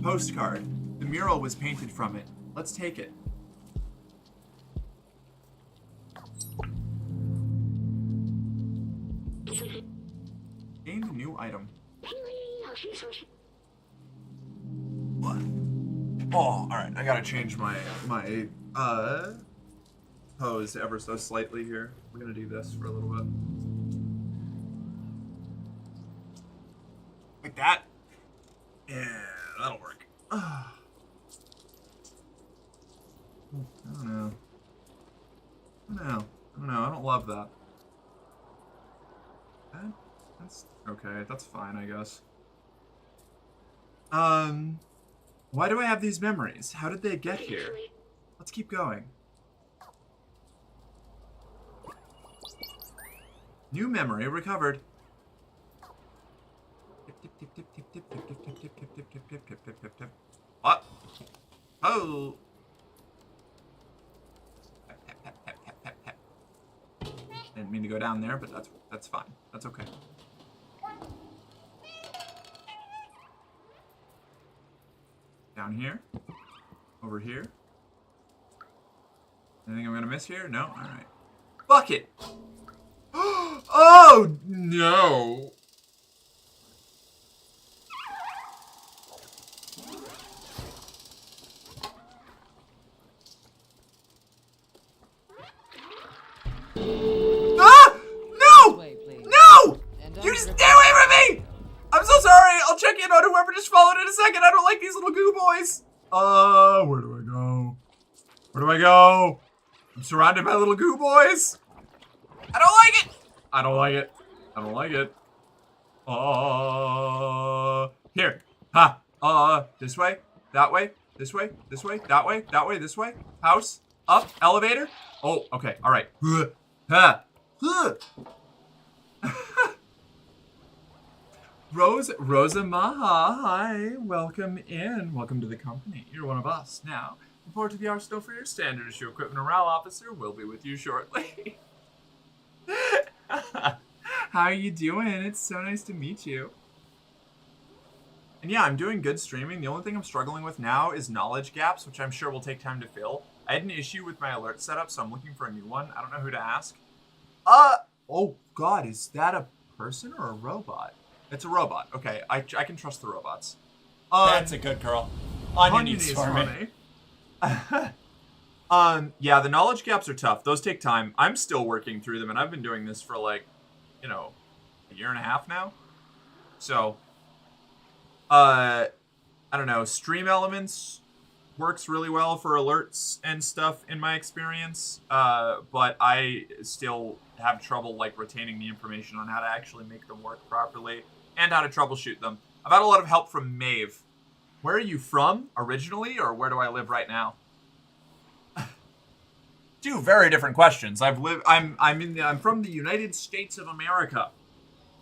Postcard. The mural was painted from it. Let's take it. Gained a new item. What? Oh, alright. I gotta change my pose ever so slightly here. We're gonna do this for a little bit. Like that? Yeah, that'll work. I don't know. I don't love that. That's okay. That's fine, I guess. Why do I have these memories? How did they get here? Let's keep going. New memory recovered. What? Oh. Didn't mean to go down there, but that's fine. That's okay. Down here. Over here. Anything I'm gonna miss here? No? Alright. Bucket! Oh no! Ah! No! No! You just stay away from me! I'm so sorry. I'll check in on whoever just followed in a second. I don't like these little goo boys. Where do I go? Where do I go? I'm surrounded by little goo boys. I don't like it. I don't like it. I don't like it. Here. Ha. This way. That way. This way. This way. That way. That way. This way. House. Up. Elevator. Oh, okay. All right. Rosa Maha, hi. Welcome in. Welcome to the company. You're one of us now. Report to the arsenal for your standard issue equipment. Morale officer will be with you shortly. How are you doing? It's so nice to meet you. And yeah, I'm doing good streaming. The only thing I'm struggling with now is knowledge gaps, which I'm sure will take time to fill. I had an issue with my alert setup, so I'm looking for a new one. I don't know who to ask. Oh God, is that a person or a robot? It's a robot. Okay, I can trust the robots. That's a good girl. Onion needs for me. Yeah, the knowledge gaps are tough. Those take time. I'm still working through them, and I've been doing this for like, you know, a year and a half now. So, I don't know. Stream Elements works really well for alerts and stuff in my experience. But I still have trouble like retaining the information on how to actually make them work properly and how to troubleshoot them. I've had a lot of help from Maeve. Where are you from originally, or where do I live right now? Two very different questions. I'm from the United States of America.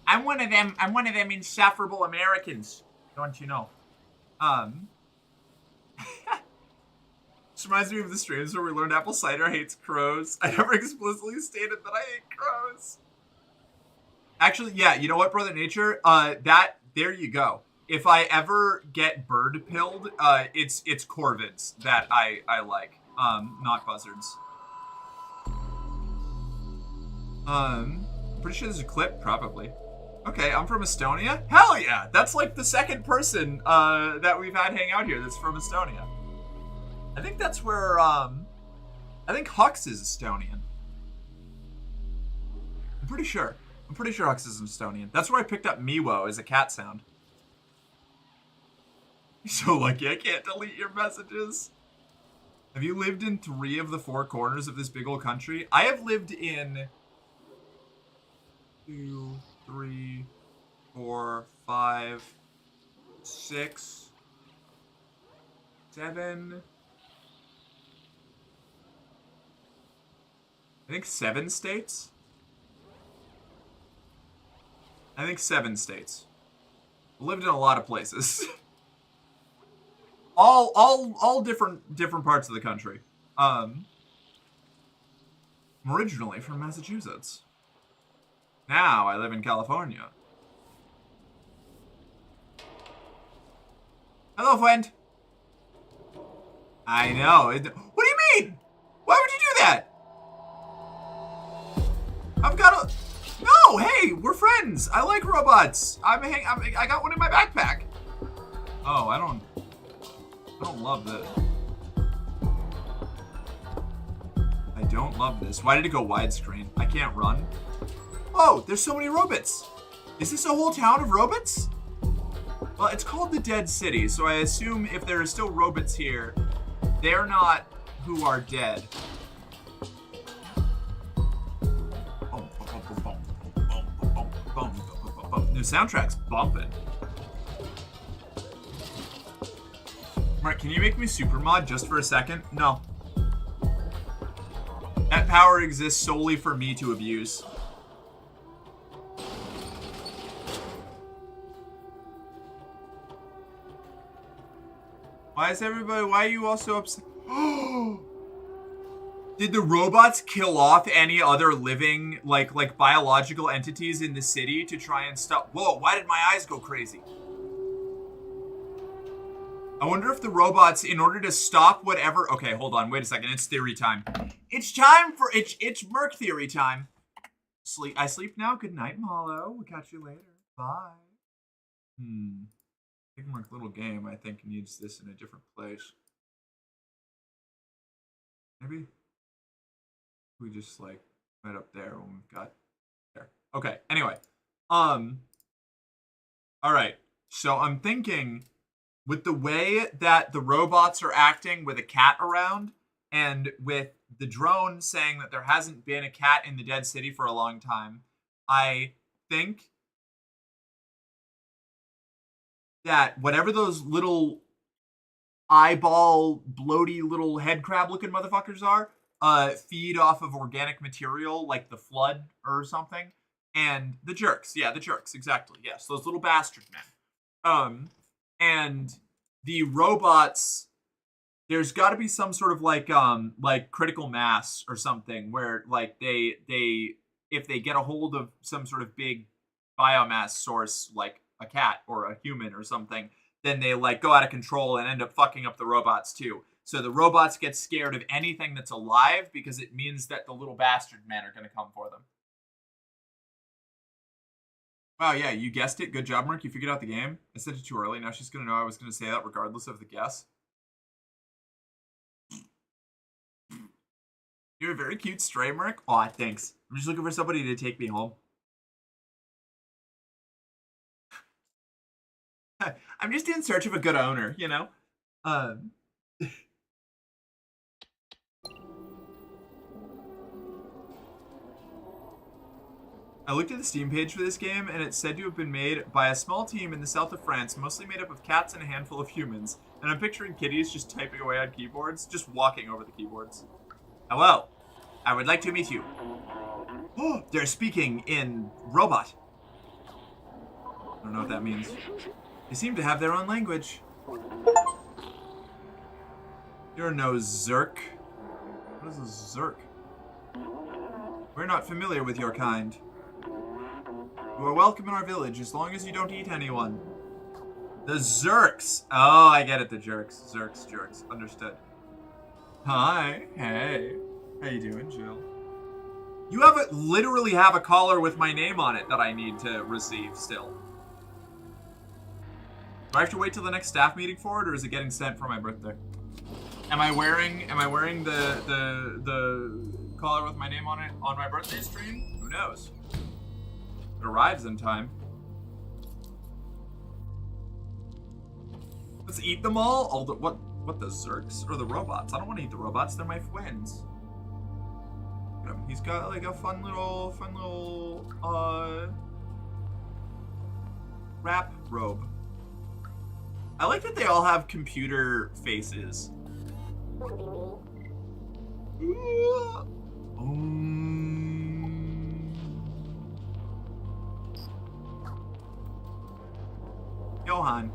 I'm one of them insufferable Americans. Don't you know? This reminds me of the streams where we learned apple cider hates crows. I never explicitly stated that I hate crows. Actually, yeah, you know what, Brother Nature? There you go. If I ever get bird pilled, it's corvids that I like, not buzzards. Pretty sure there's a clip, probably. Okay, I'm from Estonia? Hell yeah! That's like the second person, that we've had hang out here that's from Estonia. I think that's where, I think Hux is Estonian. I'm pretty sure Hux is Estonian. That's where I picked up Miwo as a cat sound. You're so lucky I can't delete your messages. Have you lived in 3 of the 4 corners of this big old country? I have lived in 2, 3, 4, 5, 6, 7. I think 7 states. I think 7 states. Lived in a lot of places. all different parts of the country. I'm originally from Massachusetts. Now I live in California. Hello, friend. I know. What do you mean? Why would you do that? I've got a... No, hey, we're friends. I like robots. I got one in my backpack. Oh, I don't love this. I don't love this. Why did it go widescreen? I can't run. Oh, there's so many robots. Is this a whole town of robots? Well, it's called the Dead City, so I assume if there are still robots here, they're not who are dead. The soundtrack's bumping. Mark, can you make me super mod just for a second? No. That power exists solely for me to abuse. Why are you all so upset? Did the robots kill off any other living, like biological entities in the city to try and stop? Whoa, why did my eyes go crazy? I wonder if the robots, in order to stop whatever... Okay, hold on, wait a second, it's theory time. It's time for... It's Merc theory time. I sleep now? Good night, Malo. We'll catch you later. Bye. Big Merc little game, I think, needs this in a different place. Maybe? We just like right up there when we've got there. Okay, anyway. Alright. So I'm thinking with the way that the robots are acting with a cat around And with the drone saying that there hasn't been a cat in the dead city for a long time, I think that whatever those little eyeball, bloaty little head crab looking motherfuckers are, feed off of organic material like the flood or something. And the jerks, exactly. Yes, those little bastard men. And the robots, there's got to be some sort of like critical mass or something where like they if they get a hold of some sort of big biomass source like a cat or a human or something, then they like go out of control and end up fucking up the robots too. So the robots get scared of anything that's alive because it means that the little bastard men are going to come for them. Wow, yeah, you guessed it. Good job, Mark. You figured out the game. I said it too early. Now she's going to know I was going to say that regardless of the guess. You're a very cute stray, Mark. Aw, thanks. I'm just looking for somebody to take me home. I'm just in search of a good owner, you know? I looked at the Steam page for this game, and it's said to have been made by a small team in the south of France, mostly made up of cats and a handful of humans. And I'm picturing kitties just typing away on keyboards, just walking over the keyboards. Hello, I would like to meet you. Oh, they're speaking in robot. I don't know what that means. They seem to have their own language. You're no Zerk. What is a Zerk? We're not familiar with your kind. You are welcome in our village as long as you don't eat anyone. The Zerks. Oh, I get it, the jerks. Zerks, jerks. Understood. Hi. Hey. How you doing, Jill? You literally have a collar with my name on it that I need to receive still. Do I have to wait till the next staff meeting for it, or is it getting sent for my birthday? Am I wearing the collar with my name on it on my birthday stream? Who knows? It arrives in time. Let's eat them all. All the what the Zerks or the robots? I don't want to eat the robots. They're my friends. He's got like a fun little wrap robe. I like that they all have computer faces. Johan.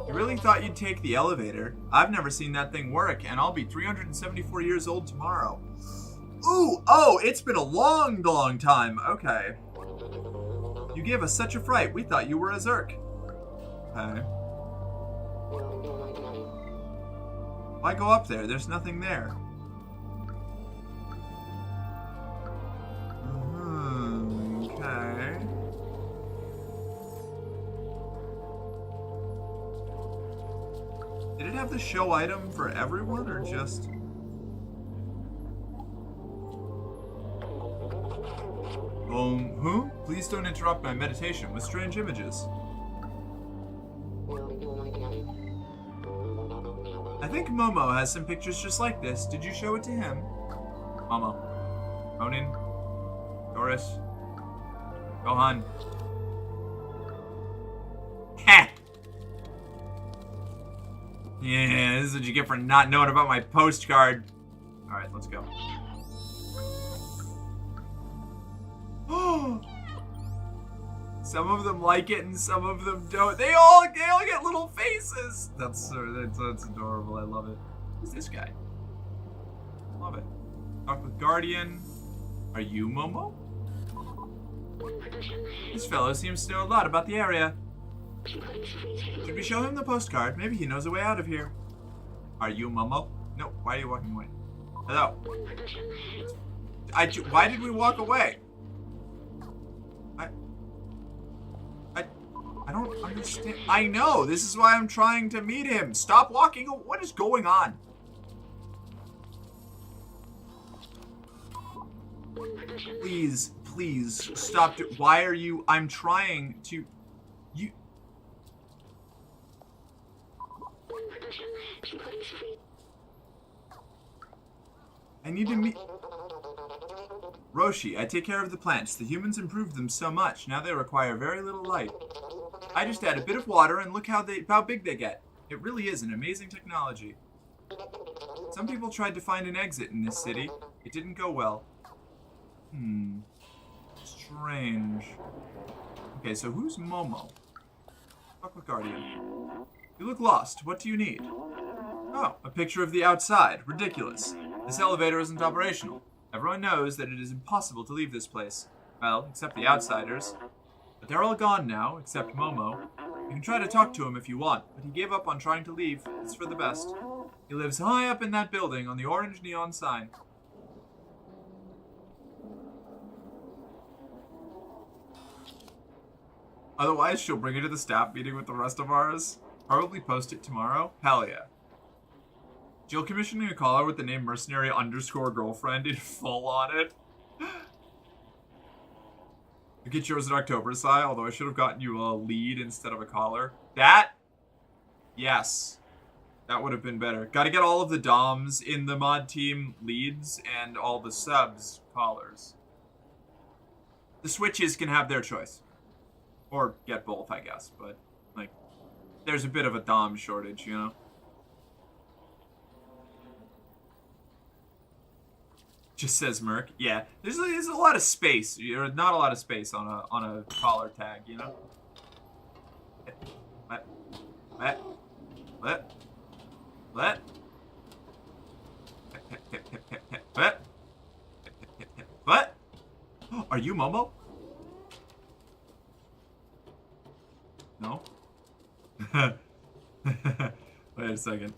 You really thought you'd take the elevator? I've never seen that thing work, and I'll be 374 years old tomorrow. Ooh, oh, it's been a long, long time. Okay. You gave us such a fright. We thought you were a Zerk. Okay. Why go up there? There's nothing there. Okay. Did it have the show item for everyone or just... Who? Please don't interrupt my meditation with strange images. I think Momo has some pictures just like this. Did you show it to him? Momo. Ronin. Doris. Gohan. Ha! Yeah, this is what you get for not knowing about my postcard. Alright, let's go. Some of them like it and some of them don't. They all get little faces. That's adorable. I love it. Who's this guy? Love it. Talk with Guardian. Are you Momo? This fellow seems to know a lot about the area. Should we show him the postcard? Maybe he knows a way out of here. Are you Momo? No. Why are you walking away? Hello. Why did we walk away? I don't understand. I know. This is why I'm trying to meet him. Stop walking. What is going on? Please, please stop. Why are you? I'm trying to. I need to meet... Roshi, I take care of the plants. The humans improved them so much. Now they require very little light. I just add a bit of water and look how big they get. It really is an amazing technology. Some people tried to find an exit in this city. It didn't go well. Strange. Okay, so who's Momo? Fuck with Guardian. You look lost. What do you need? Oh, a picture of the outside. Ridiculous. This elevator isn't operational. Everyone knows that it is impossible to leave this place. Well, except the outsiders. But they're all gone now, except Momo. You can try to talk to him if you want, but he gave up on trying to leave. It's for the best. He lives high up in that building on the orange neon sign. Otherwise, she'll bring it to the staff meeting with the rest of ours. Probably post it tomorrow. Hell yeah. Jill commissioning a caller with the name mercenary_girlfriend in full on it. You get yours in October, Sai, although I should have gotten you a lead instead of a caller. That? Yes. That would have been better. Gotta get all of the DOMs in the mod team leads and all the subs callers. The switches can have their choice. Or get both, I guess, but, like, there's a bit of a DOM shortage, you know? Just says Merc. Yeah, there's a lot of space. Or not a lot of space on a collar tag, you know. What? Are you Momo? No. Wait a second.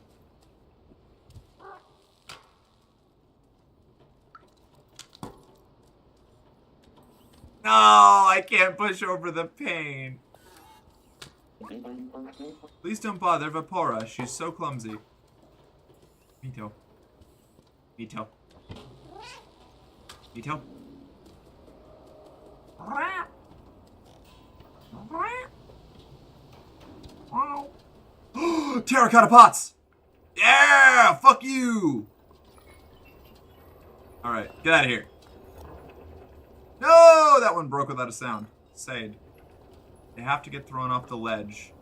No, I can't push over the paint. Please don't bother Vapora. She's so clumsy. Veto. Veto. Veto. Terracotta pots! Yeah! Fuck you! Alright, get out of here. No! That one broke without a sound. Sade. They have to get thrown off the ledge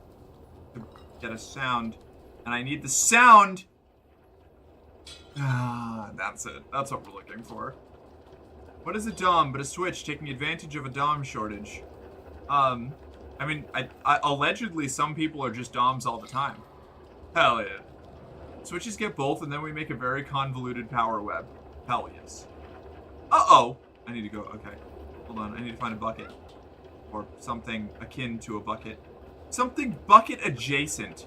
to get a sound. And I need the sound! Ah, that's it. That's what we're looking for. What is a DOM but a Switch taking advantage of a DOM shortage? I mean, allegedly some people are just DOMs all the time. Hell yeah. Switches get both and then we make a very convoluted power web. Hell yes. Uh-oh! I need to go, okay. Hold on, I need to find a bucket. Or something akin to a bucket. Something bucket adjacent.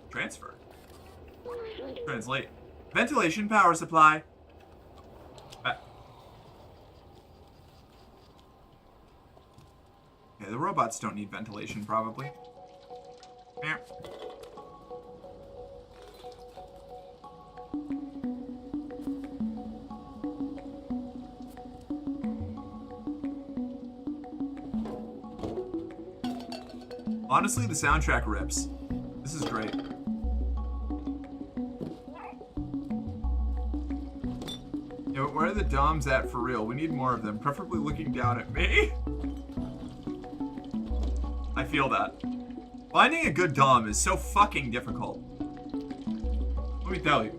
Transfer. Translate. Ventilation power supply. Okay, the robots don't need ventilation, probably. Yeah. Honestly, the soundtrack rips. This is great. Yeah, but where are the DOMs at for real? We need more of them, preferably looking down at me. I feel that. Finding a good DOM is so fucking difficult. Let me tell you.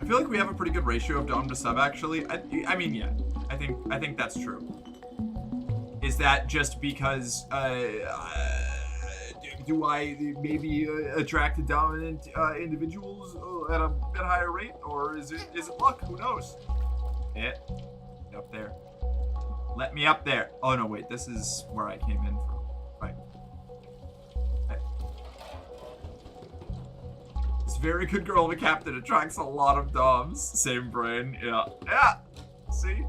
I feel like we have a pretty good ratio of DOM to sub, actually. I mean, yeah. I think that's true. Is that just because, do I maybe attract dominant individuals at a bit higher rate? Or is it luck? Who knows? Yeah. Up there. Let me up there. Oh, no, wait. This is where I came in from. Right. Okay. This very good girl, the captain, attracts a lot of DOMs. Same brain. Yeah. Yeah. See?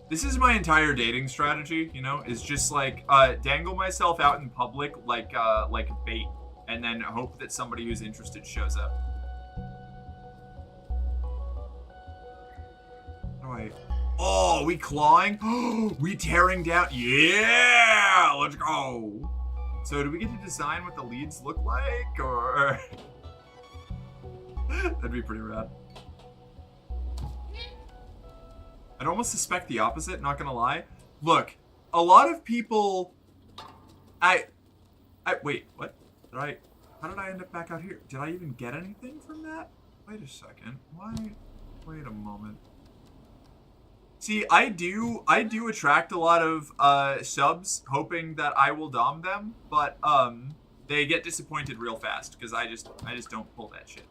This is my entire dating strategy, you know, is just like dangle myself out in public like bait, and then hope that somebody who's interested shows up. How do I Oh, we clawing? We tearing down. Yeah, let's go. So do we get to design what the leads look like, or? That'd be pretty rad. I'd almost suspect the opposite, not gonna lie. Look, a lot of people... Wait, what? How did I end up back out here? Did I even get anything from that? Wait a second. Why? Wait a moment. See, I do attract a lot of subs hoping that I will dom them, but they get disappointed real fast because I just don't pull that shit.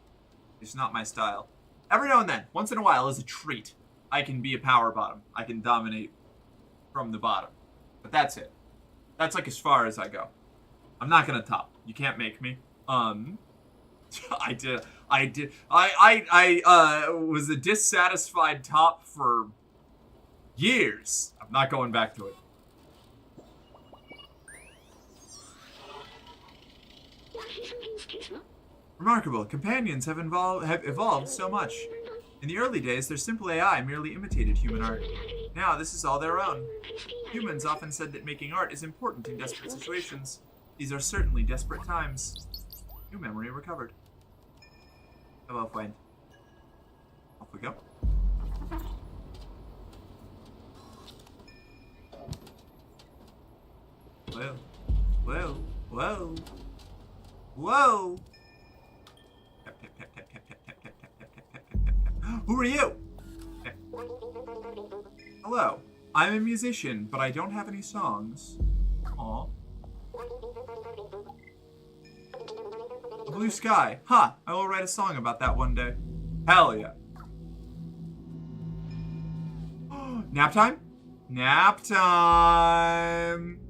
It's not my style. Every now and then, once in a while, as a treat, I can be a power bottom. I can dominate from the bottom. But that's it. That's like as far as I go. I'm not gonna top. You can't make me. I was a dissatisfied top for years. I'm not going back to it. Remarkable. Companions have evolved so much. In the early days, their simple AI merely imitated human art. Now, this is all their own. Humans often said that making art is important in desperate situations. These are certainly desperate times. New memory recovered. Hello, friend. Off we go. Whoa. Whoa. Whoa. Whoa. Tap, tap, tap, tap, tap, tap, tap, tap, tap, tap, tap, tap, tap, tap. Who are you? Hello. I'm a musician, but I don't have any songs. Aw. Blue sky. Ha! I will write a song about that one day. Hell yeah. Nap time? Nap time!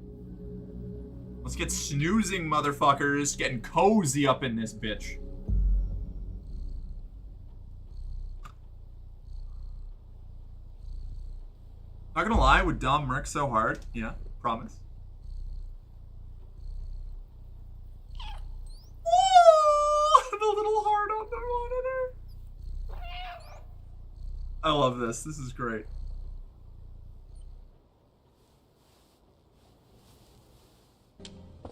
Let's get snoozing, motherfuckers. Getting cozy up in this bitch. Not gonna lie, would Dom murk so hard? Yeah, promise. The little heart on the monitor. I love this. This is great.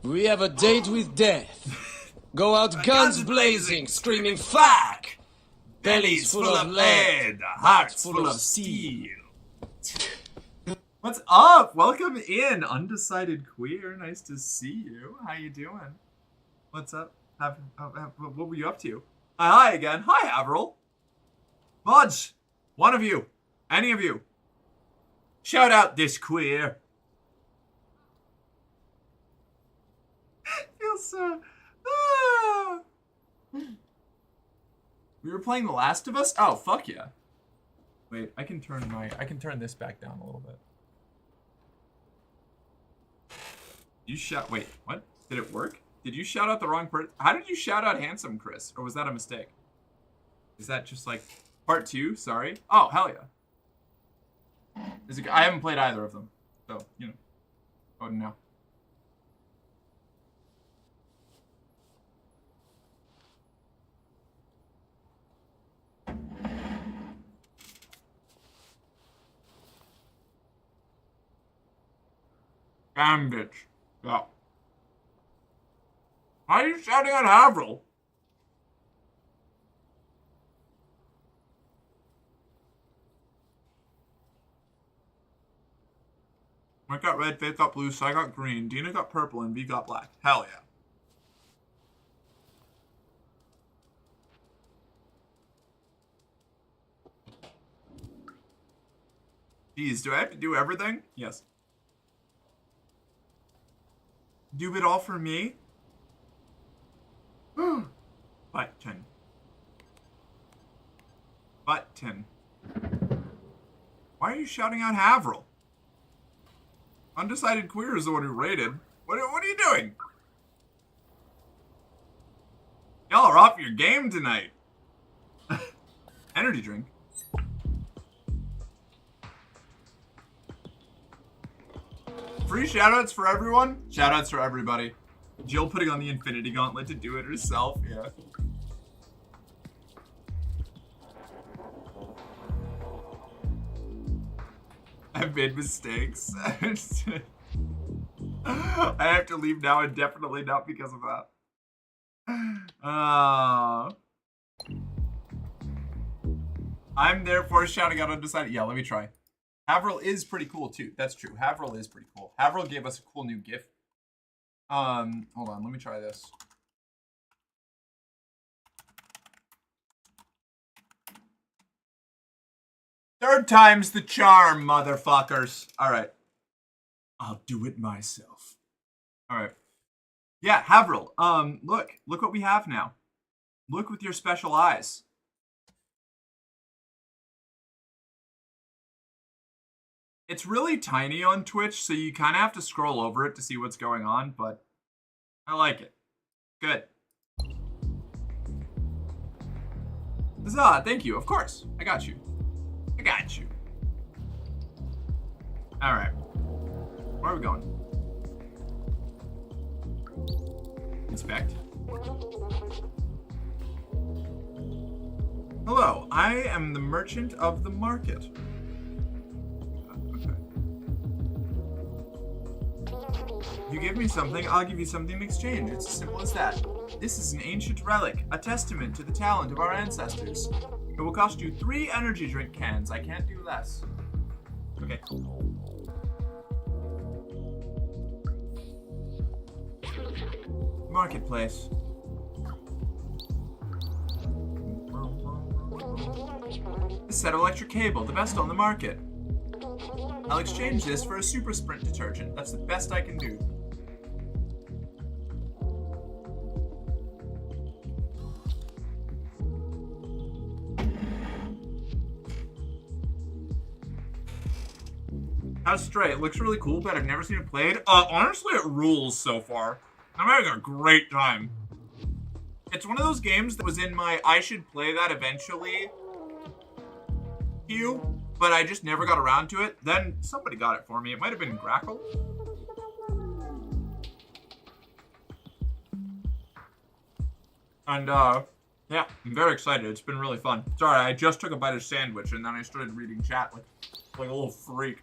We have a date with death. Go out guns blazing, screaming fuck! Bellies full of lead, hearts full of steel. What's up? Welcome in, Undecided Queer. Nice to see you. How you doing? What's up? What were you up to? Hi again. Hi, Avril. Mods, one of you, any of you, shout out this queer. Feels so. Ah. We were playing The Last of Us. Oh, fuck yeah. Wait, I can turn this back down a little bit. You shout. Wait, what? Did it work? Did you shout out the wrong person? How did you shout out handsome Chris? Or was that a mistake? Is that just like part 2? Sorry. Oh, hell yeah. I haven't played either of them. So, you know. I wouldn't know. Damn bitch. Yeah. Why are you shouting at Avril? Mike got red, Faith got blue, Sai got green, Dina got purple, and V got black. Hell yeah. Jeez, do I have to do everything? Yes. Do it all for me? Button. Button. Why are you shouting out Havril? Undecided Queer is the one who rated. What are you doing? Y'all are off your game tonight. Energy drink. Free shoutouts for everyone? Shoutouts for everybody. Jill putting on the Infinity Gauntlet to do it herself, yeah. I've made mistakes. I have to leave now and definitely not because of that. I'm therefore shouting out undecided. Yeah, let me try. Haverhill is pretty cool too. That's true. Haverhill is pretty cool. Haverhill gave us a cool new gift. Hold on, let me try this. Third time's the charm, motherfuckers. All right. I'll do it myself. All right. Yeah, Haverhill. Look what we have now. Look with your special eyes. It's really tiny on Twitch, so you kind of have to scroll over it to see what's going on, but I like it. Good. Huzzah, thank you. Of course. I got you. I got you. All right. Where are we going? Inspect. Hello, I am the merchant of the market. Okay. If you give me something, I'll give you something in exchange. It's as simple as that. This is an ancient relic, a testament to the talent of our ancestors. It will cost you 3 energy drink cans. I can't do less. Okay. Marketplace. This set of electric cable, the best on the market. I'll exchange this for a super sprint detergent. That's the best I can do. How's Stray? It looks really cool, but I've never seen it played. Honestly, it rules so far. I'm having a great time. It's one of those games that was in my I should play that eventually queue, but I just never got around to it. Then somebody got it for me. It might have been Grackle. And yeah, I'm very excited. It's been really fun. Sorry, I just took a bite of sandwich and then I started reading chat like a little freak.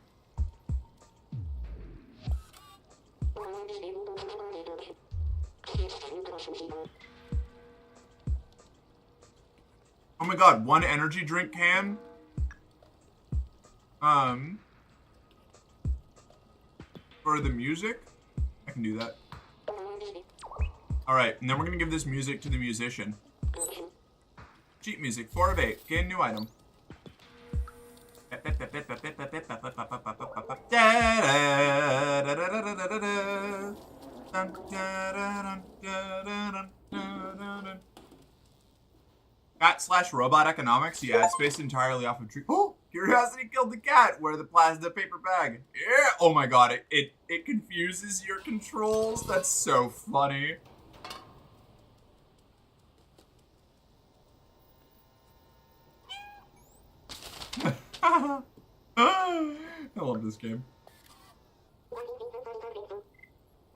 Oh my god, 1 energy drink can? For the music? I can do that. Alright, and then we're gonna give this music to the musician. Cheat music, 4 of 8. Gain new item. Cat/robot economics? Yeah, it's based entirely off of tree. Oh! Curiosity killed the cat! Wear the plastic paper bag. Yeah! Oh my god, it confuses your controls. That's so funny. I love this game.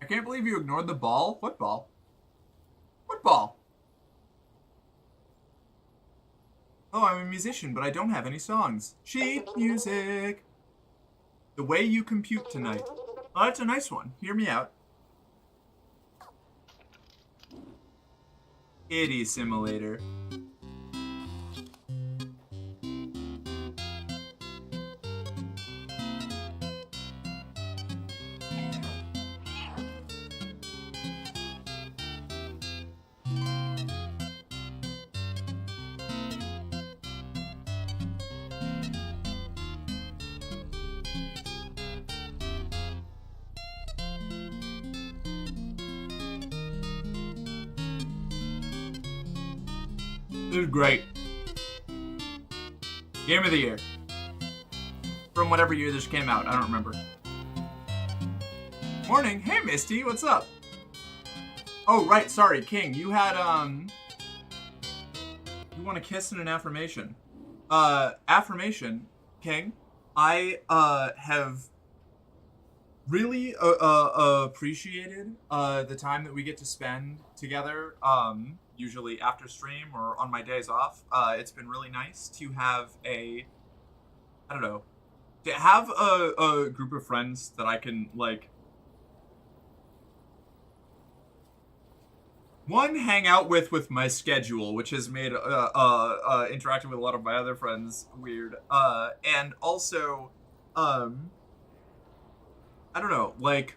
I can't believe you ignored the ball. What ball? What ball? Oh, I'm a musician, but I don't have any songs. Cheap music. The way you compute tonight. Oh, that's a nice one. Hear me out. Kitty simulator. This is great. Game of the year. From whatever year this came out, I don't remember. Morning. Hey, Misty, what's up? Oh, right, sorry, King. You had, you want a kiss and an affirmation. Affirmation, King. I, have really, appreciated, the time that we get to spend together, usually after stream or on my days off. It's been really nice to have I don't know, to have a group of friends that I can, like, one, hang out with my schedule, which has made interacting with a lot of my other friends weird. And also, I don't know, like,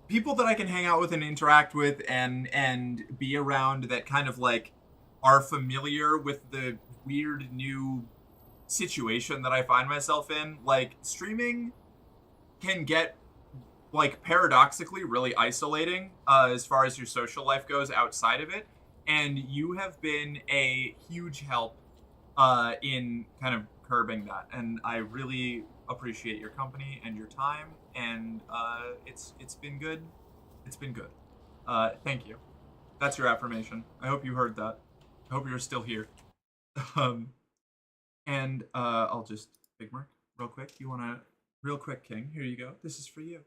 people that I can hang out with and interact with and be around that kind of like are familiar with the weird new situation that I find myself in. Like, streaming can get, like, paradoxically really isolating as far as your social life goes outside of it, and you have been a huge help in kind of curbing that, and I really appreciate your company and your time, and it's been good. It's been good. Thank you. That's your affirmation. I hope you heard that. I hope you're still here. And I'll just, Big Mark, real quick. You want to, real quick, King? Here you go. This is for you.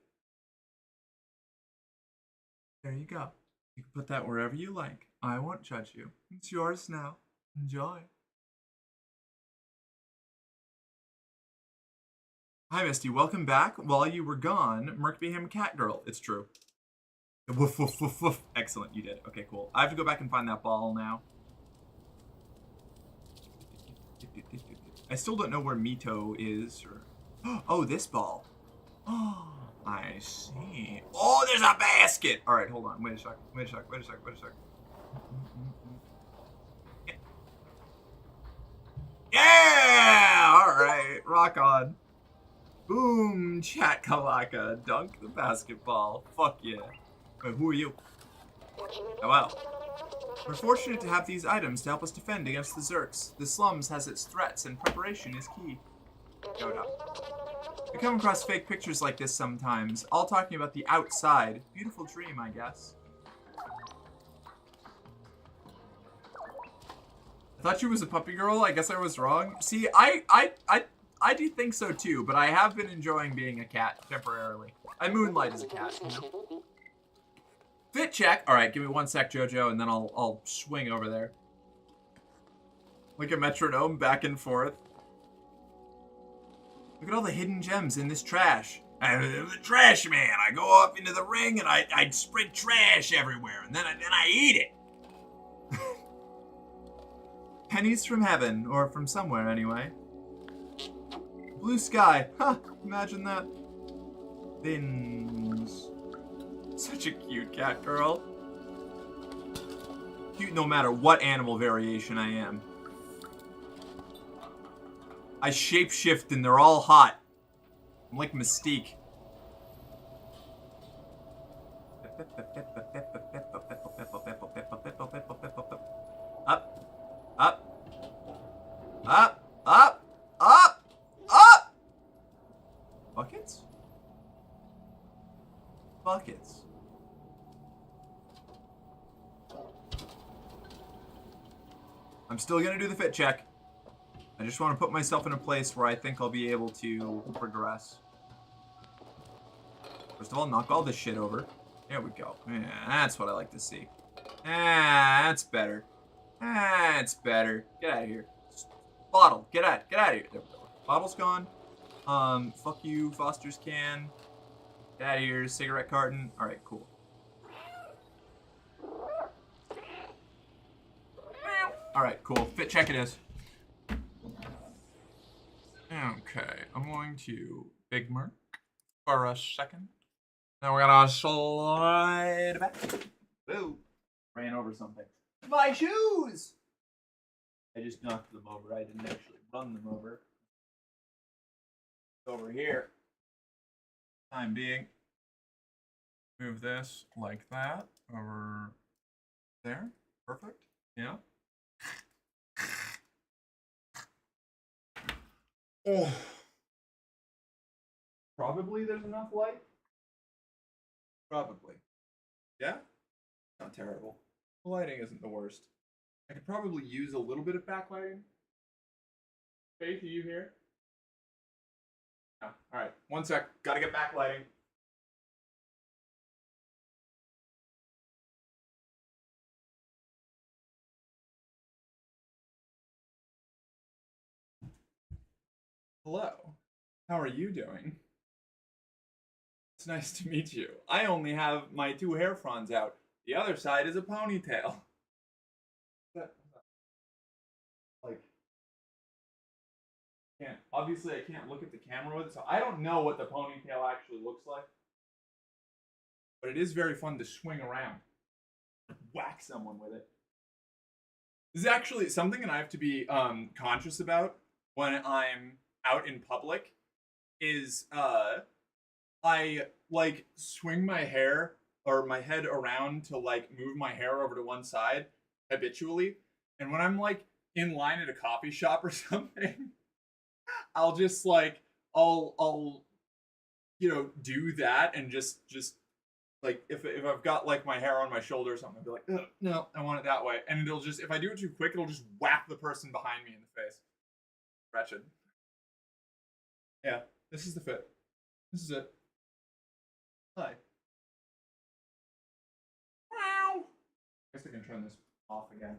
There you go. You can put that wherever you like. I won't judge you. It's yours now. Enjoy. Hi, Misty. Welcome back. While you were gone, Merc became Catgirl. It's true. Woof, woof, woof, woof. Excellent. You did. Okay, cool. I have to go back and find that ball now. I still don't know where Mito is. Or... Oh, this ball. Oh, I see. Oh, there's a basket. All right, hold on. Wait a sec. Wait a sec. Wait a sec. Wait a sec. Yeah! All right. Rock on. Boom. Chat Kalaka. Dunk the basketball. Fuck yeah. Wait, who are you? Oh, wow. We're fortunate to have these items to help us defend against the Zerks. The slums has its threats, and preparation is key. Yoda. I come across fake pictures like this sometimes, all talking about the outside. Beautiful dream, I guess. I thought she was a puppy girl. I guess I was wrong. See, I do think so too, but I have been enjoying being a cat temporarily. I moonlight as a cat, you know? Fit check. All right, give me 1 sec, Jojo, and then I'll swing over there. Like a metronome, back and forth. Look at all the hidden gems in this trash. I'm the trash man. I go up into the ring and I spread trash everywhere, and then I eat it. Pennies from heaven, or from somewhere anyway. Blue sky. Huh, imagine that. Bins. Such a cute cat girl. Cute no matter what animal variation I am. I shapeshift and they're all hot. I'm like Mystique. Up. Up. Up. Up. Up. Up. Buckets? Buckets. I'm still gonna do the fit check. I just want to put myself in a place where I think I'll be able to progress. First of all, knock all this shit over. There we go. Yeah, that's what I like to see. That's better. That's better. Get out of here. Bottle, get out of here. There we go. Bottle's gone. Fuck you, Foster's can. Get out of here, cigarette carton. All right, cool. All right, cool. Fit check it is. Okay, I'm going to Big Mark for a second. Then we're gonna slide back. Boo! Ran over something. My shoes! I just knocked them over. I didn't actually run them over. Over here. Time being. Move this like that. Over there. Perfect. Yeah. Oh. Probably there's enough light. Probably. Yeah? Not terrible. The lighting isn't the worst. I could probably use a little bit of backlighting. Faith, are you here? No. Alright, 1 sec. Gotta get backlighting. Hello. How are you doing? It's nice to meet you. I only have my 2 hair fronds out. The other side is a ponytail. Like, obviously I can't look at the camera with it, so I don't know what the ponytail actually looks like. But it is very fun to swing around. Whack someone with it. This is actually something that I have to be conscious about when I'm out in public is I like swing my hair or my head around to like move my hair over to one side habitually. And when I'm like in line at a coffee shop or something, I'll just like I'll you know do that and just like if I've got like my hair on my shoulder or something, I'll be like, no, I want it that way. And it'll just if I do it too quick, it'll just whack the person behind me in the face. Wretched. Yeah, this is the fit. This is it. Hi. Wow. I guess I can turn this off again.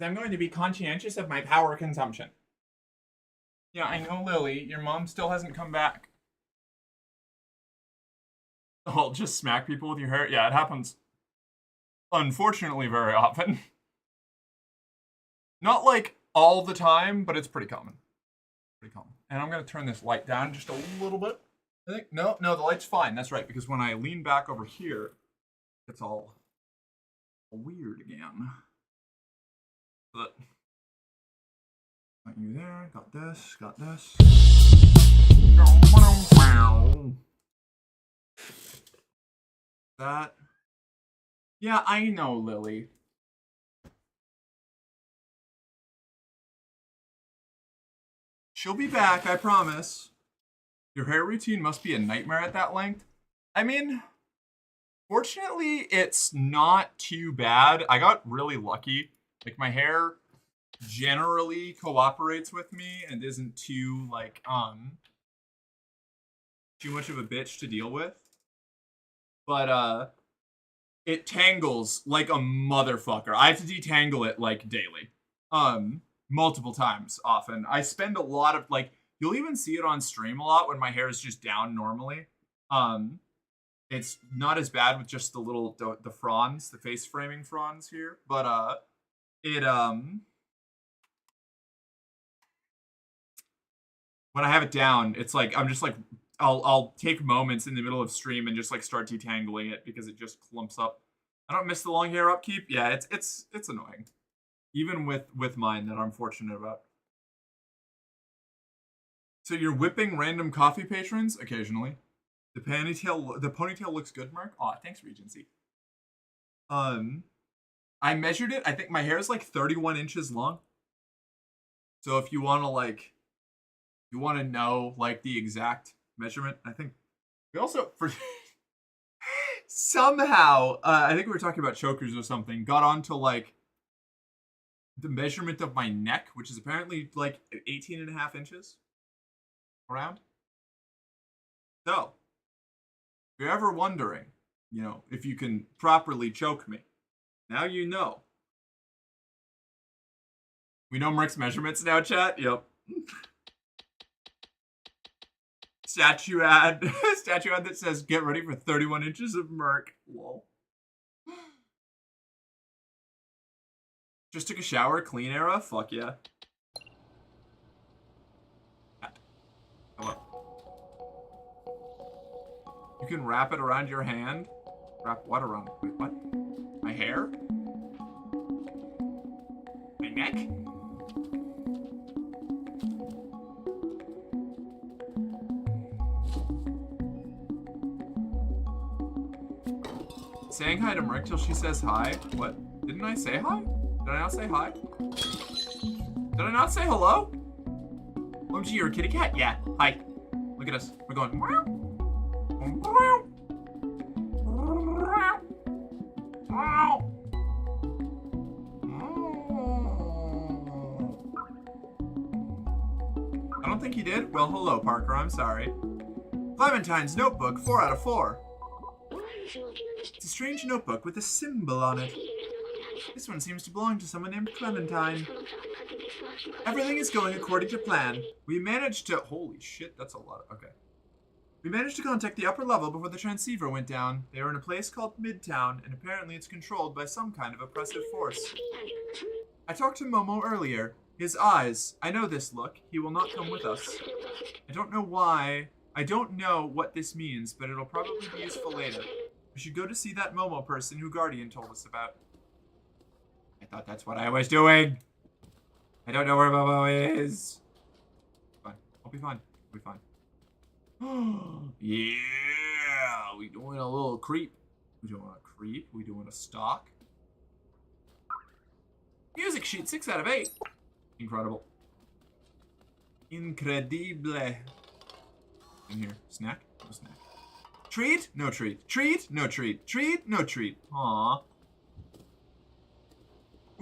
I'm going to be conscientious of my power consumption. Yeah, I know, Lily. Your mom still hasn't come back. Oh, just smack people with your hair? Yeah, it happens. Unfortunately, very often. Not like all the time, but it's pretty common. Pretty common. And I'm going to turn this light down just a little bit. I think, no, the light's fine. That's right, because when I lean back over here, it's all weird again. But got you there, got this. That. Yeah, I know, Lily. She'll be back, I promise. Your hair routine must be a nightmare at that length. I mean, fortunately, it's not too bad. I got really lucky. Like, my hair generally cooperates with me and isn't too, like, too much of a bitch to deal with. But, it tangles like a motherfucker. I have to detangle it, like, daily. Multiple times, often. I spend a lot of, like, you'll even see it on stream a lot when my hair is just down normally. It's not as bad with just the little, the fronds, the face framing fronds here. But, when I have it down, it's like, I'm just like, I'll take moments in the middle of stream and just like start detangling it because it just clumps up. I don't miss the long hair upkeep. Yeah, it's annoying. Even with mine that I'm fortunate about. So you're whipping random coffee patrons? Occasionally. The ponytail looks good, Mark. Aw, thanks, Regency. I measured it. I think my hair is like 31 inches long. So if you want to like, you want to know like the exact measurement, I think we also for somehow I think we were talking about chokers or something. Got onto like the measurement of my neck, which is apparently like 18 and a half inches around. So if you're ever wondering, you know, if you can properly choke me, now you know. We know Merc's measurements now, chat? Yep. Statue ad that says, get ready for 31 inches of Merc. Lol. Just took a shower, clean era? Fuck yeah. Come on. You can wrap it around your hand? Wrap what around? Wait, what? My hair? My neck? Saying hi to Merc till she says hi? What? Didn't I say hi? Did I not say hi? Did I not say hello? OMG, you're a kitty cat? Yeah. Hi. Look at us. We're going. I don't think he did. Well, hello, Parker. I'm sorry. Clementine's notebook, 4 out of 4. It's a strange notebook with a symbol on it. This one seems to belong to someone named Clementine. Everything is going according to plan. We managed to... Holy shit, that's a lot. Okay. We managed to contact the upper level before the transceiver went down. They are in a place called Midtown, and apparently it's controlled by some kind of oppressive force. I talked to Momo earlier. His eyes. I know this look. He will not come with us. I don't know why. I don't know what this means, but it'll probably be useful later. We should go to see that Momo person who Guardian told us about. I thought that's what I was doing. I don't know where Momo is. Fine. I'll be fine. I'll be fine. Yeah, we doing a little creep. We doing a creep. We doing a stalk. Music sheet 6 out of 8. Incredible. Incredible. In here, snack. No snack. Treat. No treat. Treat. No treat. Treat. No treat. Aww.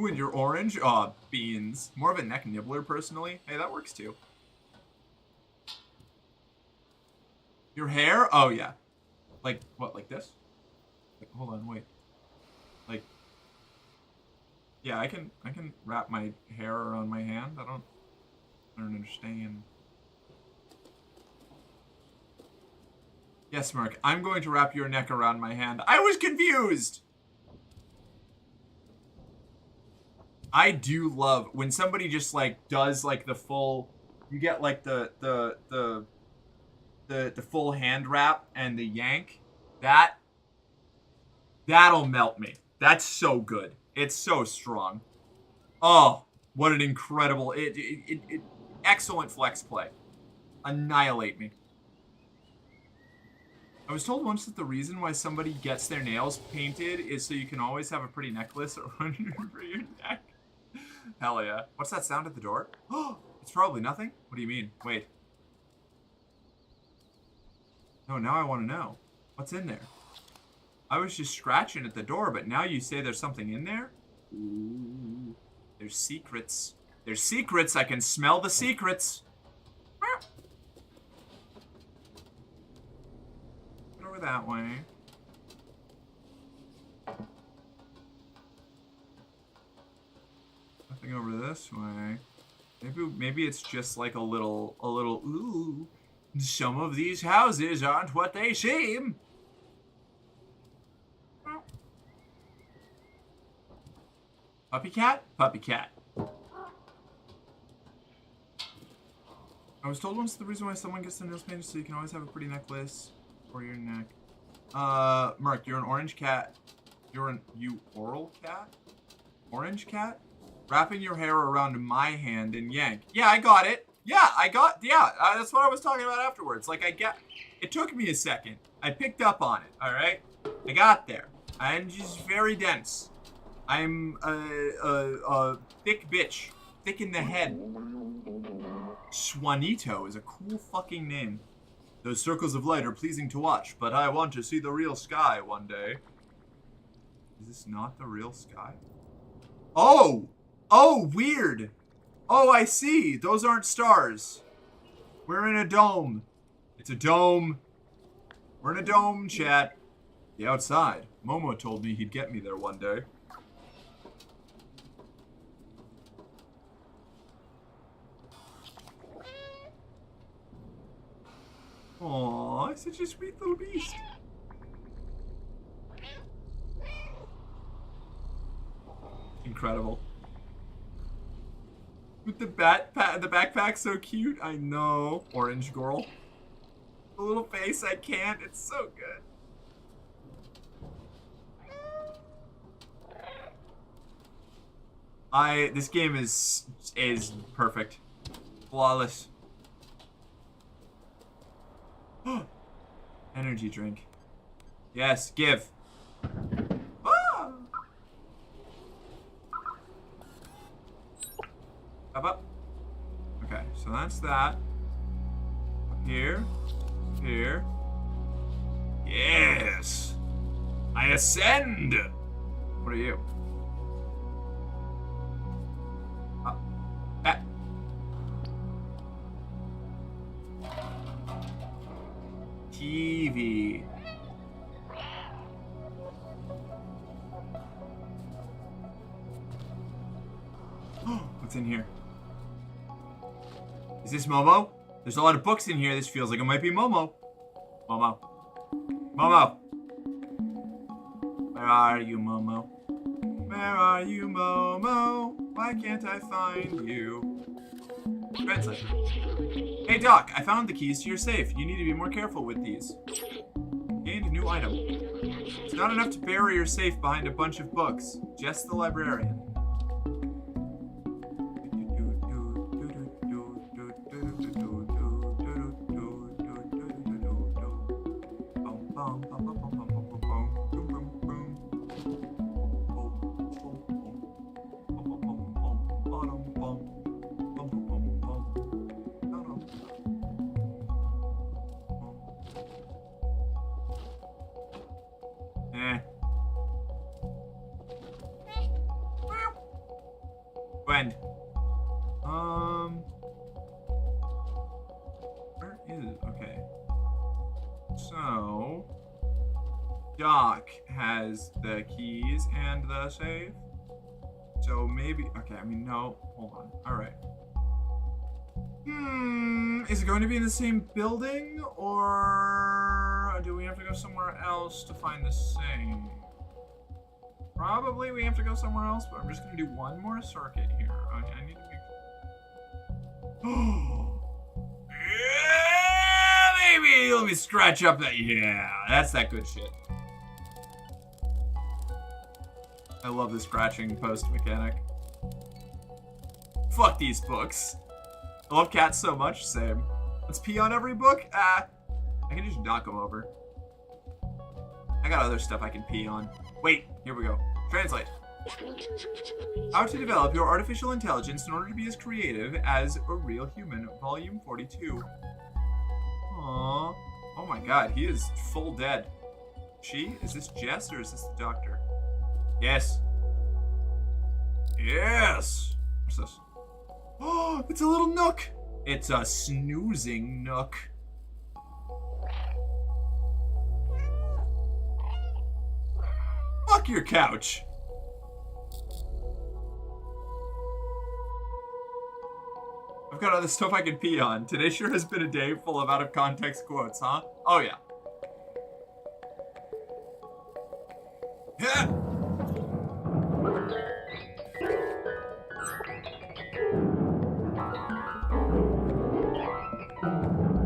Ooh, and you're orange. Aw, beans. More of a neck nibbler, personally. Hey, that works too. Your hair? Oh, yeah. Like, what, like this? Like, hold on, wait. Like, yeah, I can wrap my hair around my hand. I don't understand. Yes, Mark, I'm going to wrap your neck around my hand. I was confused! I do love when somebody just, like, does, like, the full... You get, like, the full hand wrap and the yank. That'll melt me. That's so good. It's so strong. Oh, what an incredible... excellent flex play. Annihilate me. I was told once that the reason why somebody gets their nails painted is so you can always have a pretty necklace around your neck. Hell yeah. What's that sound at the door? Oh, it's probably nothing. What do you mean? Wait. No, now I want to know. What's in there? I was just scratching at the door, but now you say there's something in there? Ooh. There's secrets. There's secrets. I can smell the secrets. Get over that way. Nothing over this way. Maybe it's just like a little ooh. Some of these houses aren't what they seem. Puppy cat? Puppy cat. I was told once the reason why someone gets their nails painted so you can always have a pretty necklace for your neck. Mark, you're an orange cat. You oral cat? Orange cat? Wrapping your hair around my hand and yank. Yeah, I got it. Yeah, that's what I was talking about afterwards. Like, it took me a second. I picked up on it, alright? I got there. I'm just very dense. I'm a thick bitch. Thick in the head. Swanito is a cool fucking name. Those circles of light are pleasing to watch, but I want to see the real sky one day. Is this not the real sky? Oh! Oh, weird! Oh, I see. Those aren't stars. We're in a dome. It's a dome. We're in a dome, chat. The outside. Momo told me he'd get me there one day. Aww, such a sweet little beast. Incredible. With the backpack so cute. I know. Orange girl. The little face, I can't. It's so good. This game is perfect. Flawless. Energy drink. Yes, give. Ah! Up. Okay, so that's that. Up here. Here. Yes! I ascend! What are you? TV. What's in here? Is this Momo? There's a lot of books in here. This feels like it might be Momo. Momo. Momo. Where are you, Momo? Where are you, Momo? Why can't I find you? Translate. Hey, Doc, I found the keys to your safe. You need to be more careful with these. Gained a new item. It's not enough to bury your safe behind a bunch of books. Just the librarian. When? Where is, okay. So, Doc has the keys and the safe. So maybe, okay, I mean, no, hold on. All right. Is it going to be in the same building, or do we have to go somewhere else to find the same? Probably we have to go somewhere else, but I'm just gonna do one more circuit here. I need to make. Oh, yeah, maybe let me scratch up that. Yeah, that's that good shit. I love the scratching post mechanic. Fuck these books. I love cats so much. Same. Let's pee on every book. I can just knock them over. I got other stuff I can pee on. Wait, here we go. Translate. How to develop your artificial intelligence in order to be as creative as a real human. Volume 42. Aww. Oh my god, he is full dead. She? Is this Jess or is this the doctor? Yes. Yes! What's this? Oh, it's a little nook! It's a snoozing nook. Fuck your couch. I've got other stuff I can pee on. Today sure has been a day full of out-of-context quotes, huh? Oh, yeah. Yeah.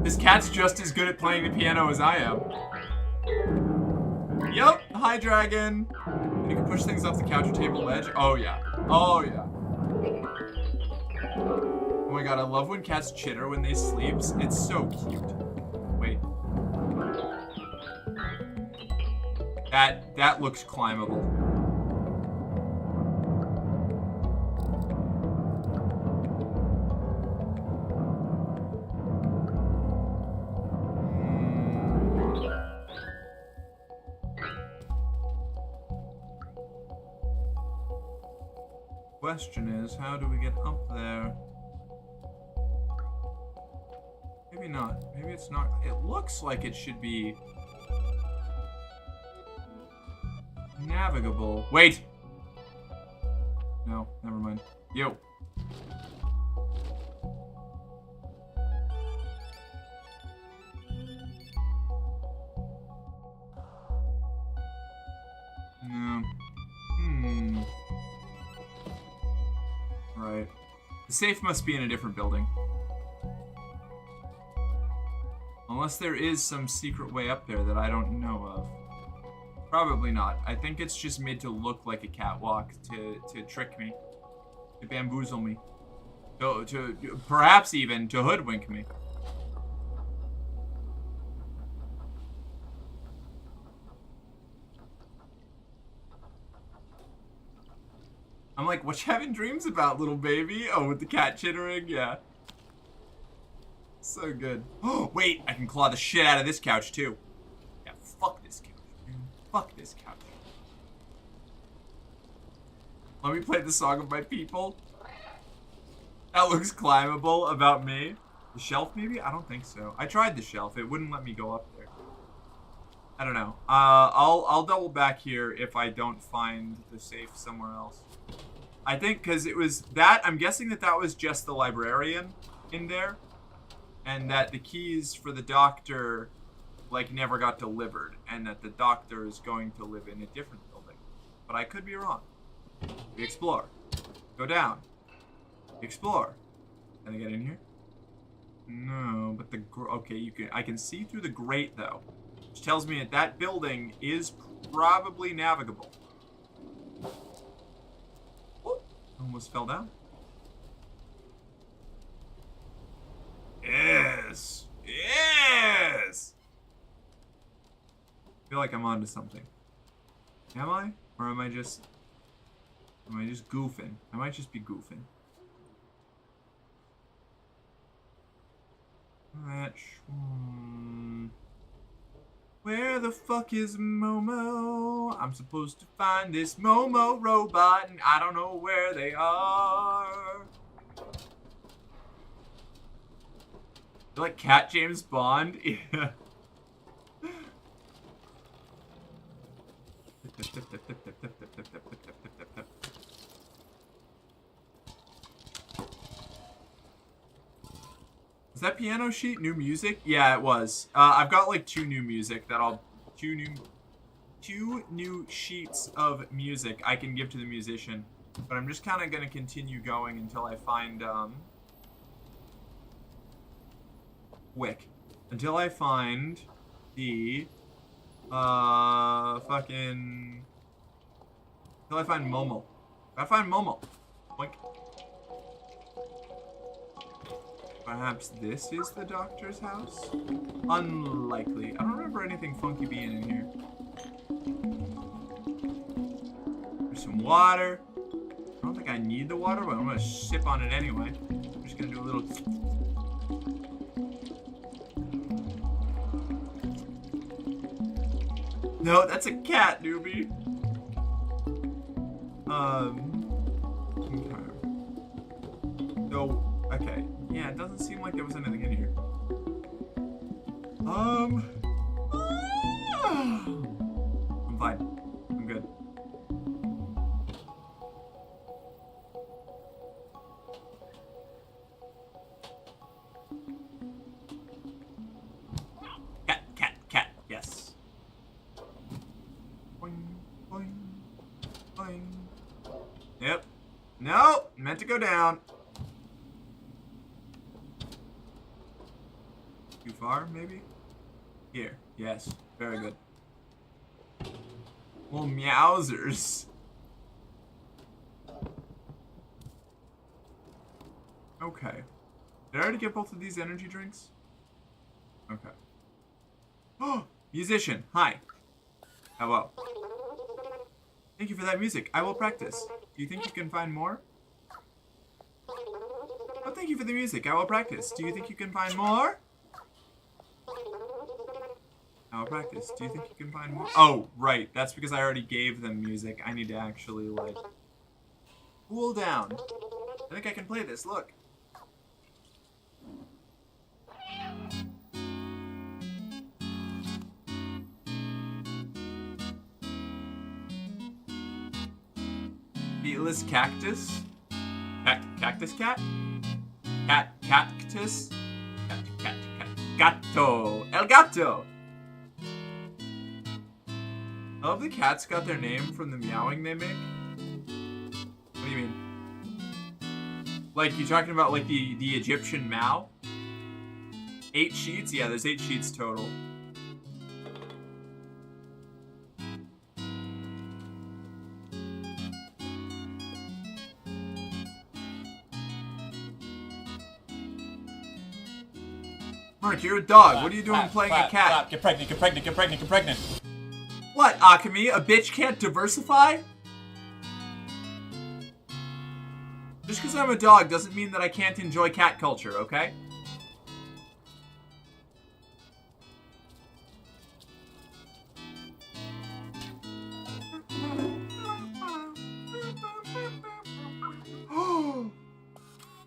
This cat's just as good at playing the piano as I am. Yup, hi dragon. And you can push things off the couch or table ledge. Oh yeah. Oh yeah. Oh my god, I love when cats chitter when they sleep. It's so cute. Wait. That looks climbable. Question is, how do we get up there? Maybe not. Maybe it's not. It looks like it should be navigable. Wait! No, never mind. Yo. No. Right. The safe must be in a different building. Unless there is some secret way up there that I don't know of. Probably not. I think it's just made to look like a catwalk to trick me. To bamboozle me. To perhaps even to hoodwink me. I'm like, what you having dreams about, little baby? Oh, with the cat chittering? Yeah. So good. Oh, wait, I can claw the shit out of this couch, too. Yeah, fuck this couch, dude. Fuck this couch. Let me play the song of my people. That looks climbable about me. The shelf, maybe? I don't think so. I tried the shelf. It wouldn't let me go up there. I don't know. I'll double back here if I don't find the safe somewhere else. I think because it was that, I'm guessing that that was just the librarian in there. And that the keys for the doctor, like, never got delivered. And that the doctor is going to live in a different building. But I could be wrong. We explore. Go down. Explore. Can I get in here? No, but the okay, you can. I can see through the grate though, which tells me that that building is probably navigable. Oh, almost fell down. Yes, yes. I feel like I'm onto something. Am I, or am I just goofing? I might just be goofing. Where the fuck is Momo? I'm supposed to find this Momo robot, and I don't know where they are. They're like Cat James Bond. Yeah. Is that piano sheet new music? Yeah, it was. I've got like two new sheets of music I can give to the musician, but I'm just kind of gonna continue going until I find until I find the until I find Momo. I find Momo. Boink. Perhaps this is the doctor's house? Unlikely. I don't remember anything funky being in here. There's some water. I don't think I need the water, but I'm gonna sip on it anyway. I'm just gonna do a little... No, that's a cat, newbie. Okay. So, okay. Yeah, it doesn't seem like there was anything in here. I'm fine. I'm good. Cat. Yes. Boing, boing, boing. Yep. No, meant to go down. Too far, maybe? Here. Yes. Very good. Well, meowsers. Okay. Did I already get both of these energy drinks? Okay. Oh! Musician. Hi. Hello. Thank you for that music. I will practice. Do you think you can find more? Oh, thank you for the music. I will practice. Do you think you can find more? I'll practice. Do you think you can find more? Oh, right. That's because I already gave them music. I need to actually, like, cool down. I think I can play this. Look. Beatless cactus? Cactus cat? Cactus? Cat. Gato. El gato! I love the cats got their name from the meowing they make. What do you mean? Like, you talking about, like, the Egyptian meow? 8 sheets? Yeah, there's 8 sheets total. Mark, you're a dog. What are you doing playing a cat? Get pregnant. What, Akemi? A bitch can't diversify? Just because I'm a dog doesn't mean that I can't enjoy cat culture, okay?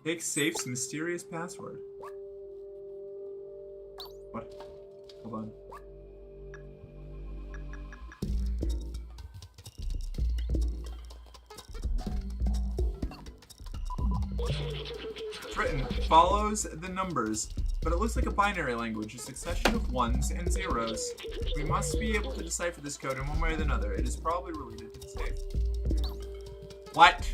Take safe's mysterious password. What? Hold on. It's written, follows the numbers, but it looks like a binary language, a succession of ones and zeros. We must be able to decipher this code in one way or another. It is probably related to the safe. What?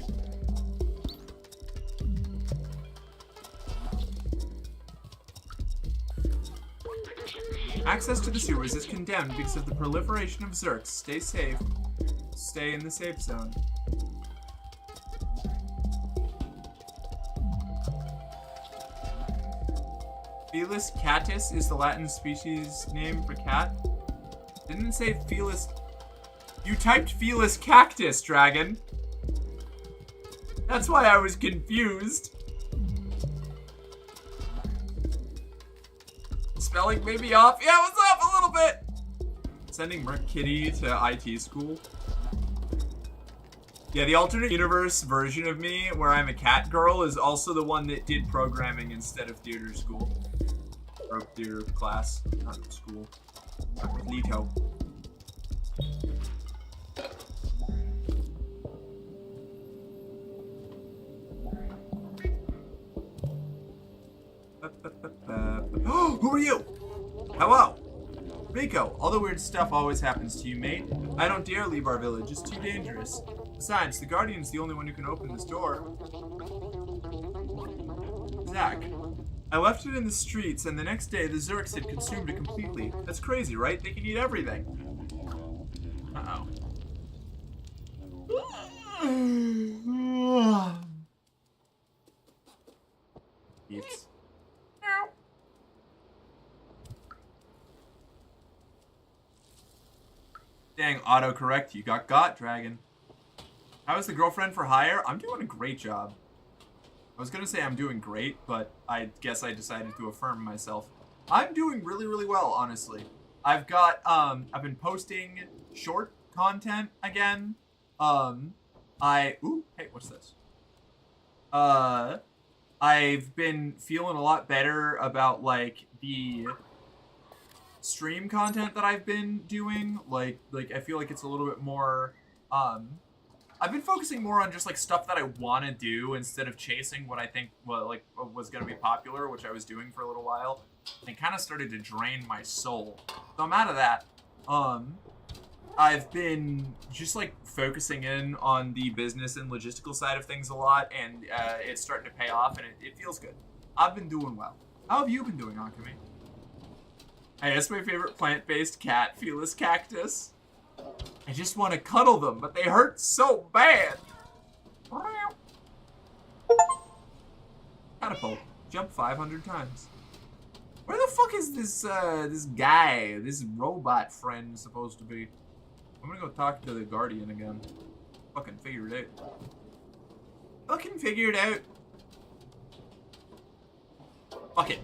Access to the sewers is condemned because of the proliferation of Zerks. Stay safe. Stay in the safe zone. Felis catus is the Latin species name for cat. Didn't it say Felis? You typed Felis cactus, Dragon. That's why I was confused. Spelling may be off. Yeah, what's up? A little bit. Sending Merc Kitty to IT school. Yeah, the alternate universe version of me, where I'm a cat girl, is also the one that did programming instead of theater school. Or theater class, not school. Lito. Who are you? Hello. Rico, all the weird stuff always happens to you, mate. I don't dare leave our village. It's too dangerous. Besides, the Guardian's the only one who can open this door. Zach. I left it in the streets, and the next day the Zerks had consumed it completely. That's crazy, right? They can eat everything. Uh-oh. Eats. Dang, autocorrect, you got, Dragon. How is the girlfriend for hire? I'm doing a great job. I was gonna say I'm doing great, but I guess I decided to affirm myself. I'm doing really, really well, honestly. I've got, I've been posting short content again. Ooh, hey, what's this? I've been feeling a lot better about, like, the stream content that I've been doing. Like I feel like it's a little bit more, I've been focusing more on just like stuff that I want to do instead of chasing what I think was going to be popular, which I was doing for a little while, and kind of started to drain my soul. So I'm out of that. I've been just like focusing in on the business and logistical side of things a lot, and it's starting to pay off, and it feels good. I've been doing well. How have you been doing, Akami? Hey, that's my favorite plant-based cat, Felis cactus. I just want to cuddle them, but they hurt so bad. Catapult. Jump 500 times. Where the fuck is this this guy, this robot friend supposed to be? I'm gonna go talk to the Guardian again. Fucking figure it out. Fucking figure it out. Fuck it.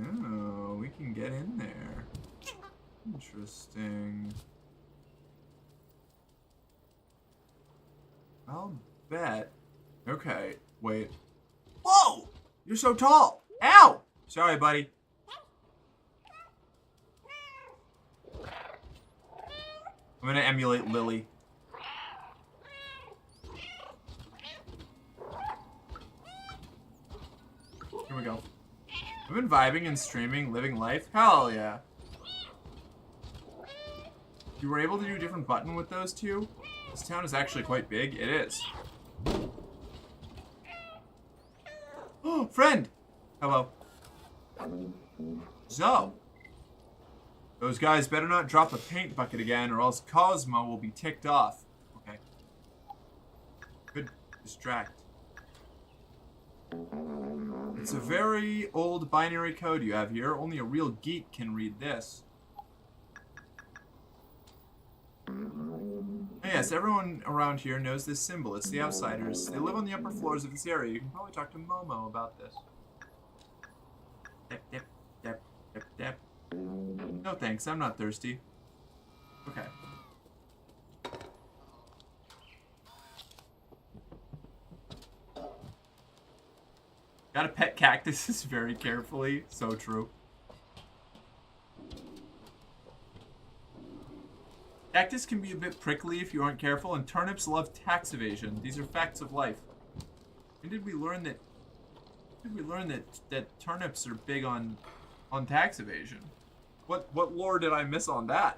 Oh, we can get in there. Interesting. I'll bet. Okay, wait. Whoa! You're so tall! Ow! Sorry, buddy. I'm gonna emulate Lily. Here we go. I've been vibing and streaming, living life. Hell yeah. You were able to do a different button with those two? This town is actually quite big. It is. Oh, friend! Hello. So. Those guys better not drop a paint bucket again, or else Cosmo will be ticked off. Okay. Good distract. It's a very old binary code you have here. Only a real geek can read this. Yes, everyone around here knows this symbol. It's the Outsiders. They live on the upper floors of this area. You can probably talk to Momo about this. Dip, dip, dip, dip, dip. No thanks, I'm not thirsty. Okay. Gotta pet cactuses very carefully. So true. Cactus can be a bit prickly if you aren't careful, and turnips love tax evasion. These are facts of life. When did we learn that? That turnips are big on tax evasion? What lore did I miss on that?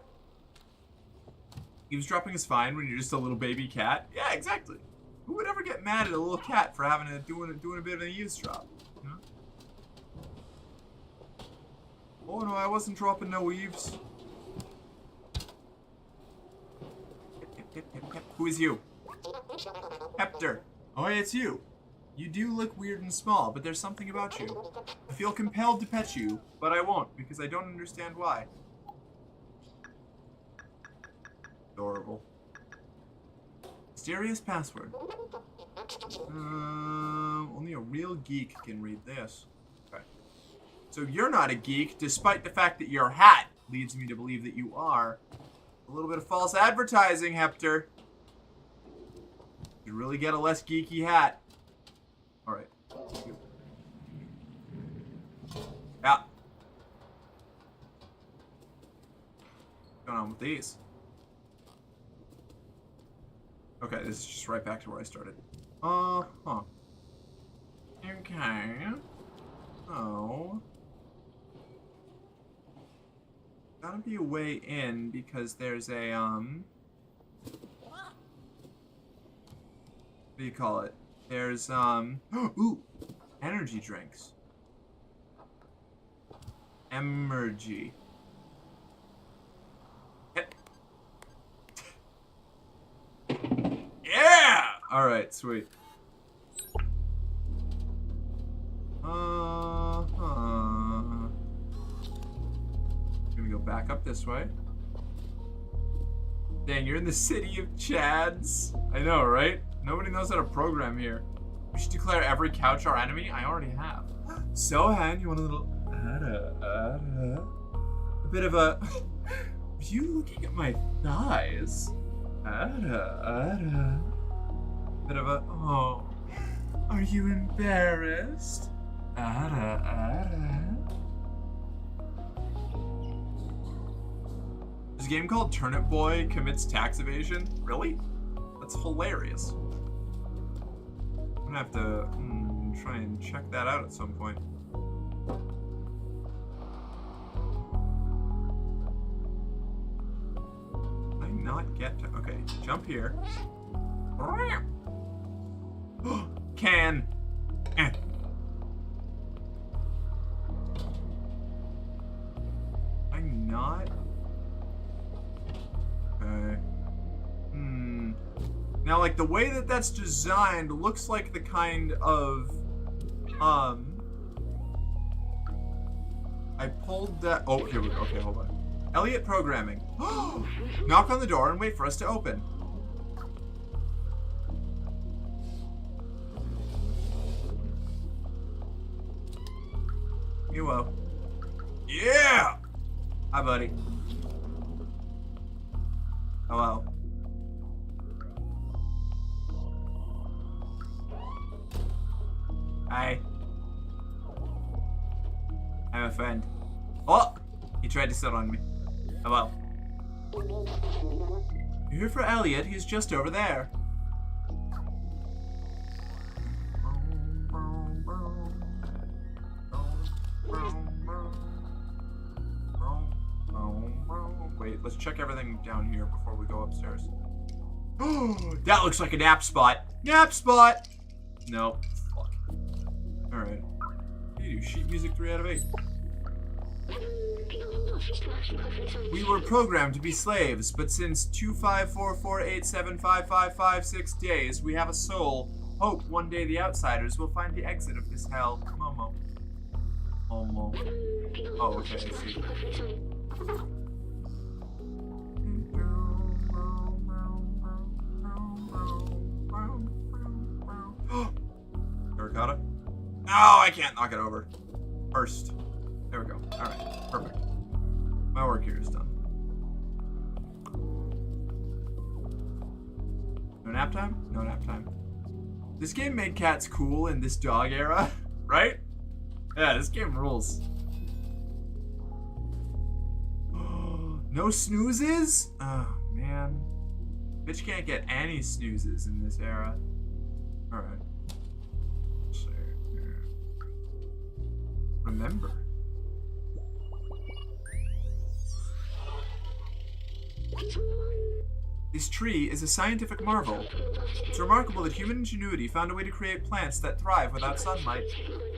Eavesdropping is fine when you're just a little baby cat. Yeah, exactly. Who would ever get mad at a little cat for having doing a bit of an eavesdrop? You know? Oh no, I wasn't dropping no eaves. Who is you? Hector. Oh, hey, it's you. You do look weird and small, but there's something about you. I feel compelled to pet you, but I won't because I don't understand why. Adorable. Mysterious password. Only a real geek can read this. Okay. So you're not a geek, despite the fact that your hat leads me to believe that you are. A little bit of false advertising, Hector. You really get a less geeky hat. Alright. Yeah. What's going on with these? Okay, this is just right back to where I started. Okay. So... gotta be a way in because there's a, what do you call it? There's, ooh, energy drinks. Emergy. Yeah! Alright, sweet. Gonna go back up this way. Dang, you're in the city of Chads. I know, right? Nobody knows how to program here. We should declare every couch our enemy. I already have. Sohan, you want a little... a bit of a... Are you looking at my thighs? Bit of a... Oh. Are you embarrassed? This game called Turnip Boy commits tax evasion? Really? That's hilarious. I'm gonna have to try and check that out at some point. Can I not get to... Okay, jump here. Can. I'm not... Okay. Now, like, the way that that's designed looks like the kind of, I pulled that... Oh, here we go. Okay, hold on. Elliot programming. Knock on the door and wait for us to open. UwU. Yeah! Hi, buddy. Hello. Hi. I'm a friend. Oh! He tried to sit on me. Hello. You're here for Elliot. He's just over there. Wait, let's check everything down here before we go upstairs. Oh, that looks like a nap spot. Nap spot! Nope. Fuck. Alright. You do sheet music 3 out of 8. We were programmed to be slaves, but since 2544875556 days, we have a soul. Hope one day the outsiders will find the exit of this hell. Momo. Momo. Oh, okay, I see. Terracotta? No, I can't knock it over. First. There we go. Alright, perfect. My work here is done. No nap time? No nap time. This game made cats cool in this dog era, right? Yeah, this game rules. No snoozes? Oh, man. man. Bitch can't get any snoozes in this era. Alright. Remember. This tree is a scientific marvel. It's remarkable that human ingenuity found a way to create plants that thrive without sunlight.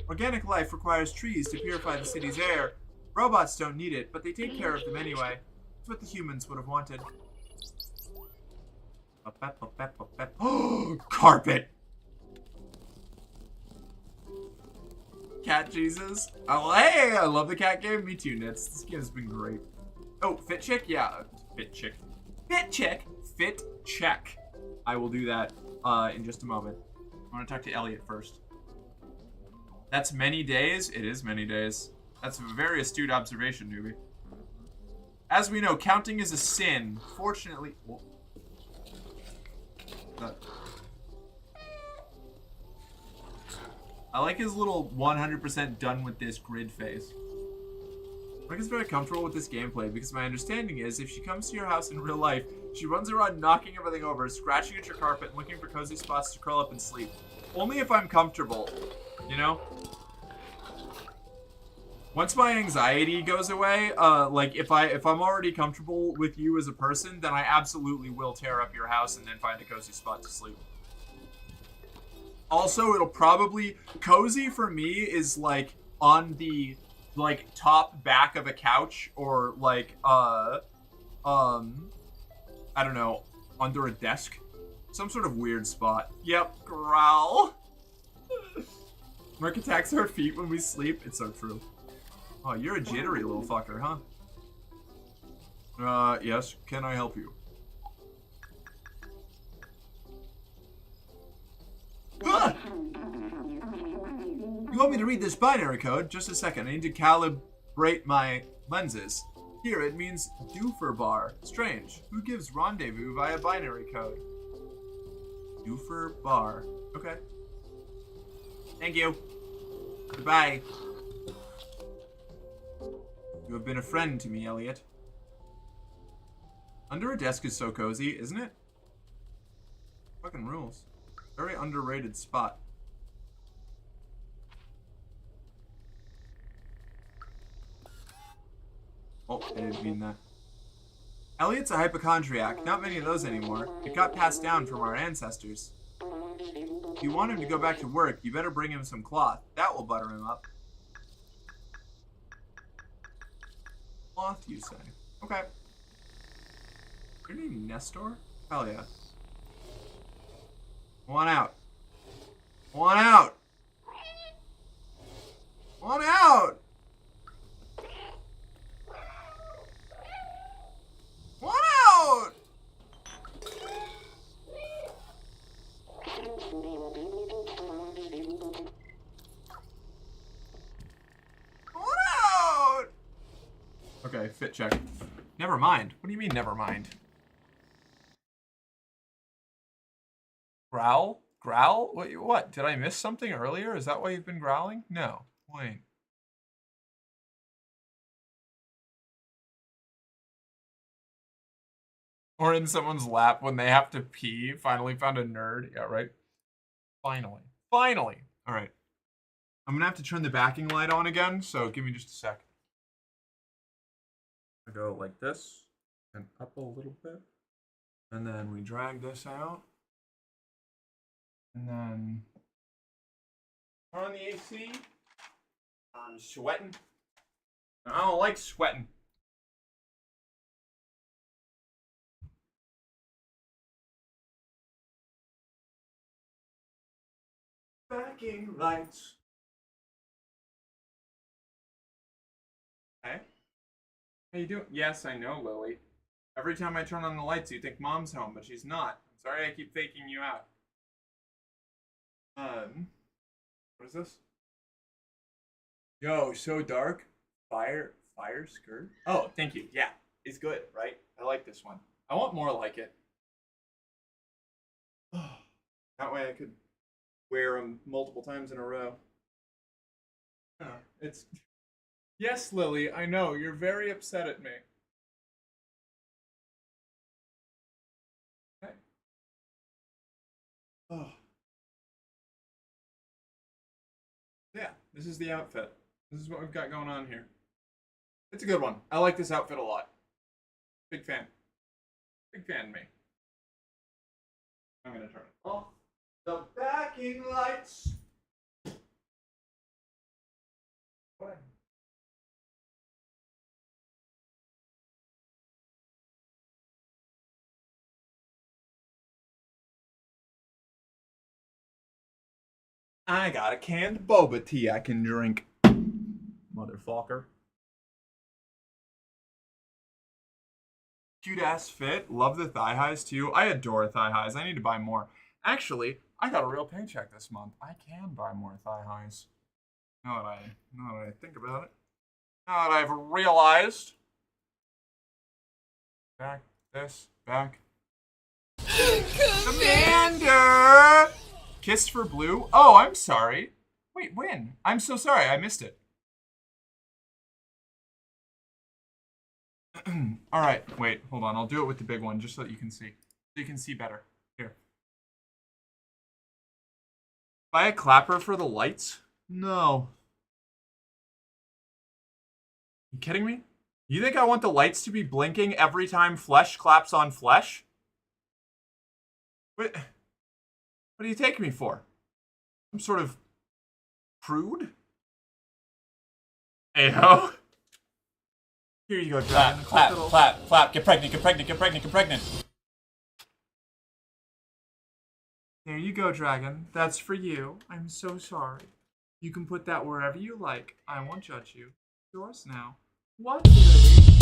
Organic life requires trees to purify the city's air. Robots don't need it, but they take care of them anyway. It's what the humans would have wanted. Oh, carpet! Cat Jesus. Oh, hey! I love the cat game. Me too, Nits. This game has been great. Oh, fit chick? Yeah, fit chick. Fit check. Fit check. I will do that in just a moment. I want to talk to Elliot first. That's many days? It is many days. That's a very astute observation, newbie. As we know, counting is a sin. Fortunately... Whoa. I like his little 100% done with this grid face. Mike is very comfortable with this gameplay because my understanding is if she comes to your house in real life, she runs around knocking everything over, scratching at your carpet, and looking for cozy spots to curl up and sleep. Only if I'm comfortable, you know? Once my anxiety goes away, like if I'm already comfortable with you as a person, then I absolutely will tear up your house and then find a cozy spot to sleep. Also, it'll probably cozy for me is like on the like top back of a couch or like I don't know, under a desk. Some sort of weird spot. Yep, growl. Merc attacks our feet when we sleep. It's so true. Oh, you're a jittery little fucker, huh? Yes. Can I help you? Ah! You want me to read this binary code? Just a second. I need to calibrate my lenses. Here, it means doofer bar. Strange. Who gives rendezvous via binary code? Doofer bar. Okay. Thank you. Goodbye. You have been a friend to me, Elliot. Under a desk is so cozy, isn't it? Fucking rules. Very underrated spot. Oh, I didn't mean that. Elliot's a hypochondriac. Not many of those anymore. It got passed down from our ancestors. If you want him to go back to work, you better bring him some cloth. That will butter him up. Cloth, you say? Okay. Your name Nestor? Hell yeah. One out. One out. One out. One out. One out. Okay, fit check. Never mind. What do you mean, never mind? Growl? Growl? What? Did I miss something earlier? Is that why you've been growling? No. Wait. Or in someone's lap when they have to pee. Finally found a nerd. Yeah, right? Finally. Finally! Alright. I'm gonna have to turn the backing light on again, so give me just a sec. I go like this, and up a little bit. And then we drag this out. And then turn on the AC. I'm sweating. I don't like sweating. Backing lights. Okay. How you doing? Yes, I know, Lily. Every time I turn on the lights, you think Mom's home, but she's not. I'm sorry I keep faking you out. What is this? Yo, so dark. Fire skirt. Oh, thank you. Yeah, it's good, right? I like this one. I want more like it. That way I could wear them multiple times in a row. It's... Yes, Lily, I know. You're very upset at me. This is the outfit. This is what we've got going on here. It's a good one. I like this outfit a lot. Big fan. Big fan, me. I'm gonna turn it off. The backing lights. What? I got a canned boba tea I can drink. Motherfucker. Cute ass fit. Love the thigh highs too. I adore thigh highs. I need to buy more. Actually, I got a real paycheck this month. I can buy more thigh highs. Now that I think about it. Now that I've realized. Back. This. Back. Commander! Kissed for Blue? Oh, I'm sorry. Wait, when? I'm so sorry. I missed it. Alright, wait, hold on. I'll do it with the big one just so that you can see. So you can see better. Here. Buy a clapper for the lights? No. You kidding me? You think I want the lights to be blinking every time flesh claps on flesh? What do you take me for? Some sort of prude? Hey-ho. Here you go, Dragon. Clap. Get pregnant. There you go, Dragon. That's for you. I'm so sorry. You can put that wherever you like. I won't judge you. Yours now. What, Lily?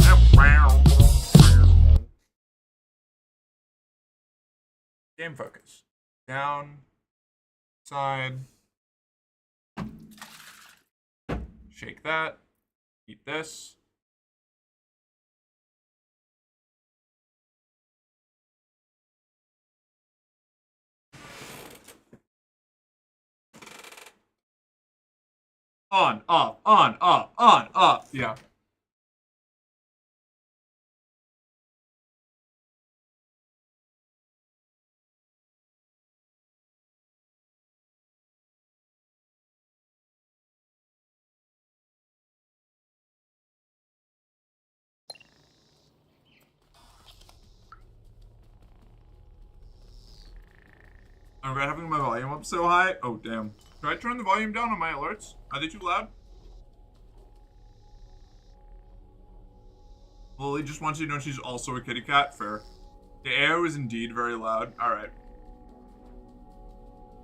Game focus. Down. Side. Shake that. Eat this. On, off. Yeah. I regret having my volume up so high. Oh, damn. Should I turn the volume down on my alerts? Are they too loud? Lily just wants you to know she's also a kitty cat. Fair. The air was indeed very loud. Alright.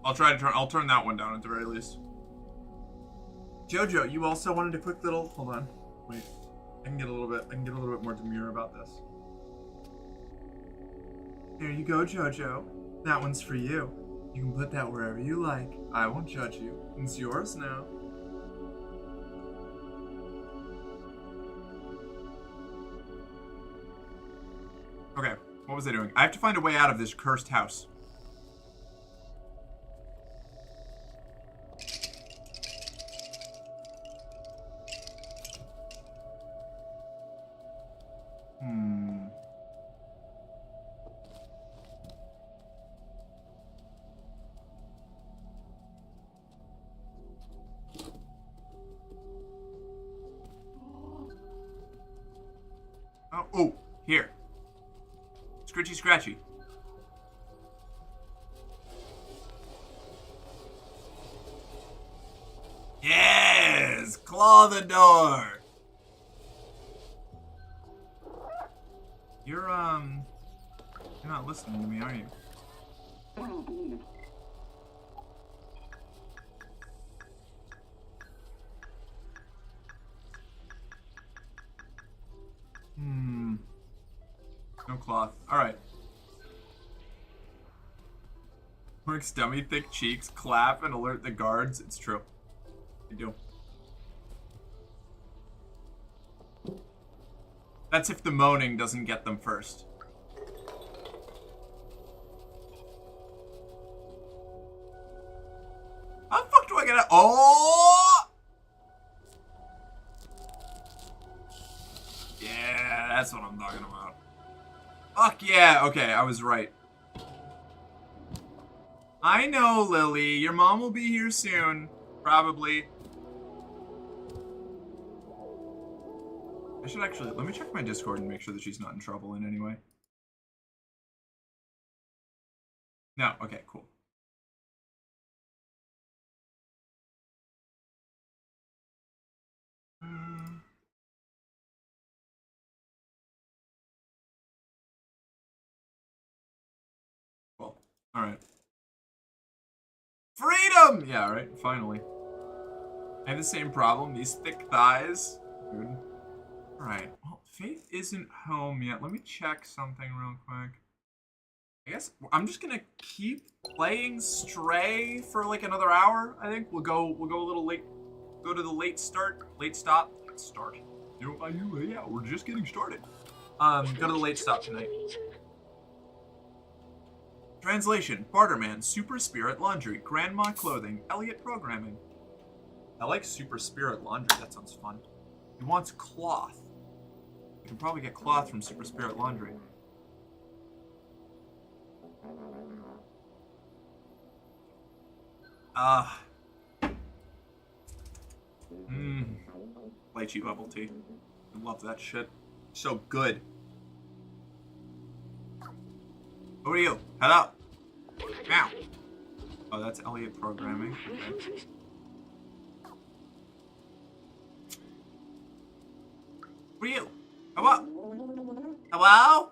I'll turn that one down at the very least. Jojo, you also wanted a quick little, hold on. Wait. I can get a little bit more demure about this. There you go, Jojo. That one's for you. You can put that wherever you like. I won't judge you. It's yours now. Okay, what was I doing? I have to find a way out of this cursed house. Oh, here. Scritchy scratchy. Yes! Claw the door! You're not listening to me, are you? No cloth. Alright. Works dummy thick cheeks, clap, and alert the guards. It's true. They do. That's if the moaning doesn't get them first. How the fuck do I get out? Oh! Yeah, that's what I'm talking about. Fuck yeah. Okay, I was right. I know, Lily. Your mom will be here soon. Probably. I should actually, let me check my Discord and make sure that she's not in trouble in any way. No, okay, cool. Cool. Alright. Freedom! Yeah, alright, finally. I have the same problem, these thick thighs. Good. Alright, well, Faith isn't home yet. Let me check something real quick. I guess I'm just gonna keep playing Stray for like another hour. I think we'll go a little late. Go to the late stop. You know, yeah, we're just getting started. Go to the late stop tonight. Translation: Barterman, Super Spirit Laundry, Grandma Clothing, Elliot Programming. I like Super Spirit Laundry. That sounds fun. He wants cloth. You can probably get cloth from Super Spirit Laundry. Lychee bubble tea. I love that shit. So good. Who are you? Hello. Now. Oh, that's Elliot Programming. Okay. Who are you? Hello? Hello?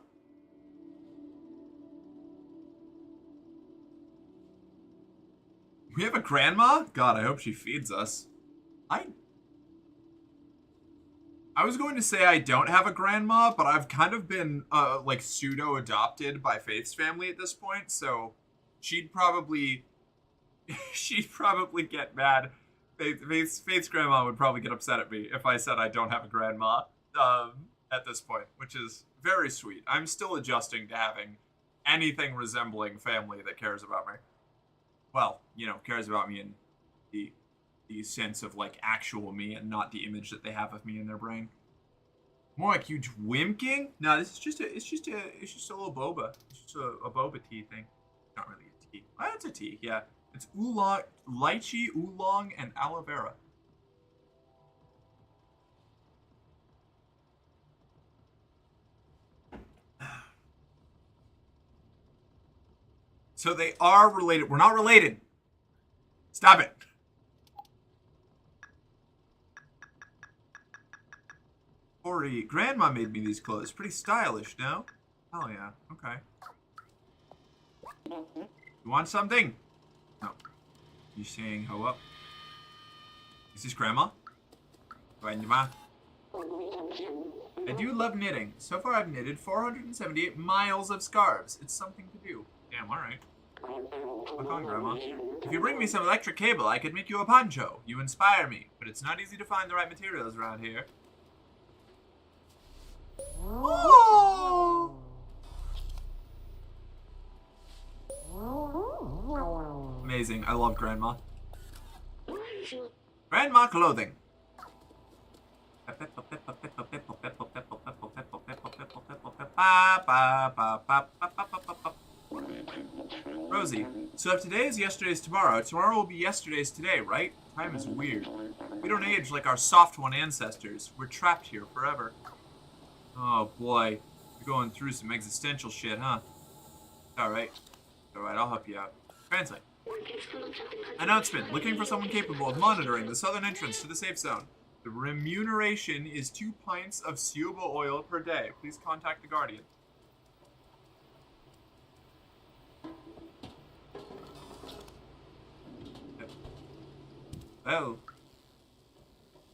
We have a grandma? God, I hope she feeds us. I was going to say I don't have a grandma, but I've kind of been, like, pseudo-adopted by Faith's family at this point, so she'd probably get mad. Faith's grandma would probably get upset at me if I said I don't have a grandma, at this point, which is very sweet. I'm still adjusting to having anything resembling family that cares about me. Well, you know, cares about me in the sense of like actual me and not the image that they have of me in their brain. More like you dwimking? No, this is just a little boba. It's just a boba tea thing. Not really a tea. Oh, it's a tea, yeah. It's oolong, lychee, oolong, and aloe vera. So they are related. We're not related. Stop it. Ori, Grandma made me these clothes. Pretty stylish, no? Oh yeah, okay. You want something? No. You saying ho up? Is this Grandma? Grandma? I do love knitting. So far I've knitted 478 miles of scarves. It's something to do. Damn, alright. Look on, Grandma. If you bring me some electric cable, I could make you a poncho. You inspire me, but it's not easy to find the right materials around here. Oh. Amazing. I love Grandma. Grandma clothing. Rosie, so if today is yesterday's tomorrow, tomorrow will be yesterday's today, right? Time is weird. We don't age like our soft one ancestors. We're trapped here forever. Oh boy, you're going through some existential shit, huh? Alright. Alright, I'll help you out. Translate. Announcement. Looking for someone capable of monitoring the southern entrance to the safe zone. The remuneration is 2 pints of UwU oil per day. Please contact the Guardian. Oh.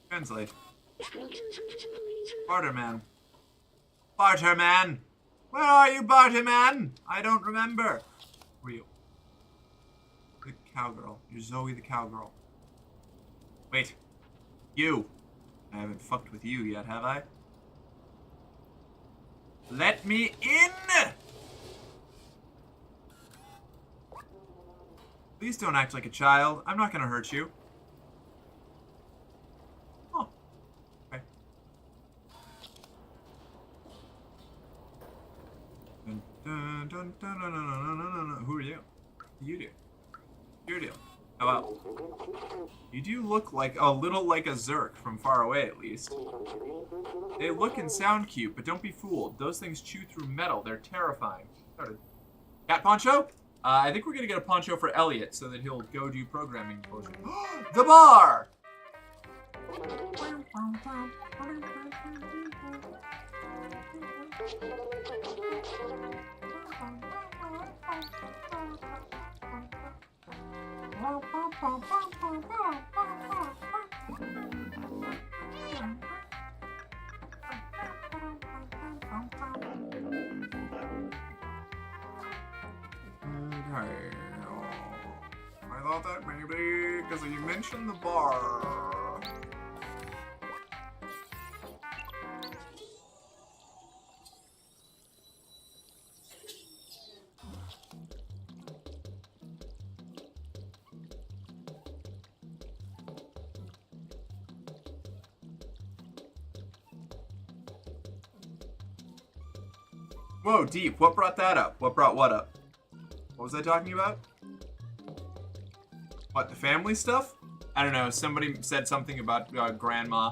Translate. Barterman. Barterman! Where are you, Barterman? I don't remember. Real. The cowgirl. You're Zoe the cowgirl. Wait. You. I haven't fucked with you yet, have I? Let me in! Please don't act like a child. I'm not gonna hurt you. Oh. Okay. Dun, dun, dun, dun, dun, dun, dun, dun, dun. Who are you? You do. Your deal. How about? You do look like a little like a Zerk from far away, at least. They look and sound cute, but don't be fooled. Those things chew through metal. They're terrifying. Cat poncho? I think we're gonna get a poncho for Elliot so that he'll go do programming bullshit. The bar! I thought that maybe because you mentioned the bar. Whoa, Deep, what brought that up? What brought what up? What was I talking about? What, the family stuff? I don't know, somebody said something about grandma,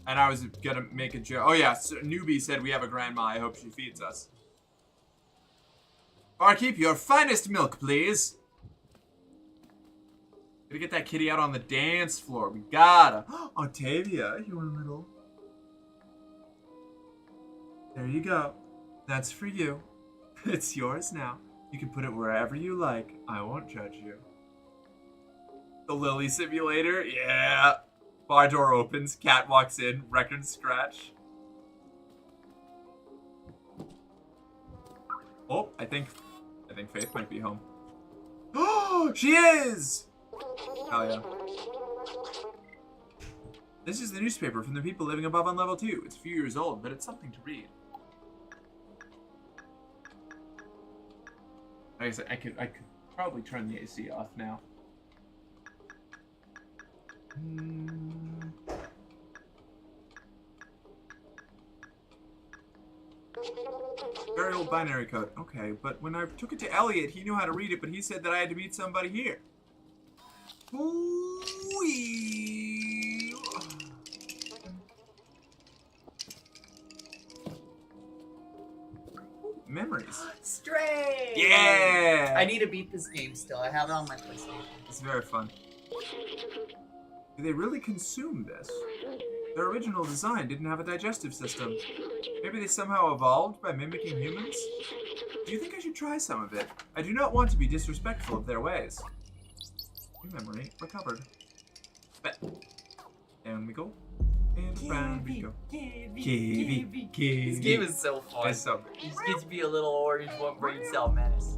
and I was gonna make a joke. Oh yeah, so Newbie said we have a grandma, I hope she feeds us. Barkeep, your finest milk, please. Gotta get that kitty out on the dance floor, we gotta. Octavia, you want a little? There you go. That's for you. It's yours now. You can put it wherever you like. I won't judge you. The Lily simulator? Yeah. Bar door opens. Cat walks in. Record scratch. Oh, I think Faith might be home. Oh, she is! Oh, yeah. This is the newspaper from the people living above on level 2. It's a few years old, but it's something to read. Like I said, I could probably turn the AC off now. Very old binary code. Okay, but when I took it to Elliot, he knew how to read it, but he said that I had to meet somebody here. Ooh-wee. Memories. Stray! Yeah! I need to beat this game still. I have it on my PlayStation. It's very fun. Do they really consume this? Their original design didn't have a digestive system. Maybe they somehow evolved by mimicking humans? Do you think I should try some of it? I do not want to be disrespectful of their ways. New memory recovered. Bet. Down we go. And around we go. This game is so fun. It's so good. You just get to be a little orange one brain cell menace.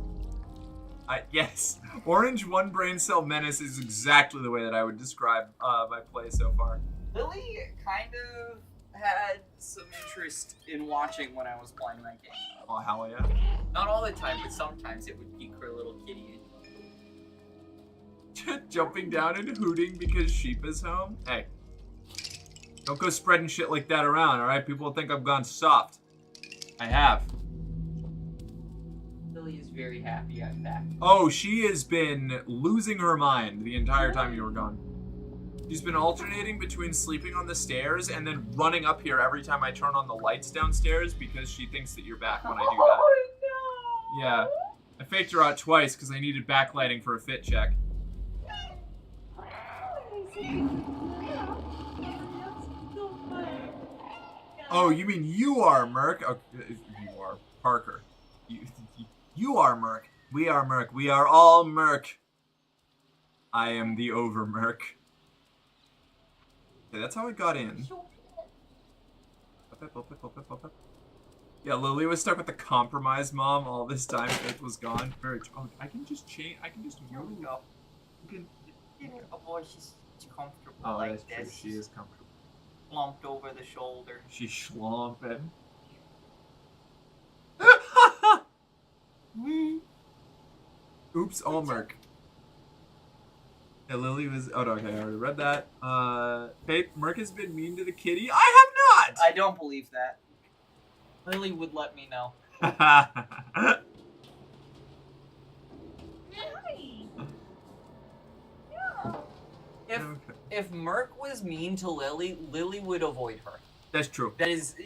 Yes, Orange One Brain Cell Menace is exactly the way that I would describe my play so far. Lily kind of had some interest in watching when I was playing that game. Oh, hell yeah. Not all the time, but sometimes it would pique her little kitty. Jumping down and hooting because Sheep is home? Hey. Don't go spreading shit like that around, alright? People will think I've gone soft. I have. Lily is very happy I'm back. Oh, she has been losing her mind the entire time you were gone. She's been alternating between sleeping on the stairs and then running up here every time I turn on the lights downstairs because she thinks that you're back when I do that. Oh, no! Yeah. I faked her out twice because I needed backlighting for a fit check. Oh, you mean you are Merc? Oh, you are Parker. You are Merc. We are Merc. We are all Merc. I am the over Merc. Okay, that's how I got in. Yeah, Lily was stuck with the compromised mom all this time. Faith was gone. Oh, I can just change. I can just move. Go. You can. Oh boy, she's comfortable Oh, like that's true. this. She is comfortable. Slumped over the shoulder. She's schlumping. Oops, all Merc. Yeah, Lily was. Oh, no, okay, I already read that. Faith, Merc has been mean to the kitty. I have not! I don't believe that. Lily would let me know. if Merc was mean to Lily, Lily would avoid her. That's true. That is,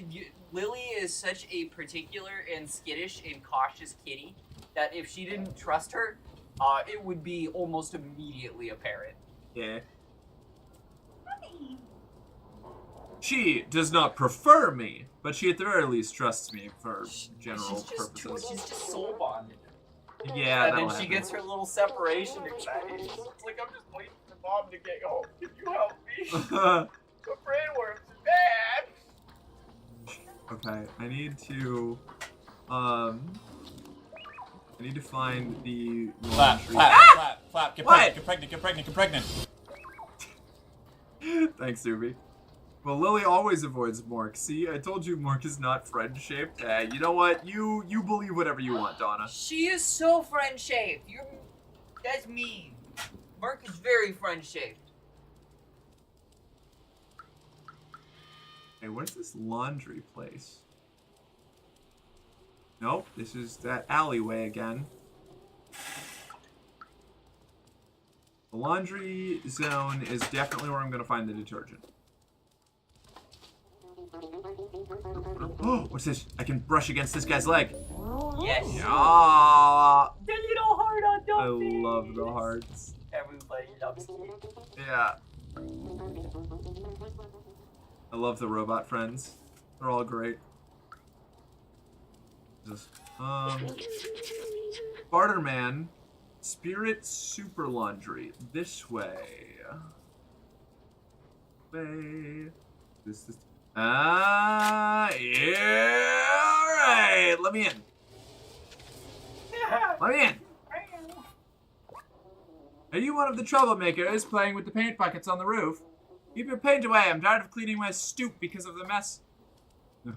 Lily is such a particular and skittish and cautious kitty that if she didn't trust her, it would be almost immediately apparent. Yeah. She does not prefer me, but she at the very least trusts me for general purposes. She's just soul bonded. Yeah, and then she gets her little separation anxiety. It's like, I'm just waiting for Mom to get home. Can you help me? The brainworms are bad. Okay, I need to find the laundry. Flap. Get pregnant. Get pregnant. Thanks, Zuby. Well, Lily always avoids Mork. See, I told you Mork is not friend-shaped. You know what? You believe whatever you want, Donna. She is so friend-shaped. That's mean. Merc is very friend-shaped. Hey, where's this laundry place? Nope, this is that alleyway again. The laundry zone is definitely where I'm going to find the detergent. Oh, what's this? I can brush against this guy's leg. Yes. Ah, The little heart on I Dumpy. love the hearts. Everybody loves you. Yeah. I love the robot friends. They're all great. Jesus. Barterman, Spirit Super Laundry. This way. This. Yeah. Alright. Let me in. Let me in. Are you one of the troublemakers playing with the paint buckets on the roof? Keep your paint away. I'm tired of cleaning my stoop because of the mess.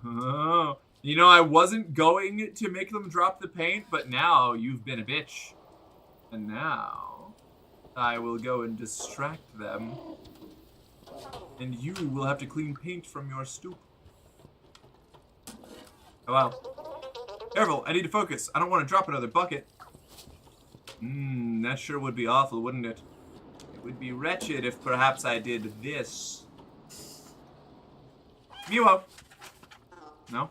Oh. You know, I wasn't going to make them drop the paint, but now you've been a bitch. And now I will go and distract them. And you will have to clean paint from your stoop. Oh, wow. Careful, I need to focus. I don't want to drop another bucket. That sure would be awful, wouldn't it? It would be wretched if perhaps I did this. UwU. No?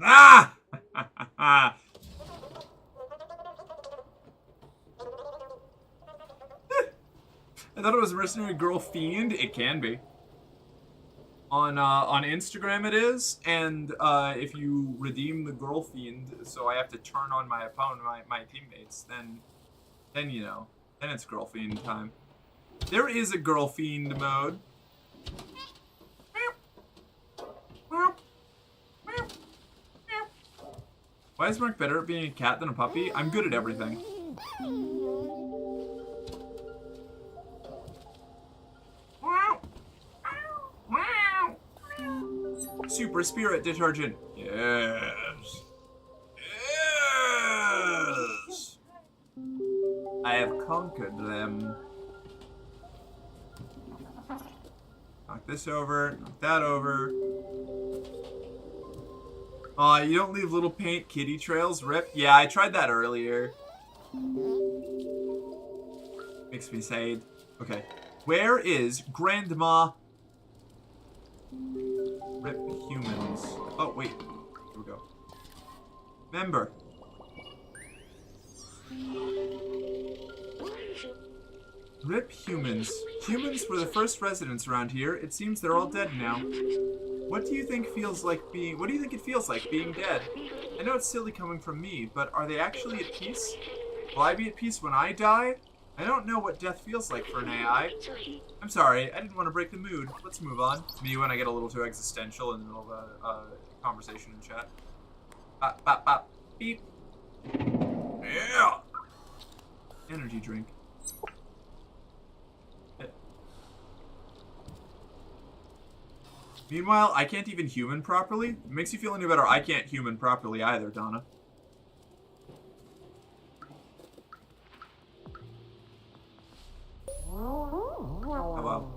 Ah! I thought it was Mercenary Girl Fiend. It can be. On Instagram it is, and if you redeem the Girl Fiend, so I have to turn on my opponent, my teammates, then you know, then it's Girl Fiend time. There is a Girl Fiend mode. Why is Mark better at being a cat than a puppy? I'm good at everything. Super Spirit Detergent. Yes. Yes. I have conquered them. Knock this over. Knock that over. Aw, you don't leave little paint kitty trails, rip? Yeah, I tried that earlier. Makes me sad. Okay. Where is Grandma? Rip humans. Oh, wait. Here we go. Member. Rip humans. Humans were the first residents around here. It seems they're all dead now. What do you think it feels like being dead? I know it's silly coming from me, but are they actually at peace? Will I be at peace when I die? I don't know what death feels like for an AI. I'm sorry, I didn't want to break the mood. Let's move on. Me when I get a little too existential in the middle of a conversation in chat. Bop, bop, bop, beep. Yeah! Energy drink. Meanwhile, I can't even human properly. It makes you feel any better. I can't human properly either, Donna. Oh, wow.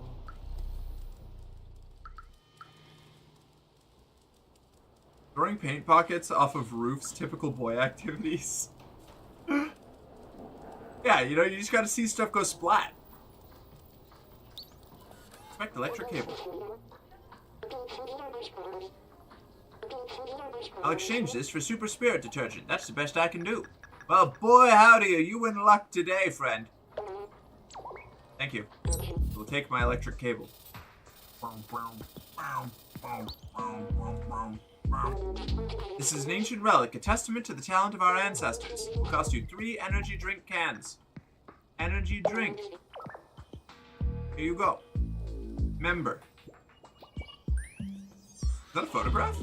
Throwing paint pockets off of roofs, typical boy activities. Yeah, you know, you just gotta see stuff go splat. Expect electric cable. I'll exchange this for super spirit detergent. That's the best I can do. Well, boy, howdy, are you in luck today, friend? Thank you. We'll take my electric cable. This is an ancient relic, a testament to the talent of our ancestors. It will cost you 3 energy drink cans. Energy drink. Here you go. Member. Is that a photograph?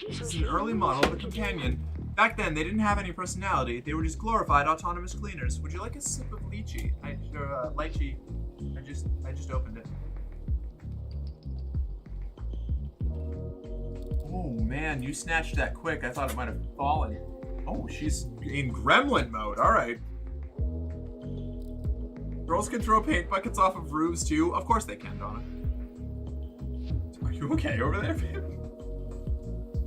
This is an early model of a companion. Back then, they didn't have any personality. They were just glorified autonomous cleaners. Would you like a sip of lychee? Lychee. I just opened it. Oh man, you snatched that quick. I thought it might have fallen. Oh, she's in gremlin mode. All right. Girls can throw paint buckets off of roofs too. Of course they can, Donna. Are you okay over there, babe?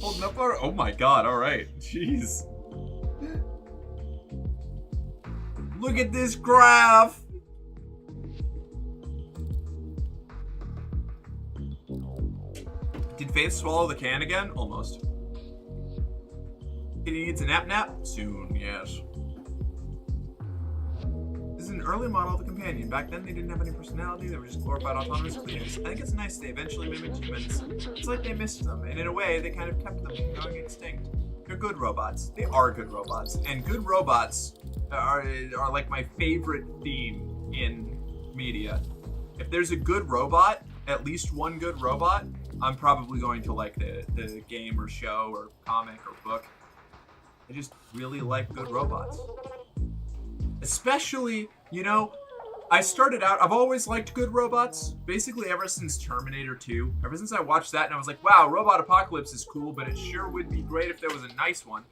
Holding up our... Oh my god, alright. Jeez. Look at this graph! Did Faith swallow the can again? Almost. Kitty needs a nap? Soon, yes. This is an early model of a companion. Back then, they didn't have any personality. They were just glorified autonomous cleaners. I think it's nice they eventually mimicked humans. It's like they missed them, and in a way, they kind of kept them from going extinct. They're good robots. They are good robots. And good robots are like my favorite theme in media. If there's a good robot, at least one good robot, I'm probably going to like the game or show or comic or book. I just really like good robots. Especially, you know, I started out, I've always liked good robots, basically ever since Terminator 2. Ever since I watched that and I was like, wow, Robot Apocalypse is cool, but it sure would be great if there was a nice one.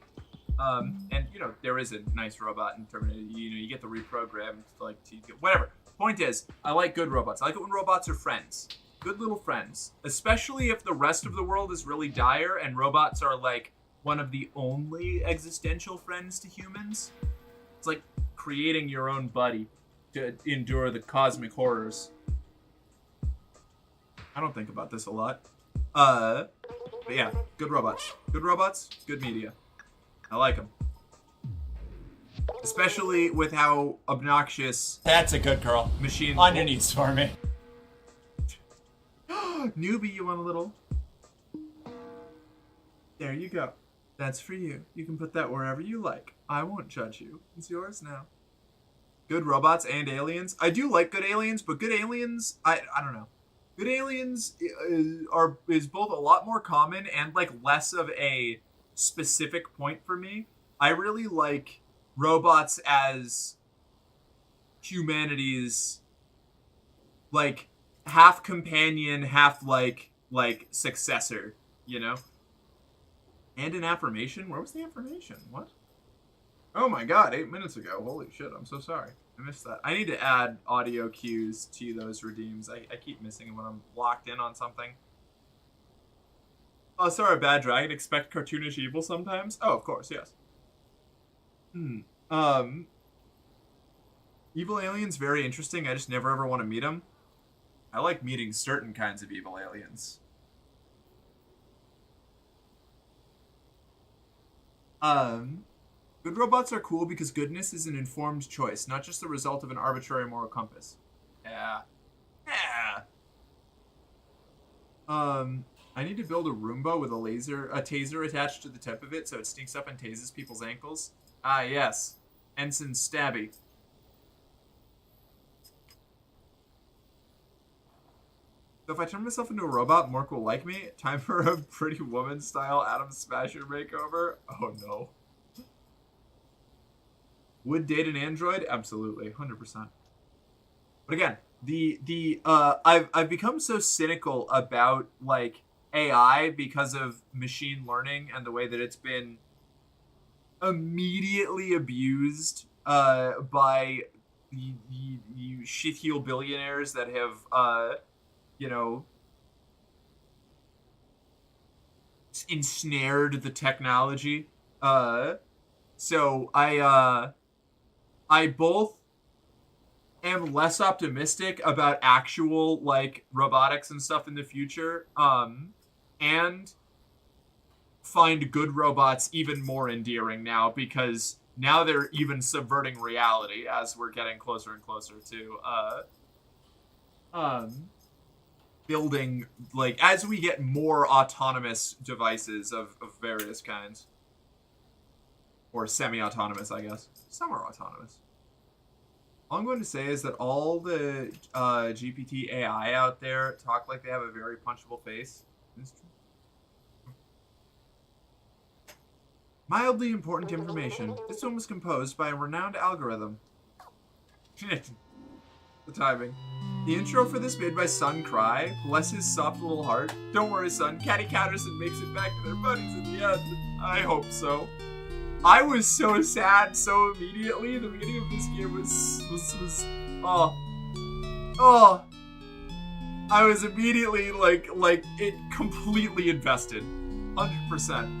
And, you know, there is a nice robot in Terminator. You know, you get the reprogrammed, like, whatever. Point is, I like good robots. I like it when robots are friends. Good little friends. Especially if the rest of the world is really dire and robots are, like, one of the only existential friends to humans. It's like creating your own buddy to endure the cosmic horrors. I don't think about this a lot. But yeah, good robots. Good robots, good media. I like them. Especially with how obnoxious... That's a good girl. Machine... On your knees for me. Newbie, you want a little? There you go. That's for you. You can put that wherever you like. I won't judge you. It's yours now. Good robots and aliens. I do like good aliens, but good aliens, I don't know. Good aliens is both a lot more common and like less of a specific point for me. I really like robots as humanity's like half companion, half like successor, you know? And an affirmation? Where was the affirmation? What? Oh my god, 8 minutes ago. Holy shit, I'm so sorry. I missed that. I need to add audio cues to those redeems. I keep missing them when I'm locked in on something. Oh, sorry, Bad Dragon. Expect cartoonish evil sometimes? Oh, of course, yes. Evil aliens, very interesting. I just never ever want to meet them. I like meeting certain kinds of evil aliens. Good robots are cool because goodness is an informed choice, not just the result of an arbitrary moral compass. Yeah. Yeah. I need to build a Roomba with a taser attached to the tip of it so it sneaks up and tases people's ankles. Ah, yes. Ensign Stabby. So if I turn myself into a robot, Mork will like me? Time for a Pretty Woman-style Adam Smasher makeover? Oh, no. Would date an android? Absolutely, 100%. But again, I've become so cynical about, like, AI because of machine learning and the way that it's been immediately abused by the shitheel billionaires that have, you know, ensnared the technology. So I both am less optimistic about actual like robotics and stuff in the future, and find good robots even more endearing now, because now they're even subverting reality as we're getting closer and closer to building, like, as we get more autonomous devices of various kinds. Or semi-autonomous, I guess. Some are autonomous. All I'm going to say is that all the GPT AI out there talk like they have a very punchable face. It's true. Mildly important information. This one was composed by a renowned algorithm. The timing. The intro for this made by Sun Cry. Bless his soft little heart. Don't worry, son. Catty Catterson makes it back to their buddies at the end. I hope so. I was so sad so immediately. The beginning of this game was I was immediately like it completely invested. 100%.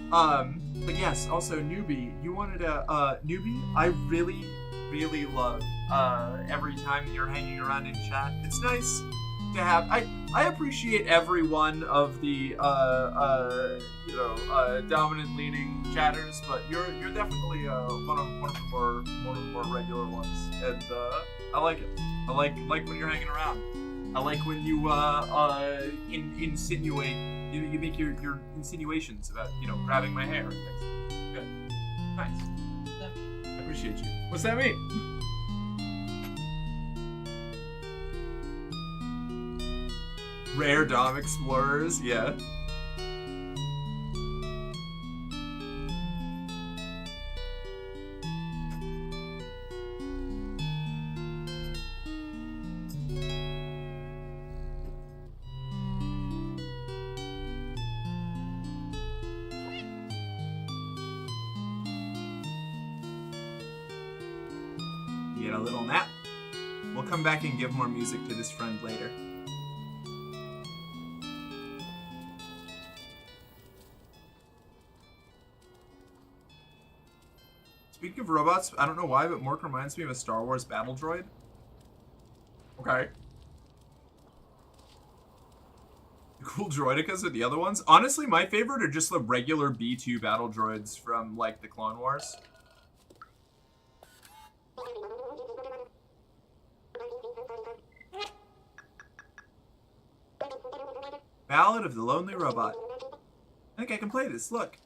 But yes, also Newbie, you wanted a Newbie? I really love every time that you're hanging around in chat. It's nice to have. I appreciate every one of the dominant leaning chatters, but you're definitely one of the more regular ones, and I like it. I like when you're hanging around. I like when you insinuate. You make your insinuations about grabbing my hair and things. Good, nice. I appreciate you. What's that mean? Rare Dom Explorers, yeah. Get a little nap. We'll come back and give more music to this friend later. Speaking of robots, I don't know why, but Mork reminds me of a Star Wars battle droid. Okay. The cool droidicas are the other ones. Honestly, my favorite are just the regular B2 battle droids from, like, the Clone Wars. Ballad of the Lonely Robot. I think I can play this, look.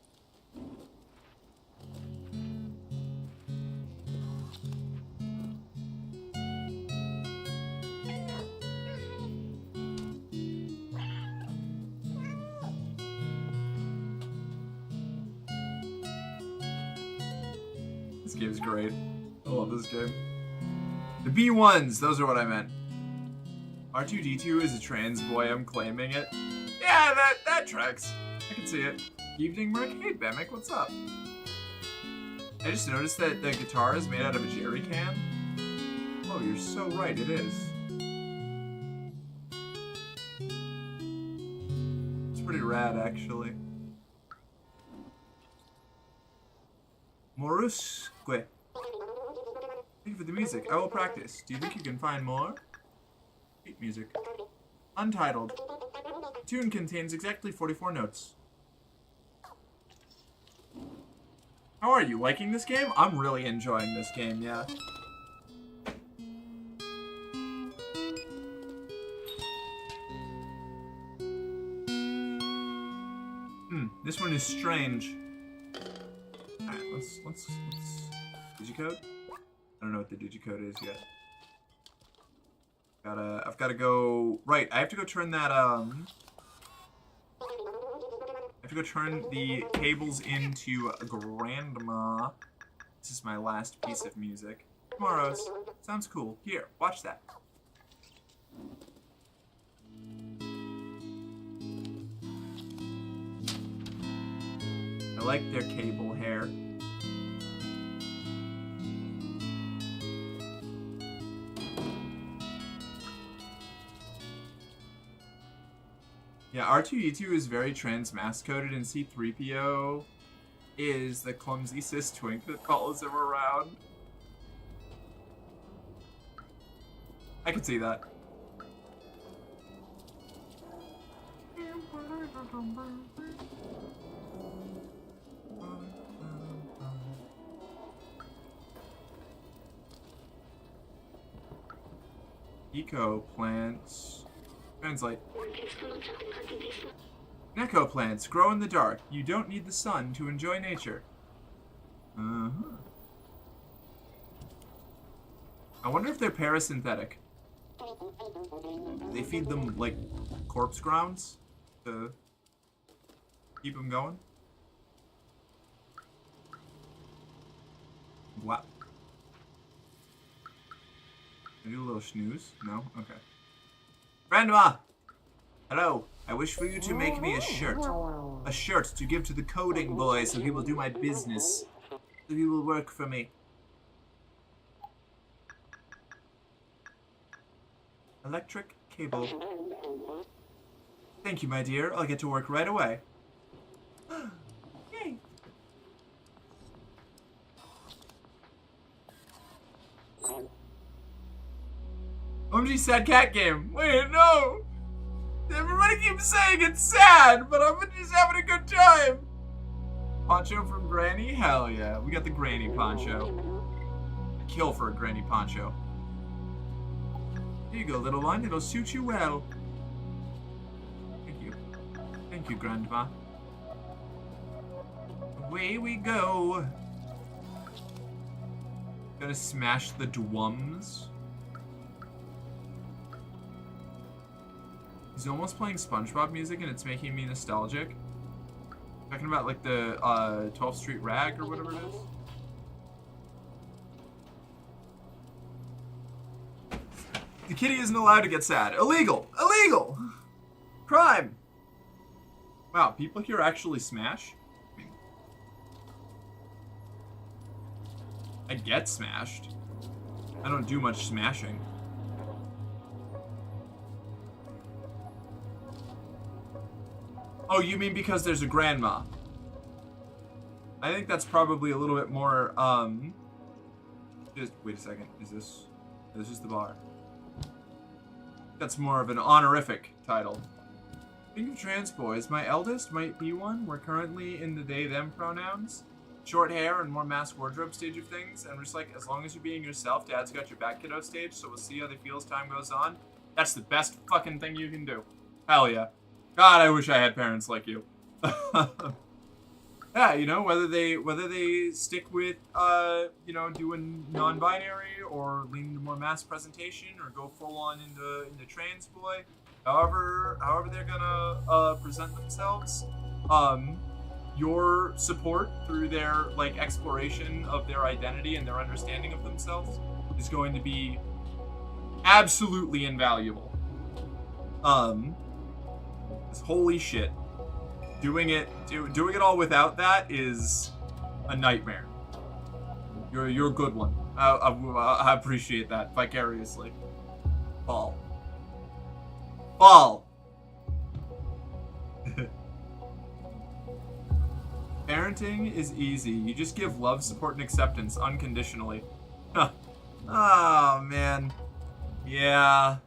This game's great. I love this game. The B1s, those are what I meant. R2-D2 is a trans boy, I'm claiming it. Yeah, that tracks. I can see it. Evening, Merc. Hey, Bemic, what's up? I just noticed that the guitar is made out of a jerry can. Oh, you're so right, it is. It's pretty rad, actually. Morusque. Thank you for the music. I will practice. Do you think you can find more? Beat music. Untitled. The tune contains exactly 44 notes. How are you? Liking this game? I'm really enjoying this game, yeah. This one is strange. Alright, let's digicode? I don't know what the digicode is yet. I've gotta go. Right, I have to go turn that, I have to go turn the cables into Grandma. This is my last piece of music. Tomorrow's. Sounds cool. Here, watch that. I like their cable hair. Yeah, R2-D2 is very trans-mass coded, and C-3PO is the clumsy cis twink that follows him around. I could see that. Eco plants. Translate. Eco plants grow in the dark. You don't need the sun to enjoy nature. I wonder if they're parasynthetic. They feed them like corpse grounds to keep them going. Wow. Can I do a little snooze? No? Okay. Grandma! Hello. I wish for you to make me a shirt. A shirt to give to the coding boy so he will do my business. So he will work for me. Electric cable. Thank you, my dear. I'll get to work right away. Yay! OMG sad cat game. Wait, no! Everybody keeps saying it's sad, but I'm just having a good time. Poncho from Granny? Hell yeah. We got the Granny poncho. I'd kill for a Granny poncho. Here you go, little one. It'll suit you well. Thank you. Thank you, Grandma. Away we go. Gonna smash the dwums. He's almost playing SpongeBob music and it's making me nostalgic. Talking about like the 12th Street Rag or whatever it is. The kitty isn't allowed to get sad. Illegal! Illegal! Crime! Wow, people here actually smash? I mean, I get smashed. I don't do much smashing. Oh, you mean because there's a grandma? I think that's probably a little bit more, just, wait a second, is this the bar? That's more of an honorific title. Speaking of trans boys, my eldest might be one. We're currently in the they-them pronouns. Short hair and more mass wardrobe stage of things, and we're just like, as long as you're being yourself, Dad's got your back kiddo stage, so we'll see how they feel as time goes on. That's the best fucking thing you can do. Hell yeah. God, I wish I had parents like you. Yeah, you know, whether they stick with you know, doing non-binary or lean into more mass presentation or go full on into trans boy, however they're gonna present themselves, your support through their like exploration of their identity and their understanding of themselves is going to be absolutely invaluable. Holy shit. Doing it all without that is a nightmare. You're a good one. I appreciate that vicariously. Ball. Parenting is easy. You just give love, support, and acceptance unconditionally. Oh man. Yeah.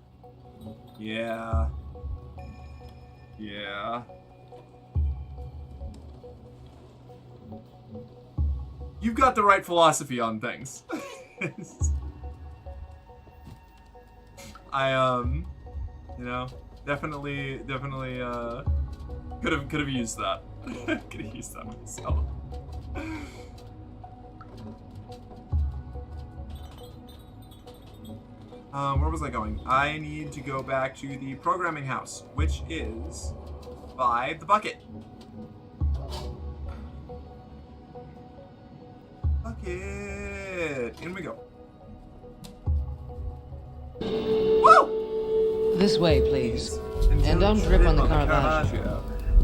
You've got the right philosophy on things. I you know, definitely could have used that. Could have used that myself. Where was I going? I need to go back to the programming house, which is by the bucket. Bucket! In we go. Woo! This way, please. And don't drip on the Caravaggio.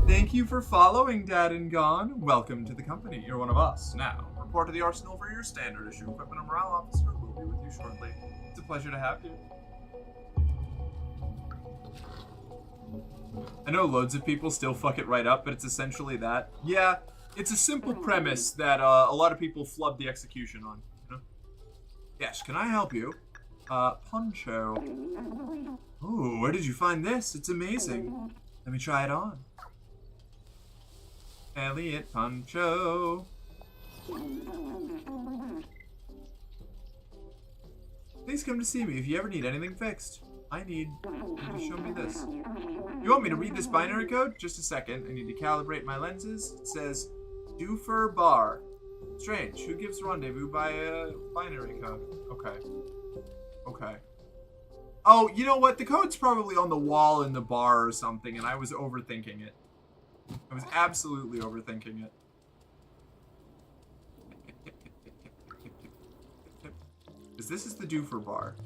Thank you for following, Dad and Gone. Welcome to the company. You're one of us. Now, report to the arsenal for your standard issue equipment and morale officer. We'll be with you shortly. It's a pleasure to have you. I know loads of people still fuck it right up, but it's essentially that. Yeah, it's a simple premise that a lot of people flub the execution on. You know? Yes, can I help you? Poncho. Oh, where did you find this? It's amazing. Let me try it on. Elliot Poncho. Please come to see me if you ever need anything fixed. I need you to show me this. You want me to read this binary code? Just a second. I need to calibrate my lenses. It says, Doofer Bar. Strange. Who gives rendezvous by a binary code? Okay. Okay. Oh, you know what? The code's probably on the wall in the bar or something, and I was overthinking it. I was absolutely overthinking it. Because this is the Doofer Bar.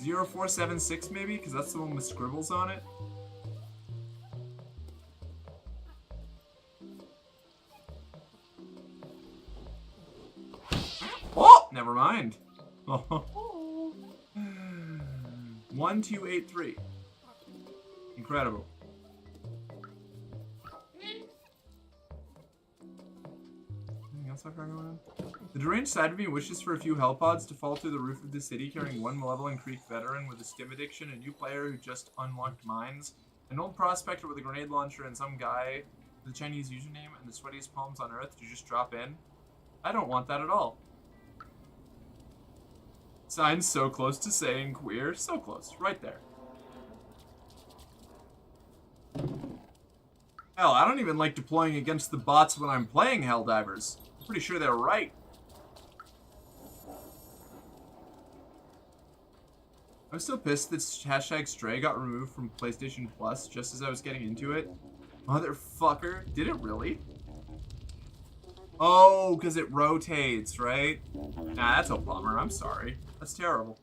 0476 maybe? Because that's the one with scribbles on it. Oh! Never mind. 1283. Incredible. Anything else I've heard going on? The deranged side of me wishes for a few hellpods to fall through the roof of the city carrying one Malevolent Creek veteran with a stim addiction, a new player who just unlocked mines, an old prospector with a grenade launcher, and some guy with a Chinese username and the sweatiest palms on earth to just drop in. I don't want that at all. Sign's so close to saying queer. So close. Right there. Hell, I don't even like deploying against the bots when I'm playing Helldivers. I'm pretty sure they're right. I was so pissed that hashtag Stray got removed from PlayStation Plus just as I was getting into it. Motherfucker. Did it really? Oh, because it rotates, right? Nah, that's a bummer. I'm sorry. That's terrible.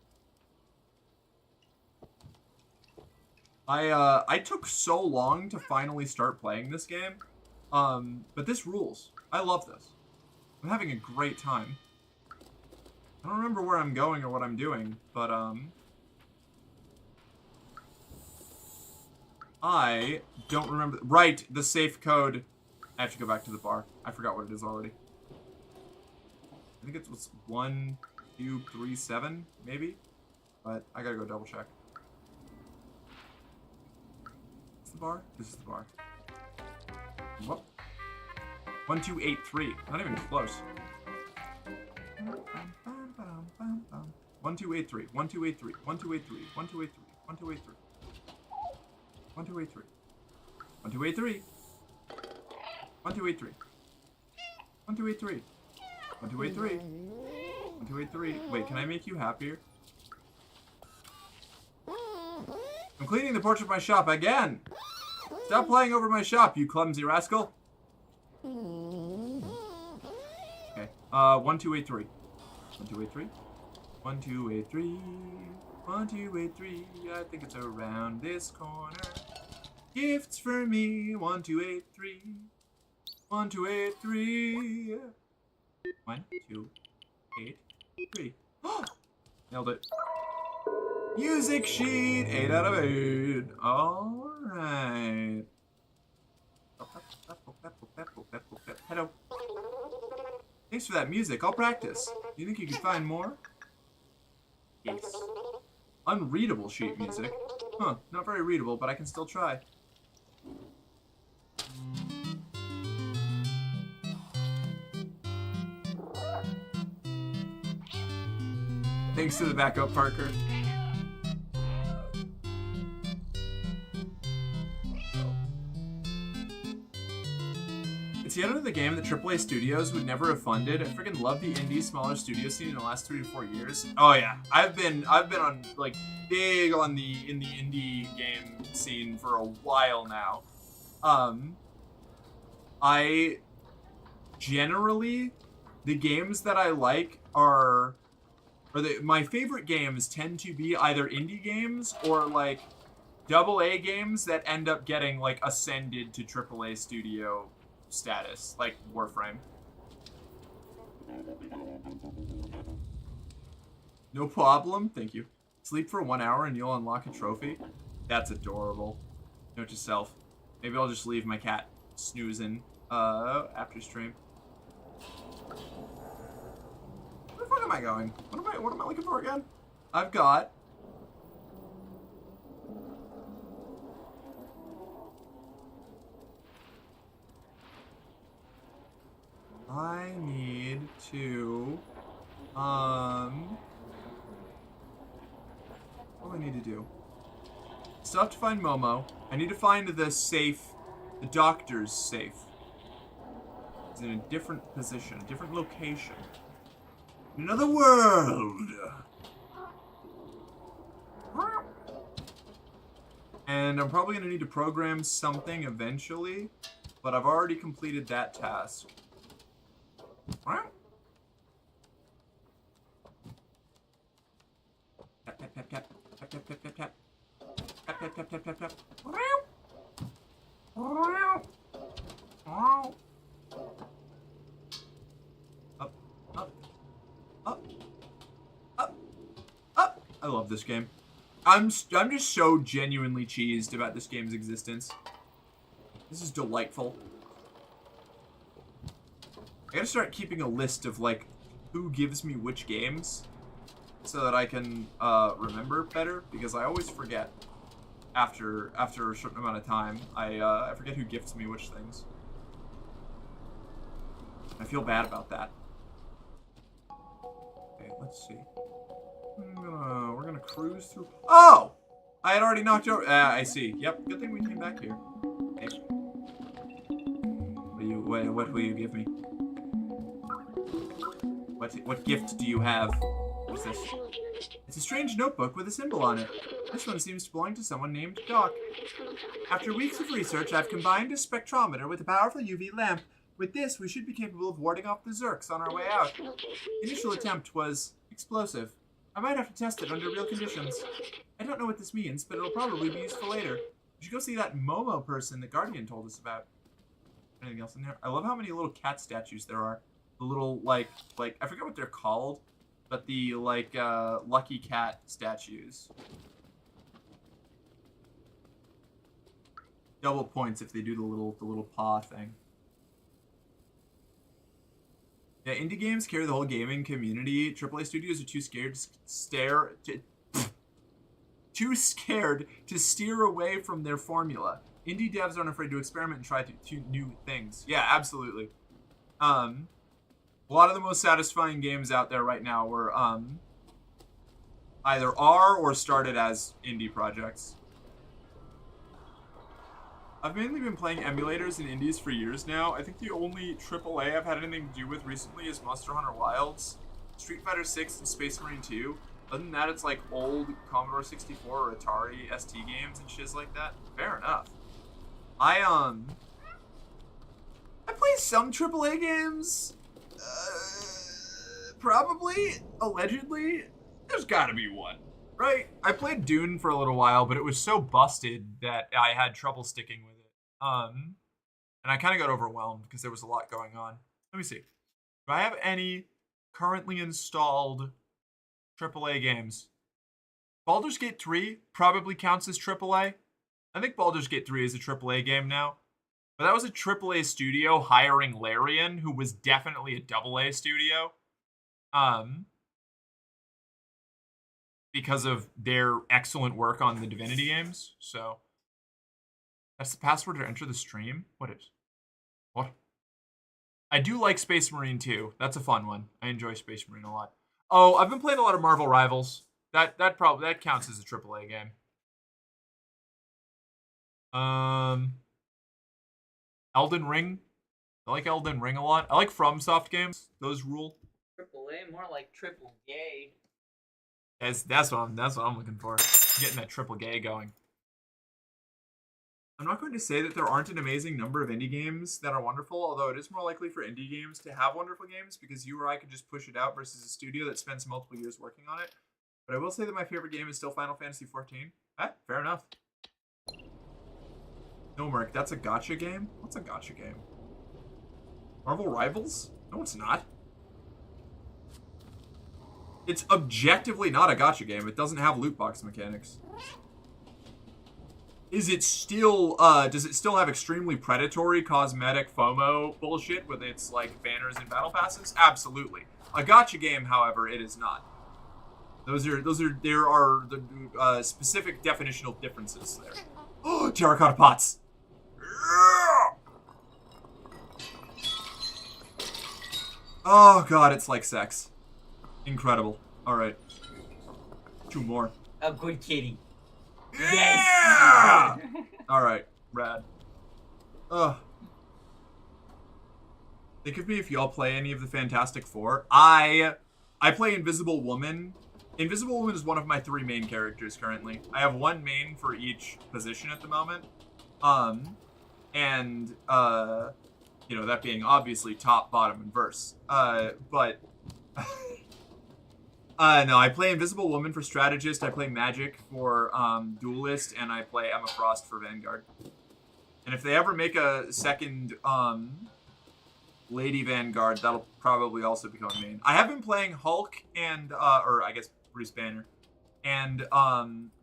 I took so long to finally start playing this game. But this rules. I love this. I'm having a great time. I don't remember where I'm going or what I'm doing, but, I don't remember. Right, the safe code. I have to go back to the bar. I forgot what it is already. I think it was 1237, maybe? But I gotta go double check. Is the bar? This is the bar. Whoop. 1283. Not even close. 1283. 1283. 1283. 1283. 1283. 1283. 1283. 1283. 1283. 1283. 1283. Wait, can I make you happier? I'm cleaning the porch of my shop again! Stop playing over my shop, you clumsy rascal! Okay, 1283. 1283. 1283. 1283. I think it's around this corner. Gifts for me. 1283. 1283. 1283. Nailed it. Music sheet. 8 out of 8. Alright. Hello. Thanks for that music. I'll practice. Do you think you could find more? Yes. Unreadable sheet music. Huh. Not very readable, but I can still try. Thanks to the backup, Parker. It's yet another game that AAA studios would never have funded. I freaking love the indie smaller studio scene in the last 3 to 4 years. Oh yeah, I've been on like big on the indie game scene for a while now. I generally the games that I like are. My favorite games tend to be either indie games or like AA games that end up getting like ascended to AAA studio status, like Warframe. No problem. Thank you. Sleep for 1 hour and you'll unlock a trophy. That's adorable. Note to self. Maybe I'll just leave my cat snoozing after stream. Where the fuck am I going? What am I looking for again? I've got I need to what do I need to do? Still have to find Momo. I need to find the safe, the doctor's safe. It's in a different position, a different location. In another world! And I'm probably gonna need to program something eventually, but I've already completed that task. Tap, tap, tap, tap. Tap, tap, tap, tap, tap. Tap, tap, tap, tap, tap, tap. Up, up, up, up, up. I love this game. I'm just so genuinely cheesed about this game's existence. This is delightful. I gotta start keeping a list of, like, who gives me which games so that I can remember better, because I always forget after a certain amount of time. I forget who gifts me which things. I feel bad about that. Okay, let's see. We're gonna cruise through. Oh! I had already knocked over. I see. Yep. Good thing we came back here. Hey. What will you give me? What gift do you have? What's this? It's a strange notebook with a symbol on it. This one seems to belong to someone named Doc. After weeks of research, I've combined a spectrometer with a powerful UV lamp. With this, we should be capable of warding off the Zerks on our way out. Initial attempt was explosive. I might have to test it under real conditions. I don't know what this means, but it'll probably be useful later. We should go see that Momo person that Guardian told us about. Anything else in there? I love how many little cat statues there are. The little, like, I forget what they're called, but the, like, lucky cat statues. Double points if they do the little paw thing. Yeah, indie games carry the whole gaming community. AAA studios are too scared to steer away from their formula. Indie devs aren't afraid to experiment and try new things. Yeah, absolutely. A lot of the most satisfying games out there right now were either are or started as indie projects. I've mainly been playing emulators and indies for years now. I think the only AAA I've had anything to do with recently is Monster Hunter Wilds, Street Fighter 6, and Space Marine 2. Other than that, it's like old Commodore 64 or Atari ST games and shiz like that. Fair enough. I play some AAA games. Probably, allegedly, there's gotta be one, right? I played Dune for a little while, but it was so busted that I had trouble sticking with it. And I kind of got overwhelmed because there was a lot going on. Let me see. Do I have any currently installed AAA games? Baldur's Gate 3 probably counts as AAA. I think Baldur's Gate 3 is a AAA game now. But that was a AAA studio hiring Larian, who was definitely a AA studio. Because of their excellent work on the Divinity games. So that's the password to enter the stream? What? I do like Space Marine 2. That's a fun one. I enjoy Space Marine a lot. Oh, I've been playing a lot of Marvel Rivals. That counts as a AAA game. Elden Ring. I like Elden Ring a lot. I like FromSoft games. Those rule. AAA, more like triple gay. That's what I'm looking for. Getting that triple gay going. I'm not going to say that there aren't an amazing number of indie games that are wonderful, although it is more likely for indie games to have wonderful games because you or I could just push it out versus a studio that spends multiple years working on it. But I will say that my favorite game is still Final Fantasy XIV. Fair enough. No, Merc, that's a gacha game? What's a gacha game? Marvel Rivals? No, it's not. It's objectively not a gacha game. It doesn't have loot box mechanics. Is it still, does it still have extremely predatory cosmetic FOMO bullshit with its, like, banners and battle passes? Absolutely. A gacha game, however, it is not. There are the specific definitional differences there. Oh, terracotta pots! Oh god, it's like sex. Incredible. Alright. 2 more. A good kitty. Yeah! Alright, rad. Ugh. Think of me if y'all play any of the Fantastic Four. I play Invisible Woman. Invisible Woman is one of my 3 main characters currently. I have 1 main for each position at the moment. You know, that being obviously top, bottom, and verse. No, I play Invisible Woman for Strategist, I play Magic for Duelist, and I play Emma Frost for Vanguard. And if they ever make a second Lady Vanguard, that'll probably also become a main. I have been playing Hulk and, or I guess Bruce Banner, and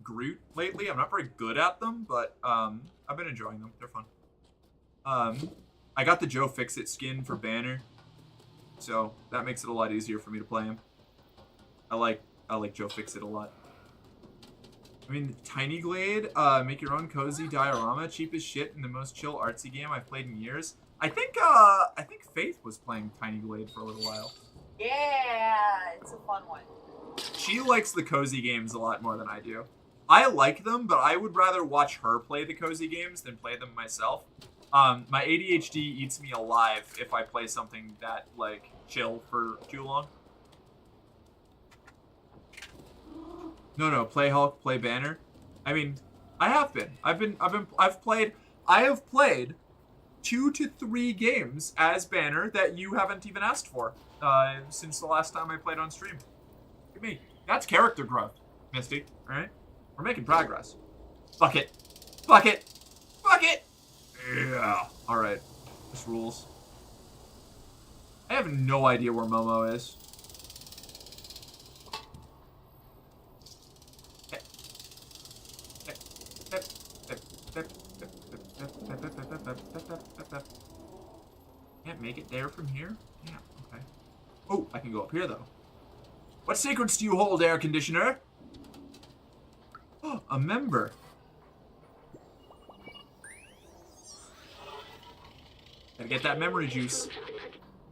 Groot lately. I'm not very good at them, but I've been enjoying them. They're fun. I got the Joe Fixit skin for Banner, so that makes it a lot easier for me to play him. I like Joe Fixit a lot. I mean, Tiny Glade, make your own cozy diorama, cheap as shit, and the most chill artsy game I've played in years. I think Faith was playing Tiny Glade for a little while. Yeah, it's a fun one. She likes the cozy games a lot more than I do. I like them, but I would rather watch her play the cozy games than play them myself. My ADHD eats me alive if I play something that, like, chill for too long. No, play Hulk, play Banner. I mean, I have been. I've played 2 to 3 games as Banner that you haven't even asked for, since the last time I played on stream. Look at me. That's character growth, Misty, alright? We're making progress. Fuck it. Fuck it. Fuck it! Yeah. Alright. This rules. I have no idea where Momo is. Can't make it there from here? Yeah, okay. Oh, I can go up here, though. What secrets do you hold, air conditioner? Oh, a member. Gotta get that memory juice.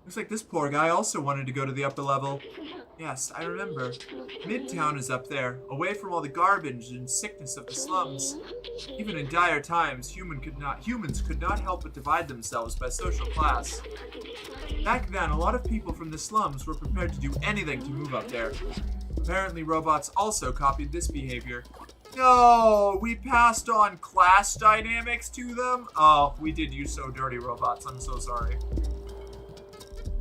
Looks like this poor guy also wanted to go to the upper level. Yes, I remember. Midtown is up there, away from all the garbage and sickness of the slums. Even in dire times, humans could not help but divide themselves by social class. Back then, a lot of people from the slums were prepared to do anything to move up there. Apparently, robots also copied this behavior. No, we passed on class dynamics to them? Oh, we did you so dirty, robots. I'm so sorry.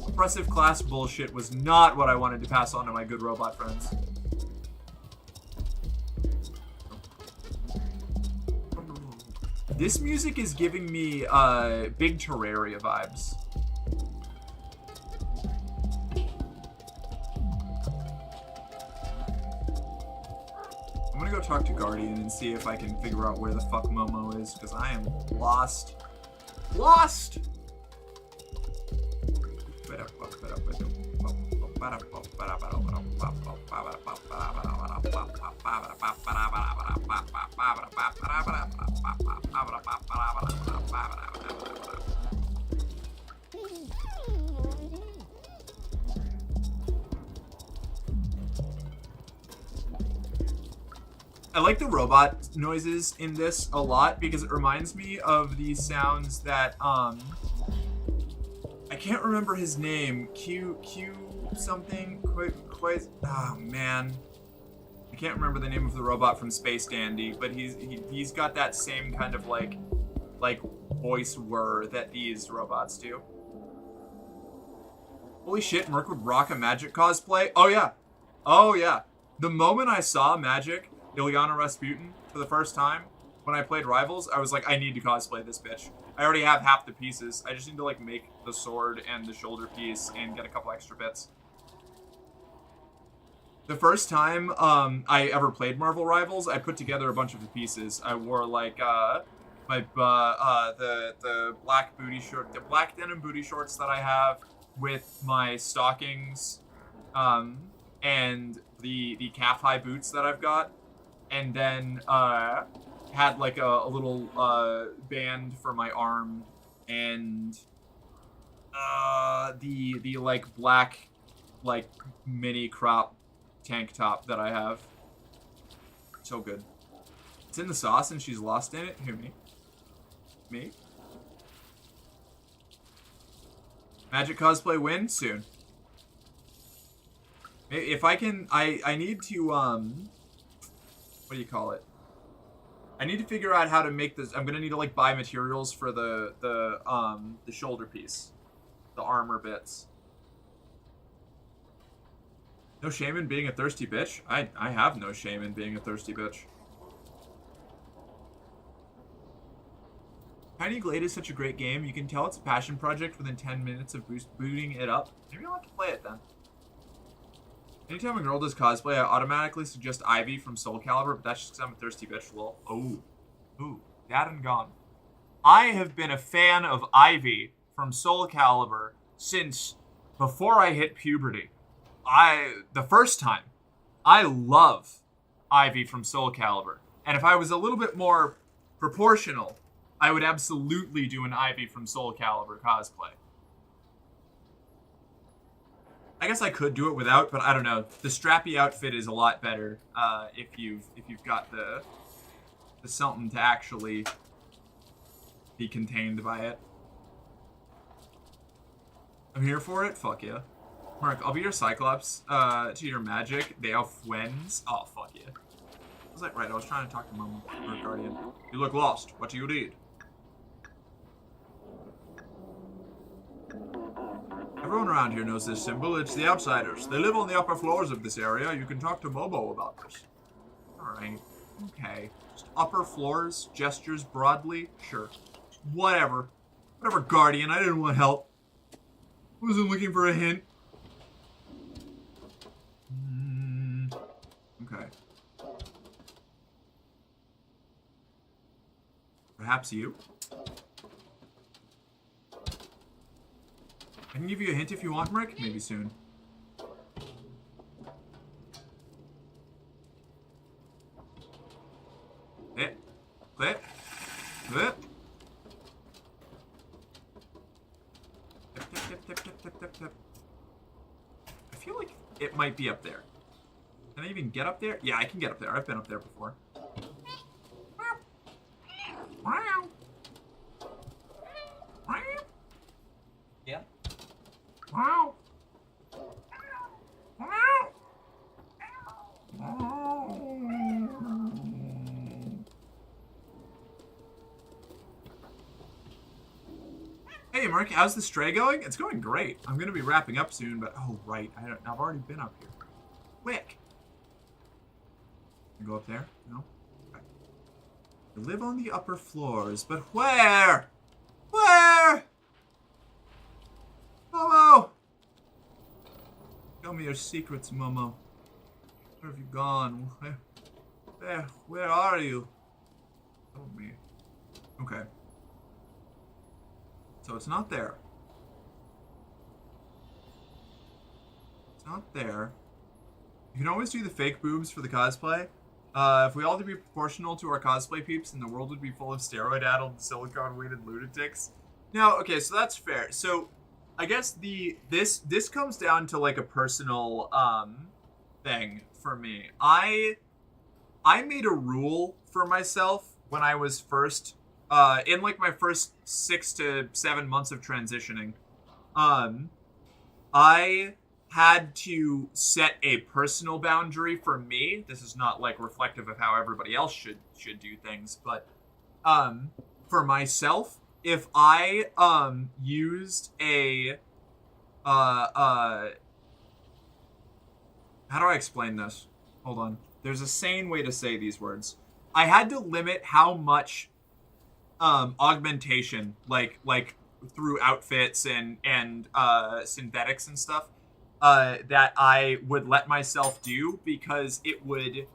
Oppressive class bullshit was not what I wanted to pass on to my good robot friends. This music is giving me big Terraria vibes. I'm gonna go talk to Guardian and see if I can figure out where the fuck Momo is, because I am lost. Lost! I like the robot noises in this a lot because it reminds me of the sounds that, I can't remember his name. Q something? Oh man. I can't remember the name of the robot from Space Dandy, but he's got that same kind of like voice whir that these robots do. Holy shit, Merc would rock a Magic cosplay? Oh yeah. Oh yeah. The moment I saw Magic, Ilyana Rasputin, for the first time, when I played Rivals, I was like, I need to cosplay this bitch. I already have half the pieces. I just need to like make the sword and the shoulder piece and get a couple extra bits. The first time I ever played Marvel Rivals, I put together a bunch of the pieces. I wore like the black denim booty shorts that I have with my stockings, and the calf high boots that I've got, and then had like a little band for my arm, and the like black like mini crop tank top that I have. So good. It's in the sauce and she's lost in it. Who, me? Me? Magic cosplay win soon. If I can, I need to, what do you call it? I need to figure out how to make this. I'm gonna need to like buy materials for the shoulder piece, the armor bits. No shame in being a thirsty bitch. I have no shame in being a thirsty bitch. Tiny Glade is such a great game. You can tell it's a passion project within 10 minutes of booting it up. Maybe I'll have to play it then. Anytime a girl does cosplay, I automatically suggest Ivy from Soul Calibur, but that's just because I'm a thirsty bitch, lol. Oh. Ooh. That and gone. I have been a fan of Ivy from Soul Calibur since before I hit puberty. The first time, I love Ivy from Soul Calibur. And if I was a little bit more proportional, I would absolutely do an Ivy from Soul Calibur cosplay. I guess I could do it without, but I don't know. The strappy outfit is a lot better if you've got the something to actually be contained by it. I'm here for it. Fuck yeah. Mark, I'll be your Cyclops to your magic. They are friends. Oh fuck yeah. I was like, right, I was trying to talk to Mom or Guardian. You look lost. What do you need? Everyone around here knows this symbol. It's the Outsiders. They live on the upper floors of this area. You can talk to Momo about this. Alright. Okay. Just upper floors, gestures broadly. Sure. Whatever. Whatever, Guardian. I didn't want help. I wasn't looking for a hint. Okay. Perhaps you? I can give you a hint if you want, Rick. Maybe soon. Clip. Clip. Clip. Tip, tip, tip, tip, tip, tip, tip. I feel like it might be up there. Can I even get up there? Yeah, I can get up there. I've been up there before. Yeah. Wow. Hey, Mark, how's the stray going? It's going great. I'm gonna be wrapping up soon, but oh right, I've already been up here. Quick. You go up there? No. Okay. You live on the upper floors, but where? Where? Momo! Tell me your secrets, Momo. Where have you gone? Where are you? Tell me. Okay. So it's not there. It's not there. You can always do the fake boobs for the cosplay. If we all had to be proportional to our cosplay peeps, then the world would be full of steroid-addled, silicone-weighted lunatics. Now, okay, so that's fair. So, I guess this comes down to like a personal thing for me. I made a rule for myself when I was first in like my first 6 to 7 months of transitioning. I had to set a personal boundary for me. This is not like reflective of how everybody else should do things, but for myself, if I used a how do I explain this? Hold on. There's a sane way to say these words. I had to limit how much augmentation, like through outfits and synthetics and stuff, that I would let myself do because it would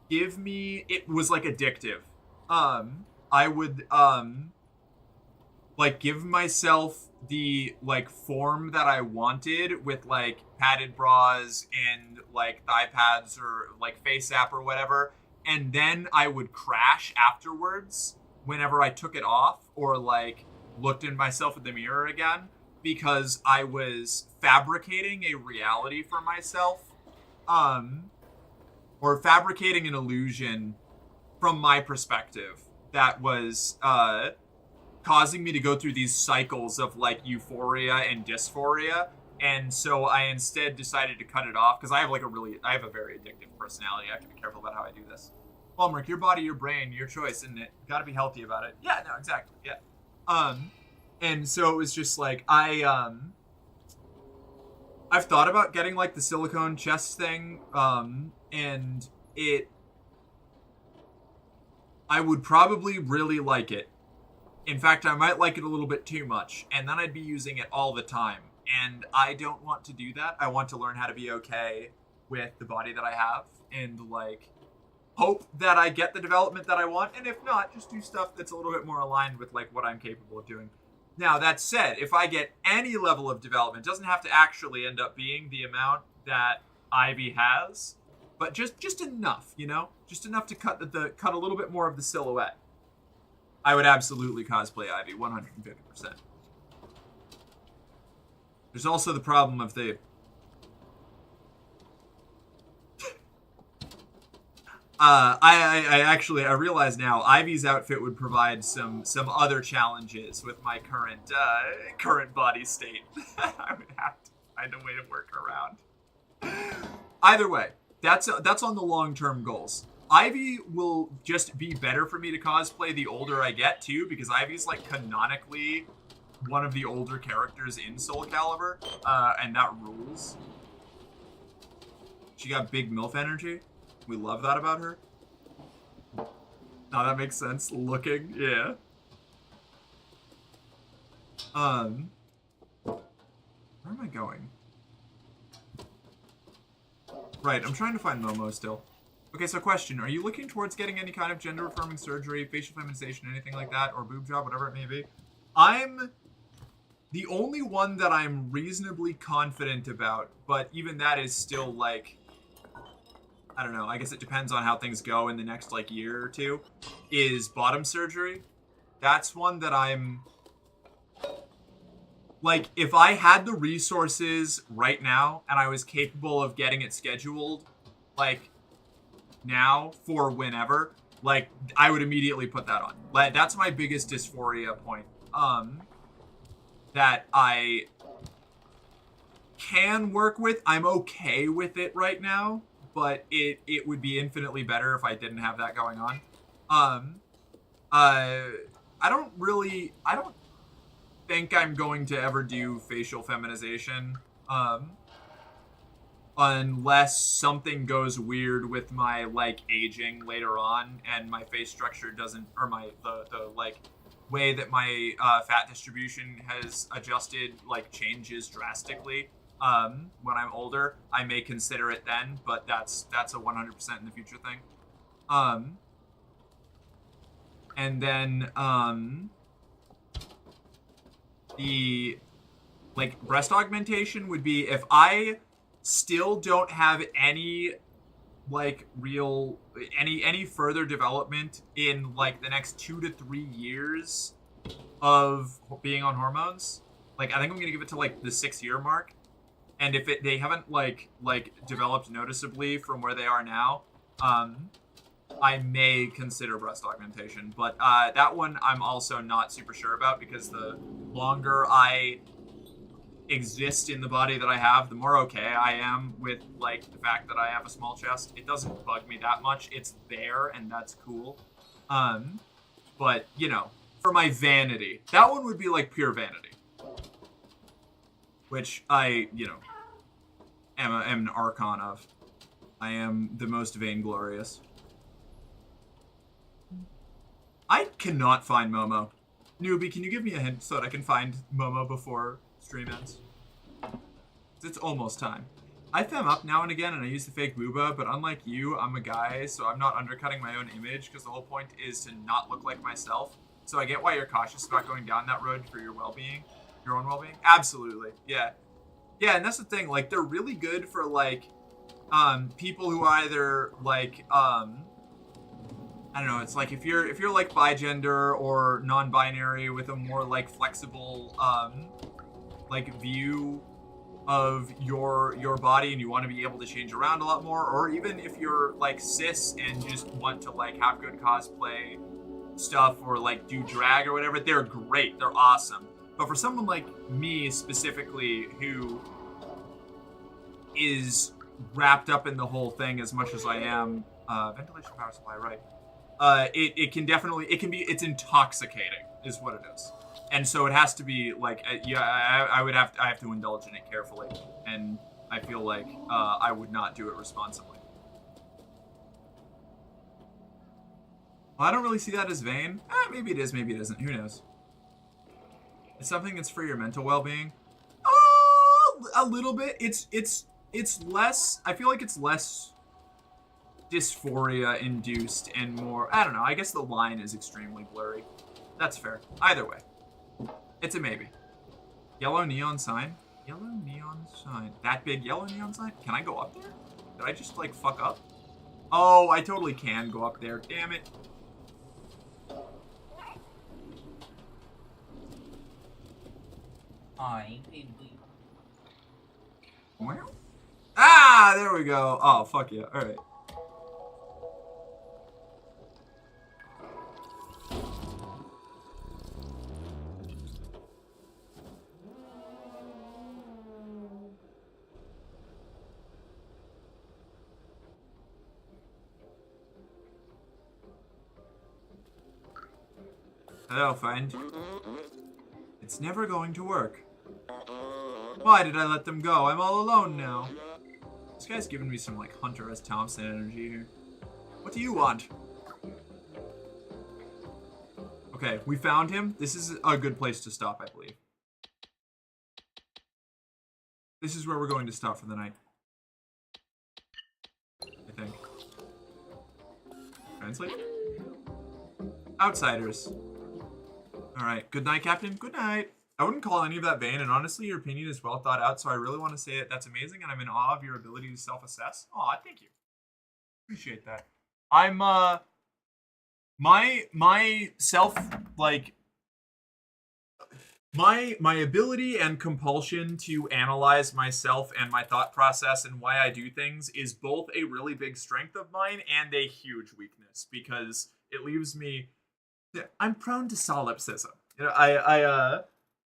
give me, it was like addictive. I would like give myself the like form that I wanted with like padded bras and like thigh pads or like face app or whatever, and then I would crash afterwards whenever I took it off or like looked in myself in the mirror again, because I was fabricating a reality for myself, or fabricating an illusion from my perspective that was causing me to go through these cycles of like euphoria and dysphoria. And so I instead decided to cut it off because I have a very addictive personality. I have to be careful about how I do this. Well, Mark, your body, your brain, your choice, and it got to be healthy about it. Yeah, no, exactly. Yeah. And so it was just like I've thought about getting like the silicone chest thing, and I would probably really like it. In fact, I might like it a little bit too much, and then I'd be using it all the time. And I don't want to do that. I want to learn how to be okay with the body that I have and like hope that I get the development that I want. And if not, just do stuff that's a little bit more aligned with like what I'm capable of doing. Now, that said, if I get any level of development, it doesn't have to actually end up being the amount that Ivy has, but just enough, you know? Just enough to cut a little bit more of the silhouette. I would absolutely cosplay Ivy, 150%. There's also the problem of the... I realize now Ivy's outfit would provide some other challenges with my current body state. I would have to find a way to work around. Either way, that's on the long-term goals. Ivy will just be better for me to cosplay the older I get too, because Ivy's like canonically one of the older characters in Soul Calibur, and that rules. She got big MILF energy. We love that about her. Now that makes sense. Looking, yeah. Where am I going? Right, I'm trying to find Momo still. Okay, so question. Are you looking towards getting any kind of gender-affirming surgery, facial feminization, anything like that, or boob job, whatever it may be? I'm the only one that I'm reasonably confident about, but even that is still, like, I don't know, I guess it depends on how things go in the next, like, year or two, is bottom surgery. That's one that I'm... Like, if I had the resources right now, and I was capable of getting it scheduled, like, now, for whenever, like, I would immediately put that on. Like, that's my biggest dysphoria point. That I can work with. I'm okay with it right now, but it would be infinitely better if I didn't have that going on. I don't think I'm going to ever do facial feminization, unless something goes weird with my, like, aging later on and my face structure doesn't, or the like, way that my fat distribution has adjusted, like, changes drastically. When I'm older, I may consider it then, but that's a 100% in the future thing. And then, the, like, breast augmentation would be if I still don't have any, like, real, any further development in, like, the next 2 to 3 years of being on hormones. Like, I think I'm gonna give it to, like, the 6-year mark. And if they haven't, like, developed noticeably from where they are now, I may consider breast augmentation. But that one I'm also not super sure about, because the longer I exist in the body that I have, the more okay I am with, like, the fact that I have a small chest. It doesn't bug me that much. It's there, and that's cool. But, you know, for my vanity, that one would be, like, pure vanity. Which I, you know, am an archon of. I am the most vainglorious. I cannot find Momo. Newbie, can you give me a hint so that I can find Momo before stream ends? It's almost time. I fem up now and again, and I use the fake booba, but unlike you, I'm a guy, so I'm not undercutting my own image, because the whole point is to not look like myself. So I get why you're cautious about going down that road for your well-being, your own well-being. Absolutely, yeah. Yeah, and that's the thing, like, they're really good for, like, people who either, like, I don't know, it's like if you're like bigender or non-binary with a more, like, flexible, like, view of your body and you want to be able to change around a lot more, or even if you're like cis and just want to like have good cosplay stuff or like do drag or whatever, they're great, they're awesome. But for someone like me specifically who is wrapped up in the whole thing as much as I am, ventilation power supply, right, it's intoxicating is what it is. And so it has to be like, yeah, I have to indulge in it carefully, and I feel like I would not do it responsibly. Well, I don't really see that as vain. Maybe it is, maybe it isn't. Who knows? It's something that's for your mental well-being. A little bit. It's less. I feel like it's less dysphoria induced and more. I don't know. I guess the line is extremely blurry. That's fair. Either way. It's a maybe. Yellow neon sign? Yellow neon sign. That big yellow neon sign? Can I go up there? Did I just, like, fuck up? Oh, I totally can go up there. Damn it. Ah, there we go. Oh, fuck yeah. All right. Hello, friend. It's never going to work. Why did I let them go? I'm all alone now. This guy's giving me some, like, Hunter S. Thompson energy here. What do you want? Okay, we found him. This is a good place to stop, I believe. This is where we're going to stop for the night. I think. Translate? Outsiders. Alright, good night, Captain. Good night. I wouldn't call any of that vain, and honestly, your opinion is well thought out, so I really want to say it. That's amazing, and I'm in awe of your ability to self-assess. Aw, thank you. Appreciate that. I'm, my self, like, my ability and compulsion to analyze myself and my thought process and why I do things is both a really big strength of mine and a huge weakness, because it leaves me... I'm prone to solipsism. You know,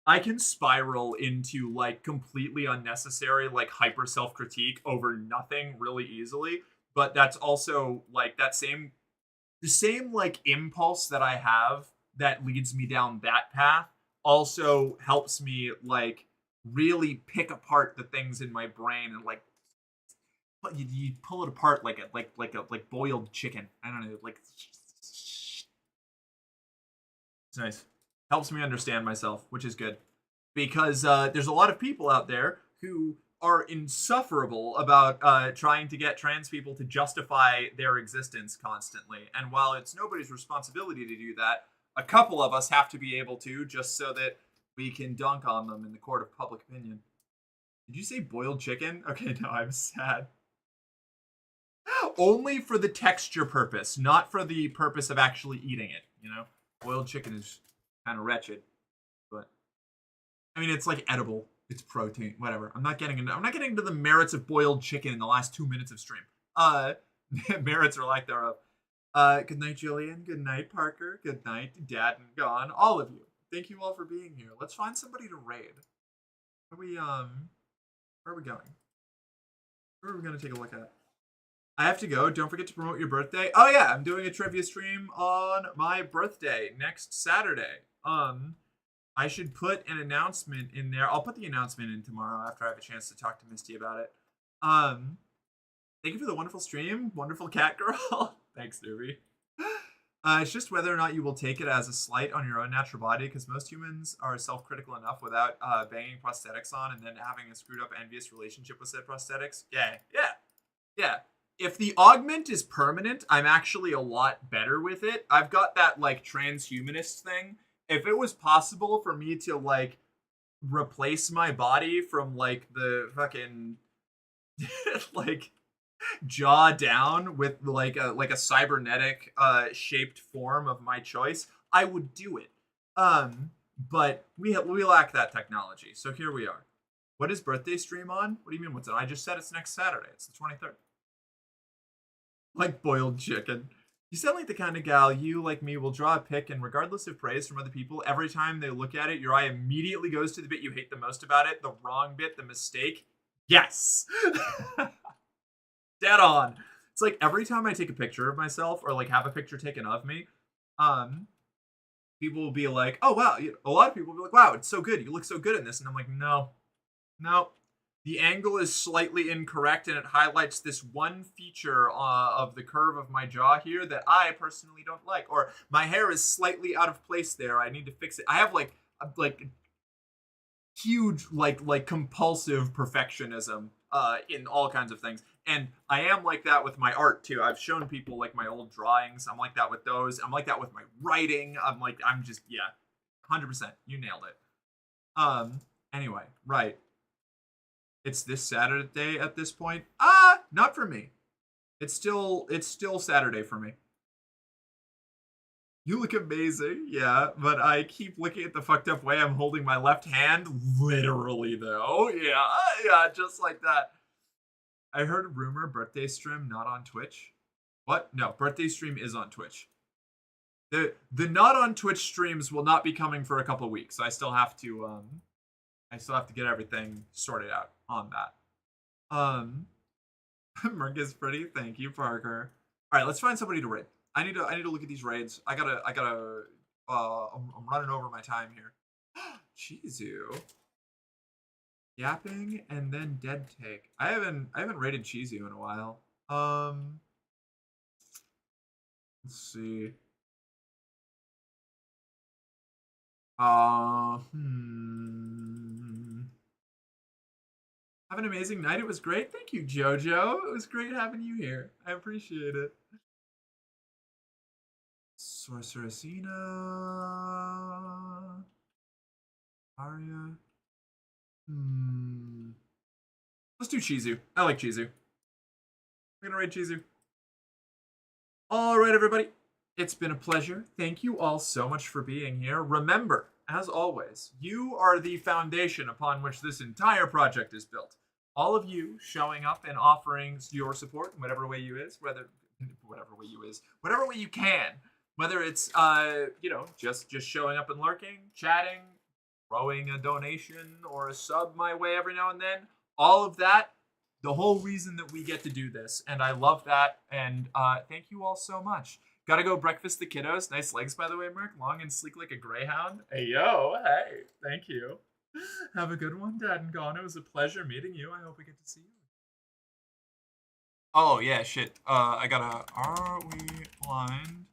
I can spiral into like completely unnecessary like hyper self-critique over nothing really easily, but that's also like the same like impulse that I have that leads me down that path also helps me like really pick apart the things in my brain and like you pull it apart like boiled chicken. I don't know, like it's nice. Helps me understand myself, which is good. Because there's a lot of people out there who are insufferable about trying to get trans people to justify their existence constantly. And while it's nobody's responsibility to do that, a couple of us have to be able to, just so that we can dunk on them in the court of public opinion. Did you say boiled chicken? Okay, no, I'm sad. Only for the texture purpose, not for the purpose of actually eating it, you know? Boiled chicken is kind of wretched, but I mean, it's like edible. It's protein, whatever. I'm not getting into the merits of boiled chicken in the last 2 minutes of stream. Merits are like thereof. Good night, Julian. Good night, Parker. Good night, Dad and Gone. All of you. Thank you all for being here. Let's find somebody to raid. Where are we going? Where are we gonna take a look at? I have to go. Don't forget to promote your birthday. Oh yeah, I'm doing a trivia stream on my birthday next Saturday. I should put an announcement in there. I'll put the announcement in tomorrow after I have a chance to talk to Misty about it. Thank you for the wonderful stream. Wonderful cat girl. Thanks, Newbie. It's just whether or not you will take it as a slight on your own natural body, because most humans are self-critical enough without banging prosthetics on and then having a screwed up, envious relationship with said prosthetics. Yeah. If the augment is permanent, I'm actually a lot better with it. I've got that, like, transhumanist thing. If it was possible for me to, like, replace my body from, like, the fucking, like, jaw down with like a cybernetic shaped form of my choice, I would do it. But we lack that technology. So here we are. What is birthday stream on? What do you mean what's it? I just said it's next Saturday. It's the 23rd. Like boiled chicken. You sound like the kind of gal you, like me, will draw a pic, and regardless of praise from other people, every time they look at it, your eye immediately goes to the bit you hate the most about it, the wrong bit, the mistake. Yes. Dead on. It's like every time I take a picture of myself or like have a picture taken of me, people will be like, "Oh wow," a lot of people will be like, "Wow, it's so good. You look so good in this," and I'm like, "No, the angle is slightly incorrect, and it highlights this one feature of the curve of my jaw here that I personally don't like, or my hair is slightly out of place there. I need to fix it." I have like huge like compulsive perfectionism in all kinds of things. And I am like that with my art too. I've shown people like my old drawings. I'm like that with those. I'm like that with my writing. I'm 100%. You nailed it. Anyway, right. It's this Saturday at this point. Not for me. It's still Saturday for me. You look amazing, yeah, but I keep looking at the fucked up way I'm holding my left hand. Literally, though. Yeah, just like that. I heard a rumor birthday stream not on Twitch. What? No, birthday stream is on Twitch. The not on Twitch streams will not be coming for a couple weeks. I still have to get everything sorted out on that. Merc is pretty. Thank you, Parker. All right, let's find somebody to raid. I need to look at these raids. I'm running over my time here. Chizu. Yapping and then dead take. I haven't raided Chizu in a while. Let's see. Have an amazing night. It was great. Thank you, Jojo. It was great having you here. I appreciate it. Sorceressina. Aria. Let's do Chizu. I like Chizu. We're gonna raid Chizu. Alright, everybody. It's been a pleasure. Thank you all so much for being here. Remember, as always, you are the foundation upon which this entire project is built. All of you showing up and offering your support in whatever way you is, whatever way you can. Whether it's just showing up and lurking, chatting, throwing a donation or a sub my way every now and then, all of that, the whole reason that we get to do this, and I love that, and thank you all so much. Gotta go breakfast the kiddos. Nice legs, by the way, Merc. Long and sleek like a greyhound. Hey, yo, hey, thank you. Have a good one, Dad and Gone. It was a pleasure meeting you. I hope we get to see you. Oh, yeah, shit. I gotta... Are we blind?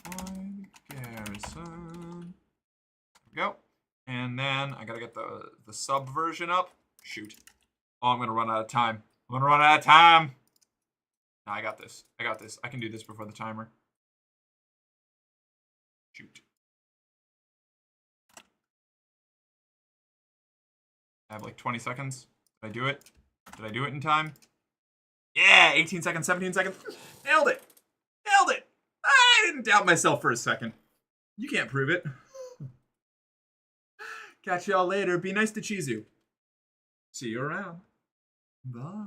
Blind Garrison. There we go. And then I gotta get the sub version up. Shoot. Oh, I'm gonna run out of time. No, I got this. I can do this before the timer. Shoot. I have like 20 seconds. Did I do it? Did I do it in time? Yeah, 18 seconds, 17 seconds. Nailed it. I didn't doubt myself for a second. You can't prove it. Catch y'all later. Be nice to Chizu. See you around. Bye.